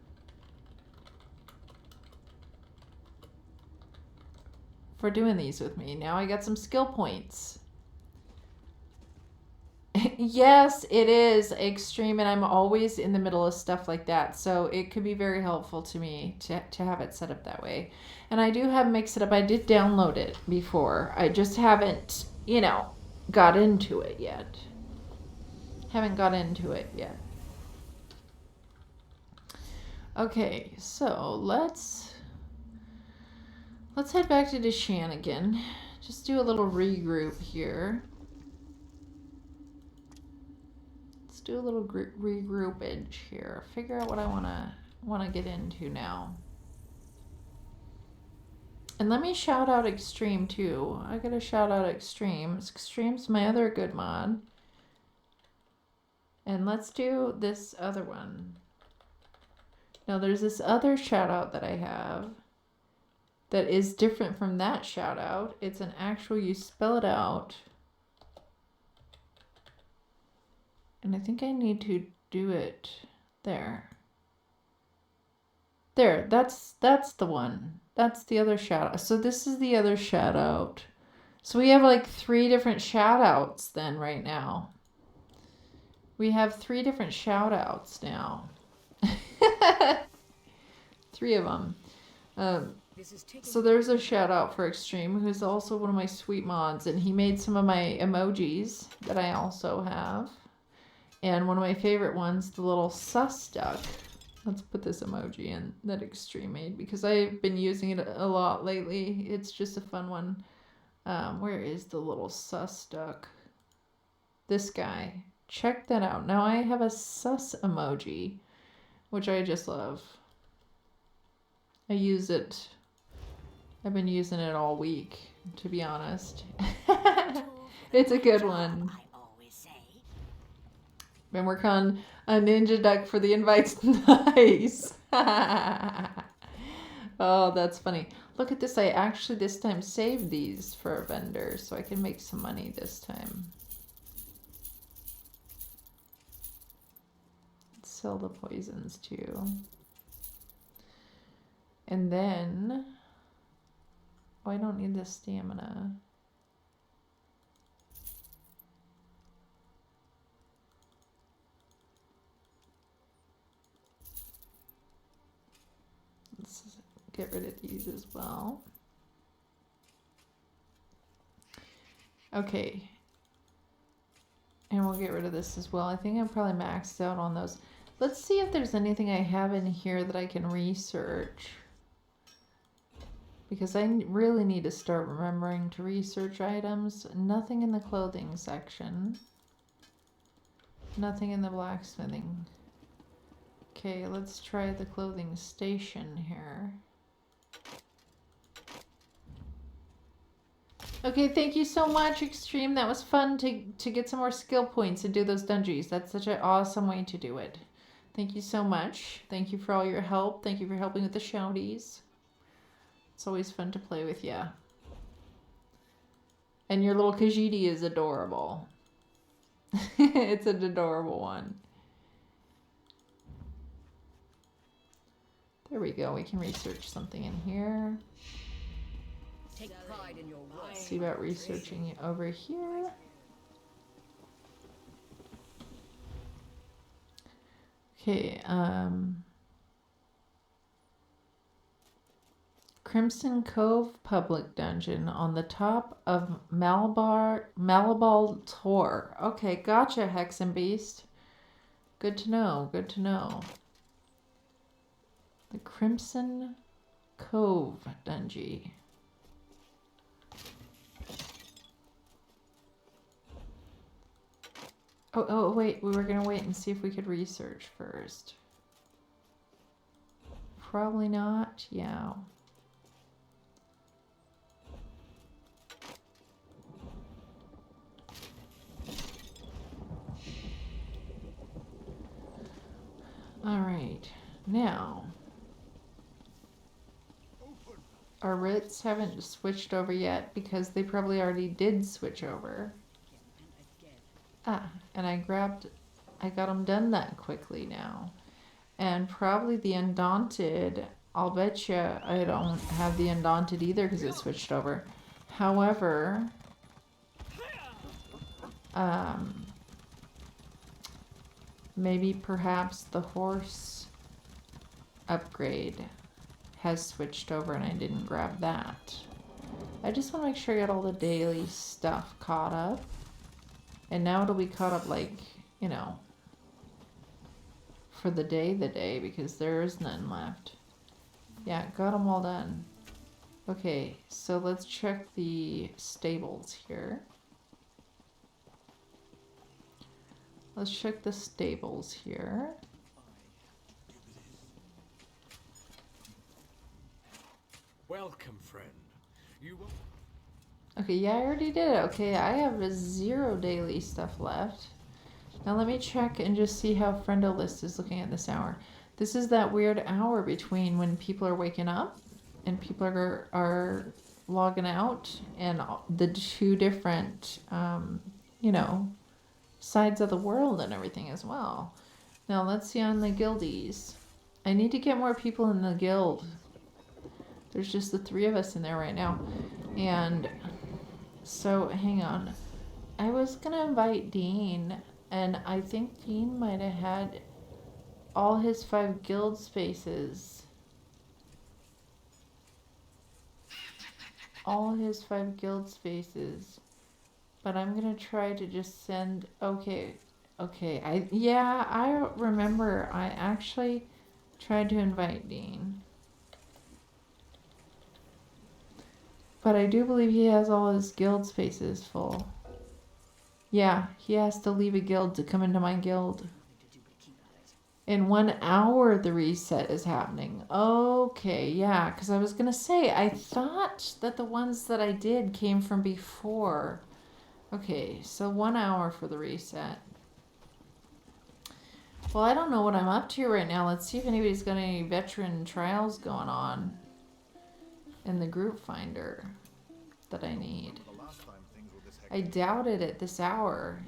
for doing these with me. Now I got some skill points. Yes, it is Extreme, and I'm always in the middle of stuff like that, so it could be very helpful to me to have it set up that way. And I do have Mix It Up. I did download it before. I just haven't, got into it yet. Haven't got into it yet. Okay, so let's head back to Deshan again. Just do a little regroup here. Let's do a little regroupage here. Figure out what I wanna get into now. And let me shout out Extreme too. I gotta shout out Extreme. Extreme's my other good mod. And let's do this other one. Now there's this other shout out that I have that is different from that shout out. It's an actual, you spell it out. And I think I need to do it there. There, that's the one. That's the other shout out. So this is the other shout out. So we have like 3 different shout outs then right now. We have 3 different shout outs now. 3 of them. So there's a shout out for Extreme, who's also one of my sweet mods, and he made some of my emojis that I also have. And one of my favorite ones, the little sus duck. Let's put this emoji in that Extreme made, because I've been using it a lot lately. It's just a fun one. Where is the little sus duck? This guy. Check that out. Now I have a sus emoji, which I just love. I use it. I've been using it all week, to be honest. It's a good one. Been working on a ninja duck for the invites. Nice. Oh, that's funny. Look at this. I actually this time saved these for a vendor, so I can make some money this time. Let's sell the poisons too. And then, oh, I don't need the stamina. Let's get rid of these as well. Okay. And we'll get rid of this as well. I think I'm probably maxed out on those. Let's see if there's anything I have in here that I can research. Because I really need to start remembering to research items. Nothing in the clothing section. Nothing in the blacksmithing. Okay, let's try the clothing station here. Okay, thank you so much, Extreme. That was fun to get some more skill points and do those dungeons. That's such an awesome way to do it. Thank you so much. Thank you for all your help. Thank you for helping with the shouties. It's always fun to play with you. And your little Khajiit is adorable. It's an adorable one. There we go. We can research something in here. Take pride in your work. See about researching over here. Okay, Crimson Cove Public Dungeon on the top of Malabal Tor. Okay, gotcha, Hex and Beast. Good to know, good to know. The Crimson Cove Dungeon. Oh, wait, we were gonna wait and see if we could research first. If Probably not. Yeah. All right. Now, our Ritz haven't switched over yet because they probably already did switch over. Ah, and I got them done that quickly now. And probably the Undaunted, I'll bet you I don't have the Undaunted either because it switched over. However, maybe perhaps the horse upgrade has switched over and I didn't grab that. I just want to make sure I got all the daily stuff caught up. And now it'll be caught up like, you know, for the day, because there is none left. Yeah, got them all done. Okay, so let's check the stables here. Let's check the stables here. Welcome, friend. You will... Okay, yeah, I already did it. Okay, I have 0 daily stuff left. Now let me check and just see how friendo list is looking at this hour. This is that weird hour between when people are waking up and people are logging out, and the 2 different, you know, sides of the world and everything as well. Now let's see on the guildies. I need to get more people in the guild. There's just the 3 of us in there right now. And so, hang on. I was gonna invite Dean, and I think Dean might have had all his 5 guild spaces. All his 5 guild spaces. But I'm gonna try to just send, okay, I remember I actually tried to invite Dean. But I do believe he has all his guild spaces full. Yeah, he has to leave a guild to come into my guild. In 1 hour the reset is happening. Okay, yeah, because I was gonna say, I thought that the ones that I did came from before. Okay, so 1 hour for the reset. Well, I don't know what I'm up to right now. Let's see if anybody's got any veteran trials going on in the group finder that I need. I doubt it at this hour.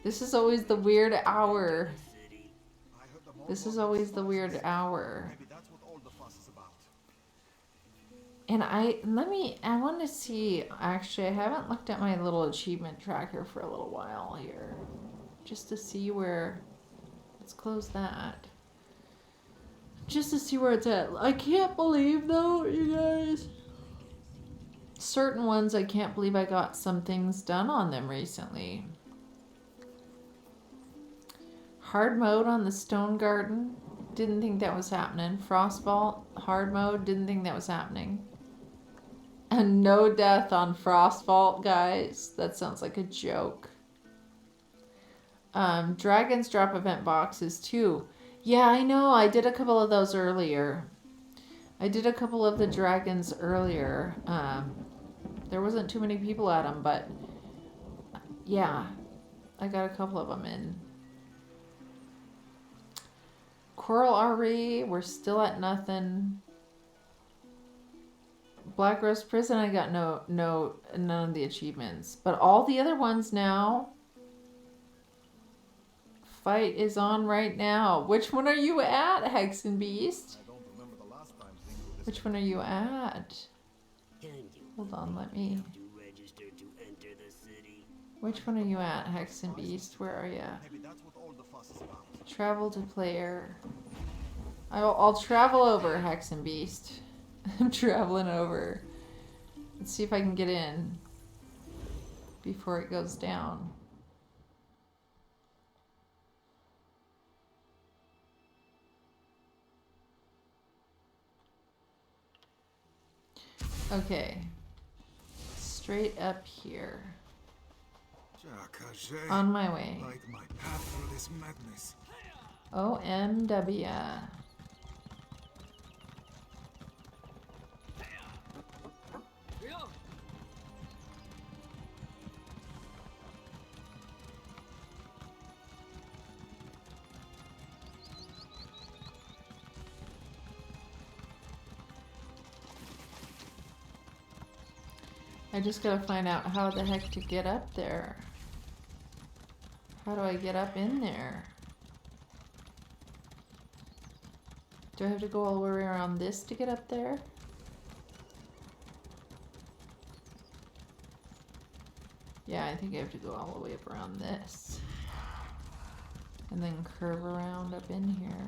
This is always the weird hour. This is always the weird hour. And I want to see, actually, I haven't looked at my little achievement tracker for a little while here. Just to see where, let's close that. Just to see where it's at. I can't believe though, you guys. Certain ones, I can't believe I got some things done on them recently. Hard mode on the Stone Garden. Didn't think that was happening. Frostvault, hard mode, didn't think that was happening. And no death on Frostvault, guys. That sounds like a joke. Dragons drop event boxes too. Yeah, I know. I did a couple of those earlier. I did a couple of the dragons earlier. There wasn't too many people at them, but yeah, I got a couple of them in. Coral RE, we're still at nothing. Black Rose Prison, I got none of the achievements, but all the other ones now. Fight is on right now. Which one are you at, Hex and Beast? Which one are you at? Hold on, let me. Which one are you at, Hex and Beast? Where are you? Travel to player. I'll travel over, Hex and Beast. I'm traveling over. Let's see if I can get in before it goes down. Okay. Straight up here. On my way. Light my path through this madness. OMW. I just gotta find out how the heck to get up there. How do I get up in there? Do I have to go all the way around this to get up there? Yeah, I think I have to go all the way up around this. And then curve around up in here.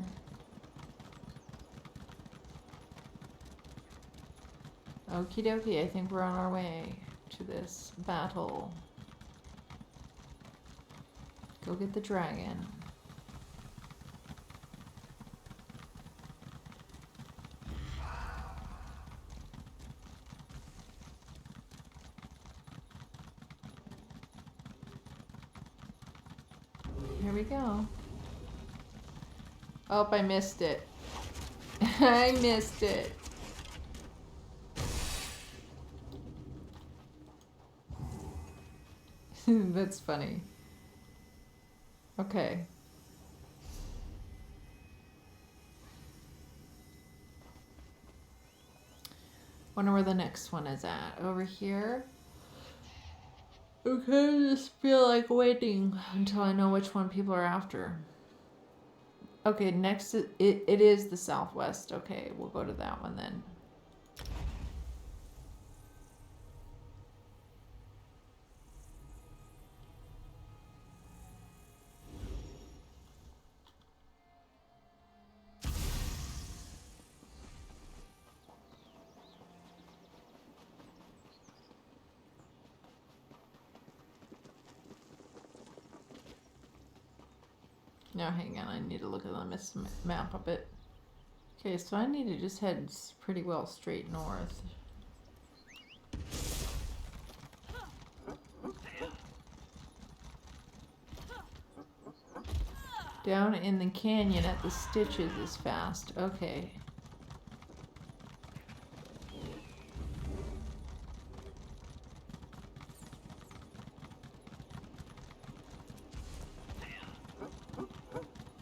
Okie dokie, I think we're on our way to this battle. Go get the dragon. Here we go. Oh, I missed it. I missed it. That's funny. Okay. Wonder where the next one is at. Over here? Okay, I just feel like waiting until I know which one people are after. Okay, next it is the southwest. Okay, we'll go to that one then. Now hang on, I need to look at the map a bit. Okay, so I need to just head pretty well straight north. Down in the canyon at the Stitches is fast. Okay.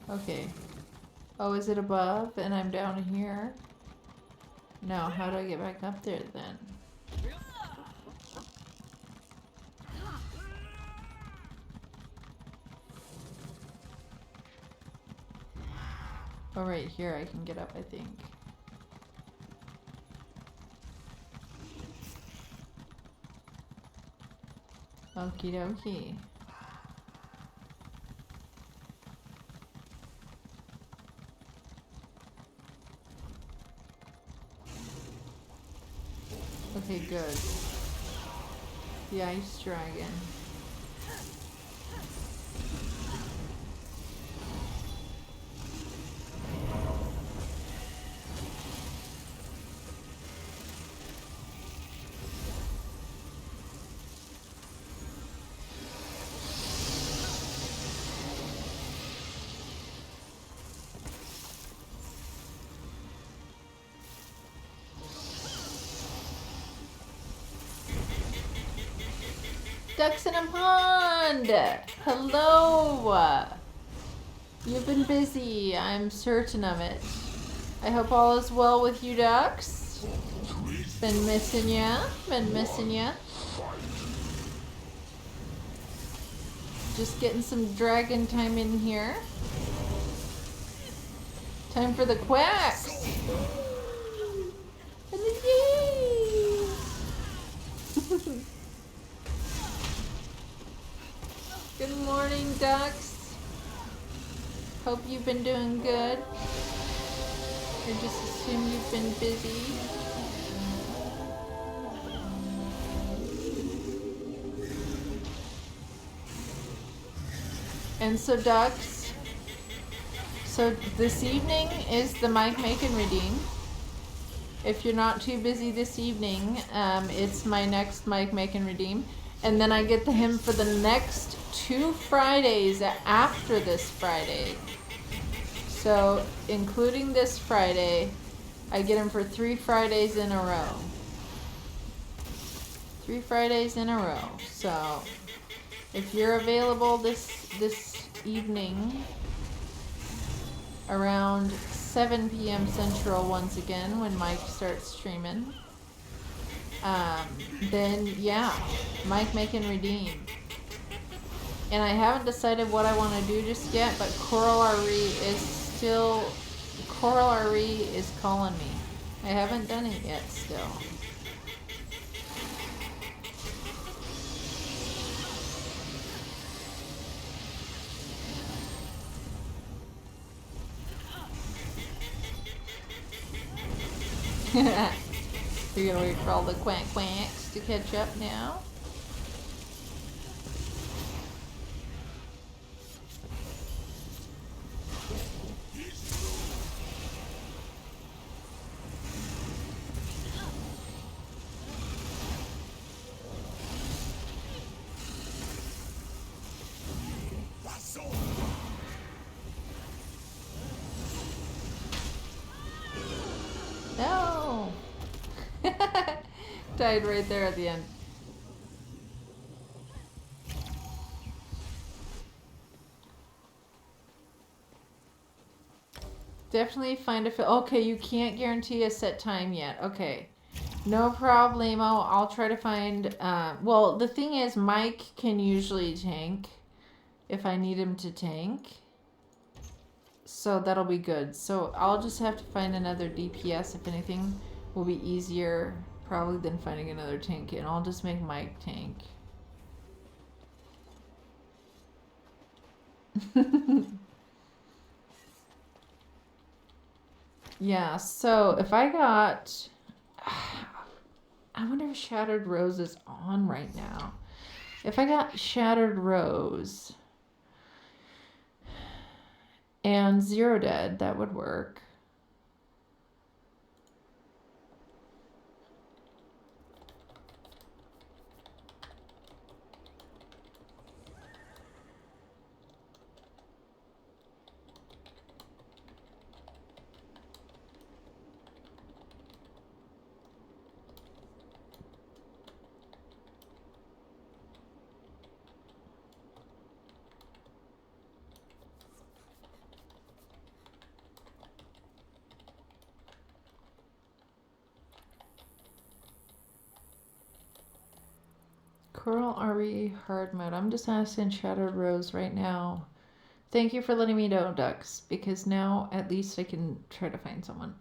Okay. Oh, is it above and I'm down here? No, how do I get back up there then? Oh, right here I can get up, I think. Okie dokie. Okay, good. The ice dragon. Ducks in a pond! Hello! You've been busy, I'm certain of it. I hope all is well with you ducks. Been missing ya, been missing ya. Just getting some dragon time in here. Time for the quacks! And the yay! Good morning, ducks. Hope you've been doing good. I just assume you've been busy. And so, ducks, so this evening is the Mike Make and Redeem. If you're not too busy this evening, it's my next Mike Make and Redeem. And then I get him for the next 2 Fridays after this Friday. So, including this Friday, I get him for 3 Fridays in a row. 3 Fridays in a row. So, if you're available this evening around 7 p.m. Central once again when Mike starts streaming, then yeah, Mike can redeem. And I haven't decided what I want to do just yet, but Coral RE is calling me. I haven't done it yet still. You're gonna wait for all the quacks to catch up now? No! Died right there at the end. Definitely find a fill. Okay, you can't guarantee a set time yet. Okay. No problemo. I'll try to find... well, the thing is, Mike can usually tank if I need him to tank. So that'll be good. So I'll just have to find another DPS, if anything. Will be easier probably than finding another tank, and I'll just make Mike tank. Yeah, so if I got... I wonder if Shattered Rose is on right now. If I got Shattered Rose and Zero Dead, that would work. Coral RE hard mode. I'm just asking Shattered Rose right now. Thank you for letting me know, Ducks, because now at least I can try to find someone.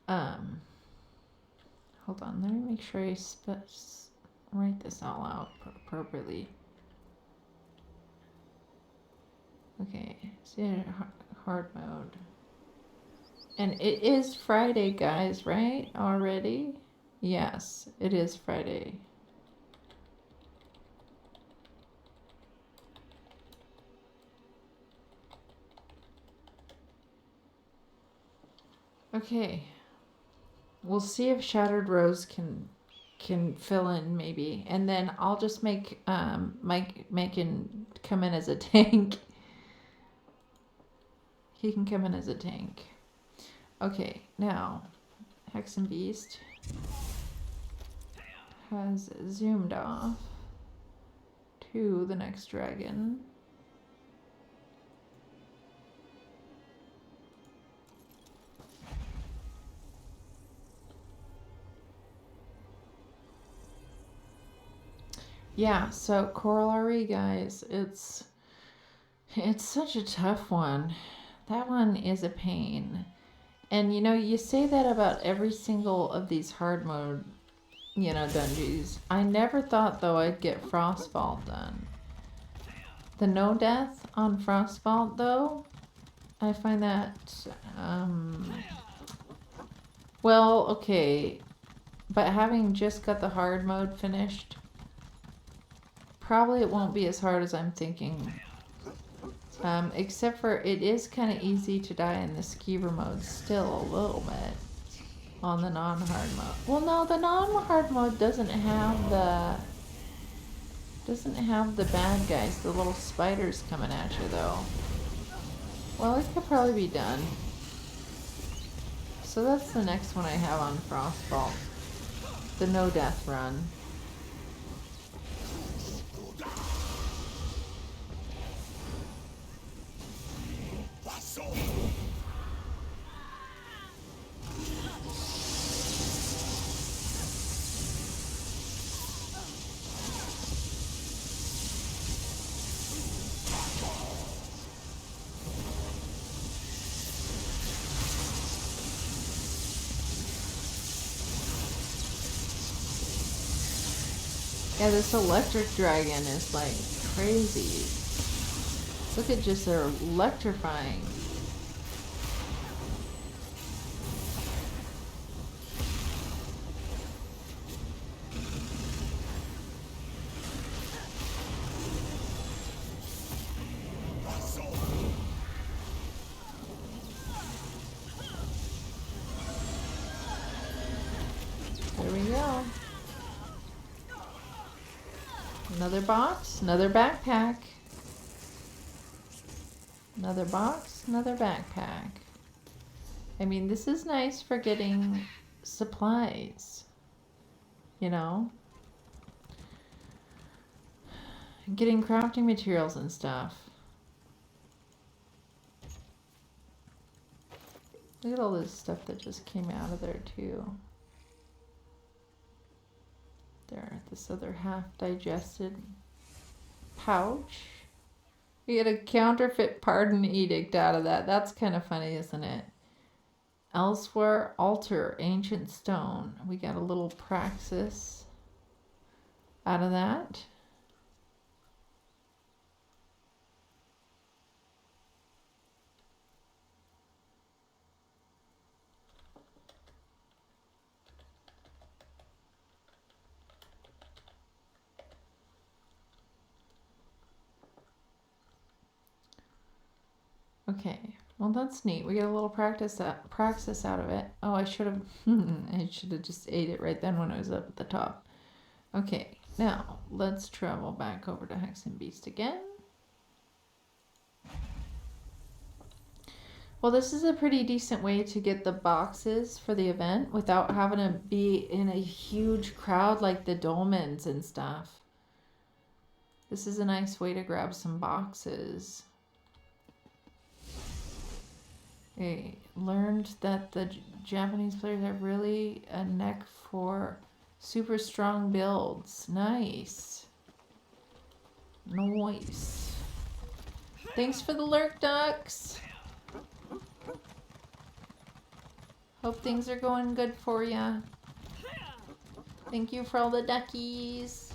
Hold on, let me make sure I write this all out appropriately. Okay, so hard mode. And it is Friday, guys, right? Already? Yes, it is Friday. Okay, we'll see if Shattered Rose can fill in maybe, and then I'll just make Mike can come in as a tank. He can come in as a tank. Okay, now Hex and Beast has zoomed off to the next dragon. Yeah, so Coral RE, guys, it's such a tough one. That one is a pain. And you know, you say that about every single of these hard mode, you know, dungeons. I never thought though I'd get Frostvault done. The no death on Frostvault though, I find that well, okay, but having just got the hard mode finished, probably it won't be as hard as I'm thinking. Except for it is kind of easy to die in the skeever mode still a little bit on the non-hard mode. Well, no, the non-hard mode doesn't have the bad guys, the little spiders coming at you though. Well, it could probably be done. So that's the next one I have on Frostvault. The no death run. Yeah, this electric dragon is like crazy. Look at just their electrifying. There we go. Another box, another backpack. Another box, another backpack. I mean, this is nice for getting supplies, you know? Getting crafting materials and stuff. Look at all this stuff that just came out of there, too. There, this other half digested pouch. We get a counterfeit pardon edict out of that. That's kind of funny, isn't it? Elsewhere, altar, ancient stone. We got a little praxis out of that. Okay, well that's neat. We get a little praxis out of it. Oh, I should have I should have just ate it right then when I was up at the top. Okay, now let's travel back over to Hex and Beast again. Well, this is a pretty decent way to get the boxes for the event without having to be in a huge crowd like the dolmens and stuff. This is a nice way to grab some boxes. I learned that the Japanese players have really a neck for super strong builds. Nice. Nice. Thanks for the lurk, ducks. Hope things are going good for ya. Thank you for all the duckies.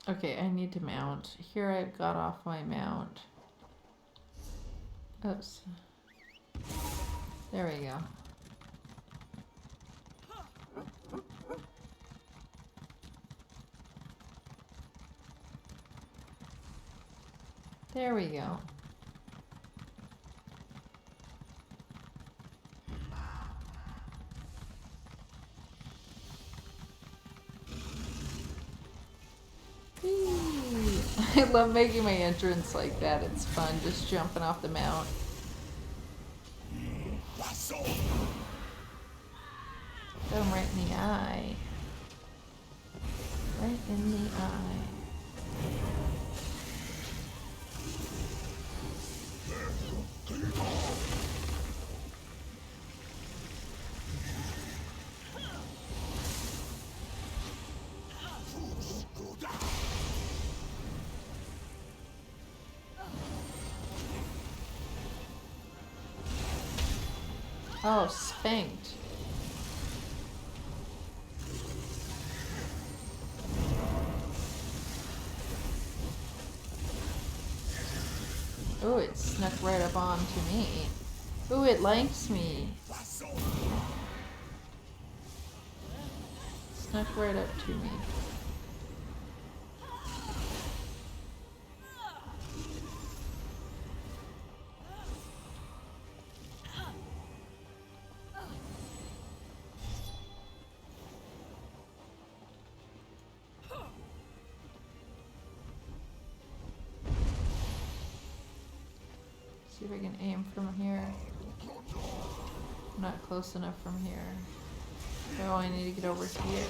Okay, I need to mount. Here I've got off my mount. Oops. There we go. There we go. I love making my entrance like that. It's fun just jumping off the mount. Go him right in the eye. Right in the eye. Oh, spanked. Oh, it snuck right up onto me. Oh, it likes me. Snuck right up to me. See if I can aim from here. I'm not close enough from here. Oh, I need to get over here.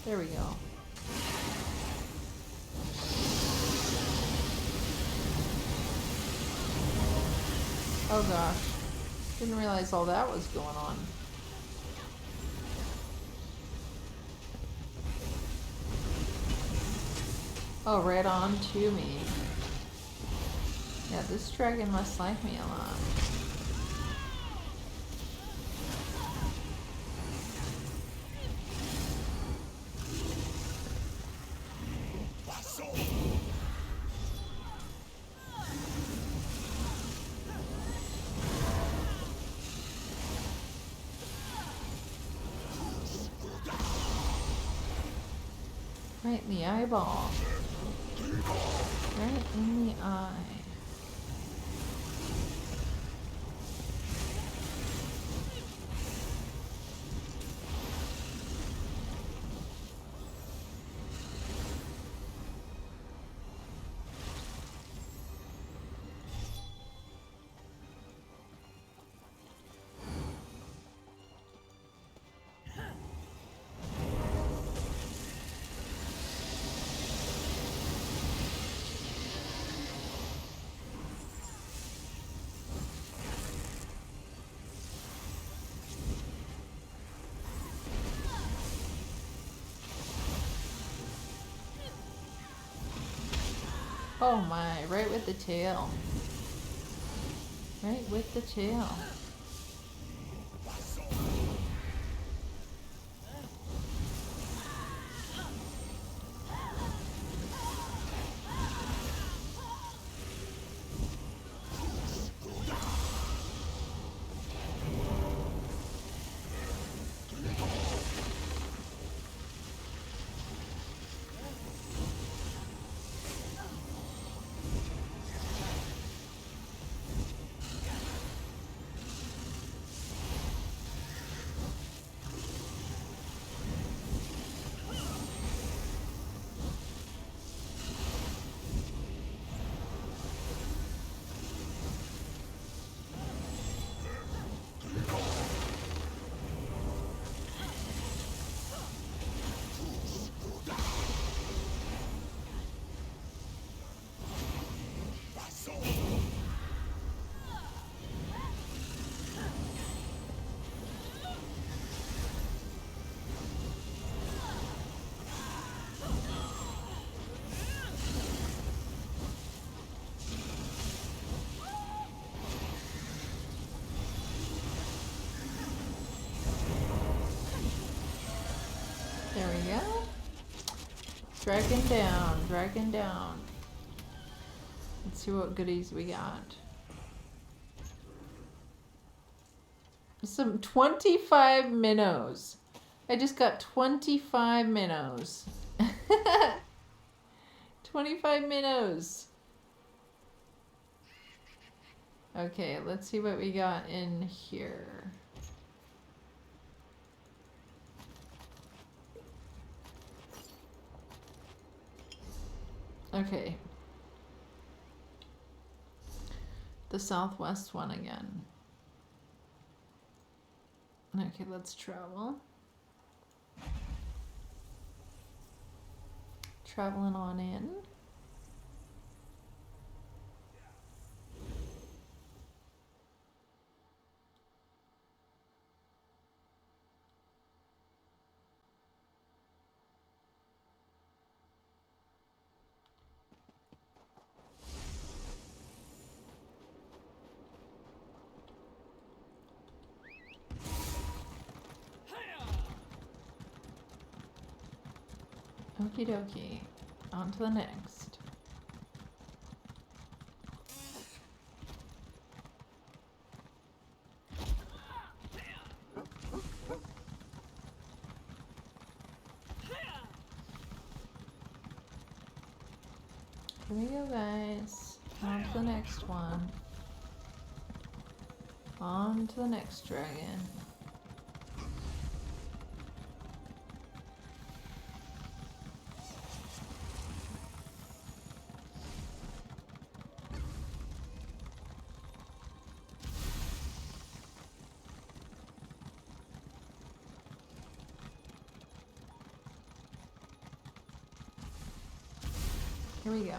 There we go. Oh gosh. Didn't realize all that was going on. Oh, right on to me. Yeah, this dragon must like me a lot. Right in the eyeball. Right in the eye. Oh my, right with the tail. Right with the tail. There we go. Dragging down, dragging down. Let's see what goodies we got. Some 25 minnows. I just got 25 minnows. 25 minnows. Okay, let's see what we got in here. Okay. The southwest one again. Okay, let's travel. Traveling on in. Okie dokie. On to the next. Here we go, guys. On to the next one. On to the next dragon. Here we go.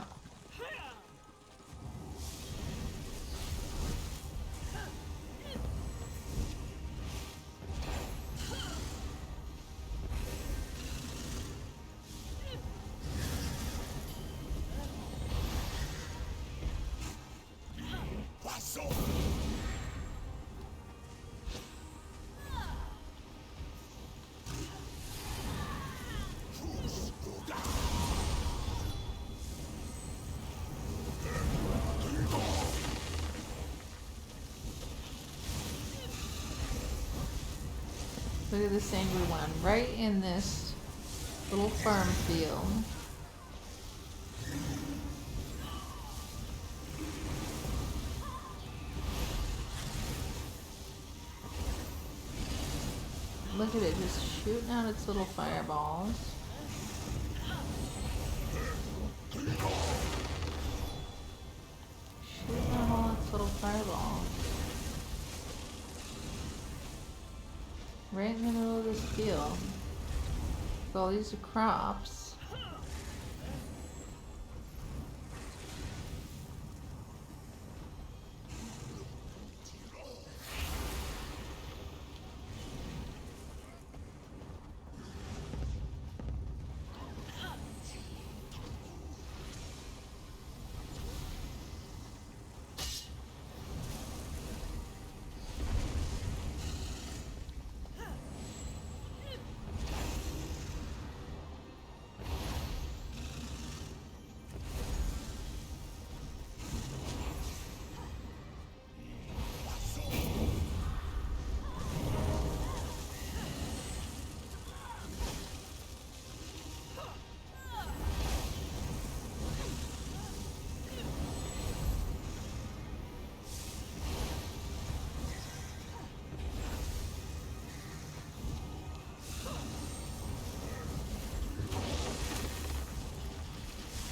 Look at this angry one, right in this little farm field. Look at it, just shooting out its little fireballs. Shooting out all its little fireballs. Right in the middle of this field. With all these crops.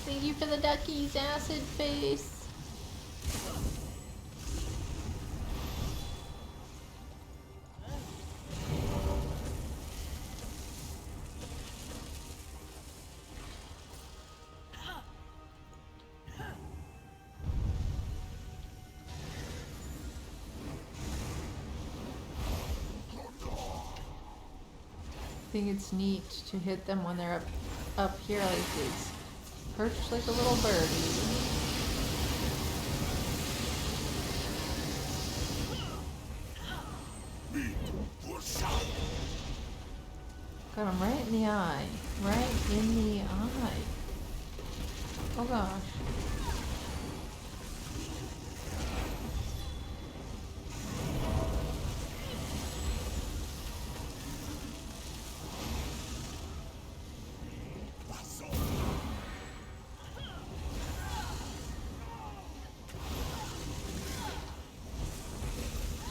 Thank you for the duckies, acid face. I think it's neat to hit them when they're up here like this. Perched like a little bird. Got him right in the eye. Right in the eye. Oh gosh.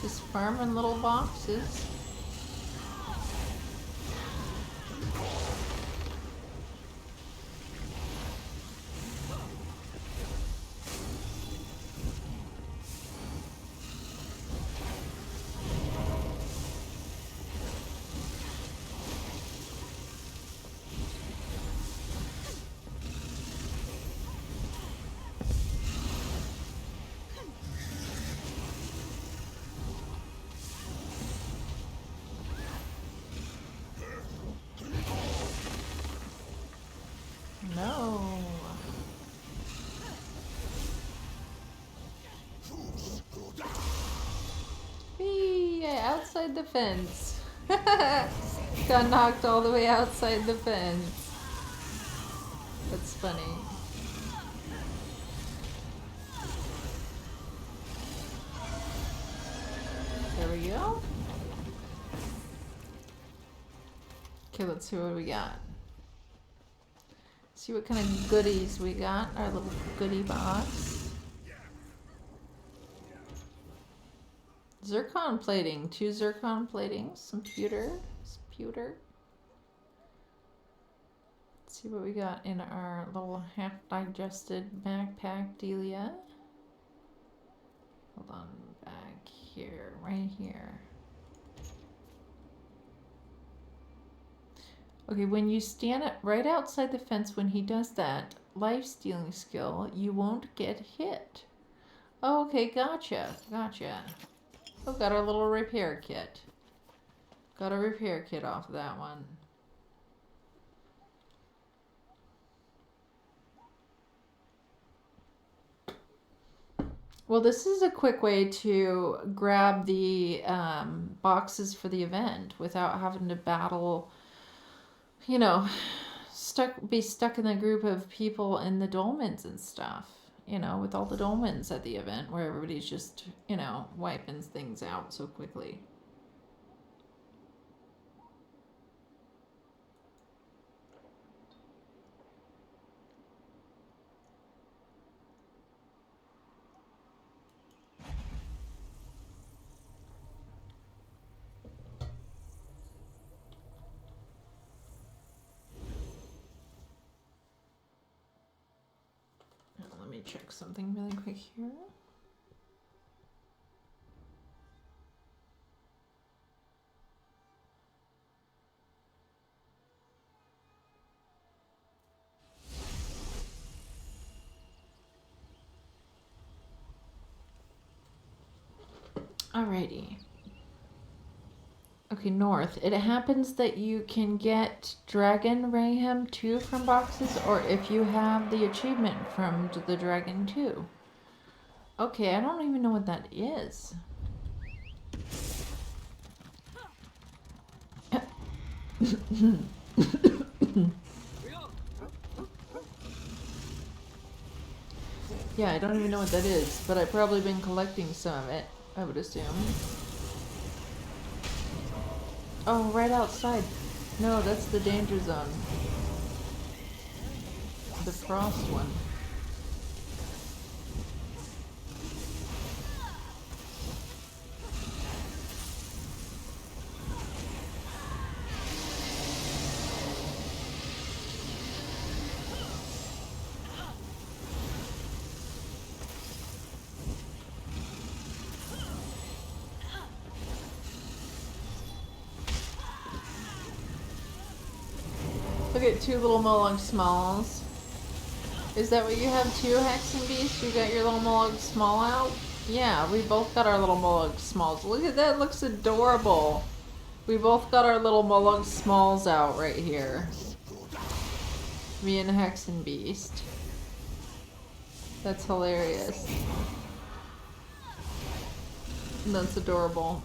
Just farming little boxes. No. Whee! Outside the fence. Got knocked all the way outside the fence. That's funny. There we go. Okay, let's see what we got. See what kind of goodies we got. Our little goodie box. Zircon plating. 2 zircon platings. Some pewter. Let's see what we got in our little half-digested backpack dealia. Hold on, back here, right here. Okay, when you stand right outside the fence, when he does that, life-stealing skill, you won't get hit. Oh, okay, gotcha. Gotcha. Oh, got our little repair kit. Got a repair kit off of that one. Well, this is a quick way to grab the boxes for the event without having to battle, you know, be stuck in the group of people in the dolmens and stuff, you know, with all the dolmens at the event where everybody's just, you know, wiping things out so quickly. Let me check something really quick here. Alrighty. Okay, north. It happens that you can get Dragon Mayhem 2 from boxes, or if you have the achievement from the Dragon 2. Okay, I don't even know what that is. Yeah, I don't even know what that is, but I've probably been collecting some of it, I would assume. Oh, right outside. No, that's the danger zone. The frost one. Look at two little Mollog Smalls. Is that what you have too, Hexen Beast? You got your little Mollog Small out? Yeah, we both got our little Mollog Smalls. Look at that, looks adorable. We both got our little Mollog Smalls out right here. Me and Hexen Beast. That's hilarious. That's adorable.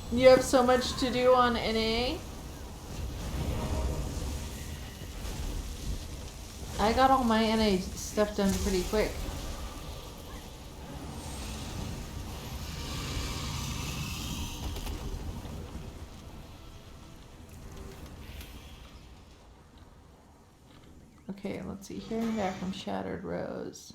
You have so much to do on NA? I got all my NA stuff done pretty quick. Okay, let's see. Hearing back from Shattered Rose.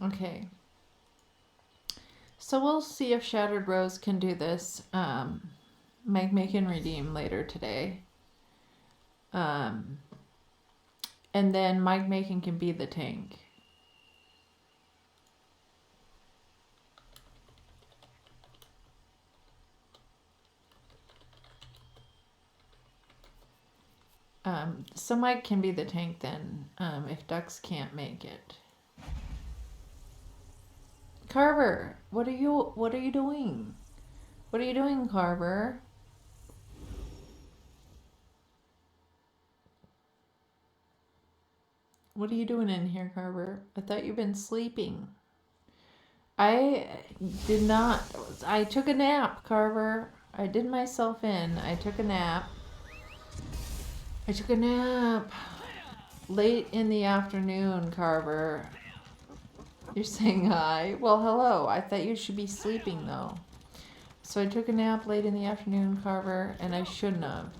Okay. So we'll see if Shattered Rose can do this. Make and redeem later today. And then Mike Macon can be the tank. So Mike can be the tank then, if Dux can't make it. Carver, what are you doing? What are you doing, Carver? What are you doing in here, Carver? I thought you've been sleeping. I did not. I took a nap, Carver. I did myself in. I took a nap. I took a nap late in the afternoon, Carver. You're saying hi? Well, hello. I thought you should be sleeping, though. So I took a nap late in the afternoon, Carver, and I shouldn't have.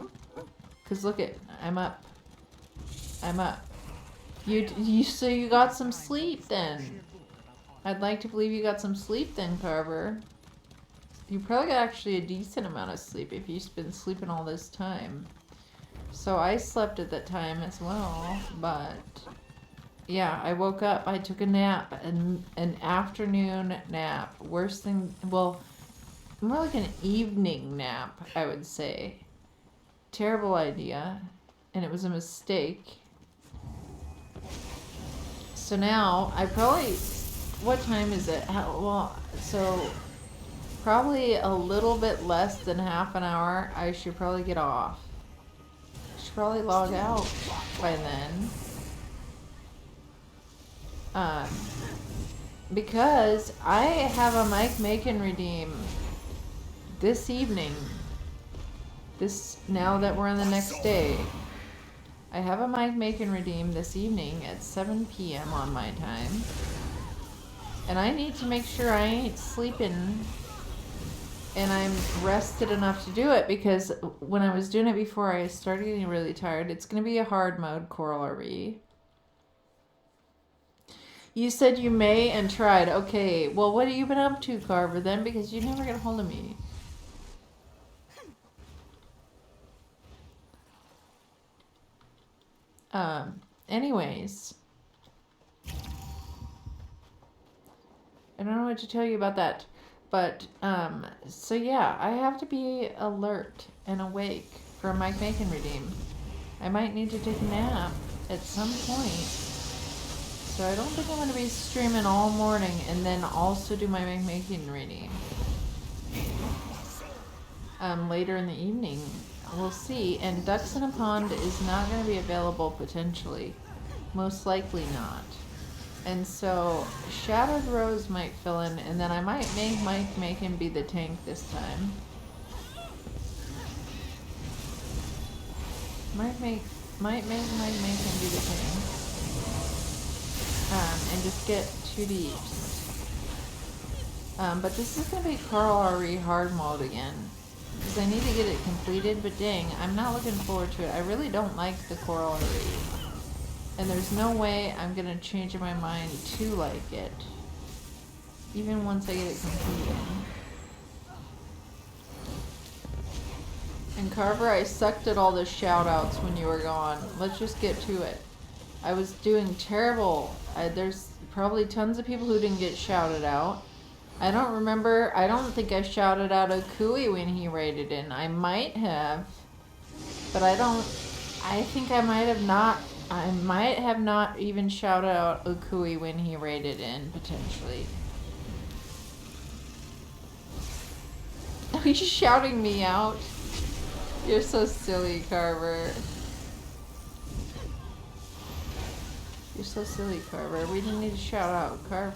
Because look I'm up. I'm up. So you got some sleep then. I'd like to believe you got some sleep then, Carver. You probably got actually a decent amount of sleep if you've been sleeping all this time. So I slept at that time as well, but yeah, I woke up, I took a nap, an afternoon nap. Worse than, well, more like an evening nap, I would say. Terrible idea, and it was a mistake. So now, I probably, what time is it? So probably a little bit less than half an hour, I should probably get off. I should probably log out by then. Because I have a Mike Macon redeem this evening. Now that we're on the next day. I have a Mike Macon redeem this evening at 7 p.m. on my time. And I need to make sure I ain't sleeping and I'm rested enough to do it, because when I was doing it before I started getting really tired, it's going to be a hard mode Coral RV. You said you may and tried. Okay, well, what have you been up to, Carver, then? Because you never get a hold of me. Anyways. I don't know what to tell you about that. But, so yeah, I have to be alert and awake for a Mike Macon redeem. I might need to take a nap at some point. So I don't think I'm going to be streaming all morning and then also do my Mike Macon redeem. Later in the evening. We'll see. And Ducks in a Pond is not going to be available potentially. Most likely not. And so Shattered Rose might fill in, and then I might make Mike Macon be the tank this time. Might make Mike Macon be the tank. And just get 2 deeps. But this is going to be Carl RE hard mode again. Because I need to get it completed, but dang, I'm not looking forward to it. I really don't like the Coral RE. And there's no way I'm going to change my mind to like it. Even once I get it completed. And Carver, I sucked at all the shout outs when you were gone. Let's just get to it. I was doing terrible. There's probably tons of people who didn't get shouted out. I don't remember. I don't think I shouted out Okui when he raided in. I might have. But I don't. I think I might have not. I might have not even shouted out Okui when he raided in, potentially. Are you shouting me out? You're so silly, Carver. You're so silly, Carver. We didn't need to shout out Carver.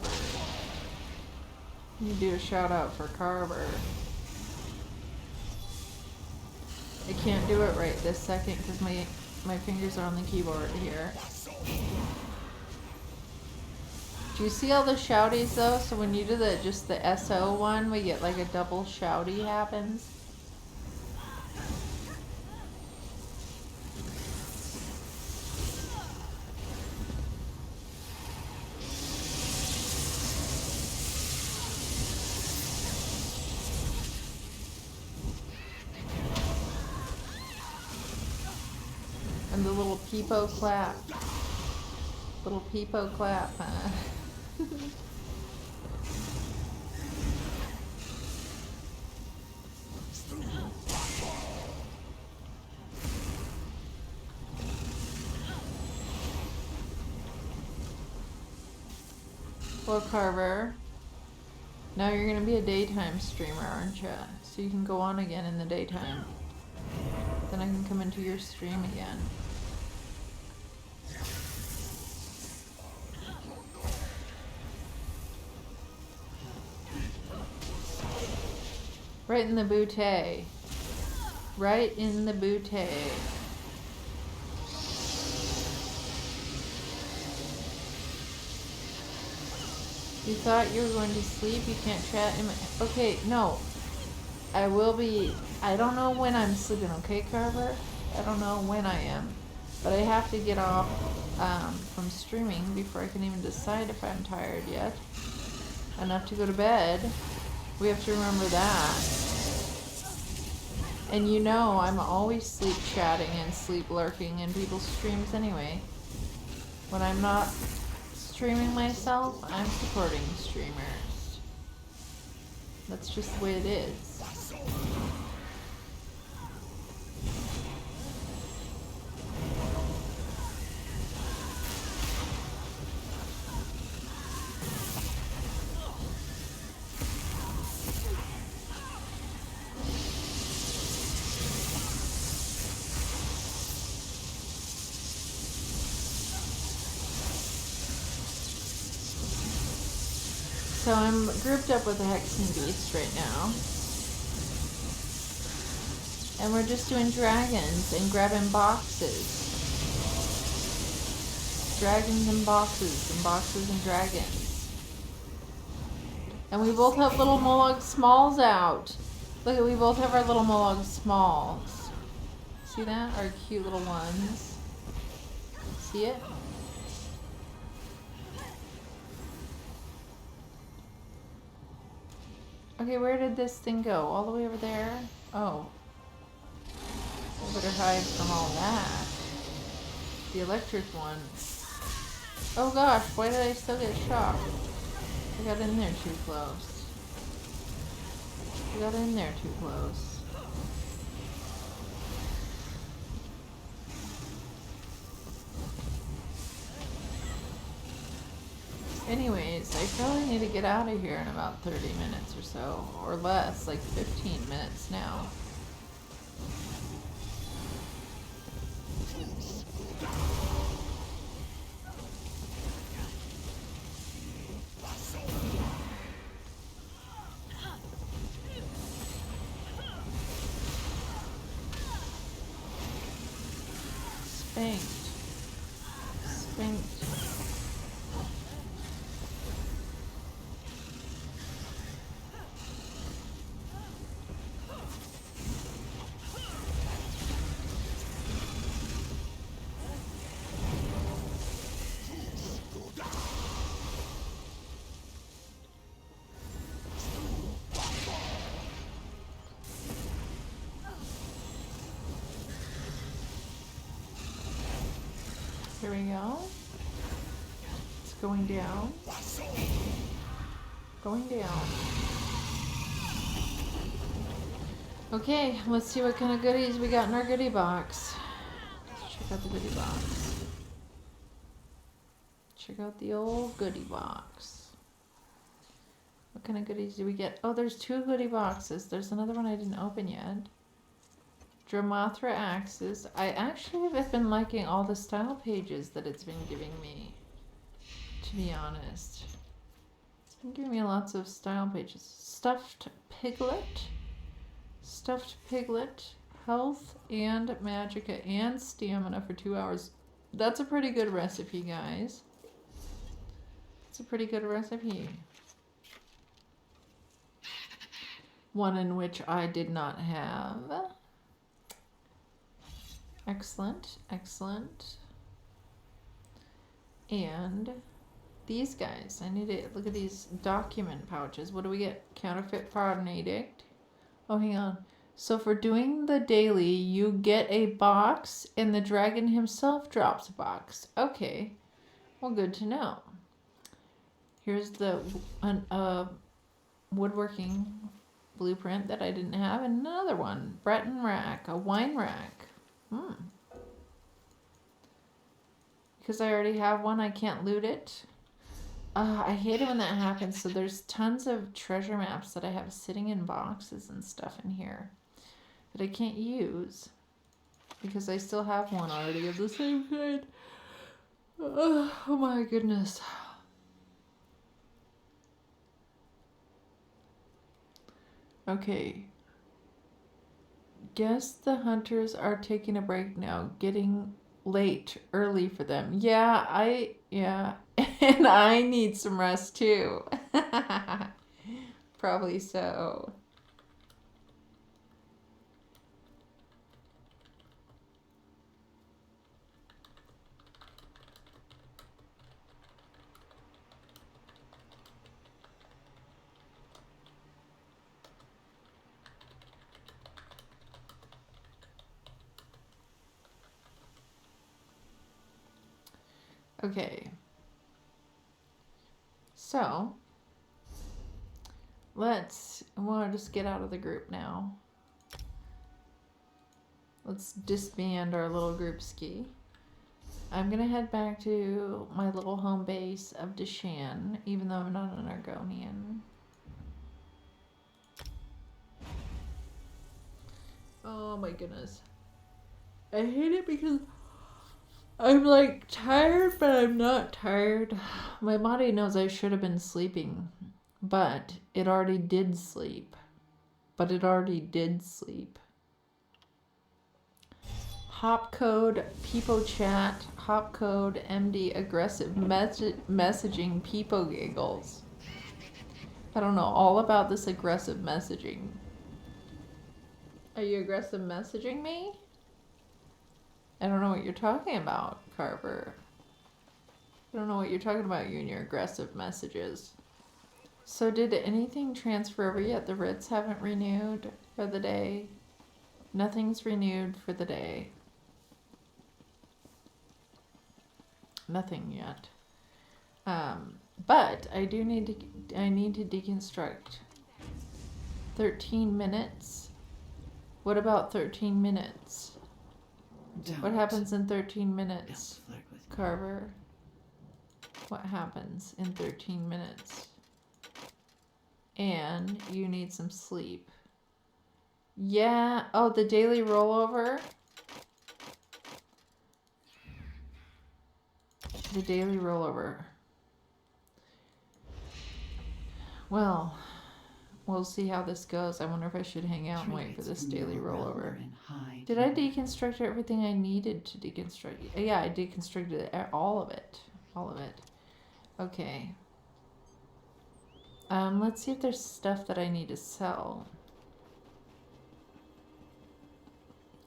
You do a shout out for Carver. I can't do it right this second because my fingers are on the keyboard here. Do you see all the shouties though? So when you do just the ESO one, we get like a double shouty happens. And the little peepo clap. Little peepo clap, huh? Well, Carver, now you're going to be a daytime streamer, aren't you? So you can go on again in the daytime. Then I can come into your stream again. Right in the bootay. Right in the bootay. You thought you were going to sleep? You can't chat in my... Okay, no. I will be... I don't know when I'm sleeping, okay, Carver? I don't know when I am. But I have to get off from streaming before I can even decide if I'm tired yet. Enough to go to bed. We have to remember that. And you know I'm always sleep chatting and sleep lurking in people's streams anyway. When I'm not streaming myself, I'm supporting streamers. That's just the way it is. So I'm grouped up with the Hexen Beast right now. And we're just doing dragons and grabbing boxes. Dragons and boxes and dragons. And we both have little Mollog Smalls out. Look, we both have our little Mollog Smalls. See that? Our cute little ones. See it? Okay, where did this thing go? All the way over there? Oh. I better hide from all that. The electric one. Oh gosh, why did I still get shocked? I got in there too close. I got in there too close. Anyways, I probably need to get out of here in about 30 minutes or so, or less, like 15 minutes now. Spanked. Spanked. Here we go. It's going down. Going down. Okay, let's see what kind of goodies we got in our goodie box. Let's check out the goodie box. Check out the old goodie box. What kind of goodies do we get? Oh, there's 2 goodie boxes. There's another one I didn't open yet. Dramothra axes. I actually have been liking all the style pages that it's been giving me, to be honest. It's been giving me lots of style pages. Stuffed piglet. Stuffed piglet. Health and magicka and stamina for 2 hours. That's a pretty good recipe, guys. It's a pretty good recipe. One in which I did not have. Excellent, excellent. And these guys, I need to look at these document pouches. What do we get? Counterfeit Pardon Edict. Oh, hang on. So for doing the daily, you get a box and the dragon himself drops a box. Okay, well, good to know. Here's the woodworking blueprint that I didn't have, and another one, Breton rack, a wine rack. Because I already have one, I can't loot it. I hate it when that happens. So there's tons of treasure maps that I have sitting in boxes and stuff in here that I can't use because I still have one already of the same kind. Oh my goodness. Okay. Guess the hunters are taking a break now. Getting late early for them. Yeah. And I need some rest too. Probably so. Okay. So, we'll just get out of the group now. Let's disband our little group ski. I'm gonna head back to my little home base of Deshan, even though I'm not an Argonian. Oh my goodness. I hate it because I'm like tired, but I'm not tired. My body knows I should have been sleeping, but it already did sleep. Hop code, Peepo chat, hop code, MD aggressive messaging, Peepo giggles. I don't know all about this aggressive messaging. Are you aggressive messaging me? I don't know what you're talking about, Carver. I don't know what you're talking about, you and your aggressive messages. So did anything transfer over yet? The writs haven't renewed for the day. Nothing's renewed for the day. Nothing yet. But I need to deconstruct 13 minutes. What about 13 minutes? What happens in 13 minutes, Carver? What happens in 13 minutes? And you need some sleep. Yeah. Oh, the daily rollover. The daily rollover. Well, we'll see how this goes. I wonder if I should hang out and wait for this daily rollover. Did I deconstruct everything I needed to deconstruct? Yeah, I deconstructed all of it. All of it. Okay. Let's see if there's stuff that I need to sell.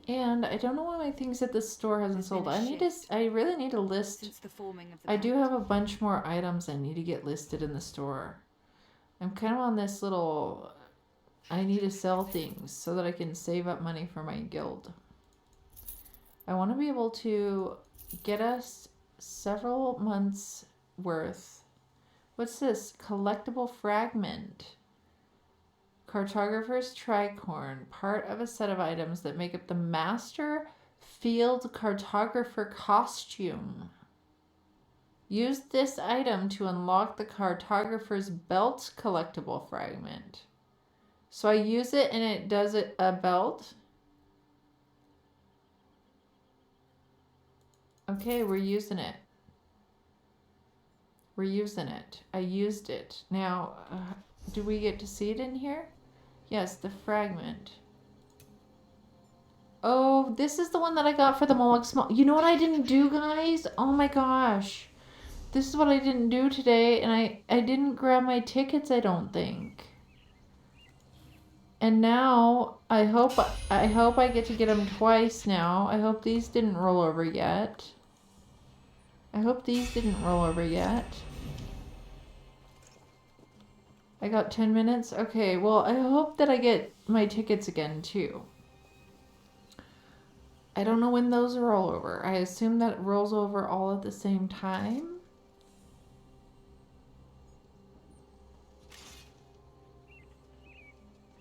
And I don't know why my things at the store hasn't sold. I really need to list. Since the forming of the I do have a bunch more items I need to get listed in the store. I'm kind of on this little, I need to sell things so that I can save up money for my guild. I want to be able to get us several months worth. What's this? Collectible fragment. Cartographer's tricorn, part of a set of items that make up the Master Field Cartographer costume. Use this item to unlock the Cartographer's belt collectible fragment. So I use it and it does it a belt. Okay, we're using it. We're using it. I used it. Now, do we get to see it in here? Yes, the fragment. Oh, this is the one that I got for the Moloch Small. You know what I didn't do, guys? Oh my gosh. This is what I didn't do today, and I didn't grab my tickets, I don't think. And now, I hope I get to get them twice now. I hope these didn't roll over yet. I hope these didn't roll over yet. I got 10 minutes? Okay, well, I hope that I get my tickets again, too. I don't know when those roll over. I assume that it rolls over all at the same time.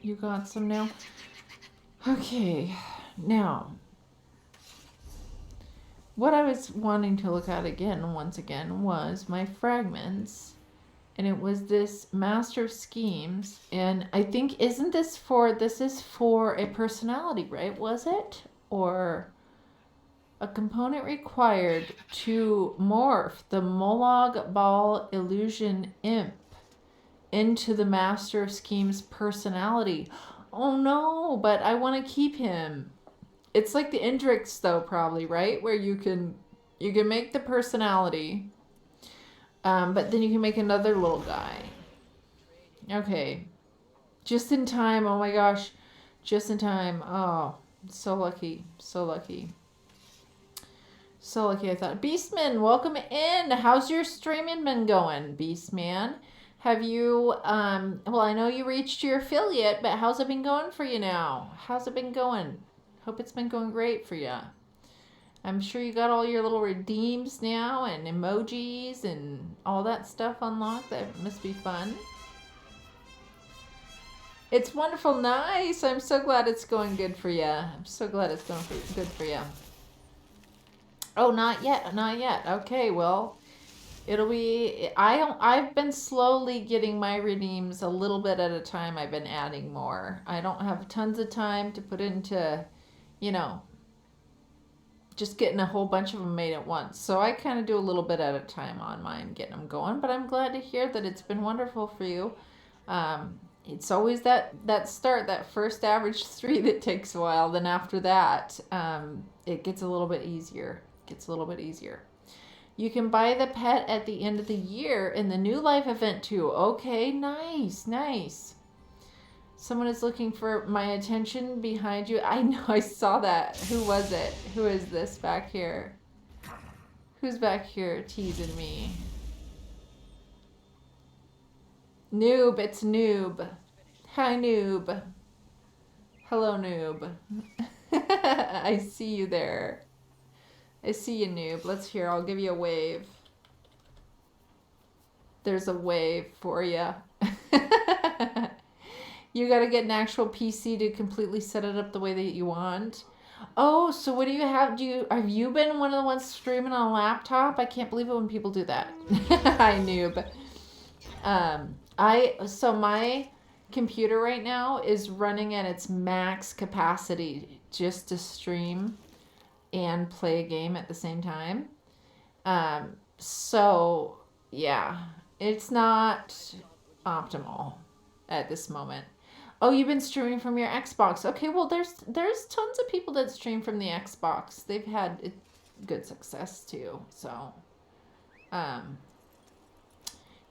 You got some now? Okay, now. What I was wanting to look at again, once again, was my fragments. And it was this Master of Schemes. And I think, this is for a personality, right? Was it? Or a component required to morph the Molag Bal Illusion Imp into the Master of Schemes personality. Oh no, but I want to keep him. It's like the Indrix though, probably, right? Where you can make the personality. But then you can make another little guy. Okay. Just in time. Oh my gosh. Just in time. Oh, so lucky. So lucky. So lucky, I thought. Beastman, welcome in. How's your streaming been going, Beastman? Have you, well, I know you reached your affiliate, but how's it been going for you now? How's it been going? Hope it's been going great for you. I'm sure you got all your little redeems now and emojis and all that stuff unlocked. That must be fun. It's wonderful. Nice. I'm so glad it's going good for you. I'm so glad it's going good for you. Oh, not yet. Not yet. Okay, well, it'll be... I've been slowly getting my redeems a little bit at a time. I've been adding more. I don't have tons of time to put into, you know, just getting a whole bunch of them made at once. So I kind of do a little bit at a time on mine, getting them going. But I'm glad to hear that it's been wonderful for you. It's always that start, that first average 3 that takes a while. Then after that, it gets a little bit easier. You can buy the pet at the end of the year in the New Life event too. Okay, nice, nice. Someone is looking for my attention behind you. I know, I saw that. Who was it? Who is this back here? Who's back here teasing me? Noob, it's Noob. Hi, Noob. Hello, Noob. I see you there. I see you, Noob. Let's hear. I'll give you a wave. There's a wave for you. You gotta get an actual PC to completely set it up the way that you want. Oh, so what do you have? Have you been one of the ones streaming on a laptop? I can't believe it when people do that. Hi, Noob. So my computer right now is running at its max capacity just to stream and play a game at the same time. So yeah, it's not optimal at this moment. Oh, you've been streaming from your Xbox. Okay, well there's tons of people that stream from the Xbox. They've had good success too. So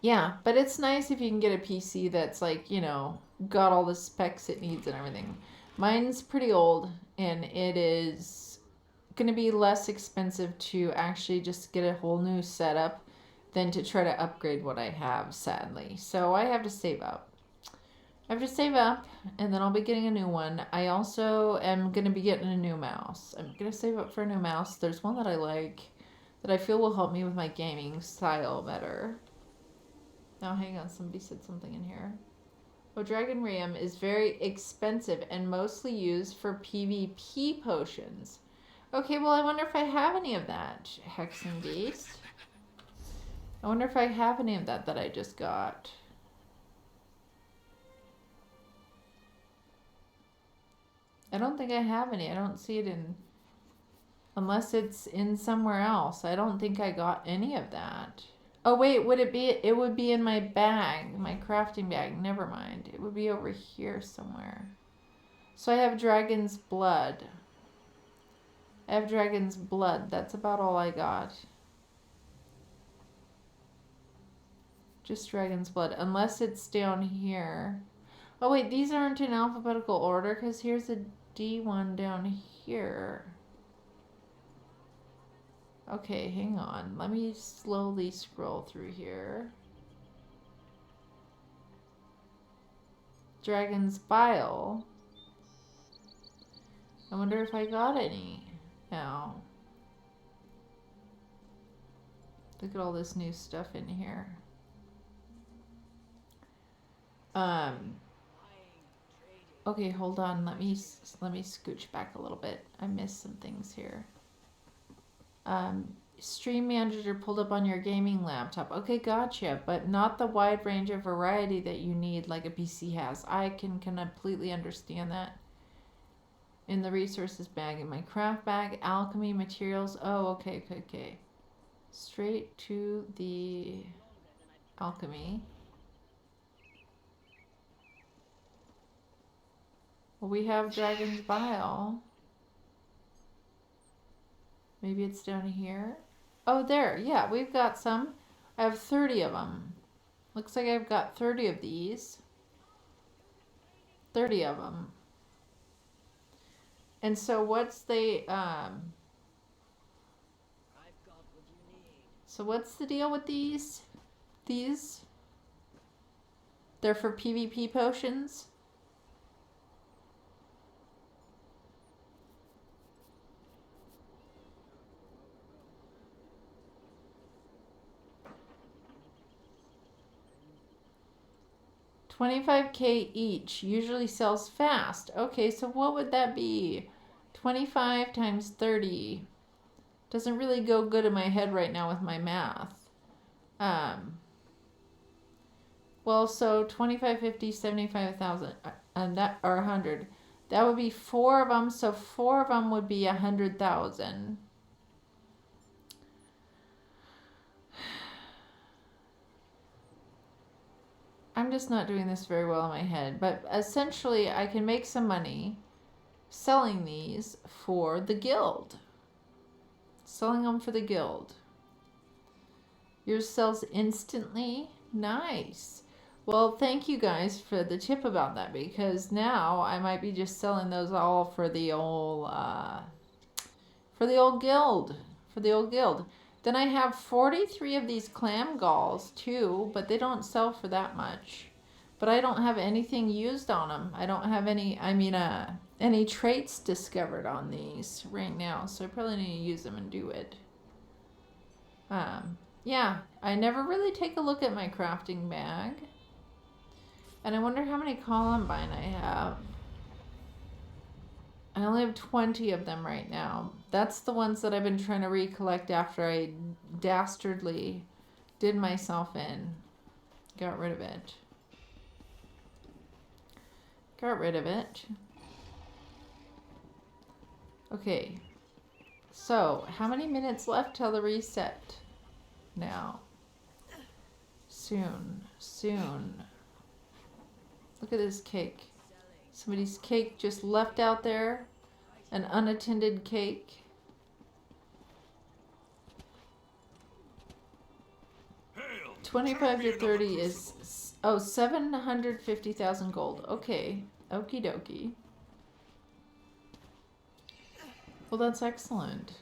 yeah, but it's nice if you can get a PC that's like, you know, got all the specs it needs and everything. Mine's pretty old, and it is going to be less expensive to actually just get a whole new setup than to try to upgrade what I have, sadly. So I have to save up. And then I'll be getting a new one. I also am going to be getting a new mouse. I'm going to save up for a new mouse. There's one that I like that I feel will help me with my gaming style better. Now, hang on. Somebody said something in here. Oh, Dragon Ram is very expensive and mostly used for PvP potions. Okay, well, I wonder if I have any of that. Hexen Beast. I wonder if I have any of that I just got. I don't think I have any. I don't see it in... Unless it's in somewhere else. I don't think I got any of that. Oh, wait. Would it be... It would be in my bag. My crafting bag. Never mind. It would be over here somewhere. So I have Dragon's Blood. That's about all I got. Just Dragon's Blood. Unless it's down here. Oh, wait. These aren't in alphabetical order because here's a D1 down here. Okay, hang on. Let me slowly scroll through here. Dragon's Bile. I wonder if I got any. No. Look at all this new stuff in here. Okay, hold on. Let me scooch back a little bit. I missed some things here. Stream Manager pulled up on your gaming laptop. Okay, gotcha. But not the wide range of variety that you need like a PC has. I can completely understand that. In the resources bag, in my craft bag, alchemy, materials. Oh, okay. Straight to the alchemy. Well, we have Dragon's Bile. Maybe it's down here. Oh, there. Yeah, we've got some. I have 30 of them. Looks like I've got 30 of these. 30 of them. And so what's the, so what's the deal with these? These? They're for PvP potions? 25k each. Usually sells fast. Okay, so what would that be? 25 times 30. Doesn't really go good in my head right now with my math. Well, so 25, 50, 75,000, and that, or 100. That would be 4 of them, so 4 of them would be 100,000. I'm just not doing this very well in my head, but essentially I can make some money selling these for the guild. Selling them for the guild. Yours sells instantly. Nice. Well, thank you guys for the tip about that, because now I might be just selling those all for the old guild. For the old guild. Then I have 43 of these clam galls too, but they don't sell for that much. But I don't have anything used on them. I don't have any traits discovered on these right now, so I probably need to use them and do it. Yeah, I never really take a look at my crafting bag. And I wonder how many Columbine I have. I only have 20 of them right now. That's the ones that I've been trying to recollect after I dastardly did myself in. Got rid of it. Got rid of it. Okay. So, how many minutes left till the reset? Now. Soon. Soon. Look at this cake. Somebody's cake just left out there. An unattended cake. Hail, 25 to champion of 30 the is... Oh, 750,000 gold. Okay. Okie dokie. Well, that's excellent.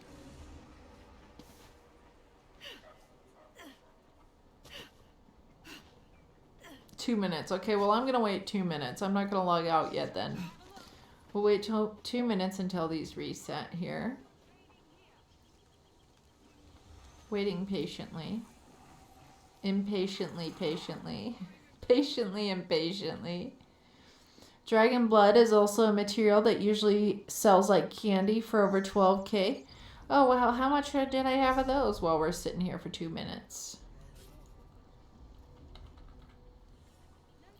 Two minutes. Okay, well, I'm going to wait 2 minutes. I'm not going to log out yet then. We'll wait till 2 minutes until these reset here. Waiting patiently. Impatiently, patiently. Patiently, impatiently. Dragon blood is also a material that usually sells like candy for over 12k. Oh, wow. How much did I have of those while we're sitting here for 2 minutes?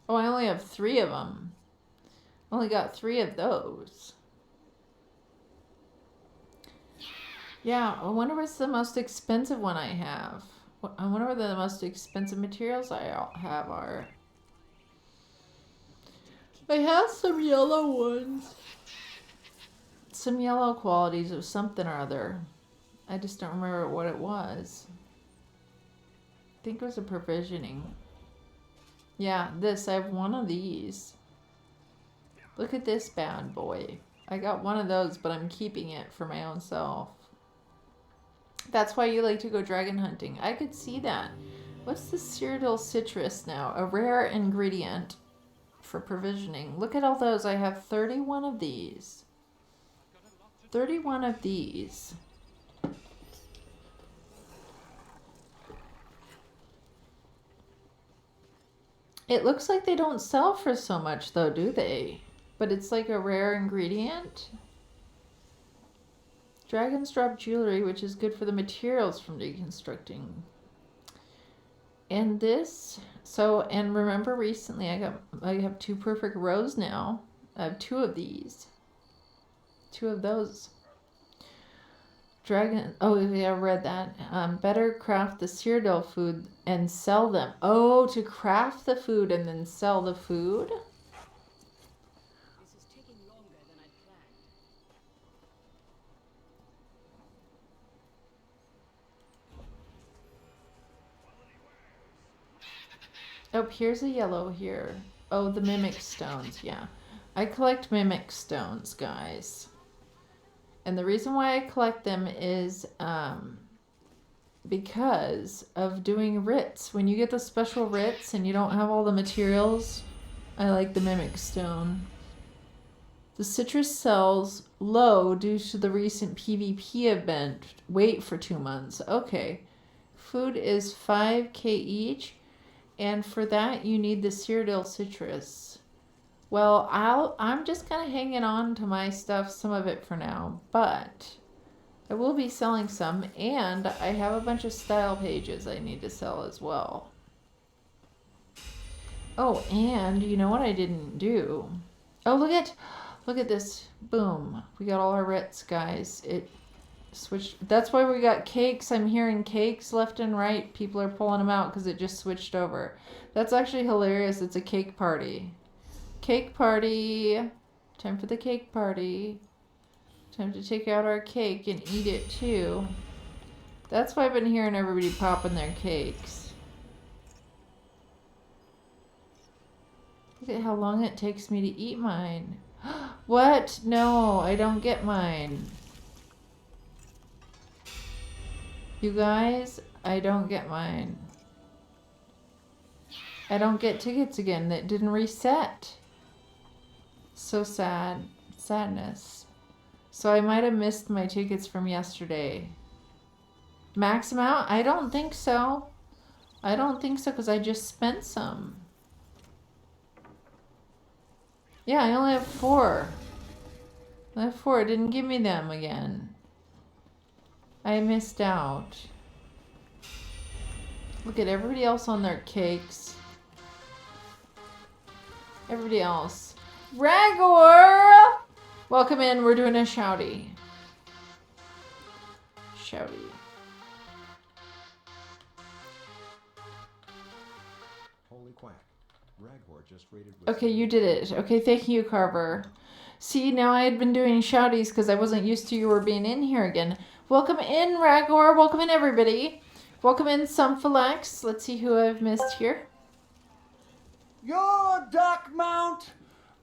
Oh, I only have 3 of them. Only got 3 of those. Yeah, I wonder what's the most expensive one I have. I wonder what the most expensive materials I have are. I have some yellow ones. Some yellow qualities of something or other. I just don't remember what it was. I think it was a provisioning. Yeah, this. I have one of these. Look at this bad boy. I got one of those, but I'm keeping it for my own self. That's why you like to go dragon hunting. I could see that. What's the Cyrodiil citrus now? A rare ingredient for provisioning. Look at all those. I have 31 of these. 31 of these. It looks like they don't sell for so much though, do they? But it's like a rare ingredient. Dragons drop jewelry, which is good for the materials from deconstructing. And this, so, and remember recently I have 2 perfect rows now. I have 2 of these. 2 of those. Dragon, oh yeah, I read that. Better craft the Cyrodiil food and sell them. Oh, to craft the food and then sell the food? This is taking longer than I'd planned. Oh, here's a yellow here. Oh, the mimic stones, yeah. I collect mimic stones, guys. And the reason why I collect them is because of doing writs. When you get the special writs and you don't have all the materials, I like the mimic stone. The citrus sells low due to the recent PvP event. Wait for 2 months. Okay. Food is 5k each. And for that, you need the Cyrodiil citrus. Well, I'm just kind of hanging on to my stuff, some of it for now, but I will be selling some, and I have a bunch of style pages I need to sell as well. Oh, and you know what I didn't do? Oh, look at this. Boom. We got all our Ritz, guys. It switched. That's why we got cakes. I'm hearing cakes left and right. People are pulling them out because it just switched over. That's actually hilarious. It's a cake party. Cake party. Time for the cake party. Time to take out our cake and eat it too. That's why I've been hearing everybody popping their cakes. Look at how long it takes me to eat mine. What? No, I don't get mine. You guys, I don't get mine. I don't get tickets again. That didn't reset. So sad. Sadness. So I might have missed my tickets from yesterday. Max amount? I don't think so. I don't think so because I just spent some. Yeah, I only have 4. I have 4. It didn't give me them again. I missed out. Look at everybody else on their cakes. Everybody else. Ragor! Welcome in. We're doing a shouty. Shouty. Holy quack. Raghor just rated with Okay, you did it. Okay, thank you, Carver. See, now I had been doing shouties because I wasn't used to you were being in here again. Welcome in, Ragor. Welcome in, everybody. Welcome in, Sumphilex. Let's see who I've missed here. Your duck mount!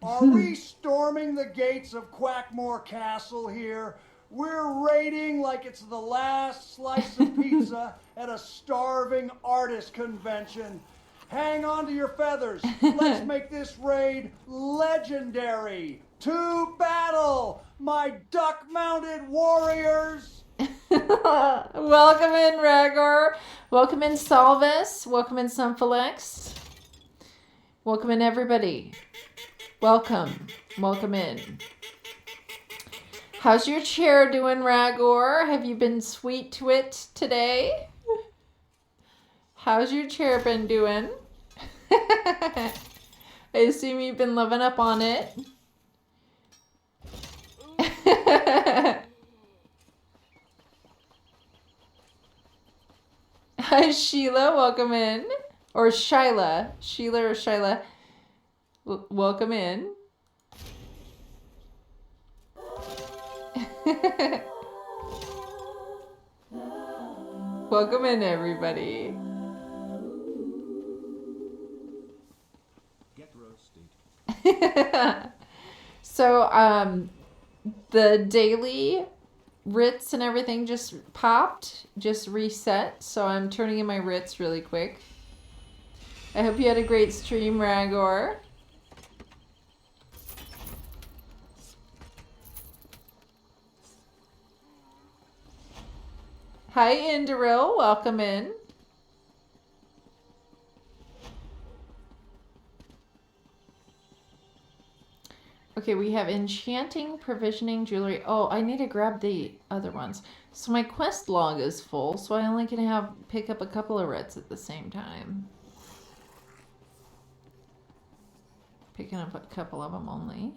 Are we storming the gates of Quackmore Castle here? We're raiding like it's the last slice of pizza at a starving artist convention. Hang on to your feathers. Let's make this raid legendary. To battle, my duck-mounted warriors! Welcome in, Ragor. Welcome in, Salvis. Welcome in, Sumphilex. Welcome in, everybody. Welcome. Welcome in. How's your chair doing, Ragor? Have you been sweet to it today? How's your chair been doing? I assume you've been living up on it. Hi, Sheila. Welcome in. Or Shyla. Sheila or Shyla. Welcome in. Welcome in, everybody. Get roasted. So, the daily Ritz and everything just popped, just reset. So I'm turning in my Ritz really quick. I hope you had a great stream, Ragor. Hi, Indaril. Welcome in. Okay, we have enchanting, provisioning, jewelry. Oh, I need to grab the other ones. So my quest log is full, so I only can pick up a couple of Ritz at the same time. Picking up a couple of them only.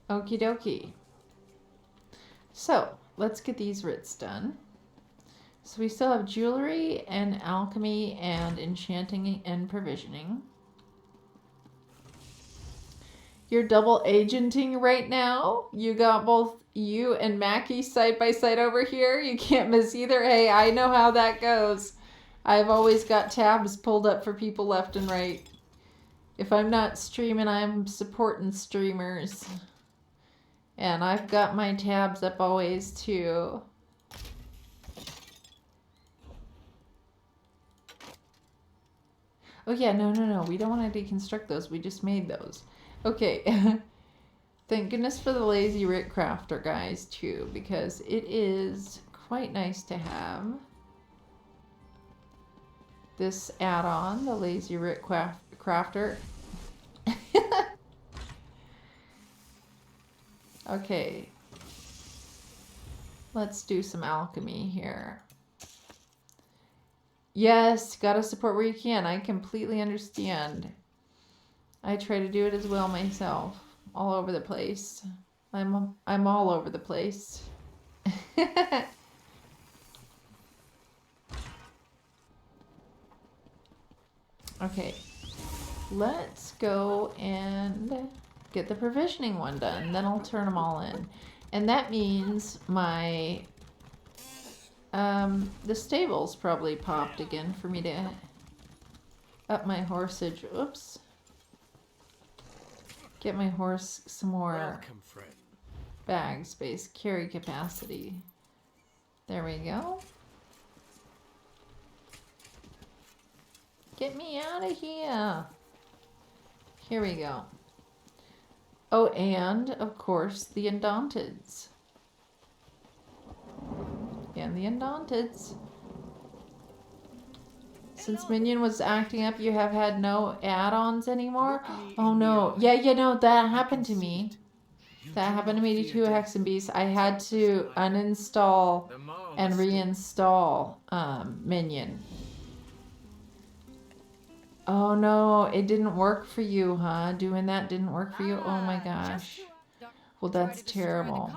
Okie dokie. So, let's get these Ritz done. So we still have jewelry and alchemy and enchanting and provisioning. You're double agenting right now. You got both you and Mackie side by side over here. You can't miss either. Hey, I know how that goes. I've always got tabs pulled up for people left and right. If I'm not streaming, I'm supporting streamers. And I've got my tabs up always too. Oh yeah, no. We don't want to deconstruct those. We just made those. Okay. Thank goodness for the Lazy Rick Crafter, guys, too, because it is quite nice to have this add-on, the Lazy Rick Crafter. Okay. Let's do some alchemy here. Yes, gotta support where you can. I completely understand. I try to do it as well myself. All over the place. I'm all over the place. Okay. Let's go and get the provisioning one done. Then I'll turn them all in. And that means my the stable's probably popped again for me to up my horsage. Oops. Get my horse some more bag space, carry capacity. There we go. Get me out of here. Here we go. Oh, and of course the Indonteds. And the Indonteds. Since Minion was acting up, you have had no add-ons anymore? Oh no. Yeah, you know, that happened to me. That happened to me too, Hex and Beast. I had to uninstall and reinstall Minion. Oh no, it didn't work for you, huh? Doing that didn't work for you? Oh my gosh. Well, that's terrible.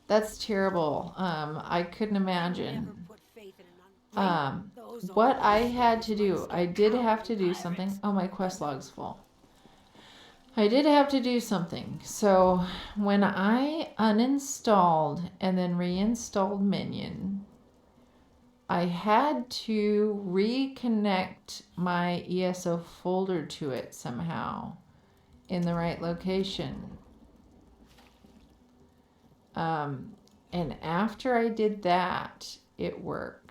That's terrible. I couldn't imagine. What I had to do, I did have to do something. Oh, my quest log's full. I did have to do something. So when I uninstalled and then reinstalled Minion, I had to reconnect my ESO folder to it somehow in the right location. And after I did that, it worked.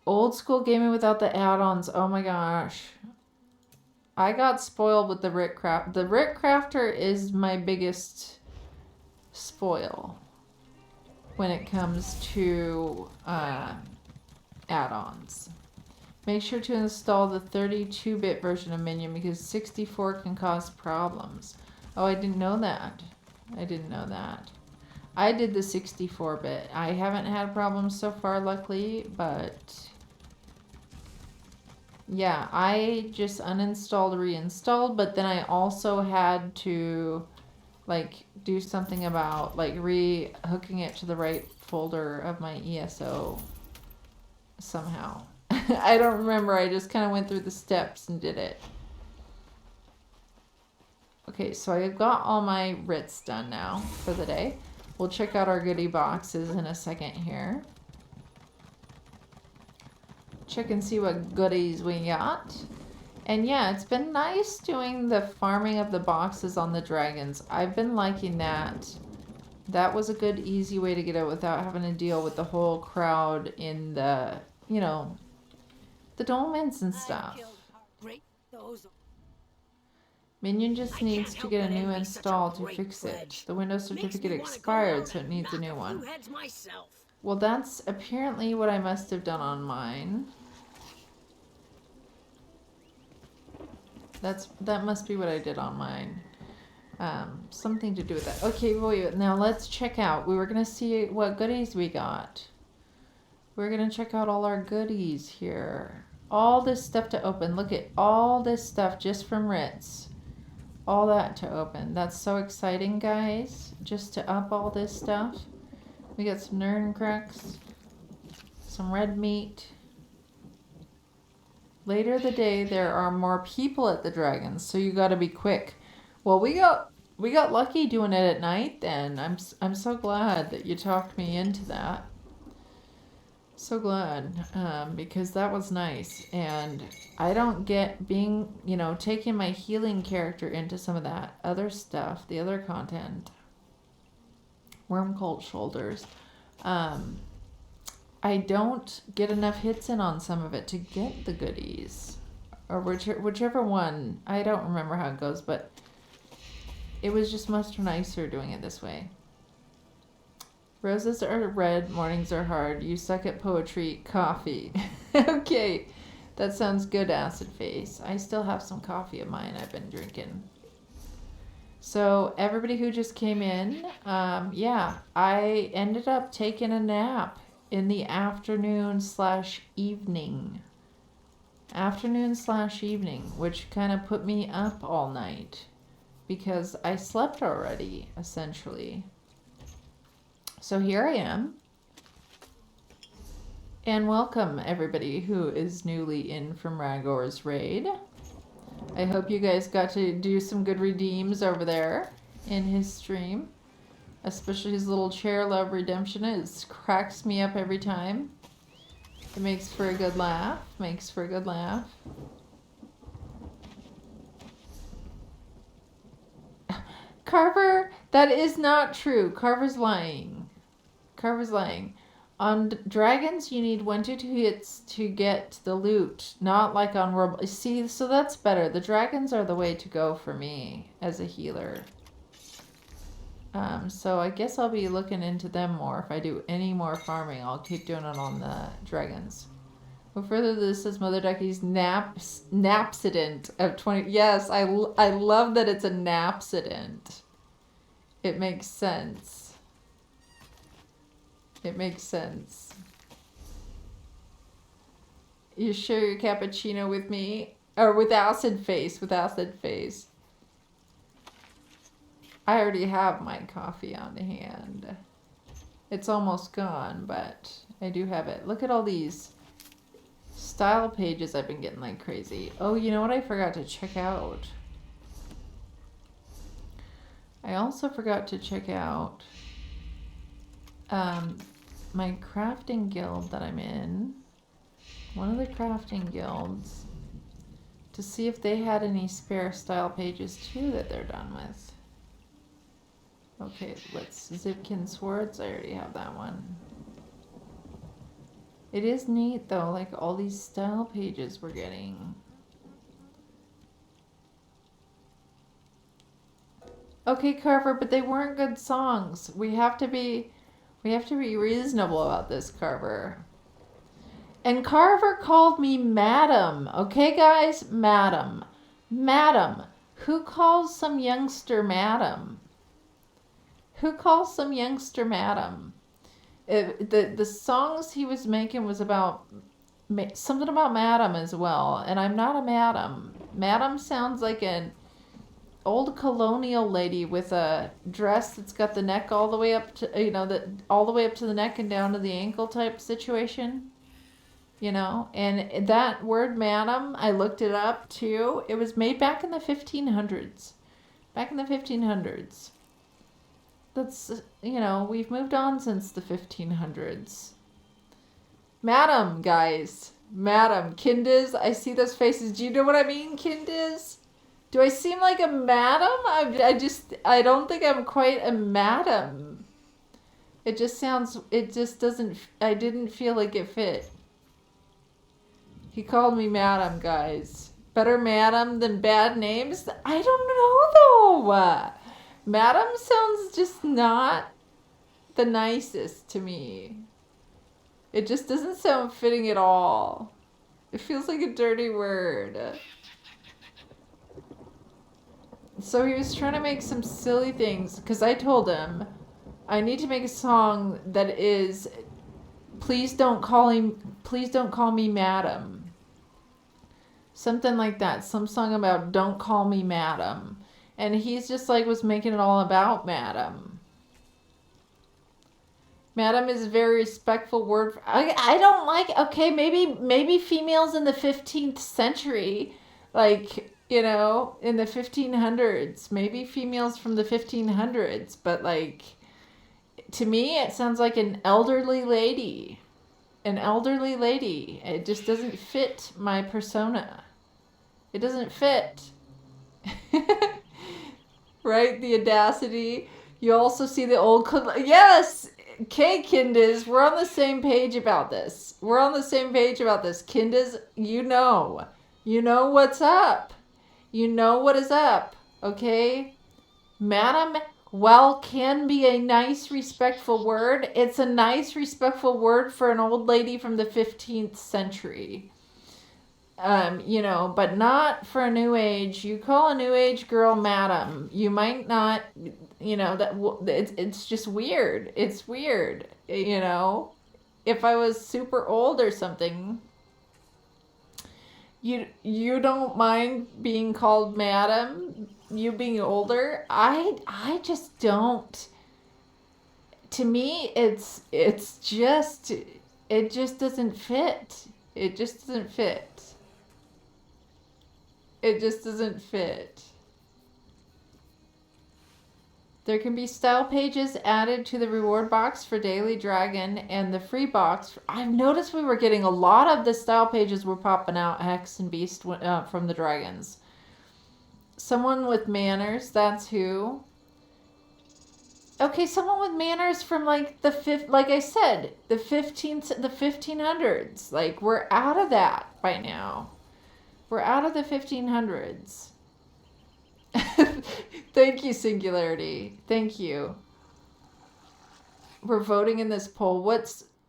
Old school gaming without the add-ons. Oh my gosh. I got spoiled with the Rick Crafter. The Rick Crafter is my biggest spoil when it comes to add-ons. Make sure to install the 32-bit version of Minion because 64 can cause problems. Oh, I didn't know that. I didn't know that. I did the 64-bit. I haven't had problems so far, luckily, but yeah, I just uninstalled, reinstalled, but then I also had to like do something about like re-hooking it to the right folder of my ESO somehow. I don't remember. I just kind of went through the steps and did it. Okay, so I've got all my writs done now for the day. We'll check out our goodie boxes in a second here. Check and see what goodies we got. And yeah, it's been nice doing the farming of the boxes on the dragons. I've been liking that. That was a good, easy way to get it without having to deal with the whole crowd in the, you know, the dolmens and stuff. Minion just needs to get a new install to fix it. The Windows certificate expired, so it needs a new one. Well, that's apparently what I must have done on mine. That must be what I did on mine. Something to do with that. Okay, wait, now let's check out. We were going to see what goodies we got. We're going to check out all our goodies here. All this stuff to open. Look at all this stuff just from Ritz. All that to open. That's so exciting, guys. Just to up all this stuff. We got some Nerncrux. Some red meat. Later the day, there are more people at the Dragons, so you got to be quick. Well, we got lucky doing it at night. Then I'm so glad that you talked me into that. So glad, because that was nice, and I don't get being, you know, taking my healing character into some of that other stuff, the other content. Worm Cult Shoulders. I don't get enough hits in on some of it to get the goodies. or whichever one. I don't remember how it goes, but it was just much nicer doing it this way. Roses are red, mornings are hard. You suck at poetry, coffee. Okay, that sounds good, Acid Face. I still have some coffee of mine I've been drinking. So everybody who just came in, yeah, I ended up taking a nap in the afternoon/evening. Afternoon/evening, which kind of put me up all night because I slept already, essentially. So here I am. And welcome everybody who is newly in from Ragor's raid. I hope you guys got to do some good redeems over there in his stream. Especially his little chair love redemption. It cracks me up every time. It makes for a good laugh. Makes for a good laugh. Carver, that is not true. Carver's lying. Carver's lying. On dragons, you need 1 to 2 hits to get the loot. Not like on Robo. See, so that's better. The dragons are the way to go for me as a healer. So I guess I'll be looking into them more. If I do any more farming, I'll keep doing it on the dragons. Well, further, this is Mother Ducky's napsident of 20. Yes, I love that it's a napsident. It makes sense. It makes sense. You share your cappuccino with me? Or with Acid Face, with Acid Face. I already have my coffee on hand. It's almost gone, but I do have it. Look at all these style pages I've been getting like crazy. Oh, you know what I forgot to check out? I also forgot to check out my crafting guild that I'm in. One of the crafting guilds. To see if they had any spare style pages too that they're done with. Okay, let's Zipkin Swords. I already have that one. It is neat though, like all these style pages we're getting. Okay, Carver, but they weren't good songs. We have to be reasonable about this, Carver. And Carver called me madam. Okay, guys? Madam. Madam. Who calls some youngster madam? Who calls some youngster madam? The songs he was making was about something about madam as well. And I'm not a madam. Madam sounds like an old colonial lady with a dress that's got the neck all the way up to, all the way up to the neck and down to the ankle type situation. And that word madam, I looked it up too. It was made back in the 1500s. Back in the 1500s. That's, we've moved on since the 1500s. Madam, guys. Madam. Kindiz, I see those faces. Do you know what I mean, Kindiz? Do I seem like a madam? I don't think I'm quite a madam. It just doesn't, I didn't feel like it fit. He called me madam, guys. Better madam than bad names? I don't know, though. Madam sounds just not the nicest to me. It just doesn't sound fitting at all. It feels like a dirty word. So he was trying to make some silly things, because I told him, I need to make a song that is, please don't call me madam. Something like that. Some song about don't call me madam. And he's just like, was making it all about madam. Madam is a very respectful word. I don't like, okay, maybe females in the 15th century, like, in the 1500s, maybe females from the 1500s, but like, to me, it sounds like an elderly lady. An elderly lady. It just doesn't fit my persona. It doesn't fit. Right? The audacity. You also see the old... Yes! Okay, Kindiz, we're on the same page about this. We're on the same page about this. Kindiz, you know You know what's up. You know what is up, okay? Madam, while can be a nice, respectful word, it's a nice, respectful word for an old lady from the 15th century. You know, but not for a new age. You call a new age girl madam. You might not, you know, it's just weird. It's weird, you know. If I was super old or something, you don't mind being called madam, you being older. I just don't. To me, it's just, it just doesn't fit. It just doesn't fit. It just doesn't fit. There can be style pages added to the reward box for Daily Dragon and the free box. I've noticed we were getting a lot of the style pages were popping out, Hex and Beast, from the dragons. Someone with manners, that's who. Okay, someone with manners from like like I said, the 1500s. Like, we're out of that by now. We're out of the 1500s. Thank you, Singularity. Thank you. We're voting in this poll.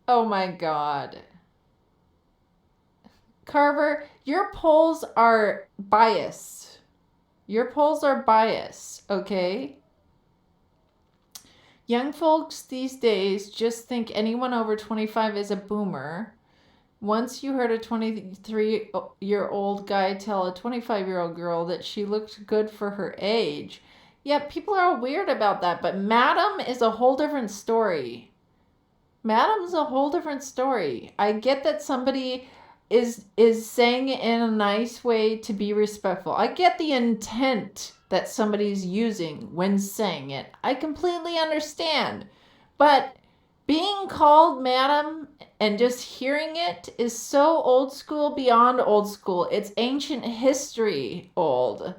Oh my god. Carver, your polls are biased. Your polls are biased, okay? Young folks these days just think anyone over 25 is a boomer. Once you heard a 23-year-old guy tell a 25-year-old girl that she looked good for her age. Yeah, people are weird about that, but Madam is a whole different story. Madam's a whole different story. I get that somebody is saying it in a nice way to be respectful. I get the intent that somebody's using when saying it. I completely understand. But being called madam and just hearing it is so old school beyond old school. It's ancient history old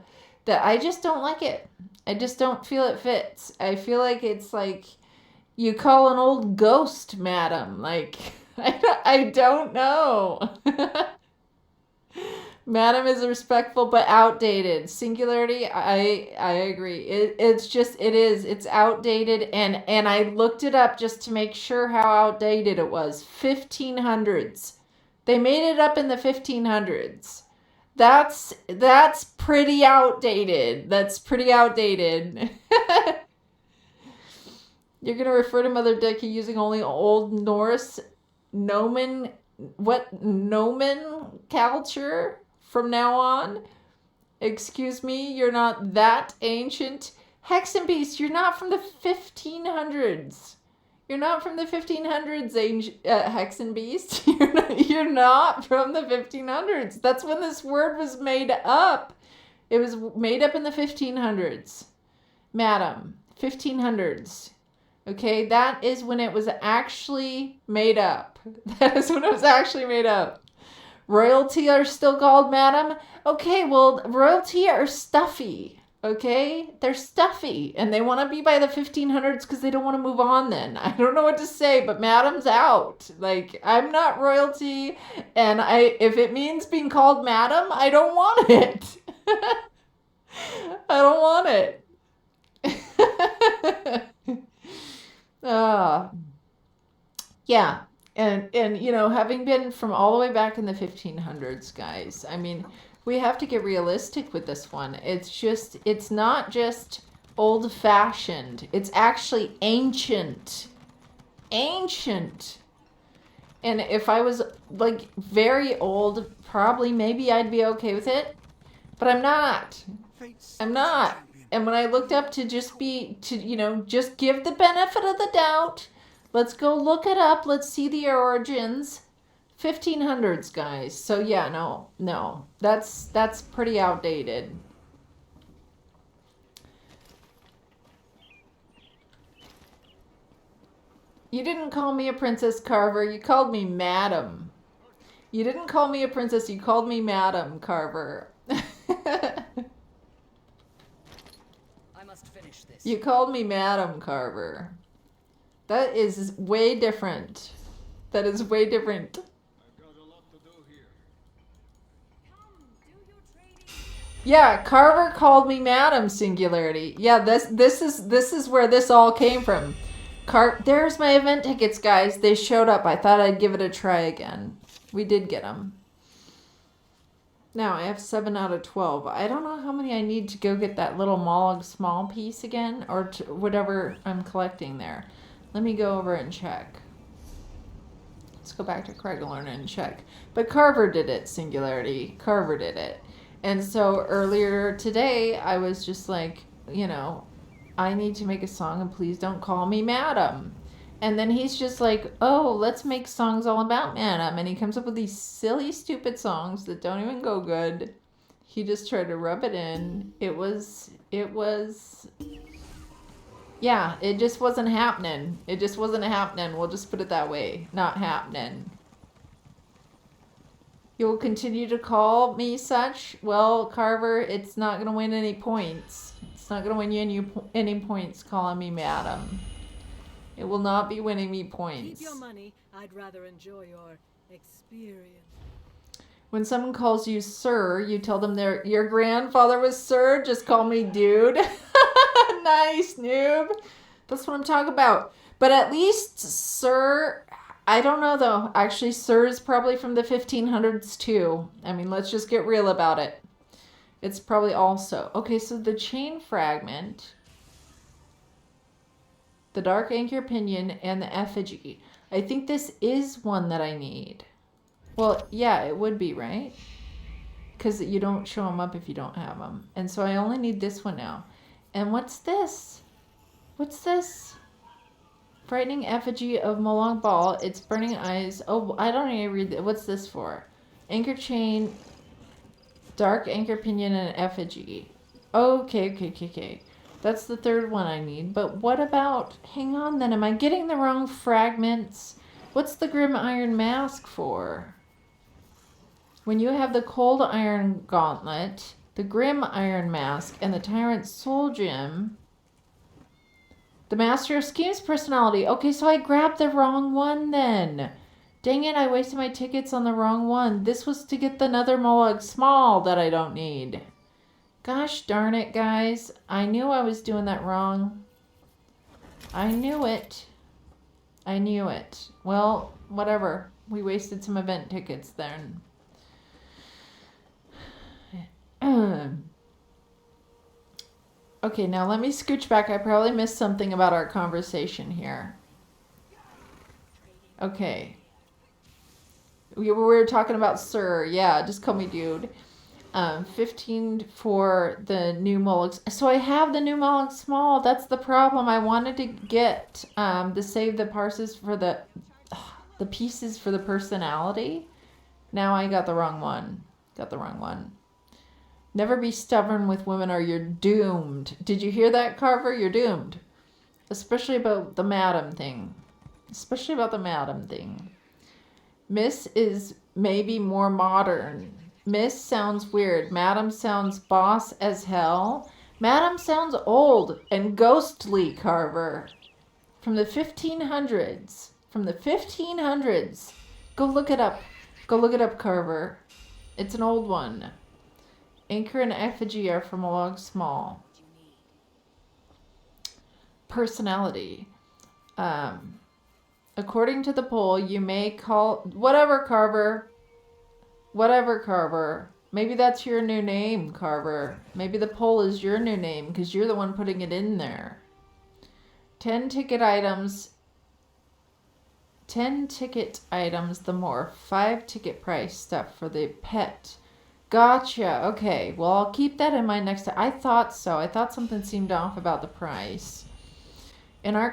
that I just don't like it. I just don't feel it fits. I feel like it's like you call an old ghost madam. Like, I don't know. Madam is respectful but outdated. Singularity, I agree. It's outdated, and I looked it up just to make sure how outdated it was. 1500s. They made it up in the 1500s. That's pretty outdated. That's pretty outdated. You're going to refer to Mother Dicky using only Old Norse nomenclature from now on? Excuse me, you're not that ancient. Hex and Beast, you're not from the 1500s. You're not from the 1500s, Hex and Beast. You're not from the 1500s. That's when this word was made up. It was made up in the 1500s. Madam, 1500s. Okay, that is when it was actually made up. That is when it was actually made up. Royalty are still called madam? Okay, well, royalty are stuffy. Okay? They're stuffy. And they want to be by the 1500s because they don't want to move on then. I don't know what to say, but madam's out. Like, I'm not royalty. And if it means being called madam, I don't want it. I don't want it. Yeah. And you know, having been from all the way back in the 1500s, guys, I mean, we have to get realistic with this one. It's not just old-fashioned. It's actually ancient. Ancient. And if I was, like, very old, probably, maybe I'd be okay with it. But I'm not. I'm not. And when I looked up to just give the benefit of the doubt, let's go look it up. Let's see the origins. 1500s, guys. So yeah, no. That's pretty outdated. You didn't call me a princess, Carver. You called me madam. You didn't call me a princess. You called me madam, Carver. Finish this. You called me Madam Carver. That is way different. That is way different. I've got a lot to do here. Come, do Yeah, Carver called me Madam Singularity. Yeah, this is where this all came from. There's my event tickets, guys. They showed up. I thought I'd give it a try again. We did get them. Now I have 7 out of 12. I don't know how many I need to go get that little Mollog small piece again, or whatever I'm collecting there. Let me go over and check. Let's go back to Craiglearn and check. But Carver did it, Singularity. Carver did it. And so earlier today, I was just like, you know, I need to make a song and please don't call me Madam. And then he's just like, oh, let's make songs all about Madam. And he comes up with these silly, stupid songs that don't even go good. He just tried to rub it in. It was, yeah, it just wasn't happening. It just wasn't happening. We'll just put it that way. Not happening. You will continue to call me such? Well, Carver, it's not going to win any points. It's not going to win you any points calling me Madam. It will not be winning me points. Keep your money. I'd rather enjoy your experience. When someone calls you sir, you tell them your grandfather was sir. Just call me dude. Nice, noob. That's what I'm talking about. But at least sir, I don't know though. Actually, sir is probably from the 1500s too. I mean, let's just get real about it. It's probably also. Okay, so the chain fragment, the dark anchor pinion, and the effigy. I think this is one that I need. Well, yeah, it would be, right? Because you don't show them up if you don't have them. And so I only need this one now. And what's this? What's this? Frightening effigy of Molong Ball. Its burning eyes. Oh, I don't even read that. What's this for? Anchor chain, dark anchor pinion, and effigy. Okay. That's the third one I need. But what about... Hang on then. Am I getting the wrong fragments? What's the Grim Iron Mask for? When you have the Cold Iron Gauntlet, the Grim Iron Mask, and the Tyrant Soul Gem, the Master of Schemes personality. Okay, so I grabbed the wrong one then. Dang it, I wasted my tickets on the wrong one. This was to get the Nether Mollog Small that I don't need. Gosh darn it, guys. I knew I was doing that wrong. I knew it. Well, whatever. We wasted some event tickets then. Okay, now let me scooch back. I probably missed something about our conversation here. Okay. We were talking about Sir. Yeah, just call me dude. 15 for the new Mollog. So I have the new Mollog Small. That's the problem. I wanted to get to save the parses for the pieces for the personality. Now I got the wrong one. Never be stubborn with women or you're doomed. Did you hear that, Carver? You're doomed. Especially about the madam thing. Miss is maybe more modern. Miss sounds weird. Madam sounds boss as hell. Madam sounds old and ghostly, Carver. From the 1500s. Go look it up. Carver. It's an old one. Anchor and effigy are from a log small. Personality. According to the poll, you may call... Whatever, Carver. Maybe that's your new name, Carver. Maybe the poll is your new name because you're the one putting it in there. 10 ticket items. 10 ticket items, the more 5 ticket price stuff for the pet. Gotcha. Okay. Well, I'll keep that in mind next time. I thought so. I thought something seemed off about the price. In our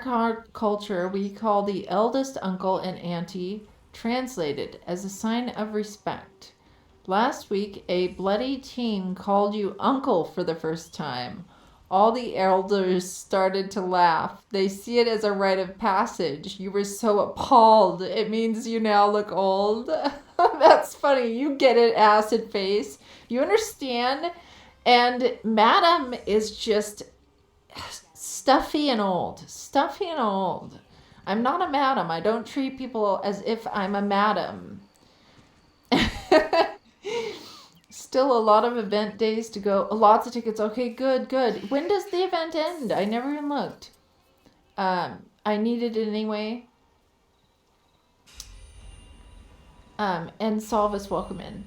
culture, we call the eldest uncle and auntie translated as a sign of respect. Last week, a bloody teen called you uncle for the first time. All the elders started to laugh. They see it as a rite of passage. You were so appalled. It means you now look old. That's funny. You get it, acid face. You understand? And Madam is just stuffy and old. I'm not a madam. I don't treat people as if I'm a madam. Still a lot of event days to go. Lots of tickets. Okay, good, good. When does the event end? I never even looked. I need it anyway. And Salvis, welcome in.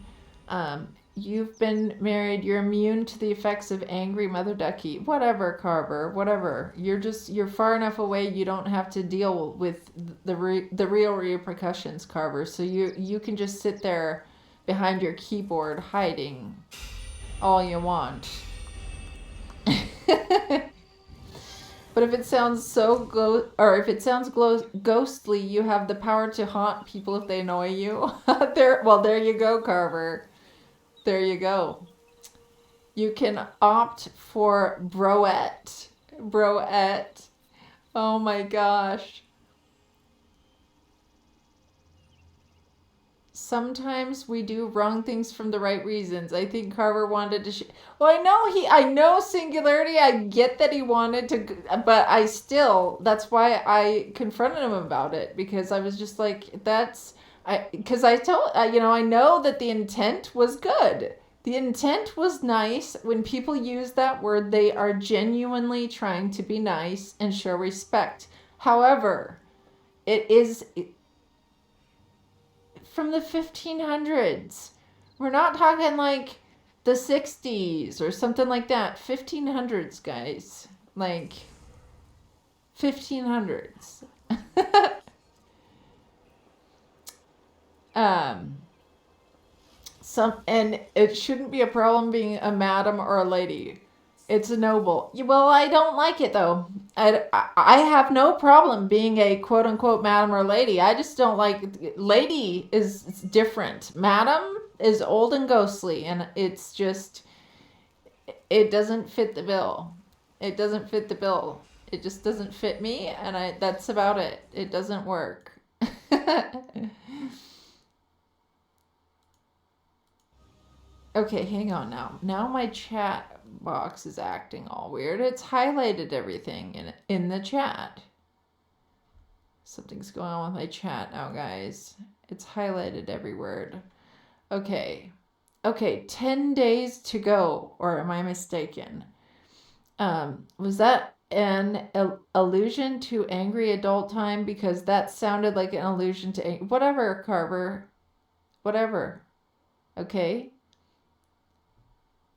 You've been married. You're immune to the effects of angry Mother Ducky. Whatever, Carver. Whatever. You're far enough away. You don't have to deal with the real repercussions, Carver. So you can just sit there behind your keyboard hiding all you want. But if it sounds ghostly, you have the power to haunt people if they annoy you. There you go, Carver. There you go. You can opt for Broette. Broette. Oh my gosh. Sometimes we do wrong things from the right reasons. I think Carver wanted to. Well, I know Singularity. I get that he wanted to, but that's why I confronted him about it, because I was just like, I know that the intent was good. The intent was nice. When people use that word, they are genuinely trying to be nice and show respect. However, it is from the 1500s. We're not talking like the 60s or something like that. 1500s, guys. Like 1500s. And it shouldn't be a problem being a madam or a lady. It's a noble. Well, I don't like it though. I have no problem being a quote unquote madam or lady. I just don't like, lady is different. Madam is old and ghostly, and it's just, it doesn't fit the bill. It doesn't fit the bill. It just doesn't fit me, and that's about it. It doesn't work. Okay, hang on now. Now my chat box is acting all weird. It's highlighted everything in the chat. Something's going on with my chat now, guys. It's highlighted every word. Okay. Okay, 10 days to go, or am I mistaken? Was that an allusion to angry adult time? Because that sounded like an allusion to whatever, Carver. Whatever. Okay.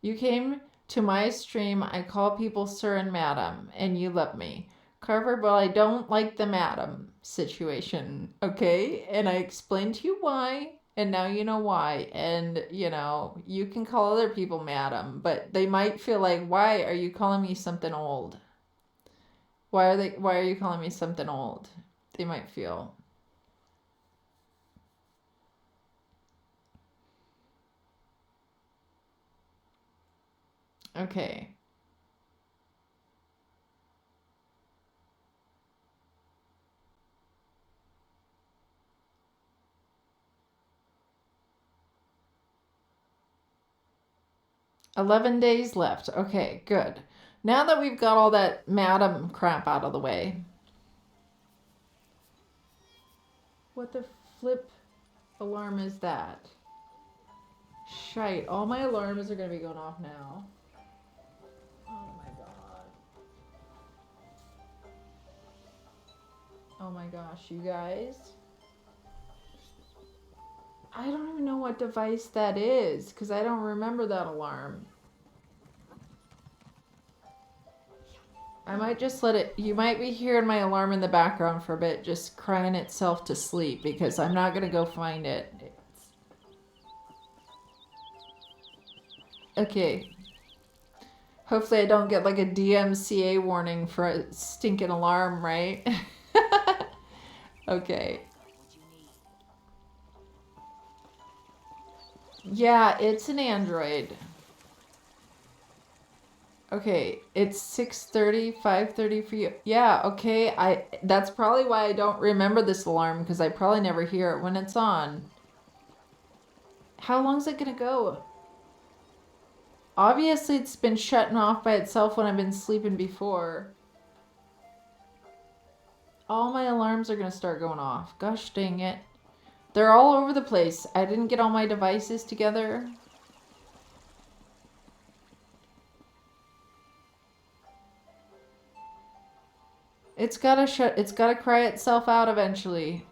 You came to my stream. I call people sir and madam, and you love me. Carver, well, I don't like the madam situation, okay? And I explained to you why, and now you know why. And, you can call other people madam, but they might feel like, why are you calling me something old? Why are you calling me something old? They might feel. Okay. $11 days left. Okay, good. Now that we've got all that madam crap out of the way. What the flip alarm is that? Shite, all my alarms are going to be going off now. Oh my god. Oh my gosh, you guys. I don't even know what device that is, because I don't remember that alarm. I might just let it, you might be hearing my alarm in the background for a bit, just crying itself to sleep, because I'm not going to go find it. Okay. Hopefully I don't get like a DMCA warning for a stinking alarm, right? Okay. Yeah, it's an Android. Okay, it's 6:30, 5:30 for you. Yeah, okay. That's probably why I don't remember this alarm, because I probably never hear it when it's on. How long is it gonna go? Obviously, it's been shutting off by itself when I've been sleeping before. All my alarms are gonna start going off. Gosh dang it. They're all over the place. I didn't get all my devices together. It's gotta cry itself out eventually.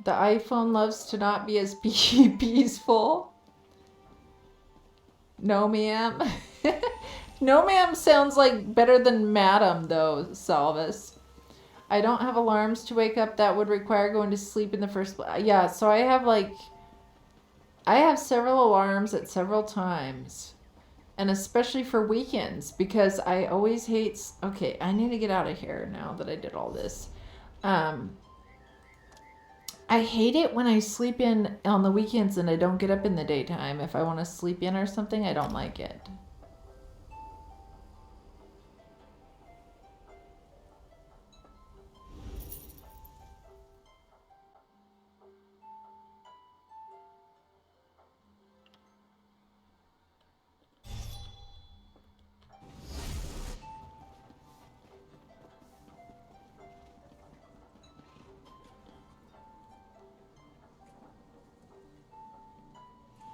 The iPhone loves to not be as peaceful. No, ma'am. No, ma'am sounds like better than madam, though, Salvis. I don't have alarms to wake up. That would require going to sleep in the first place. Yeah, so I have several alarms at several times. And especially for weekends, because I always hate... Okay, I need to get out of here now that I did all this. I hate it when I sleep in on the weekends and I don't get up in the daytime. If I want to sleep in or something, I don't like it.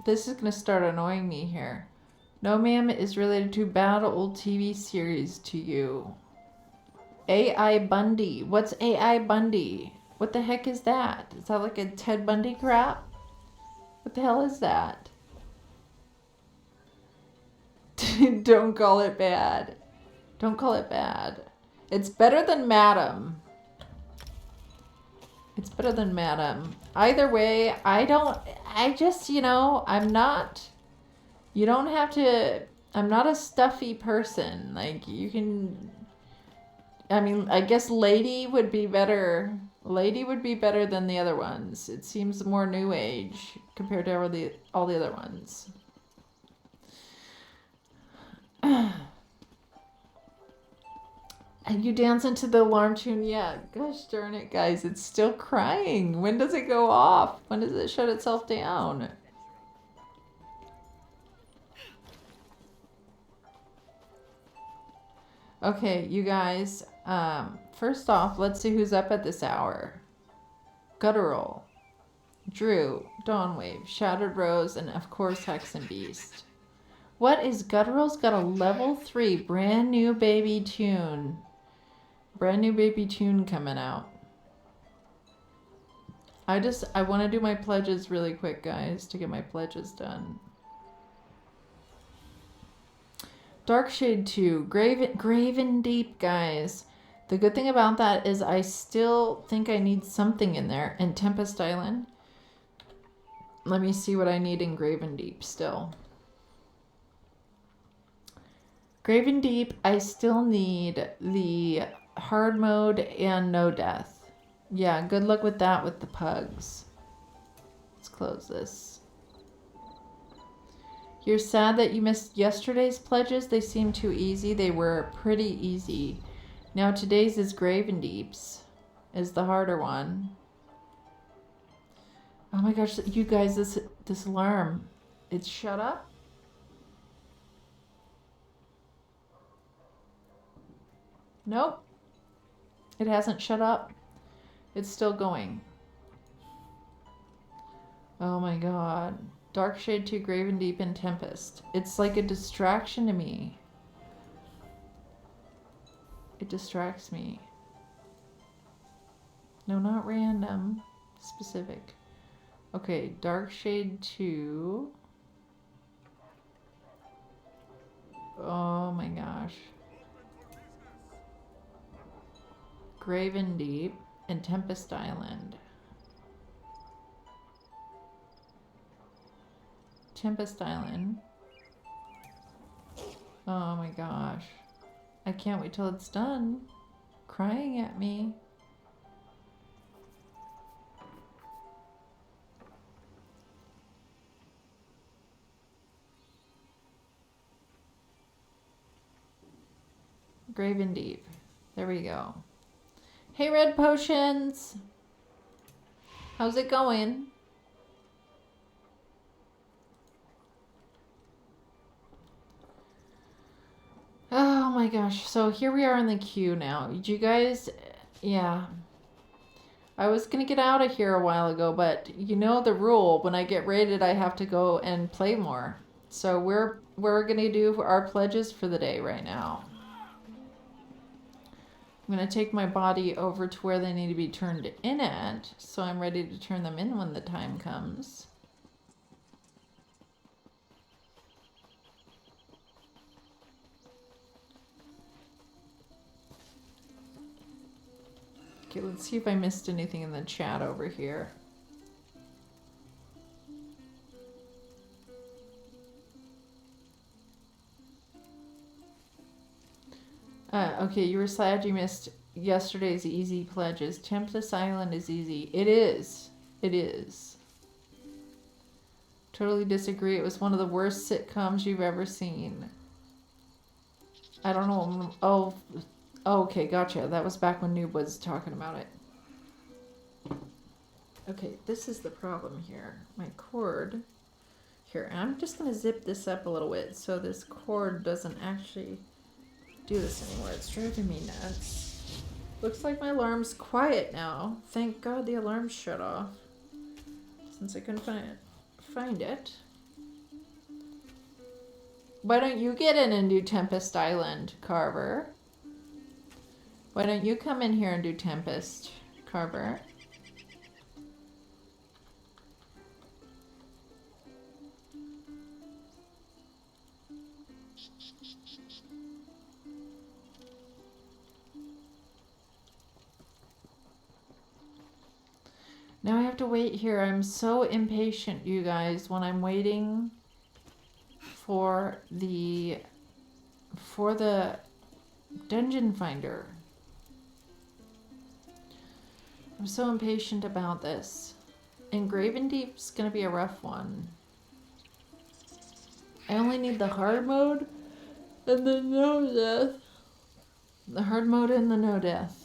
This is going to start annoying me here. No, ma'am, is related to bad old TV series to you. AI Bundy. What's AI Bundy? What the heck is that? Is that like a Ted Bundy crap? What the hell is that? Don't call it bad. Don't call it bad. It's better than Madam. It's better than Madam. Either way, I just, you know, I'm not, you don't have to, I'm not a stuffy person. Like, you can, I mean, I guess Lady would be better. Lady would be better than the other ones. It seems more new age compared to all the other ones. And you dance into the alarm tune? Yeah, gosh darn it, guys. It's still crying. When does it go off? When does it shut itself down? Okay, you guys. First off, let's see who's up at this hour. Guttural, Drew, Dawnwave, Shattered Rose, and of course Hex and Beast. What is Guttural's got a level 3 brand new baby tune. Brand new baby tune coming out. I want to do my pledges really quick, guys, to get my pledges done. Darkshade 2, Graven Deep, guys. The good thing about that is I still think I need something in there. And Tempest Island. Let me see what I need in Graven Deep still. Graven Deep, I still need the hard mode and no death. Yeah, good luck with that with the pugs. Let's close this. You're sad that you missed yesterday's pledges? They seem too easy. They were pretty easy. Now today's is Graven Deeps. Is the harder one. Oh my gosh, you guys, this alarm. It's shut up? Nope. It hasn't shut up. It's still going. Oh my god. Darkshade 2, Graven Deep, and Tempest. It's like a distraction to me. It distracts me. No, not random. Specific. Okay, Darkshade 2. Oh my gosh. Graven Deep and Tempest Island. Tempest Island. Oh my gosh. I can't wait till it's done. Crying at me. Graven Deep. There we go. Hey, Red Potions. How's it going? Oh my gosh. So here we are in the queue now. Did you guys... Yeah. I was going to get out of here a while ago, but you know the rule. When I get rated, I have to go and play more. So we're going to do our pledges for the day right now. I'm going to take my body over to where they need to be turned in at, so I'm ready to turn them in when the time comes. Okay, let's see if I missed anything in the chat over here. Okay, you were sad you missed yesterday's easy pledges. Tempest Island is easy. It is. It is. Totally disagree. It was one of the worst sitcoms you've ever seen. I don't know. Oh, okay, gotcha. That was back when Noob was talking about it. Okay, this is the problem here. My cord. Here, I'm just going to zip this up a little bit so this cord doesn't actually do this anymore. It's driving me nuts. Looks like my alarm's quiet now. Thank God the alarm shut off. Since I couldn't find it. Why don't you get in and do Tempest Island, Carver? Why don't you come in here and do Tempest, Carver? Now I have to wait here. I'm so impatient, you guys, when I'm waiting for the dungeon finder. I'm so impatient about this. And Graven Deep's gonna be a rough one. I only need the hard mode and the no death. The hard mode and the no death.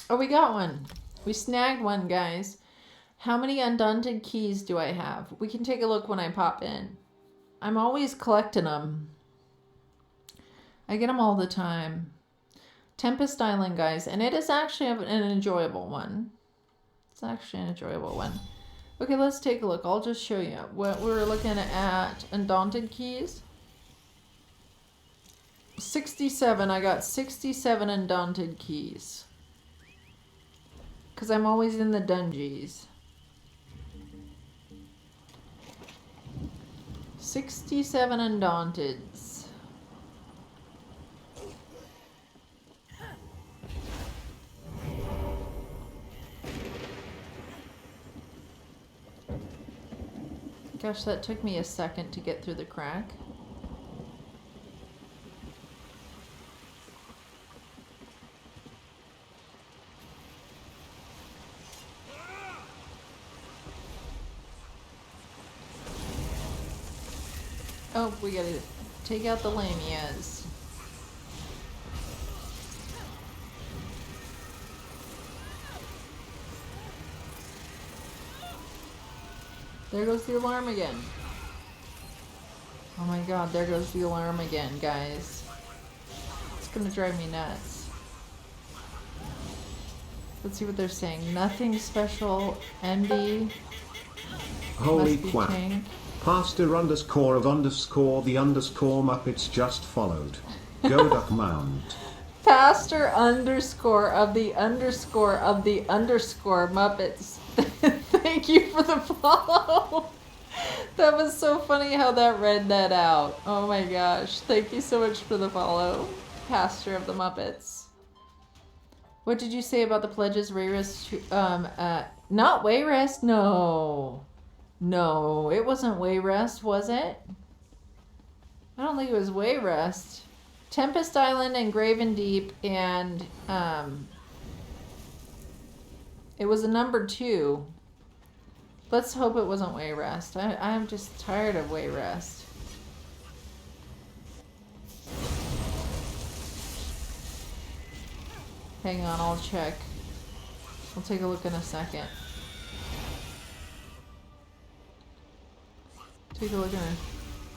Oh, we got one. We snagged one, guys. How many undaunted keys do I have? We can take a look when I pop in. I'm always collecting them. I get them all the time. Tempest Island, guys. And it is actually an enjoyable one. It's actually an enjoyable one. Okay, let's take a look. I'll just show you what we're looking at. Undaunted keys. 67. I got 67 undaunted keys. Because I'm always in the dungeons. 67 undaunteds. Gosh, that took me a second to get through the crack. Oh, we gotta take out the lamias. There goes the alarm again. Oh my god, there goes the alarm again, guys. It's gonna drive me nuts. Let's see what they're saying. Nothing special, MD. Holy Must be quack. tank. Pastor underscore of underscore the underscore Muppets just followed. Go Duck Mound. Pastor underscore of the underscore of the underscore Muppets. Thank you for the follow. That was so funny how that read that out. Oh my gosh. Thank you so much for the follow. Pastor of the Muppets. What did you say about the pledges? Wayrest? Not Wayrest? No. No, it wasn't Wayrest, was it? I don't think it was Wayrest. Tempest Island and Graven Deep, and it was a number 2. Let's hope it wasn't Wayrest. I'm just tired of Wayrest. Hang on, I'll check. I'll take a look in a second. Take a look at it.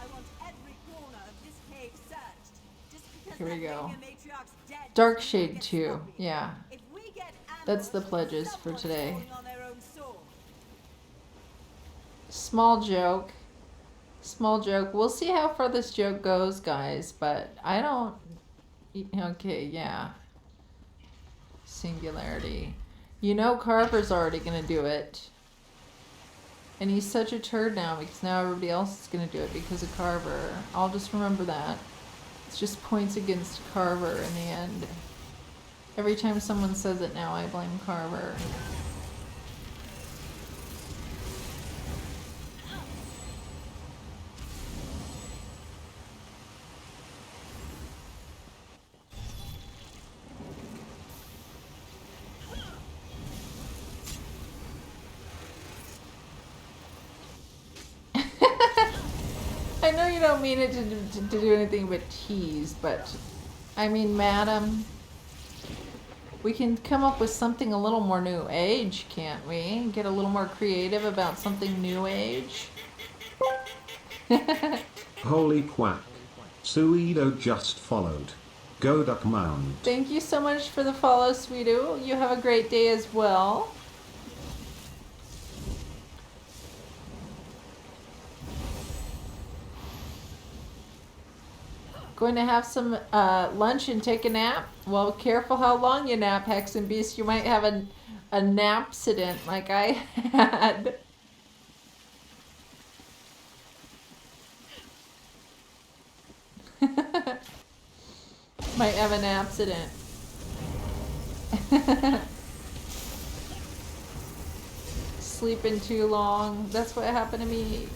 I want every corner of this cave searched. Just because Here we go. Academia matriarch's dead Dark doesn't shade get too. sloppy. Yeah. If we get That's the ambushed, pledges for someone's today. falling on their own sword. Small joke. Small joke. We'll see how far this joke goes, guys, but I don't... Okay, yeah. Singularity. You know Carver's already gonna do it. And he's such a turd now because now everybody else is gonna do it because of Carver. I'll just remember that. It's just points against Carver in the end. Every time someone says it now, I blame Carver. I know you don't mean it to do anything but tease, but I mean, madam, we can come up with something a little more new age, can't we? Get a little more creative about something new age. Holy quack. Suido just followed. Go Duck Mound. Thank you so much for the follow, Sweeto. You have a great day as well. Going to have some lunch and take a nap? Well, careful how long you nap, Hex and Beast. You might have a napsident like I had. Might have an accident. Sleeping too long. That's what happened to me.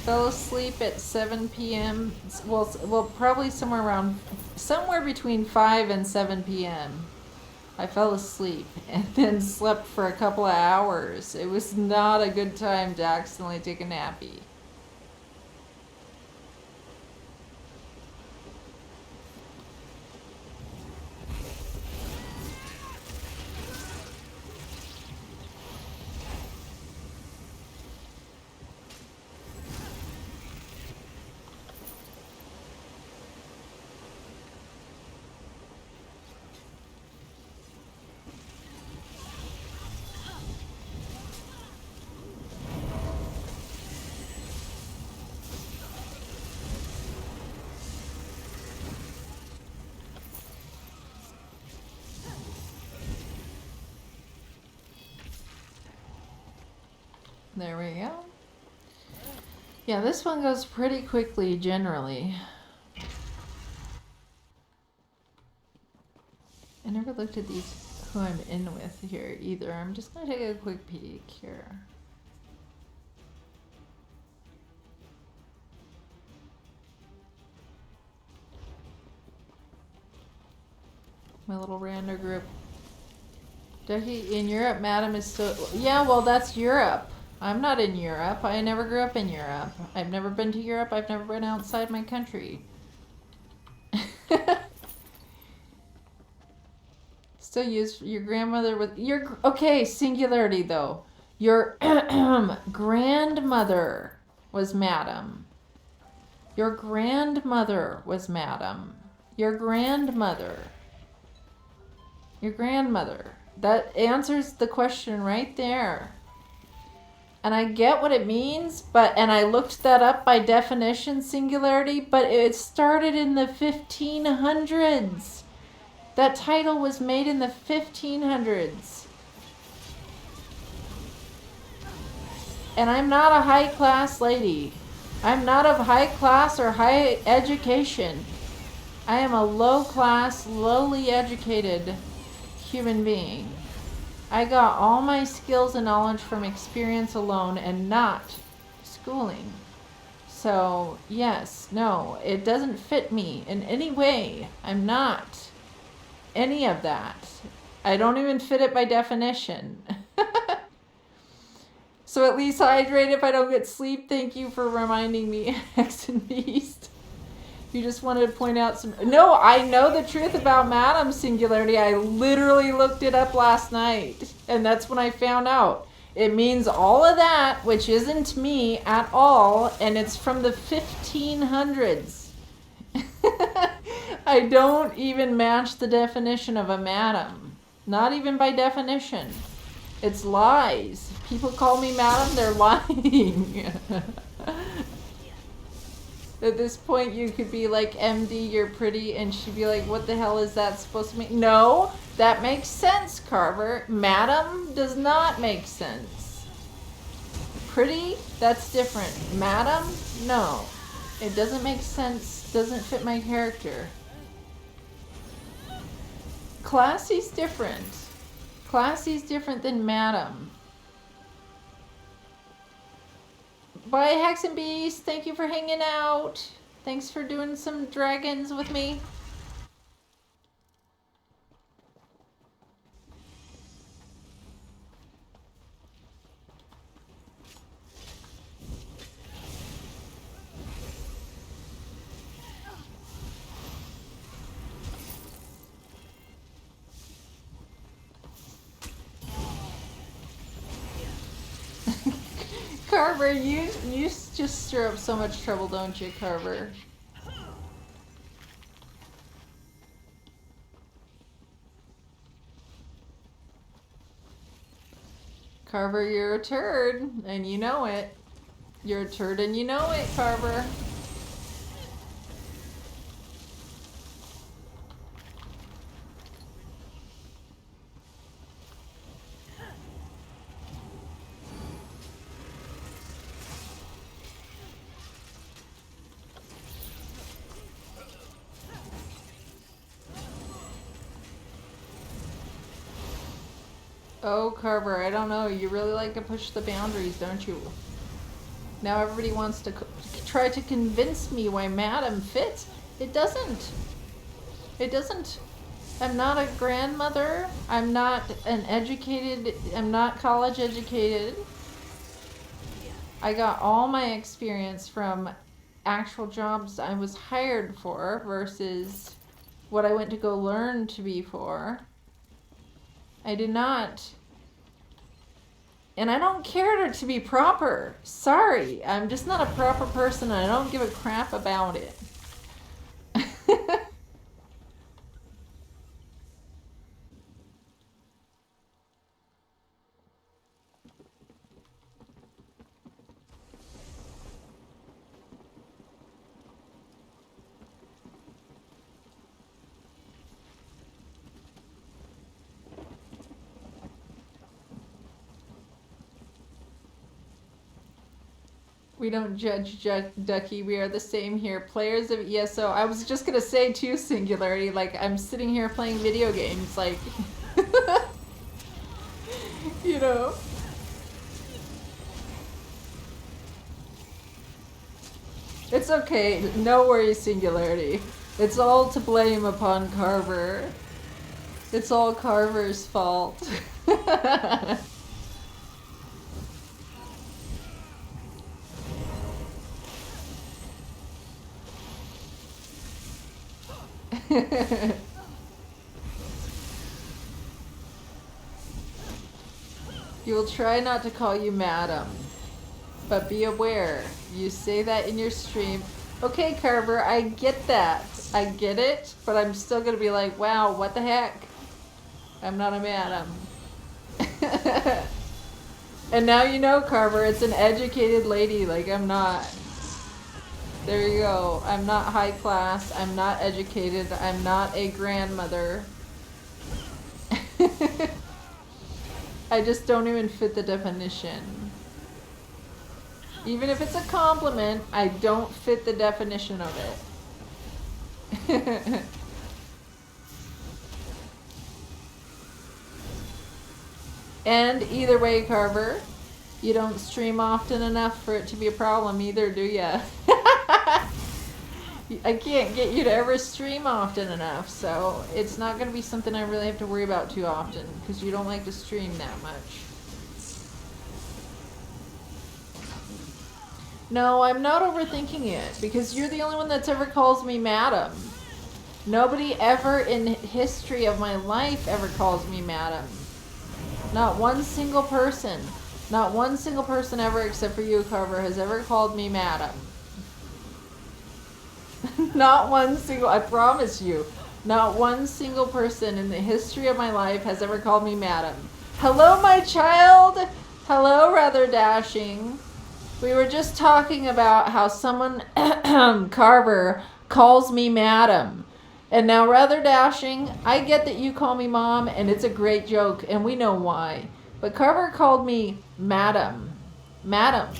Fell asleep at 7 p.m. Well, probably somewhere between 5 and 7 p.m. I fell asleep and then slept for a couple of hours. It was not a good time to accidentally take a nappy. There we go. Yeah, this one goes pretty quickly generally. I never looked at these who I'm in with here either. I'm just gonna take a quick peek here. My little rando group. Ducky in Europe, madam is still... Yeah, well, that's Europe. I'm not in Europe. I never grew up in Europe. I've never been to Europe. I've never been outside my country. Still use your grandmother with... Your... Okay, singularity, though. Your grandmother was madam. Your grandmother was madam. Your grandmother. Your grandmother. That answers the question right there. And I get what it means, and I looked that up by definition, singularity, but it started in the 1500s. That title was made in the 1500s. And I'm not a high class lady. I'm not of high class or high education. I am a low class, lowly educated human being. I got all my skills and knowledge from experience alone and not schooling. So, yes, no, it doesn't fit me in any way. I'm not any of that. I don't even fit it by definition. So at least hydrate if I don't get sleep. Thank you for reminding me, X and Beast. You just wanted to point out some... No, I know the truth about Madam Singularity. I literally looked it up last night. And that's when I found out. It means all of that, which isn't me at all. And it's from the 1500s. I don't even match the definition of a madam. Not even by definition. It's lies. People call me madam, they're lying. At this point, you could be like, MD, you're pretty, and she'd be like, what the hell is that supposed to mean? No, that makes sense, Carver. Madam does not make sense. Pretty, that's different. Madam, no. It doesn't make sense, doesn't fit my character. Classy's different. Classy's different than madam. Bye, Hex and Beast. Thank you for hanging out. Thanks for doing some dragons with me. Carver, you just stir up so much trouble, don't you, Carver? Carver, you're a turd, and you know it. You're a turd and you know it, Carver. Oh, Carver, I don't know. You really like to push the boundaries, don't you? Now everybody wants to try to convince me why Madam fits. It doesn't. It doesn't. I'm not a grandmother. I'm not an educated. I'm not college educated. I got all my experience from actual jobs I was hired for versus what I went to go learn to be for. I did not. And I don't care to be proper. Sorry, I'm just not a proper person and I don't give a crap about it. We don't judge Ducky. We are the same here. Players of ESO. I was just gonna say too, singularity. Like I'm sitting here playing video games. Like, you know. It's okay. No worries, singularity. It's all to blame upon Carver. It's all Carver's fault. You will try not to call you madam, but be aware. You say that in your stream. Okay, Carver, I get that. I get it, but I'm still gonna be like, wow, what the heck? I'm not a madam. And now you know, Carver, it's an educated lady, like I'm not. There you go. I'm not high class. I'm not educated. I'm not a grandmother. I just don't even fit the definition. Even if it's a compliment, I don't fit the definition of it. And either way, Carver, you don't stream often enough for it to be a problem either, do ya? I can't get you to ever stream often enough, so it's not going to be something I really have to worry about too often, because you don't like to stream that much. No, I'm not overthinking it, because you're the only one that's ever calls me madam. Nobody ever in history of my life ever calls me madam. Not one single person. Not one single person ever, except for you, Carver, has ever called me madam. Not one single, I promise you, not one single person in the history of my life has ever called me madam. Hello, my child. Hello, rather dashing. We were just talking about how someone, Carver, calls me madam. And now, rather dashing, I get that you call me mom, and it's a great joke, and we know why. But Carver called me madam. Madam.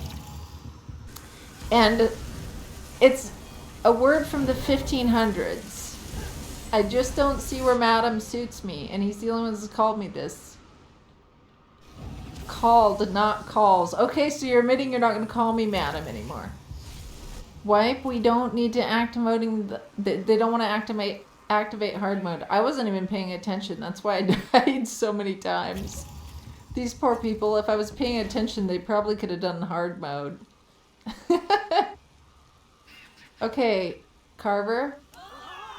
And it's a word from the 1500s. I just don't see where madam suits me, and he's the only one that's called me this. Called, not calls. Okay, so you're admitting you're not going to call me madam anymore. Wipe, we don't need to activating they don't want to activate hard mode. I wasn't even paying attention. That's why I died so many times. These poor people, if I was paying attention, they probably could have done hard mode. Okay, Carver.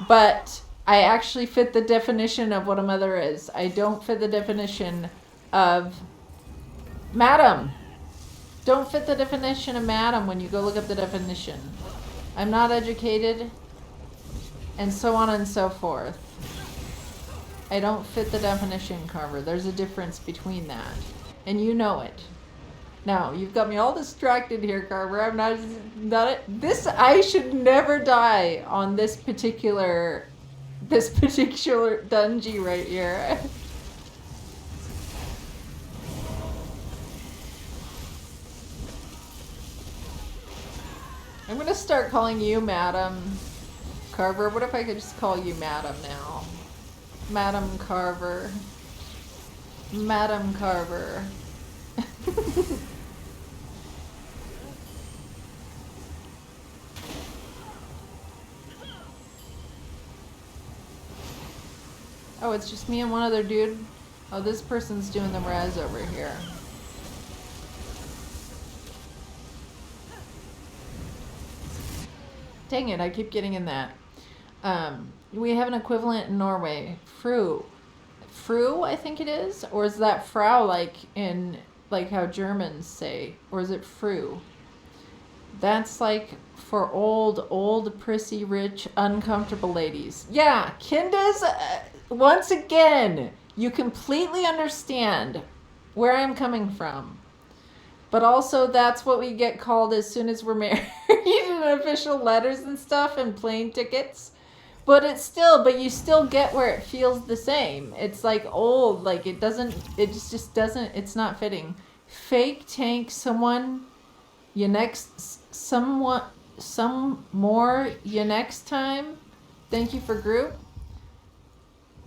But I actually fit the definition of what a mother is. I don't fit the definition of madam. Don't fit the definition of madam when you go look up the definition. I'm not educated, and so on and so forth. I don't fit the definition, Carver. There's a difference between that, and you know it. Now, you've got me all distracted here, Carver. I'm not this. I should never die on this particular dungeon right here. I'm gonna start calling you Madam Carver. What if I could just call you Madam now? Madam Carver. Madam Carver. Oh, it's just me and one other dude. Oh, this person's doing the res over here. Dang it, I keep getting in that. We have an equivalent in Norway. Fru. Fru, I think it is? Or is that Frau like in, like how Germans say? Or is it Fru? That's like for old, prissy, rich, uncomfortable ladies. Yeah, Kindas, once again, you completely understand where I'm coming from. But also, that's what we get called as soon as we're married in official letters and stuff and plane tickets. But it's still, but you still get where it feels the same. It's like old, like it just doesn't, it's not fitting. Fake tank someone, you next, somewhat, some more, you next time. Thank you for group.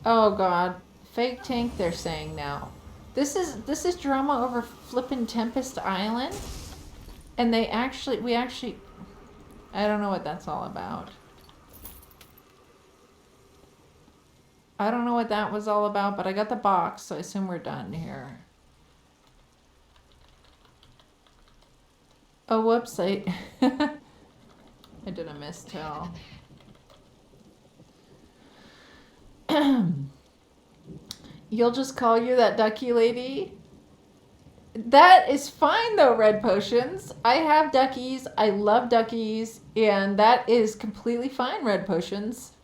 Oh God, fake tank they're saying now. This is drama over flippin' Tempest Island, and we actually, I don't know what that's all about. I don't know what that was all about, but I got the box, so I assume we're done here. Oh, whoops, I did a mistell. You'll just call you that ducky lady? That is fine though, Red Potions. I have duckies. I love duckies. And that is completely fine, Red Potions.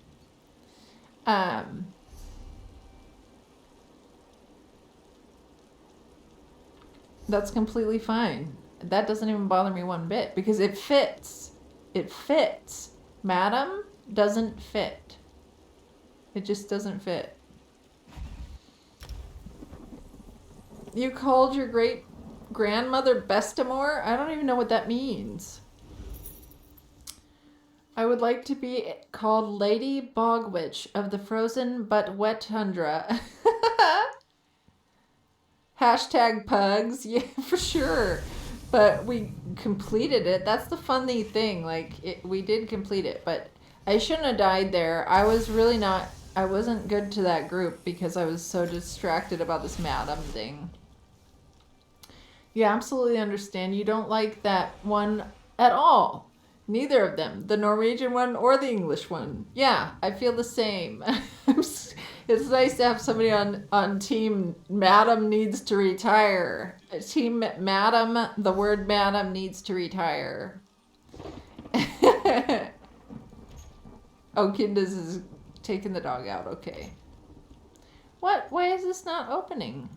That's completely fine. That doesn't even bother me one bit because it fits. It fits. Madam doesn't fit. It just doesn't fit. You called your great grandmother Bestamore? I don't even know what that means. I would like to be called Lady Bogwitch of the frozen but wet tundra. Hashtag pugs. Yeah, for sure. But we completed it. That's the funny thing. Like, we did complete it. But I shouldn't have died there. I wasn't good to that group because I was so distracted about this madam thing. You absolutely understand. You don't like that one at all. Neither of them. The Norwegian one or the English one. Yeah, I feel the same. It's nice to have somebody on Team Madam needs to retire. Team Madam, the word Madam needs to retire. Oh, Candace is taking the dog out. Okay. What? Why is this not opening?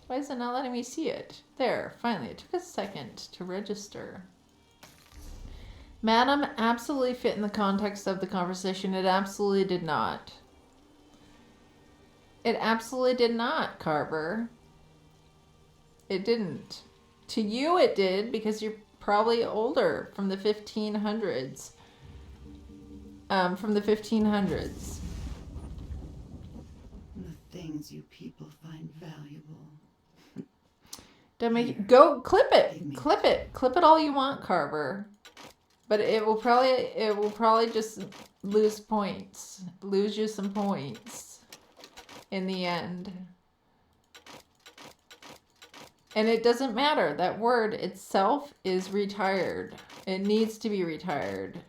Why is it not letting me see it? There, finally. It took a second to register. Madam absolutely fit in the context of the conversation. It absolutely did not. It absolutely did not, Carver. It didn't. To you it did, because you're probably older, from the 1500s. From the 1500s. The things you people find valuable. Don't make it, go clip it. Clip it. Clip it all you want, Carver. But it will probably just lose points. Lose you some points in the end. And it doesn't matter. That word itself is retired. It needs to be retired.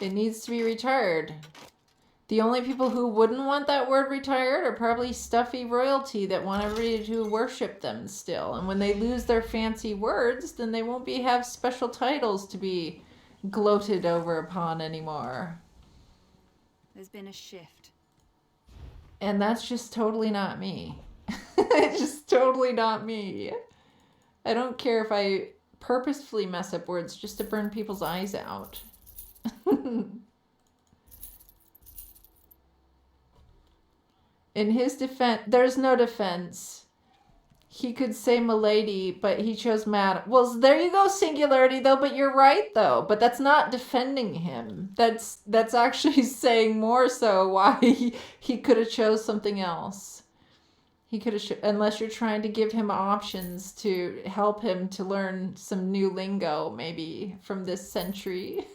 It needs to be retired. The only people who wouldn't want that word retired are probably stuffy royalty that want everybody to worship them still. And when they lose their fancy words, then they won't have special titles to be gloated over upon anymore. There's been a shift. And that's just totally not me. It's just totally not me. I don't care if I purposefully mess up words just to burn people's eyes out. In his defense, there's no defense. He could say milady, but he chose madam. Well, there you go, singularity, though, but you're right, though. But that's not defending him. That's actually saying more so why he could have chose something else. He could have, unless you're trying to give him options to help him to learn some new lingo, maybe, from this century.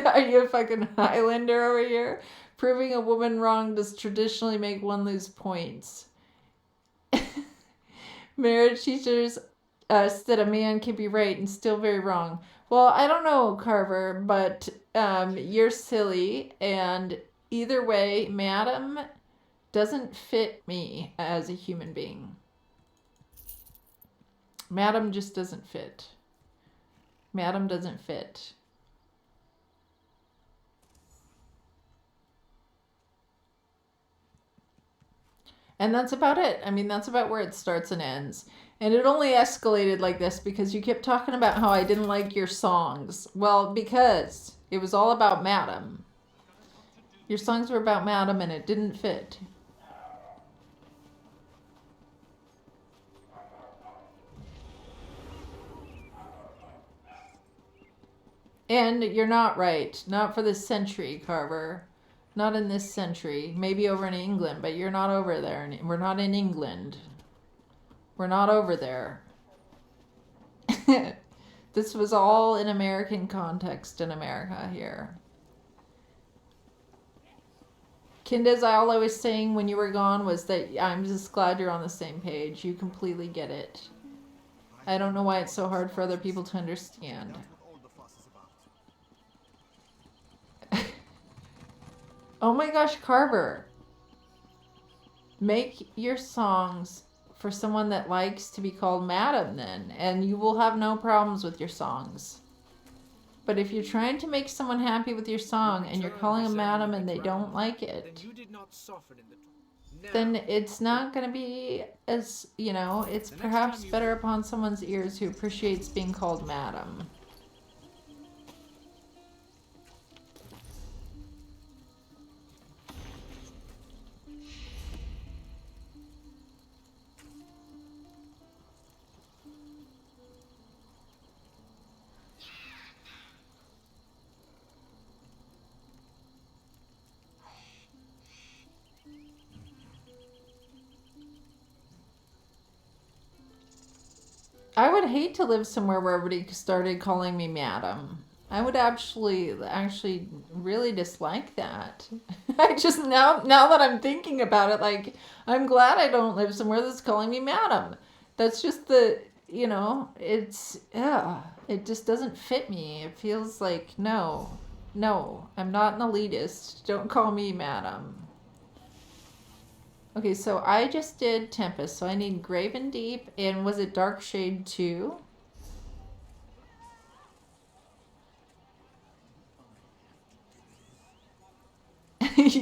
Are you a fucking Highlander over here? Proving a woman wrong does traditionally make one lose points. Marriage teachers said a man can be right and still very wrong. Well, I don't know, Carver, but you're silly. And either way, madam doesn't fit me as a human being. Madam just doesn't fit. Madam doesn't fit. And that's about it. I mean, that's about where it starts and ends. And it only escalated like this because you kept talking about how I didn't like your songs. Well, because it was all about Madam. Your songs were about Madam and it didn't fit. And you're not right. Not for this century, Carver. Not in this century. Maybe over in England, but you're not over there. We're not in England. We're not over there. This was all in American context in America here. Kinda's, all I was saying when you were gone was that I'm just glad you're on the same page. You completely get it. I don't know why it's so hard for other people to understand. Oh my gosh, Carver. Make your songs for someone that likes to be called Madam then, and you will have no problems with your songs. But if you're trying to make someone happy with your song and you're calling them Madam and they don't like it, then it's not going to be as, you know, it's perhaps better upon someone's ears who appreciates being called Madam. I would hate to live somewhere where everybody started calling me Madam. I would actually really dislike that. I just, now that I'm thinking about it, like, I'm glad I don't live somewhere that's calling me Madam. That's just the, you know, it's, it just doesn't fit me. It feels like, no, I'm not an elitist. Don't call me Madam. Okay, so I just did Tempest, so I need Graven Deep, and was it Dark Shade 2?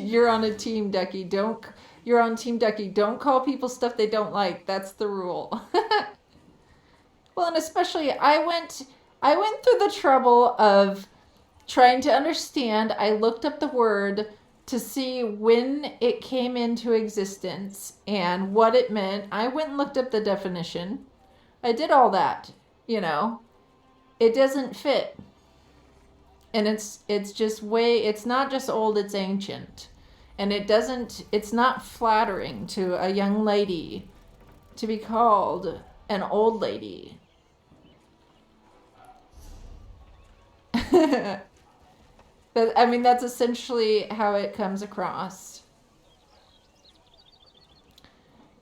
You're on a team, Ducky. You're on Team Ducky. Don't call people stuff they don't like. That's the rule. Well, and especially I went through the trouble of trying to understand. I looked up the word to see when it came into existence and what it meant. I went and looked up the definition. I did all that, you know. It doesn't fit. And it's not just old, it's ancient. And it's not flattering to a young lady to be called an old lady. I mean, that's essentially how it comes across.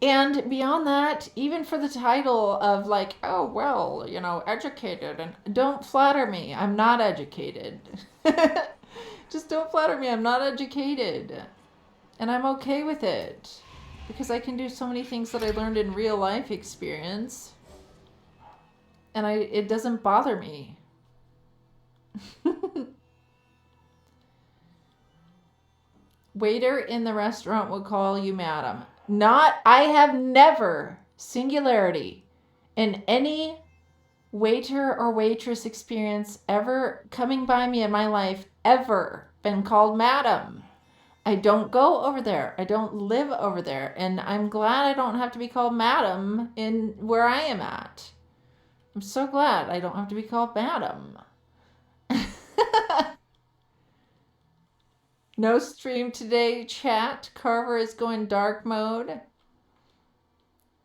And beyond that, even for the title of like, oh, well, you know, educated, and don't flatter me, I'm not educated. Just don't flatter me, I'm not educated. And I'm okay with it. Because I can do so many things that I learned in real life experience. And it doesn't bother me. Waiter in the restaurant would call you madam. I have never, singularity, in any waiter or waitress experience ever coming by me in my life, ever been called madam. I don't go over there. I don't live over there. And I'm glad I don't have to be called madam in where I am at. I'm so glad I don't have to be called madam. No stream today, chat. Carver is going dark mode.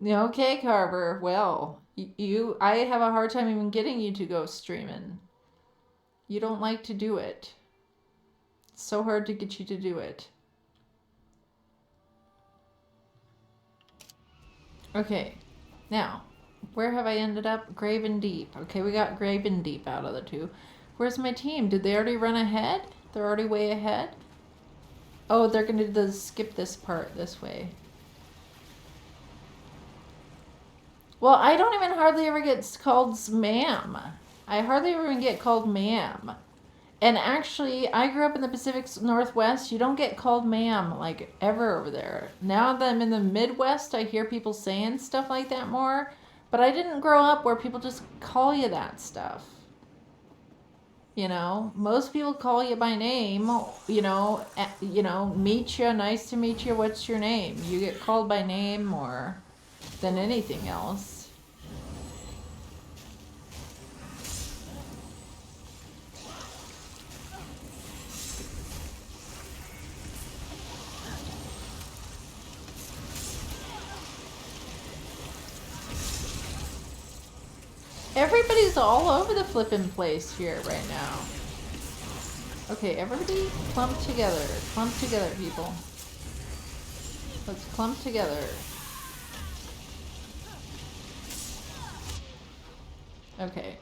Okay, Carver. Well, I have a hard time even getting you to go streaming. You don't like to do it. It's so hard to get you to do it. Okay, now, where have I ended up? Graven Deep. Okay, we got Graven Deep out of the two. Where's my team? Did they already run ahead? They're already way ahead? Oh, they're going to skip this part this way. Well, I don't even hardly ever get called ma'am. I hardly ever even get called ma'am. And actually, I grew up in the Pacific Northwest. You don't get called ma'am, like, ever over there. Now that I'm in the Midwest, I hear people saying stuff like that more. But I didn't grow up where people just call you that stuff. You know, most people call you by name, you know, meet you, nice to meet you, what's your name? You get called by name more than anything else. Everybody's all over the flippin' place here right now. Okay, everybody clump together. Clump together, people. Let's clump together. Okay.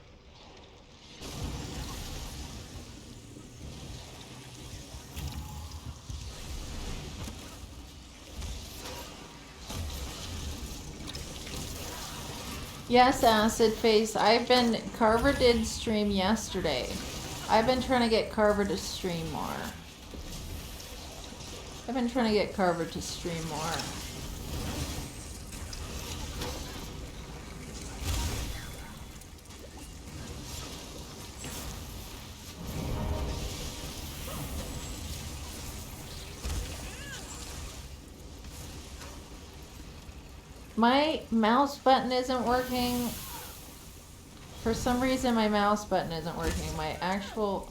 Yes, Acid Face. Carver did stream yesterday. I've been trying to get Carver to stream more. My mouse button isn't working. For some reason, my mouse button isn't working. My actual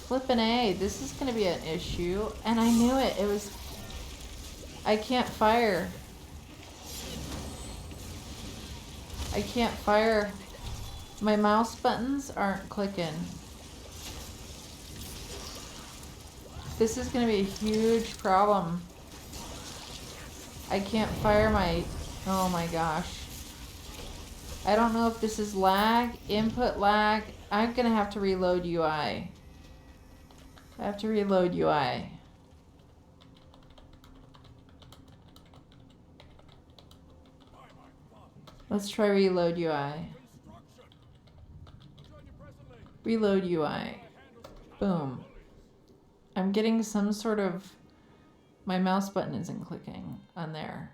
flippin' A. This is going to be an issue. And I knew it. I can't fire. My mouse buttons aren't clicking. This is going to be a huge problem. I can't fire my... Oh my gosh. I don't know if this is lag, input lag. I'm going to have to reload UI. Let's try reload UI. Reload UI. Boom. I'm getting some sort of My mouse button isn't clicking on there.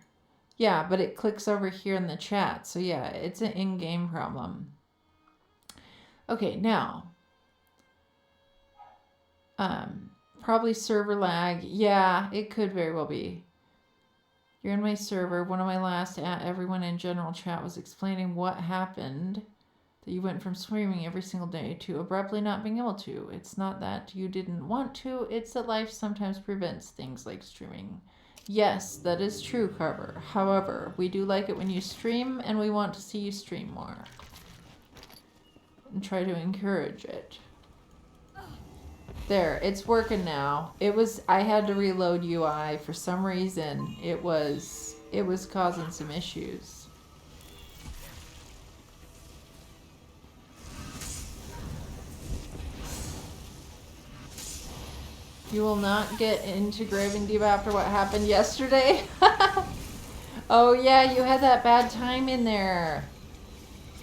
Yeah, but it clicks over here in the chat. So yeah, it's an in-game problem. Okay, now. Probably server lag. Yeah, it could very well be. You're in my server. One of my last everyone in general chat was explaining what happened. That you went from streaming every single day to abruptly not being able to. It's not that you didn't want to. It's that life sometimes prevents things like streaming. Yes, that is true, Carver. However, we do like it when you stream, and we want to see you stream more. And try to encourage it. There, it's working now. I had to reload UI for some reason. It was causing some issues. You will not get into Graving Deep after what happened yesterday? Oh yeah, you had that bad time in there.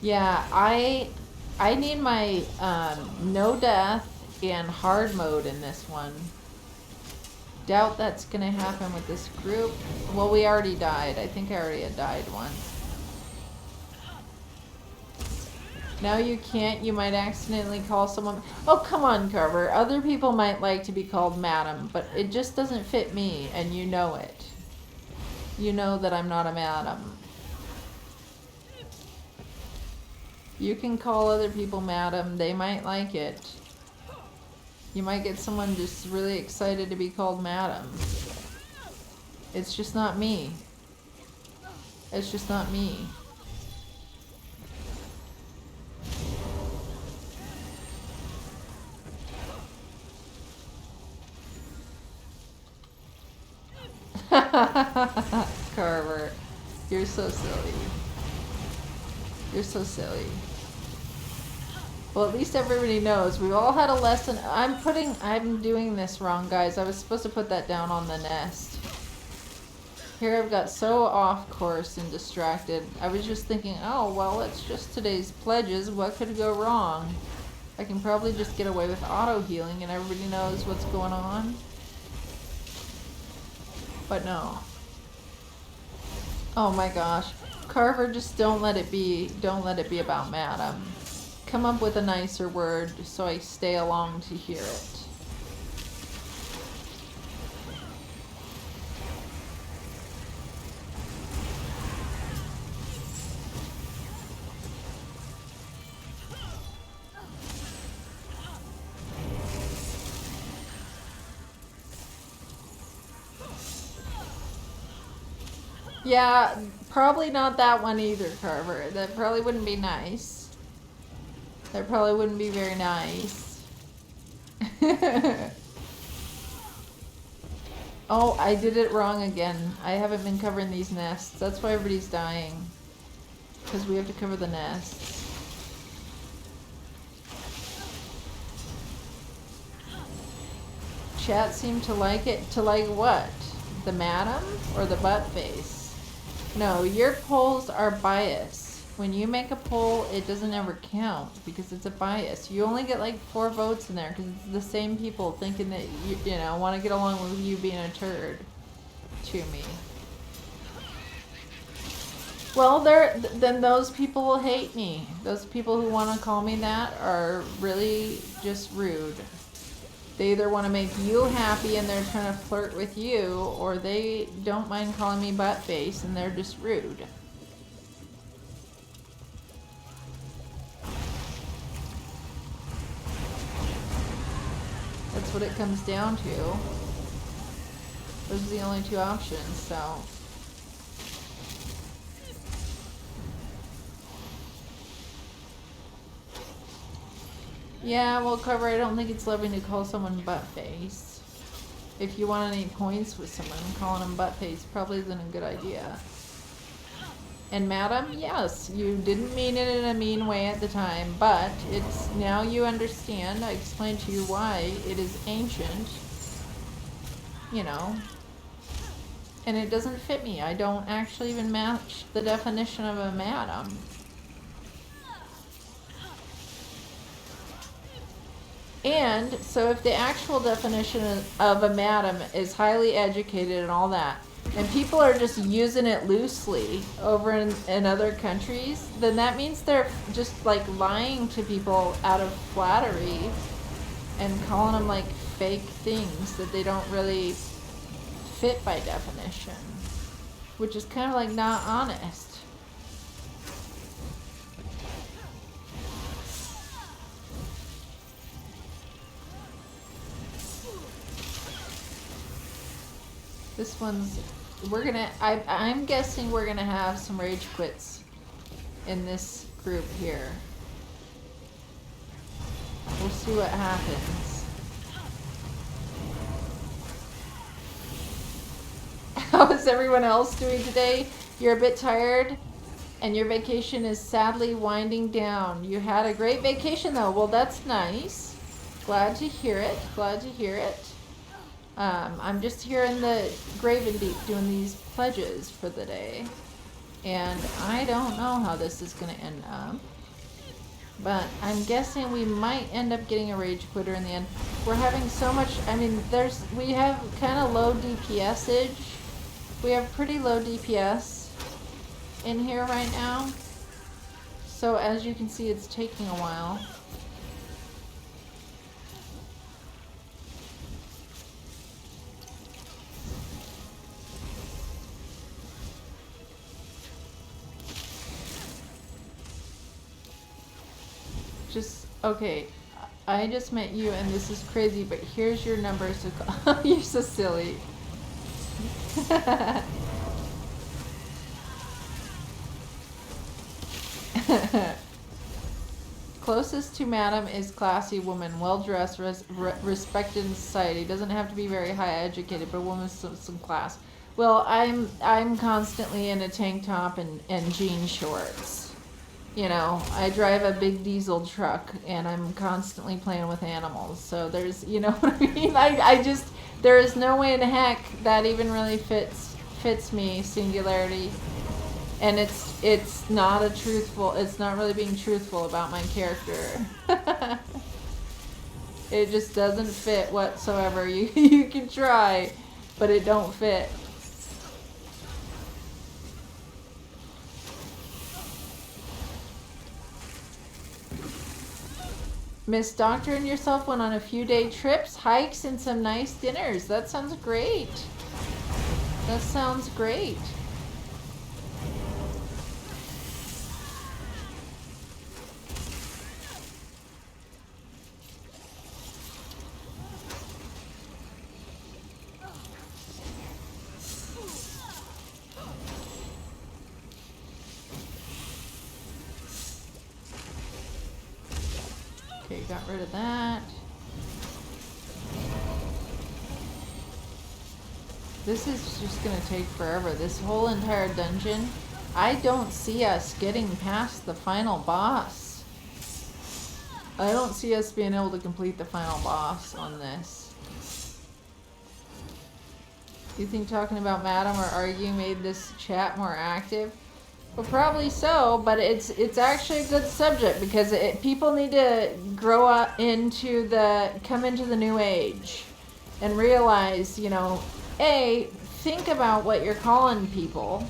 Yeah, I need my no death and hard mode in this one. Doubt that's gonna happen with this group. Well, we already died. I think I already had died once. Now you can't. You might accidentally call someone. Oh, come on, Carver. Other people might like to be called madam, but it just doesn't fit me, and you know it. You know that I'm not a madam. You can call other people madam. They might like it. You might get someone just really excited to be called madam. It's just not me. It's just not me. Carver, you're so silly. You're so silly. Well, at least everybody knows. We've all had a lesson. I'm doing this wrong, guys. I was supposed to put that down on the nest. Here I've got so off course and distracted. I was just thinking, oh, well, it's just today's pledges. What could go wrong? I can probably just get away with auto healing and everybody knows what's going on. But no. Oh my gosh. Carver, just don't let it be about madam. Come up with a nicer word so I stay along to hear it. Yeah, probably not that one either, Carver. That probably wouldn't be nice. That probably wouldn't be very nice. Oh, I did it wrong again. I haven't been covering these nests. That's why everybody's dying. Because we have to cover the nests. Chat seemed to like it. To like what? The madam or the butt face? No, your polls are biased. When you make a poll, it doesn't ever count because it's a bias. You only get like 4 votes in there because it's the same people thinking that you know, want to get along with you being a turd to me. Well, then those people will hate me. Those people who want to call me that are really just rude. They either want to make you happy and they're trying to flirt with you, or they don't mind calling me butt face and they're just rude. That's what it comes down to. Those are the only 2 options, so. Yeah, well, Carver, I don't think it's loving to call someone butt face. If you want any points with someone, calling them butt face probably isn't a good idea. And madam, yes, you didn't mean it in a mean way at the time, but it's now you understand. I explained to you why it is ancient, you know, and it doesn't fit me. I don't actually even match the definition of a madam. And so if the actual definition of a madam is highly educated and all that, and people are just using it loosely over in other countries, then that means they're just like lying to people out of flattery and calling them like fake things that they don't really fit by definition, which is kind of like not honest. This one's, I'm guessing we're gonna have some rage quits in this group here. We'll see what happens. How is everyone else doing today? You're a bit tired and your vacation is sadly winding down. You had a great vacation though. Well, that's nice. Glad to hear it. Glad to hear it. I'm just here in the Graven Deep doing these pledges for the day. And I don't know how this is going to end up. But I'm guessing we might end up getting a rage quitter in the end. We're having so much, I mean, we have kind of low DPS-age. We have pretty low DPS in here right now. So as you can see, it's taking a while. Okay, I just met you and this is crazy, but here's your number, so call. You're so silly. Closest to madam is classy woman, well-dressed, respected in society. Doesn't have to be very high educated, but a woman with some class. Well, I'm constantly in a tank top and jean shorts. You know, I drive a big diesel truck and I'm constantly playing with animals. So there's, you know what I mean? I just, there is no way in heck that even really fits me, singularity. And it's not it's not really being truthful about my character. It just doesn't fit whatsoever. You can try, but it don't fit. Miss Doctor and yourself went on a few day trips, hikes, and some nice dinners. That sounds great. That sounds great. Okay, got rid of that. This is just gonna take forever. This whole entire dungeon, I don't see us getting past the final boss. I don't see us being able to complete the final boss on this. You think talking about Madam or arguing made this chat more active? Well, probably so, but it's actually a good subject because people need to grow up come into the new age and realize, you know, A, think about what you're calling people,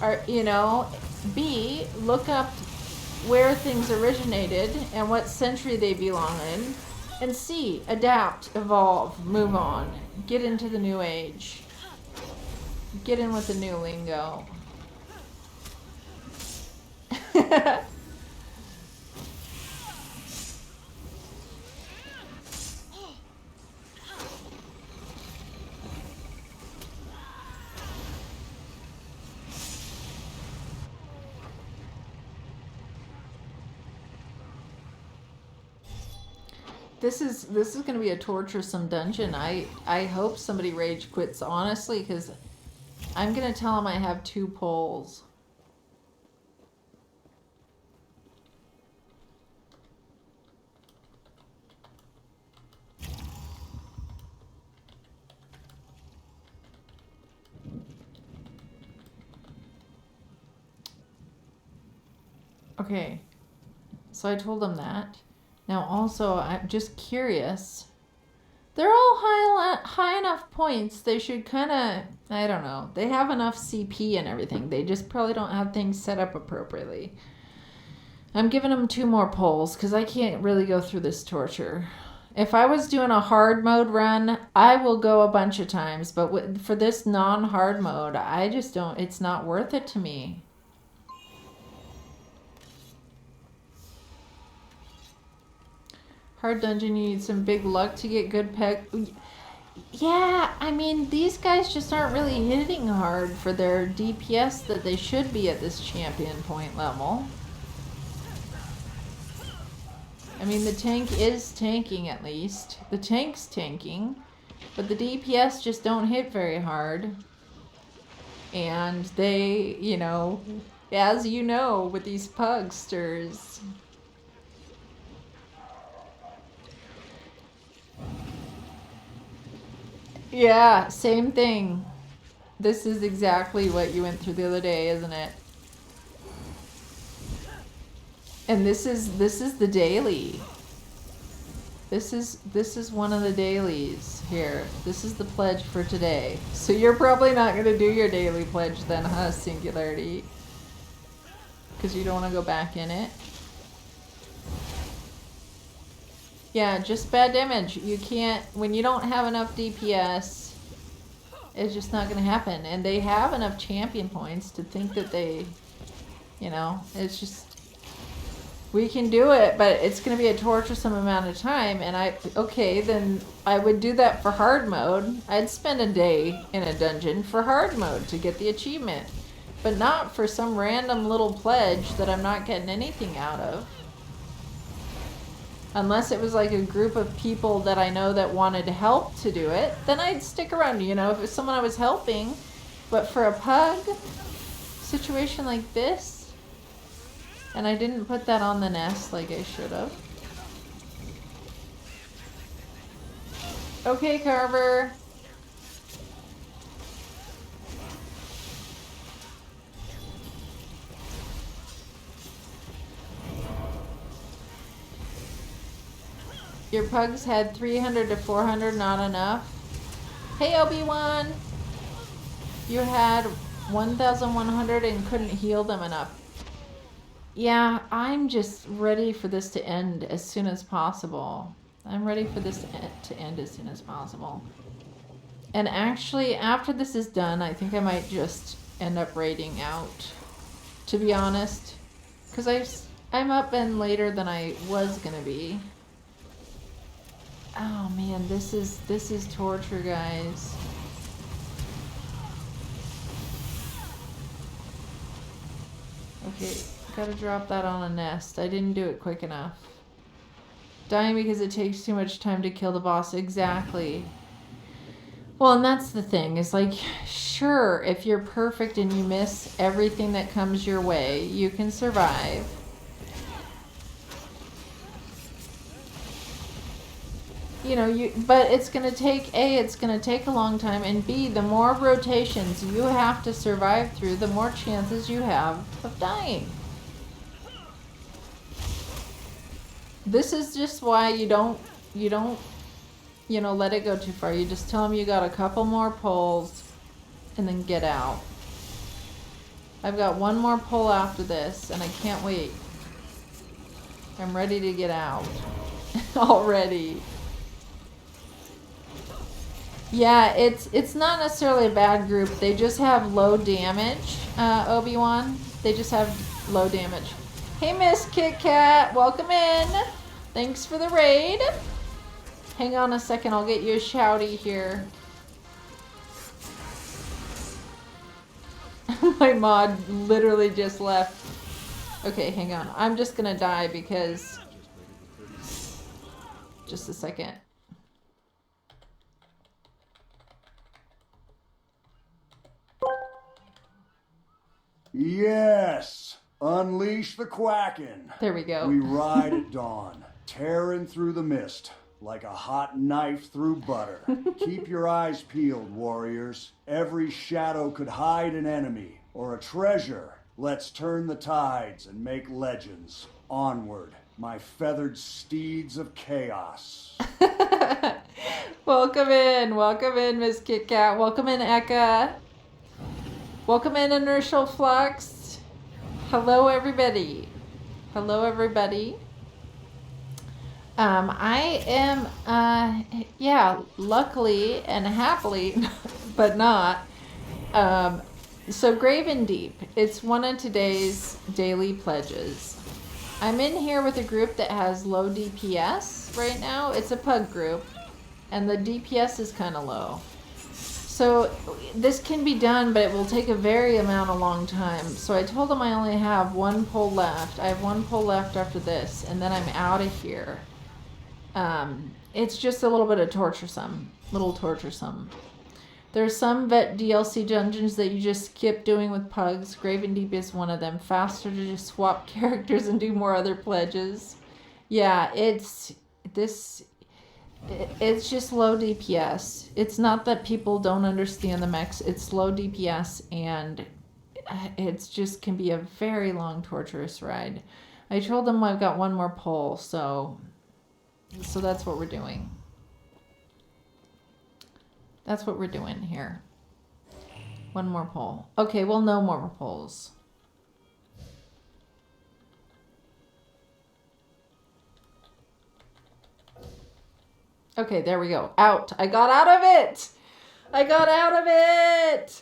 or, you know, B, look up where things originated and what century they belong in, and C, adapt, evolve, move on, get into the new age, get in with the new lingo. This is going to be a torturesome dungeon. I hope somebody rage quits, honestly, because I'm going to tell them I have 2 poles. Okay, so I told them that. Now, also, I'm just curious. They're all high enough points. They should kind of, I don't know. They have enough CP and everything. They just probably don't have things set up appropriately. I'm giving them 2 more pulls because I can't really go through this torture. If I was doing a hard mode run, I will go a bunch of times. But for this non-hard mode, I just don't, it's not worth it to me. Hard dungeon, you need some big luck to get good peg. Yeah, I mean, these guys just aren't really hitting hard for their DPS that they should be at this champion point level. I mean, the tank is tanking at least. The tank's tanking, but the DPS just don't hit very hard. And they, you know, as you know, with these pugsters. Yeah, same thing. This is exactly what you went through the other day, isn't it? And this is the daily. This is one of the dailies here. This is the pledge for today. So you're probably not going to do your daily pledge then, huh, Singularity? Because you don't want to go back in it. Yeah, just bad damage. You can't, when you don't have enough DPS, it's just not going to happen. And they have enough champion points to think that they, you know, it's just, we can do it, but it's going to be a torturesome amount of time. And okay, then I would do that for hard mode. I'd spend a day in a dungeon for hard mode to get the achievement, but not for some random little pledge that I'm not getting anything out of. Unless it was like a group of people that I know that wanted help to do it, then I'd stick around, you know, if it was someone I was helping. But for a pug situation like this, and I didn't put that on the nest like I should have. Okay, Carver. Your pugs had 300 to 400, not enough. Hey, Obi-Wan! You had 1,100 and couldn't heal them enough. Yeah, I'm just ready for this to end as soon as possible. I'm ready for this to end as soon as possible. And actually, after this is done, I think I might just end up raiding out, to be honest. Because I'm up and later than I was going to be. Oh man, this is torture, guys. Okay, gotta drop that on a nest. I didn't do it quick enough. Dying because it takes too much time to kill the boss. Exactly. Well, and that's the thing. It's like, sure, if you're perfect and you miss everything that comes your way, you can survive. You know, but it's going to take, A, it's going to take a long time, and B, the more rotations you have to survive through, the more chances you have of dying. This is just why you don't, you know, let it go too far. You just tell them you got a couple more pulls and then get out. I've got one more pull after this, and I can't wait. I'm ready to get out already. Yeah, it's not necessarily a bad group. They just have low damage, Obi-Wan. They just have low damage. Hey, Miss Kit Kat, welcome in. Thanks for the raid. Hang on a second, I'll get you a shouty here. My mod literally just left. Okay, hang on. I'm just gonna die because... Just a second. Yes! Unleash the Kraken! There we go. We ride at dawn, tearing through the mist, like a hot knife through butter. Keep your eyes peeled, warriors. Every shadow could hide an enemy, or a treasure. Let's turn the tides and make legends. Onward, my feathered steeds of chaos. Welcome in, Miss Kit Kat. Welcome in, Eka. Welcome in, Inertial Flux. Hello, everybody. Hello, everybody. I am, yeah, luckily and happily, but not. So Graven Deep, it's one of today's daily pledges. I'm in here with a group that has low DPS right now. It's a pug group, and the DPS is kind of low. So this can be done, but it will take a very long time. So I told them I only have one pull left. I have one pull left after this, and then I'm out of here. It's just a little bit of torturesome. There's some vet DLC dungeons that you just skip doing with pugs. Graven Deep is one of them. Faster to just swap characters and do more other pledges. Yeah, it's just low DPS. It's not that people don't understand the mechs. It's low DPS, and it's just can be a very long, torturous ride. I told them I've got one more pull, so that's what we're doing. That's what we're doing here. One more pull. Okay, well, no more pulls. Okay, there we go. Out. I got out of it. I got out of it.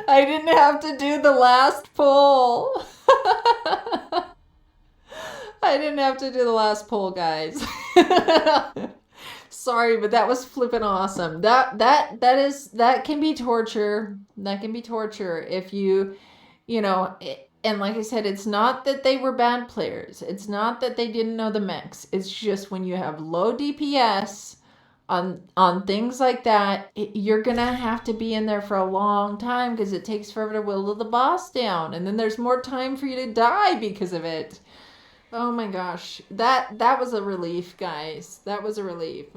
I didn't have to do the last pull. I didn't have to do the last pull, guys. Sorry, but that was flippin' awesome. That can be torture. That can be torture if you know, and like I said, it's not that they were bad players. It's not that they didn't know the mechs. It's just when you have low DPS on things like that, you're gonna have to be in there for a long time because it takes forever to whittle the boss down, and then there's more time for you to die because of it. Oh my gosh, that was a relief, guys. That was a relief.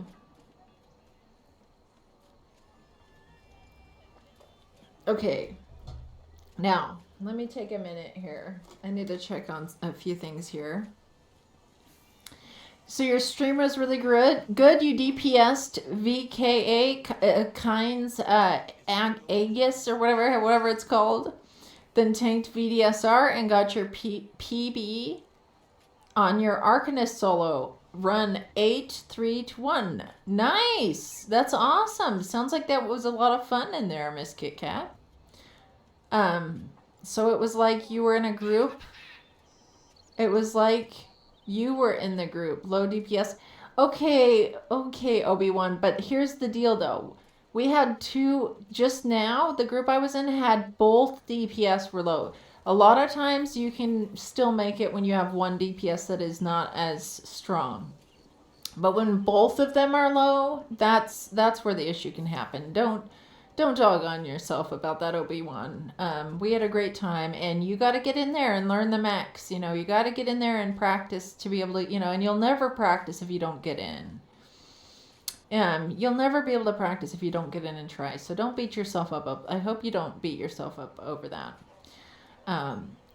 Okay, now let me take a minute here. I need to check on a few things here. So your stream was really good. You DPS'd VKA Kynes Aegis or whatever it's called. Then tanked VDSR and got your PB on your Arcanist solo. Run 8-3-1. Nice. That's awesome. Sounds like that was a lot of fun in there, Miss Kit Kat. So it was like you were in a group. It was like you were in the group. Low DPS. Okay, Obi-Wan. But here's the deal, though. We had two just now. The group I was in had both DPS were low. A lot of times you can still make it when you have one DPS that is not as strong. But when both of them are low, that's where the issue can happen. Don't dog on yourself about that, Obi-Wan. We had a great time, and you got to get in there and learn the mechs. You know, you got to get in there and practice to be able to, and you'll never practice if you don't get in. You'll never be able to practice if you don't get in and try. So don't beat yourself up. I hope you don't beat yourself up over that.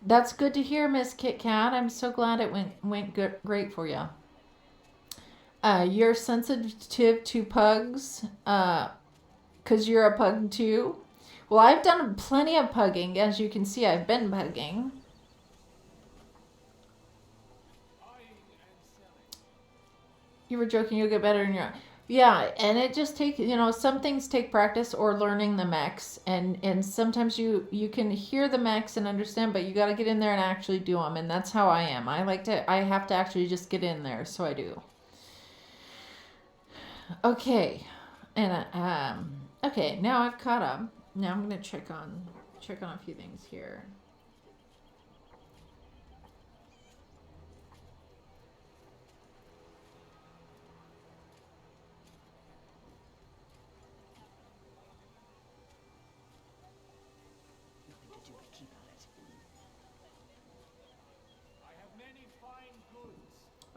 That's good to hear, Miss Kit Kat. I'm so glad it went great for you. You're sensitive to pugs, because you're a pug too. Well, I've done plenty of pugging. As you can see, I've been pugging. You were joking, you'll get better in your... Yeah, and it just takes, some things take practice or learning the mechs. And sometimes you can hear the mechs and understand, but you got to get in there and actually do them. And that's how I am. I have to actually just get in there, so I do. Okay. And, okay, now I've caught up. Now I'm going to check on a few things here.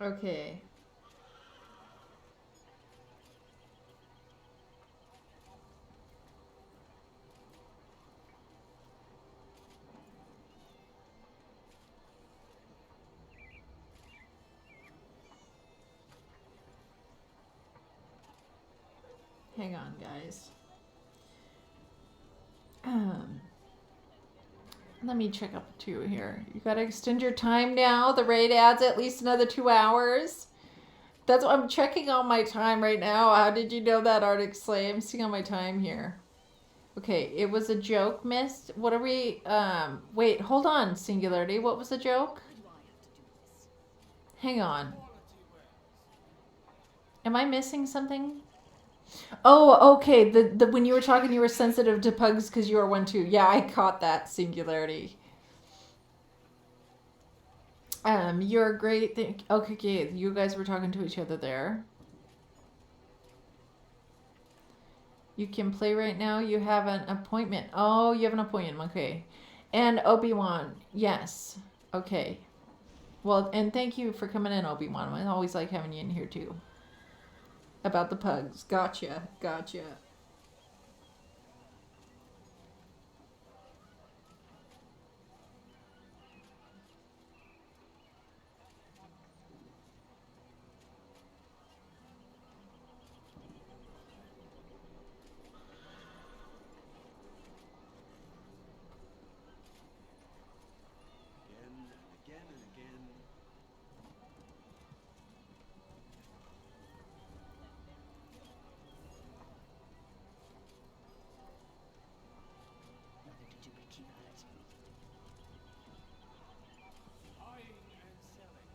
Okay. Hang on, guys. Let me check up 2 here. You gotta extend your time now. The raid adds at least another 2 hours. That's what I'm checking on my time right now. How did you know that, Arctic Slay? I'm seeing on my time here. Okay, it was a joke, Mist. What are we, wait, hold on, Singularity. What was the joke? Hang on. Am I missing something? Oh, okay. The when you were talking, you were sensitive to pugs because you are one too. Yeah, I caught that, Singularity. You're a great thing. Okay, you guys were talking to each other there. You can play right now. You have an appointment. Oh, you have an appointment. Okay. And Obi-Wan. Yes. Okay. Well, and thank you for coming in, Obi-Wan. I always like having you in here too. About the pugs. Gotcha. Gotcha. Again and again. Nothing to do but keep at it. Buying and selling.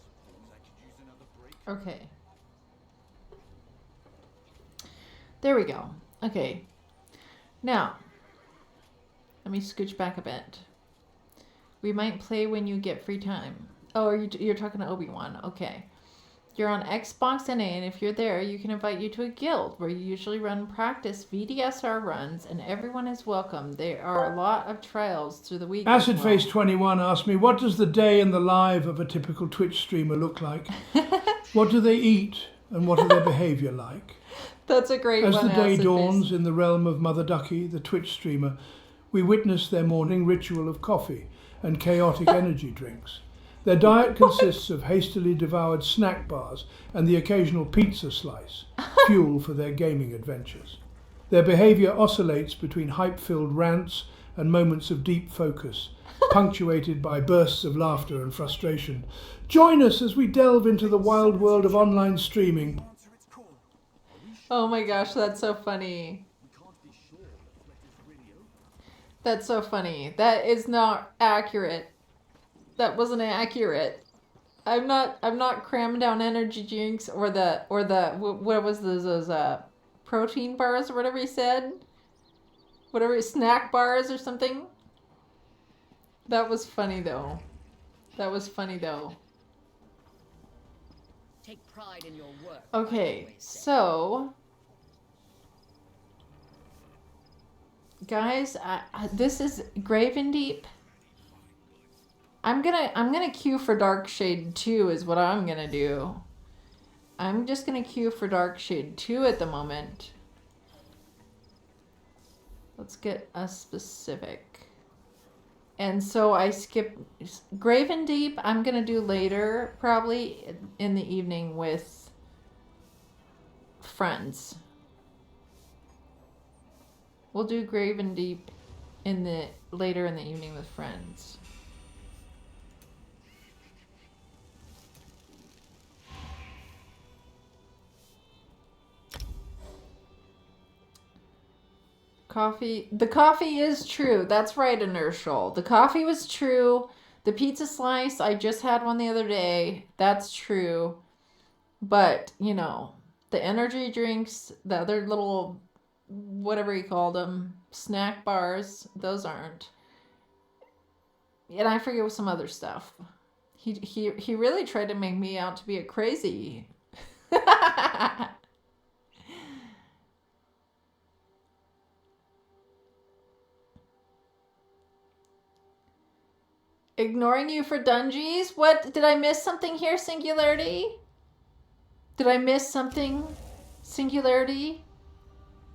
I suppose I could use another break. Okay. There we go. Okay. Now, let me scooch back a bit. We might play when you get free time. Oh, you're talking to Obi-Wan. Okay. You're on Xbox NA, and if you're there, you can invite you to a guild where you usually run practice VDSR runs, and everyone is welcome. There are a lot of trials through the week. Acid Face 21 asked me, what does the day in the life of a typical Twitch streamer look like? What do they eat, and what are their behaviour like? That's a great one. As the day Acid dawns Face. in the realm of Mother Ducky, the Twitch streamer, we witness their morning ritual of coffee and chaotic energy drinks. Their diet consists of hastily devoured snack bars and the occasional pizza slice, fuel for their gaming adventures. Their behaviour oscillates between hype-filled rants and moments of deep focus, punctuated by bursts of laughter and frustration. Join us as we delve into the wild world of online streaming. Oh my gosh, that's so funny. That's so funny. That is not accurate. That wasn't accurate. I'm not cramming down energy drinks or what was those protein bars or whatever he said. Whatever, snack bars or something. That was funny though. That was funny though. Take pride in your work. Okay, so guys, this is Graven Deep. I'm gonna queue for Darkshade 2 is what I'm gonna do. I'm just gonna queue for Darkshade 2 at the moment. Let's get a specific. And so I skip Graven Deep. I'm gonna do later, probably in the evening with friends. We'll do Graven Deep later in the evening with friends. Coffee. The coffee is true. That's right, Inertial. The coffee was true. The pizza slice, I just had one the other day. That's true. But, you know, the energy drinks, the other little, whatever he called them, snack bars, those aren't. And I forget with some other stuff. He really tried to make me out to be a crazy. Ignoring you for dungeons? What? Did I miss something here, Singularity? Did I miss something? Singularity?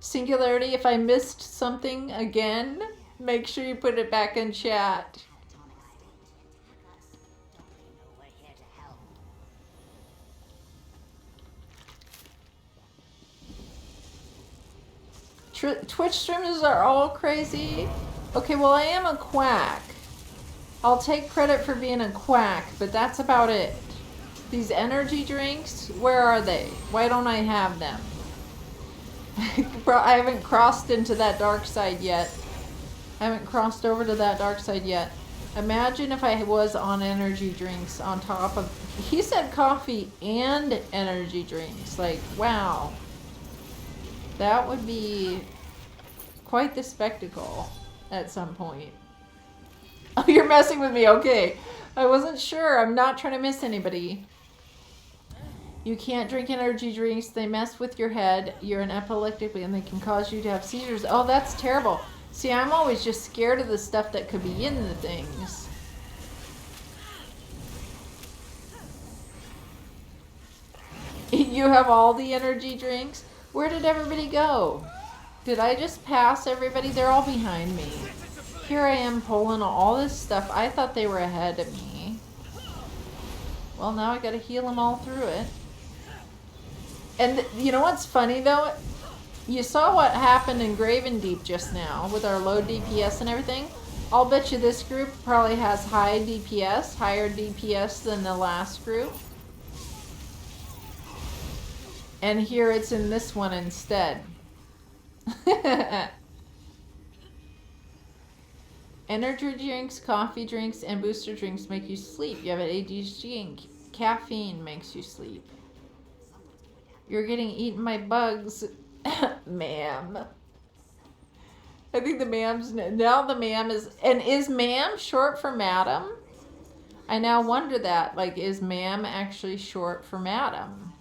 Singularity, if I missed something again, make sure you put it back in chat. Twitch streamers are all crazy. Okay, well, I am a quack. I'll take credit for being a quack, but that's about it. These energy drinks, where are they? Why don't I have them? I haven't crossed into that dark side yet. I haven't crossed over to that dark side yet. Imagine if I was on energy drinks on top of... He said coffee and energy drinks. Like, wow. That would be quite the spectacle at some point. Oh, you're messing with me. Okay. I wasn't sure. I'm not trying to miss anybody. You can't drink energy drinks. They mess with your head. You're an epileptic and they can cause you to have seizures. Oh, that's terrible. See, I'm always just scared of the stuff that could be in the things. You have all the energy drinks? Where did everybody go? Did I just pass everybody? They're all behind me. Here I am pulling all this stuff. I thought they were ahead of me. Well, now I gotta heal them all through it. And you know what's funny though? You saw what happened in Graven Deep just now with our low DPS and everything. I'll bet you this group probably has high DPS, higher DPS than the last group. And here it's in this one instead. Energy drinks, coffee drinks, and booster drinks make you sleep. You have an ADHD and caffeine makes you sleep. You're getting eaten by bugs, ma'am. I think the ma'am's... Now the ma'am is... And is ma'am short for madam? I now wonder that. Like, is ma'am actually short for madam?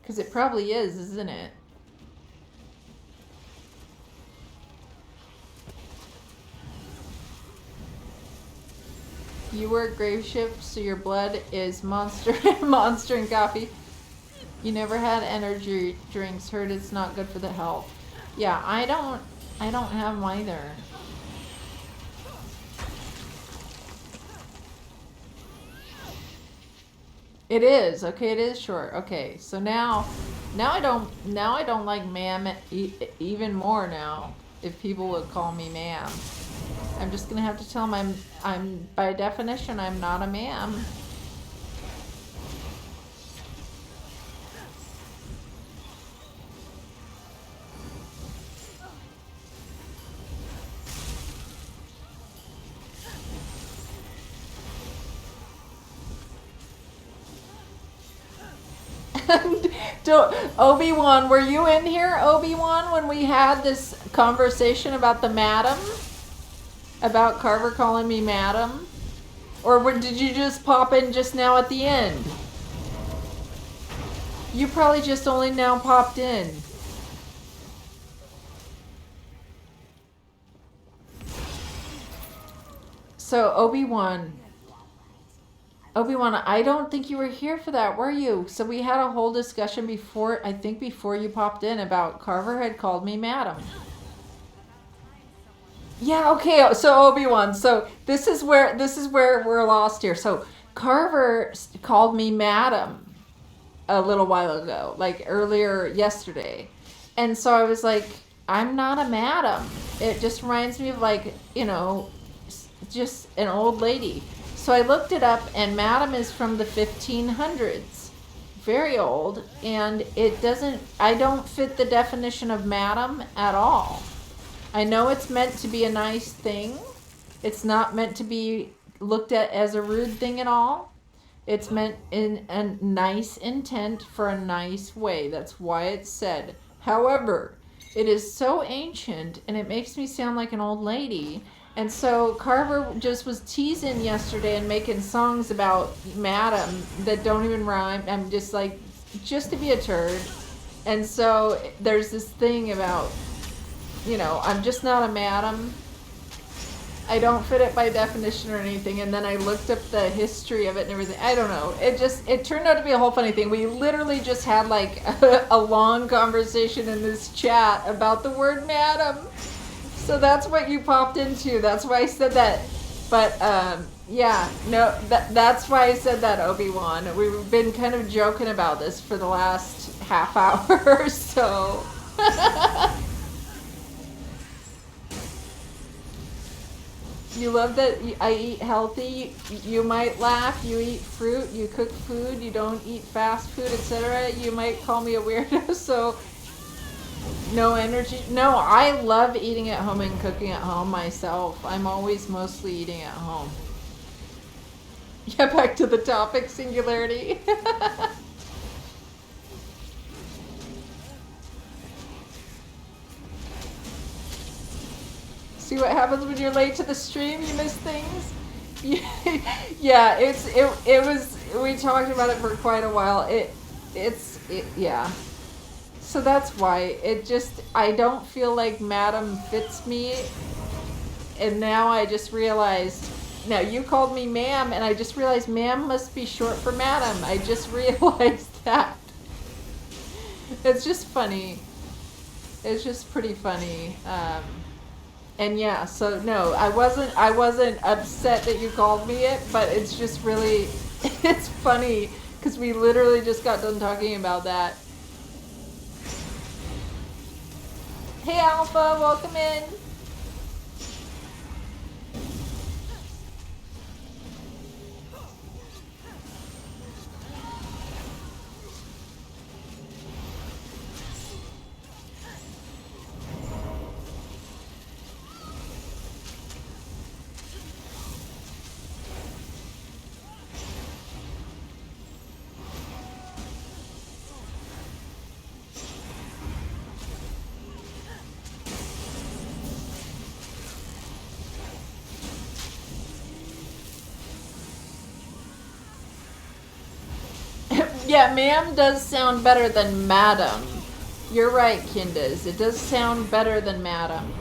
Because it probably is, isn't it? You work grave shift, so your blood is monster and coffee. You never had energy drinks. Heard it's not good for the health. Yeah, I don't have them either. It is. Okay, it is short. Okay, so now I don't like ma'am even more now. If people would call me ma'am. I'm just gonna have to tell them I'm by definition I'm not a ma'am. Obi-Wan, were you in here, Obi-Wan, when we had this conversation about the madam? About Carver calling me madam? Or did you just pop in just now at the end? You probably just only now popped in. So, Obi-Wan, I don't think you were here for that, were you? So we had a whole discussion before, I think before you popped in, about Carver had called me madam. Yeah, okay, so Obi-Wan, so this is where we're lost here. So Carver called me madam a little while ago, like earlier yesterday. And so I was like, I'm not a madam. It just reminds me of, like, you know, just an old lady. So I looked it up, and madam is from the 1500s. Very old, and I don't fit the definition of madam at all. I know it's meant to be a nice thing. It's not meant to be looked at as a rude thing at all. It's meant in a nice intent for a nice way. That's why it's said. However, it is so ancient and it makes me sound like an old lady. And so Carver just was teasing yesterday and making songs about madam that don't even rhyme. I'm just like, just to be a turd. And so there's this thing about, you know, I'm just not a madam. I don't fit it by definition or anything. And then I looked up the history of it and everything. I don't know. It turned out to be a whole funny thing. We literally just had like a long conversation in this chat about the word madam. So that's what you popped into. That's why I said that. But yeah, no, that's why I said that, Obi-Wan. We've been kind of joking about this for the last half hour or so. You love that I eat healthy. You might laugh. You eat fruit. You cook food. You don't eat fast food, etc. You might call me a weirdo. So no energy. No, I love eating at home and cooking at home myself. I'm always mostly eating at home. Yeah, back to the topic, singularity. See what happens when you're late to the stream? You miss things. Yeah, it was. We talked about it for quite a while. Yeah. So that's why I don't feel like madam fits me. And now I just realized. Now you called me ma'am, and I just realized ma'am must be short for madam. I just realized that. It's just funny. It's just pretty funny. And yeah, so no, I wasn't upset that you called me it, but it's just really, it's funny because we literally just got done talking about that. Hey Alpha, welcome in. Yeah, ma'am does sound better than madam. You're right, Kindaz. It does sound better than madam.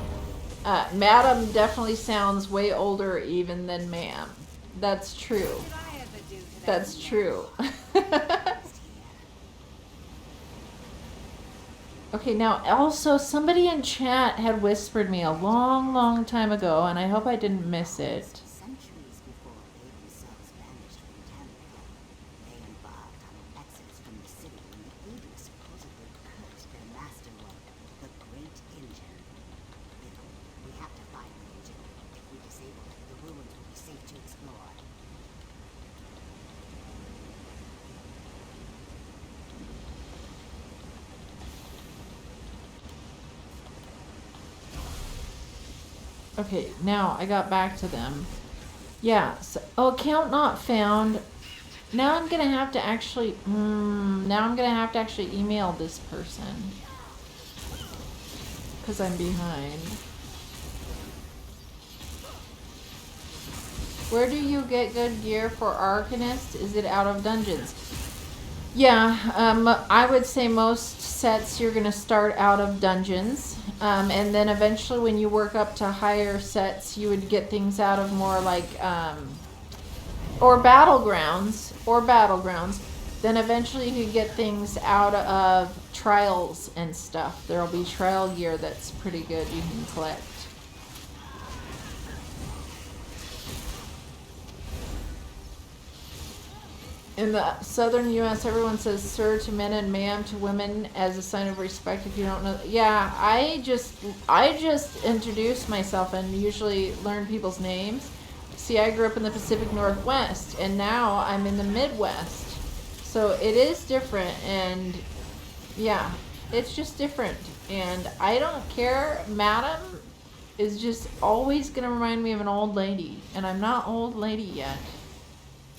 Madam definitely sounds way older even than ma'am. That's true. That's true. Okay, now also somebody in chat had whispered me a long, long time ago, and I hope I didn't miss it. Centuries before ESO's vanished from Tamriel, they embarked on an exodus from the city when the Aegis supposedly cursed their masterwork, the Great Engine. We have to find the engine. If we disable it, the ruins will be safe to explore. Okay, now I got back to them. Yeah, so, oh, account not found. Now I'm gonna have to actually, email this person. Because I'm behind. Where do you get good gear for Arcanist? Is it out of dungeons? Yeah, I would say most sets you're gonna start out of dungeons. And then eventually when you work up to higher sets, you would get things out of more like, or battlegrounds. Then eventually you could get things out of trials and stuff. There'll be trial gear that's pretty good you can collect. In the southern U.S., everyone says sir to men and ma'am to women as a sign of respect. If you don't know, yeah, I just introduce myself and usually learn people's names. See, I grew up in the Pacific Northwest, and now I'm in the Midwest, so it is different. And yeah, it's just different. And I don't care. Madam is just always gonna remind me of an old lady, and I'm not old lady yet.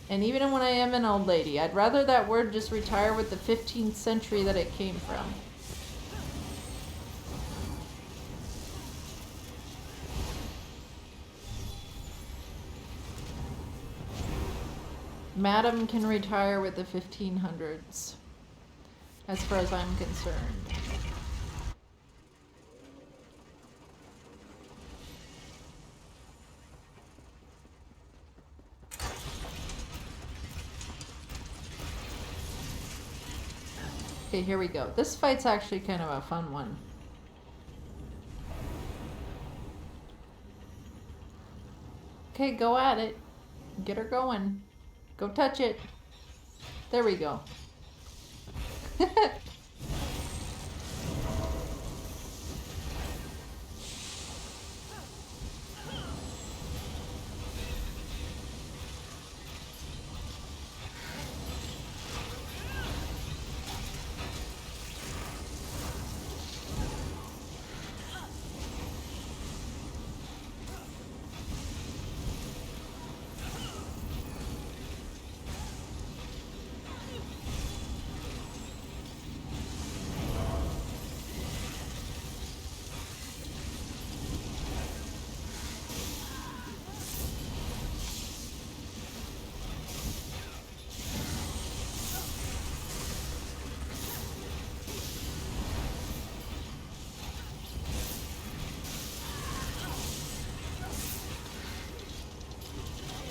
And even when I am an old lady, I'd rather that word just retire with the 15th century that it came from. Madam can retire with the 1500s, as far as I'm concerned. Okay, here we go. This fight's actually kind of a fun one. Okay, go at it. Get her going. Go touch it. There we go.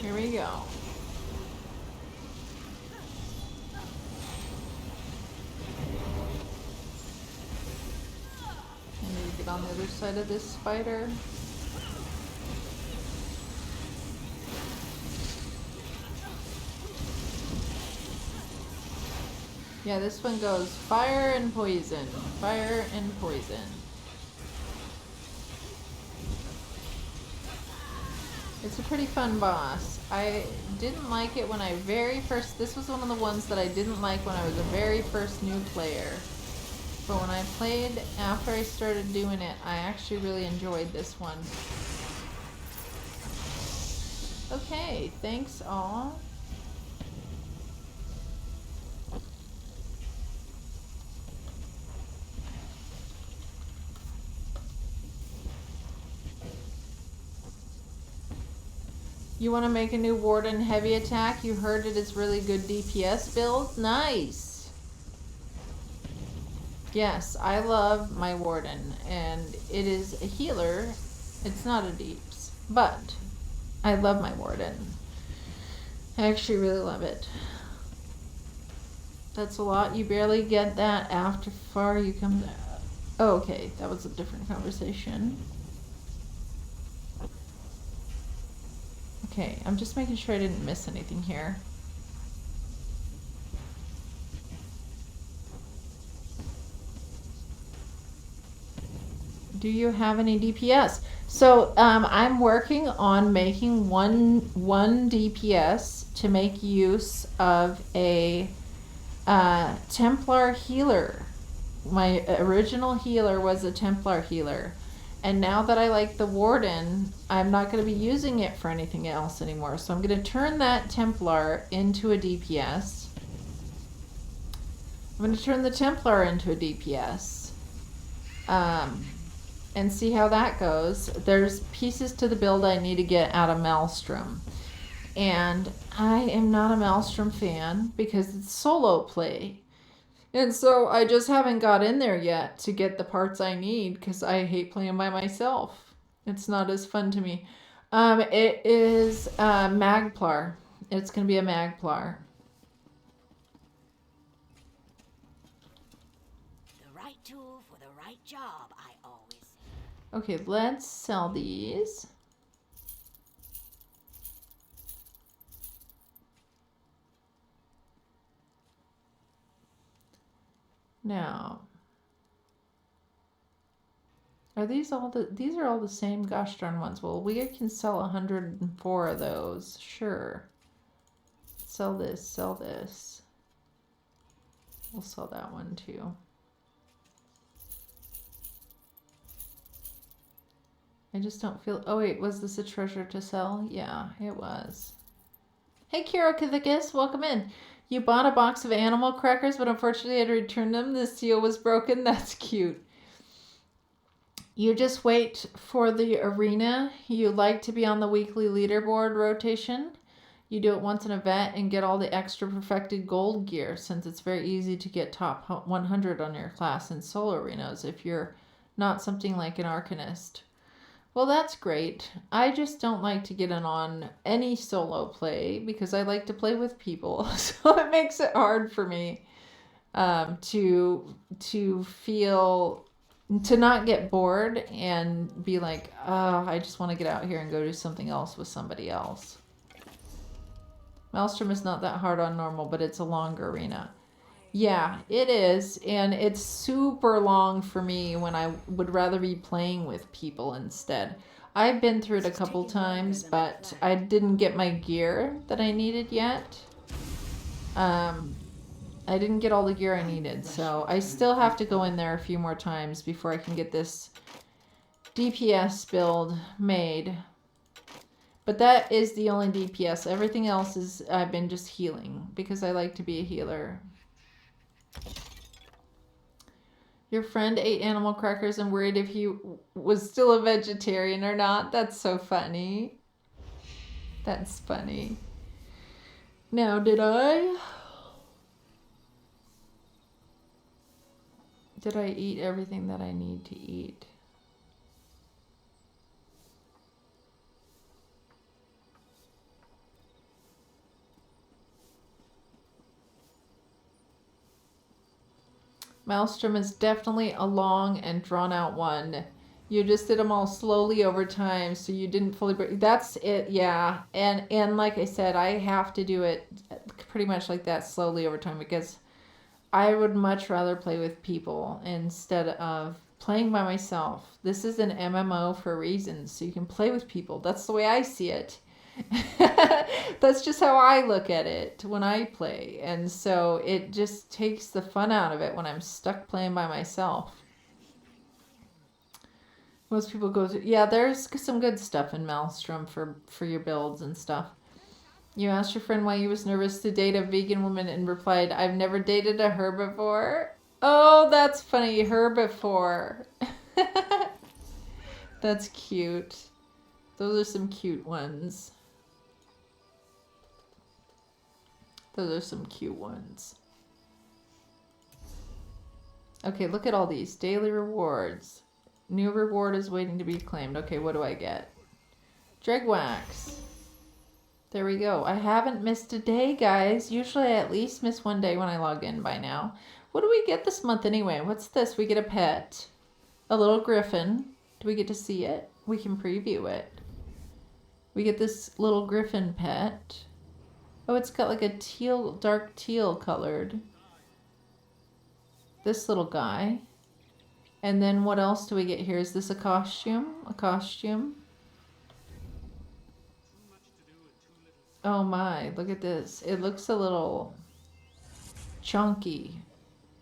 Here we go. I need to get on the other side of this spider. Yeah, this one goes fire and poison. Fire and poison. It's a pretty fun boss. I didn't like it when I this was one of the ones that I didn't like when I was a very first new player. But when I played after I started doing it, I actually really enjoyed this one. Okay, thanks all. You want to make a new Warden heavy attack? You heard it is really good DPS build? Nice! Yes, I love my Warden, and it is a healer. It's not a deeps, but I love my Warden. I actually really love it. That's a lot. You barely get that after far you come. Oh, okay, that was a different conversation. Okay, I'm just making sure I didn't miss anything here. Do you have any DPS? So I'm working on making one DPS to make use of a Templar healer. My original healer was a Templar healer. And now that I like the Warden, I'm not going to be using it for anything else anymore. So I'm going to turn that Templar into a DPS. I'm going to turn the Templar into a DPS. And see how that goes. There's pieces to the build I need to get out of Maelstrom. And I am not a Maelstrom fan because it's solo play. And so I just haven't got in there yet to get the parts I need because I hate playing by myself. It's not as fun to me. It is Magplar. It's going to be a Magplar. The right tool for the right job, I always say. Okay, let's sell these. Now, are these all these are all the same gosh darn ones. Well, we can sell 104 of those. Sure. Sell this, sell this. We'll sell that one too. I just don't feel, oh wait, was this a treasure to sell? Yeah, it was. Hey Kirokithicus, welcome in. You bought a box of animal crackers, but unfortunately I had to return them. The seal was broken. That's cute. You just wait for the arena. You like to be on the weekly leaderboard rotation. You do it once in an event and get all the extra perfected gold gear, since it's very easy to get top 100 on your class in solo arenas if you're not something like an Arcanist. Well, that's great. I just don't like to get in on any solo play because I like to play with people. So it makes it hard for me. to feel, to not get bored and be like, oh, I just want to get out here and go do something else with somebody else. Maelstrom is not that hard on normal, but it's a longer arena. Yeah, it is, and it's super long for me when I would rather be playing with people instead. I've been through it a couple times, but I didn't get my gear that I needed yet. I didn't get all the gear I needed, so I still have to go in there a few more times before I can get this DPS build made. But that is the only DPS. Everything else is, I've been just healing because I like to be a healer. Your friend ate animal crackers and worried if he was still a vegetarian or not. That's so funny. That's funny. Now, did I eat everything that I need to eat? Maelstrom is definitely a long and drawn out one. You just did them all slowly over time, so you didn't fully break. That's it, yeah. And like I said, I have to do it pretty much like that slowly over time because I would much rather play with people instead of playing by myself. This is an MMO for a reason, so you can play with people. That's the way I see it. That's just how I look at it when I play. And so it just takes the fun out of it when I'm stuck playing by myself. Most people go through, yeah, there's some good stuff in Maelstrom for your builds and stuff. You asked your friend why he was nervous to date a vegan woman and replied, I've never dated a herbivore. Oh, that's funny. Herbivore. That's cute. Those are some cute ones. Those are some cute ones. Okay, look at all these. Daily rewards. New reward is waiting to be claimed. Okay, what do I get? Dreg wax. There we go. I haven't missed a day, guys. Usually I at least miss one day when I log in by now. What do we get this month anyway? What's this? We get a pet. A little griffin. Do we get to see it? We can preview it. We get this little griffin pet. Oh, it's got like a teal, dark teal colored. This little guy. And then what else do we get here? Is this a costume? A costume? Oh my, look at this. It looks a little chunky.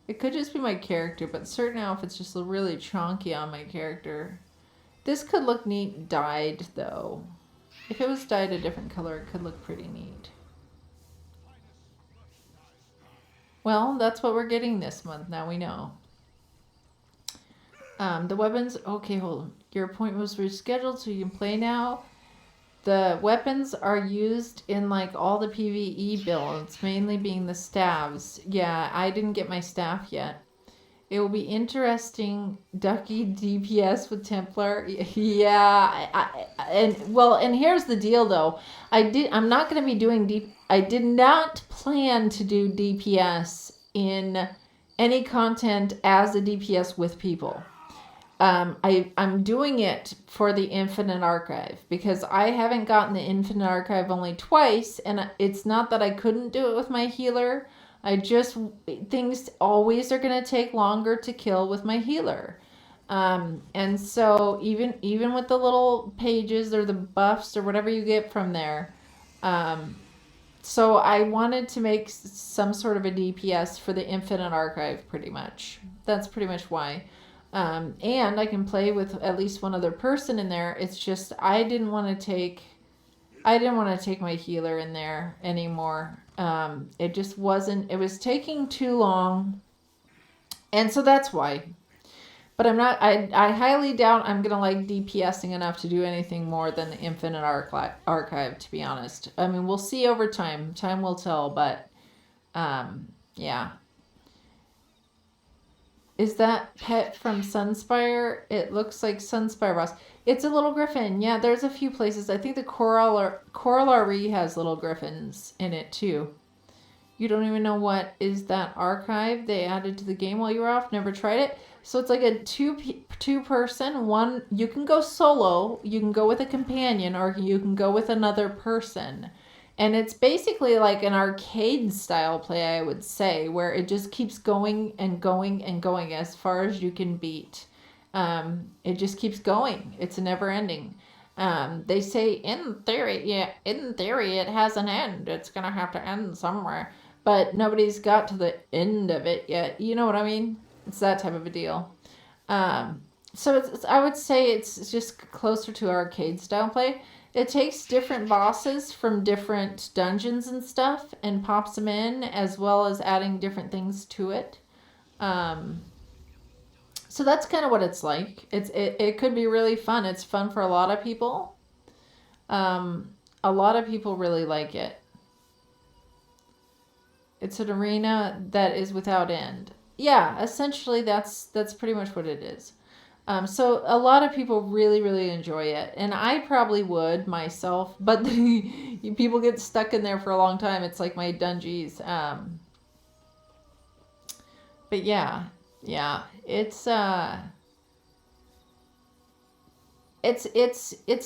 It could just be my character, but certain outfits just look really chunky on my character. This could look neat dyed, though. If it was dyed a different color, it could look pretty neat. Well, that's what we're getting this month. Now we know. The weapons... Okay, hold on. Your appointment was rescheduled, so you can play now. The weapons are used in like all the PvE builds, mainly being the staves. Yeah, I didn't get my staff yet. It will be interesting. Ducky DPS with Templar. Yeah, and here's the deal though. I'm not going to be doing I did not plan to do DPS in any content as a DPS with people. I'm doing it for the Infinite Archive because I haven't gotten the Infinite Archive only twice, and it's not that I couldn't do it with my healer. Things always are going to take longer to kill with my healer. And so even with the little pages or the buffs or whatever you get from there, so I wanted to make some sort of a DPS for the Infinite Archive pretty much. That's pretty much why. And I can play with at least one other person in there. It's just I didn't want to take my healer in there anymore. It just wasn't. It was taking too long, and so that's why. But I'm not. I highly doubt I'm gonna like DPSing enough to do anything more than the Infinite Archive. To be honest, I mean we'll see over time. Time will tell. But yeah. Is that pet from Sunspire? It looks like Sunspire Ross. It's a little griffin. Yeah, there's a few places. I think the Coral RE has little griffins in it too. You don't even know what is that archive they added to the game while you were off. Never tried it. So it's like a two person. One, you can go solo, you can go with a companion, or you can go with another person. And it's basically like an arcade style play, I would say, where it just keeps going and going and going as far as you can beat. It just keeps going. It's never ending. They say in theory, it has an end. It's gonna have to end somewhere, but nobody's got to the end of it yet. You know what I mean? It's that type of a deal. So I would say it's just closer to arcade style play. It takes different bosses from different dungeons and stuff and pops them in, as well as adding different things to it. So that's kind of what it's like. It could be really fun. It's fun for a lot of people. A lot of people really like it. It's an arena that is without end. Yeah, essentially that's pretty much what it is. So a lot of people really, really enjoy it, and I probably would myself, but people get stuck in there for a long time. It's like my dungeons. But yeah, it's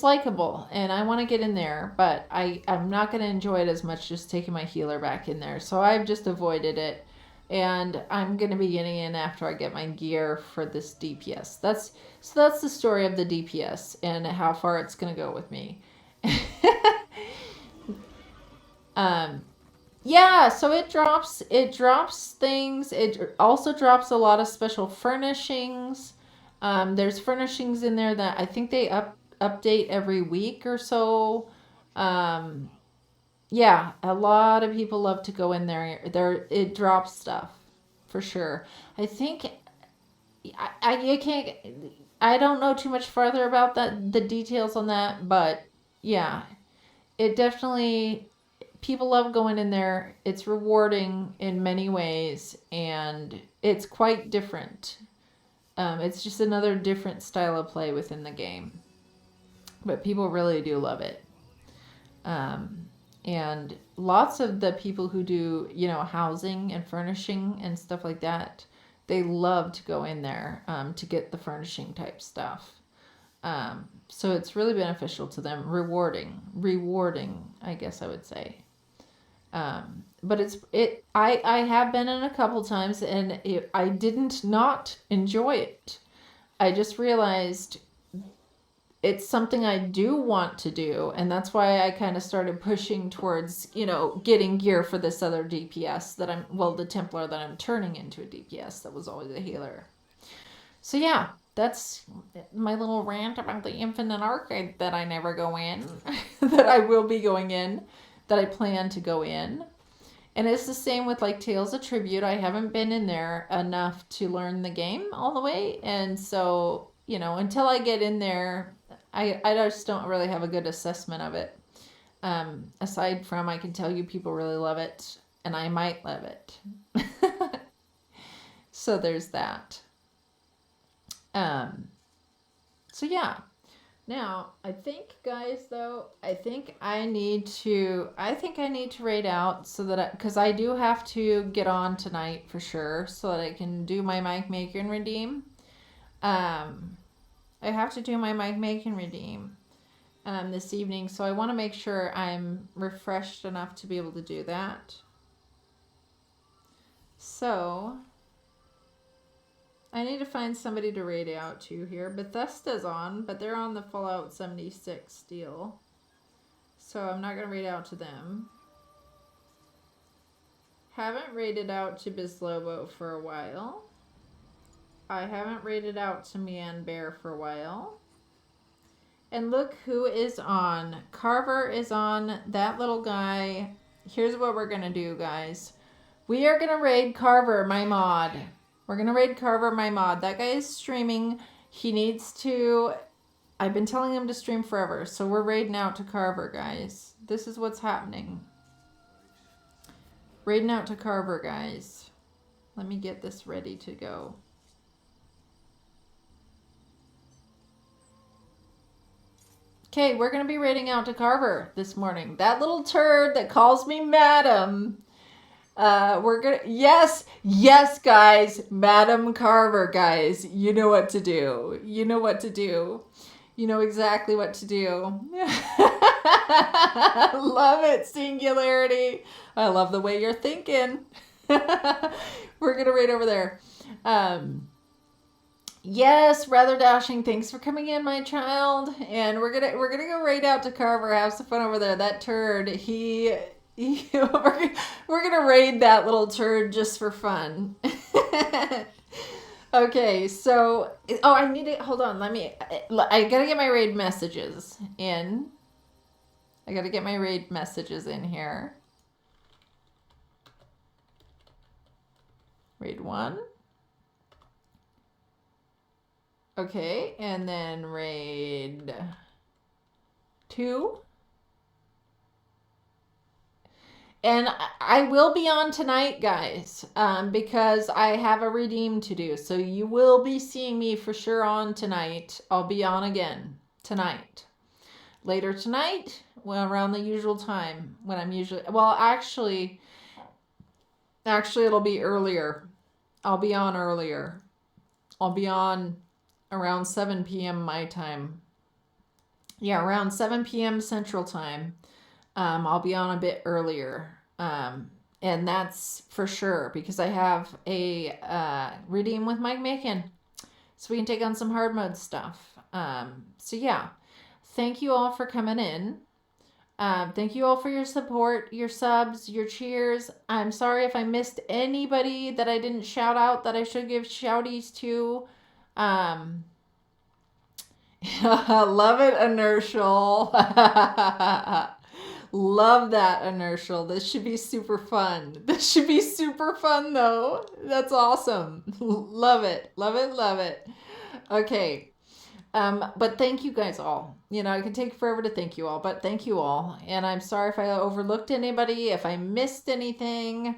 likable, and I want to get in there, but I'm not going to enjoy it as much just taking my healer back in there. So I've just avoided it, and I'm going to be getting in after I get my gear for this DPS. That's the story of the DPS and how far it's going to go with me. Yeah, so it drops things. It also drops a lot of special furnishings. There's furnishings in there that I think they update every week or so. Yeah, a lot of people love to go in there. It drops stuff for sure. I think I don't know too much further about the details on that, but yeah, it definitely, people love going in there. It's rewarding in many ways, and it's quite different. It's just another different style of play within the game, but people really do love it. And lots of the people who do, housing and furnishing and stuff like that, they love to go in there to get the furnishing type stuff. So it's really beneficial to them, rewarding, I guess I would say. But I have been in a couple times, and I didn't not enjoy it. I just realized it's something I do want to do, and that's why I kind of started pushing towards, getting gear for this other DPS the Templar that I'm turning into a DPS that was always a healer. So yeah, that's my little rant about the Infinite Arcade that I never go in, that I will be going in, that I plan to go in. And it's the same with like Tales of Tribute. I haven't been in there enough to learn the game all the way, and so, until I get in there, I just don't really have a good assessment of it. Aside from, I can tell you people really love it, and I might love it. So there's that. So yeah. Now, I think, guys, though, I think I need to raid out so that because I do have to get on tonight for sure, so that I can do my mic make and redeem. I have to do my mic make and redeem this evening, so I want to make sure I'm refreshed enough to be able to do that. So I need to find somebody to raid out to here. Bethesda's on, but they're on the Fallout 76 deal, so I'm not going to raid out to them. Haven't raided out to Bizlobo for a while. I haven't raided out to Man Bear for a while. And look who is on. Carver is on, that little guy. Here's what we're going to do, guys. We are going to raid Carver, my mod. We're going to raid Carver, my mod. That guy is streaming. He needs to... I've been telling him to stream forever, so we're raiding out to Carver, guys. This is what's happening. Raiding out to Carver, guys. Let me get this ready to go. Okay, we're going to be raiding out to Carver this morning. That little turd that calls me madam. We're gonna, yes, guys, Madam Carver, guys, you know what to do. You know what to do. You know exactly what to do. Love it, Singularity. I love the way you're thinking. We're gonna raid over there. Yes, rather dashing. Thanks for coming in, my child. And we're gonna go raid out to Carver. Have some fun over there. That turd, we're gonna raid that little turd just for fun. Okay, so I need to hold on. I gotta get my raid messages in. I gotta get my raid messages in here. Raid 1. Okay, and then raid 2. And I will be on tonight, guys, because I have a redeem to do. So you will be seeing me for sure on tonight. I'll be on again tonight. Later tonight, well, around the usual time when I'm usually, well, actually it'll be earlier. I'll be on earlier. I'll be on around 7 p.m. my time. Yeah, around 7 p.m. Central Time. I'll be on a bit earlier. And that's for sure because I have a redeem with Mike Macon. So we can take on some hard mode stuff. So yeah, thank you all for coming in. Thank you all for your support, your subs, your cheers. I'm sorry if I missed anybody that I didn't shout out that I should give shouties to. Love it, Inertial. Love that, Inertial. This should be super fun. This should be super fun, though. That's awesome. Love it. Love it. Love it. Okay. But thank you guys all. You know, it can take forever to thank you all, but thank you all. And I'm sorry if I overlooked anybody, if I missed anything.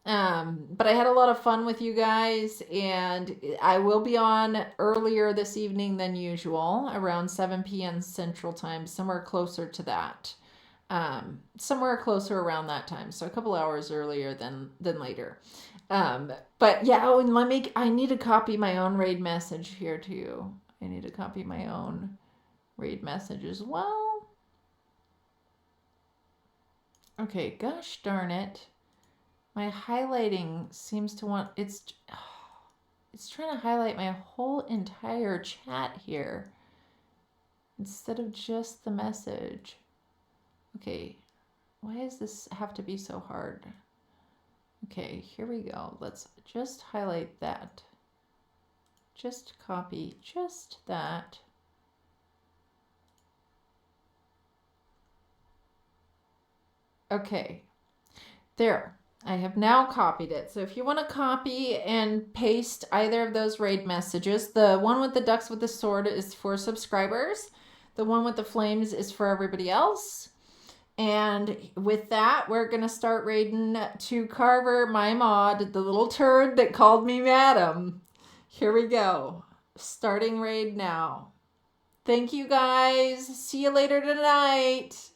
But I had a lot of fun with you guys, and I will be on earlier this evening than usual, around 7 p.m. Central Time, somewhere closer to that. Somewhere closer around that time, so a couple hours earlier than later. But yeah, oh, and I need to copy my own raid message here too. I need to copy my own raid message as well. Okay, gosh darn it. My highlighting seems to want, it's trying to highlight my whole entire chat here instead of just the message. Okay, why does this have to be so hard? Okay, here we go. Let's just highlight that. Just copy just that. Okay, there. I have now copied it. So if you want to copy and paste either of those raid messages, the one with the ducks with the sword is for subscribers. The one with the flames is for everybody else. And with that, we're going to start raiding to Carver, my mod, the little turd that called me madam. Here we go. Starting raid now. Thank you guys. See you later tonight.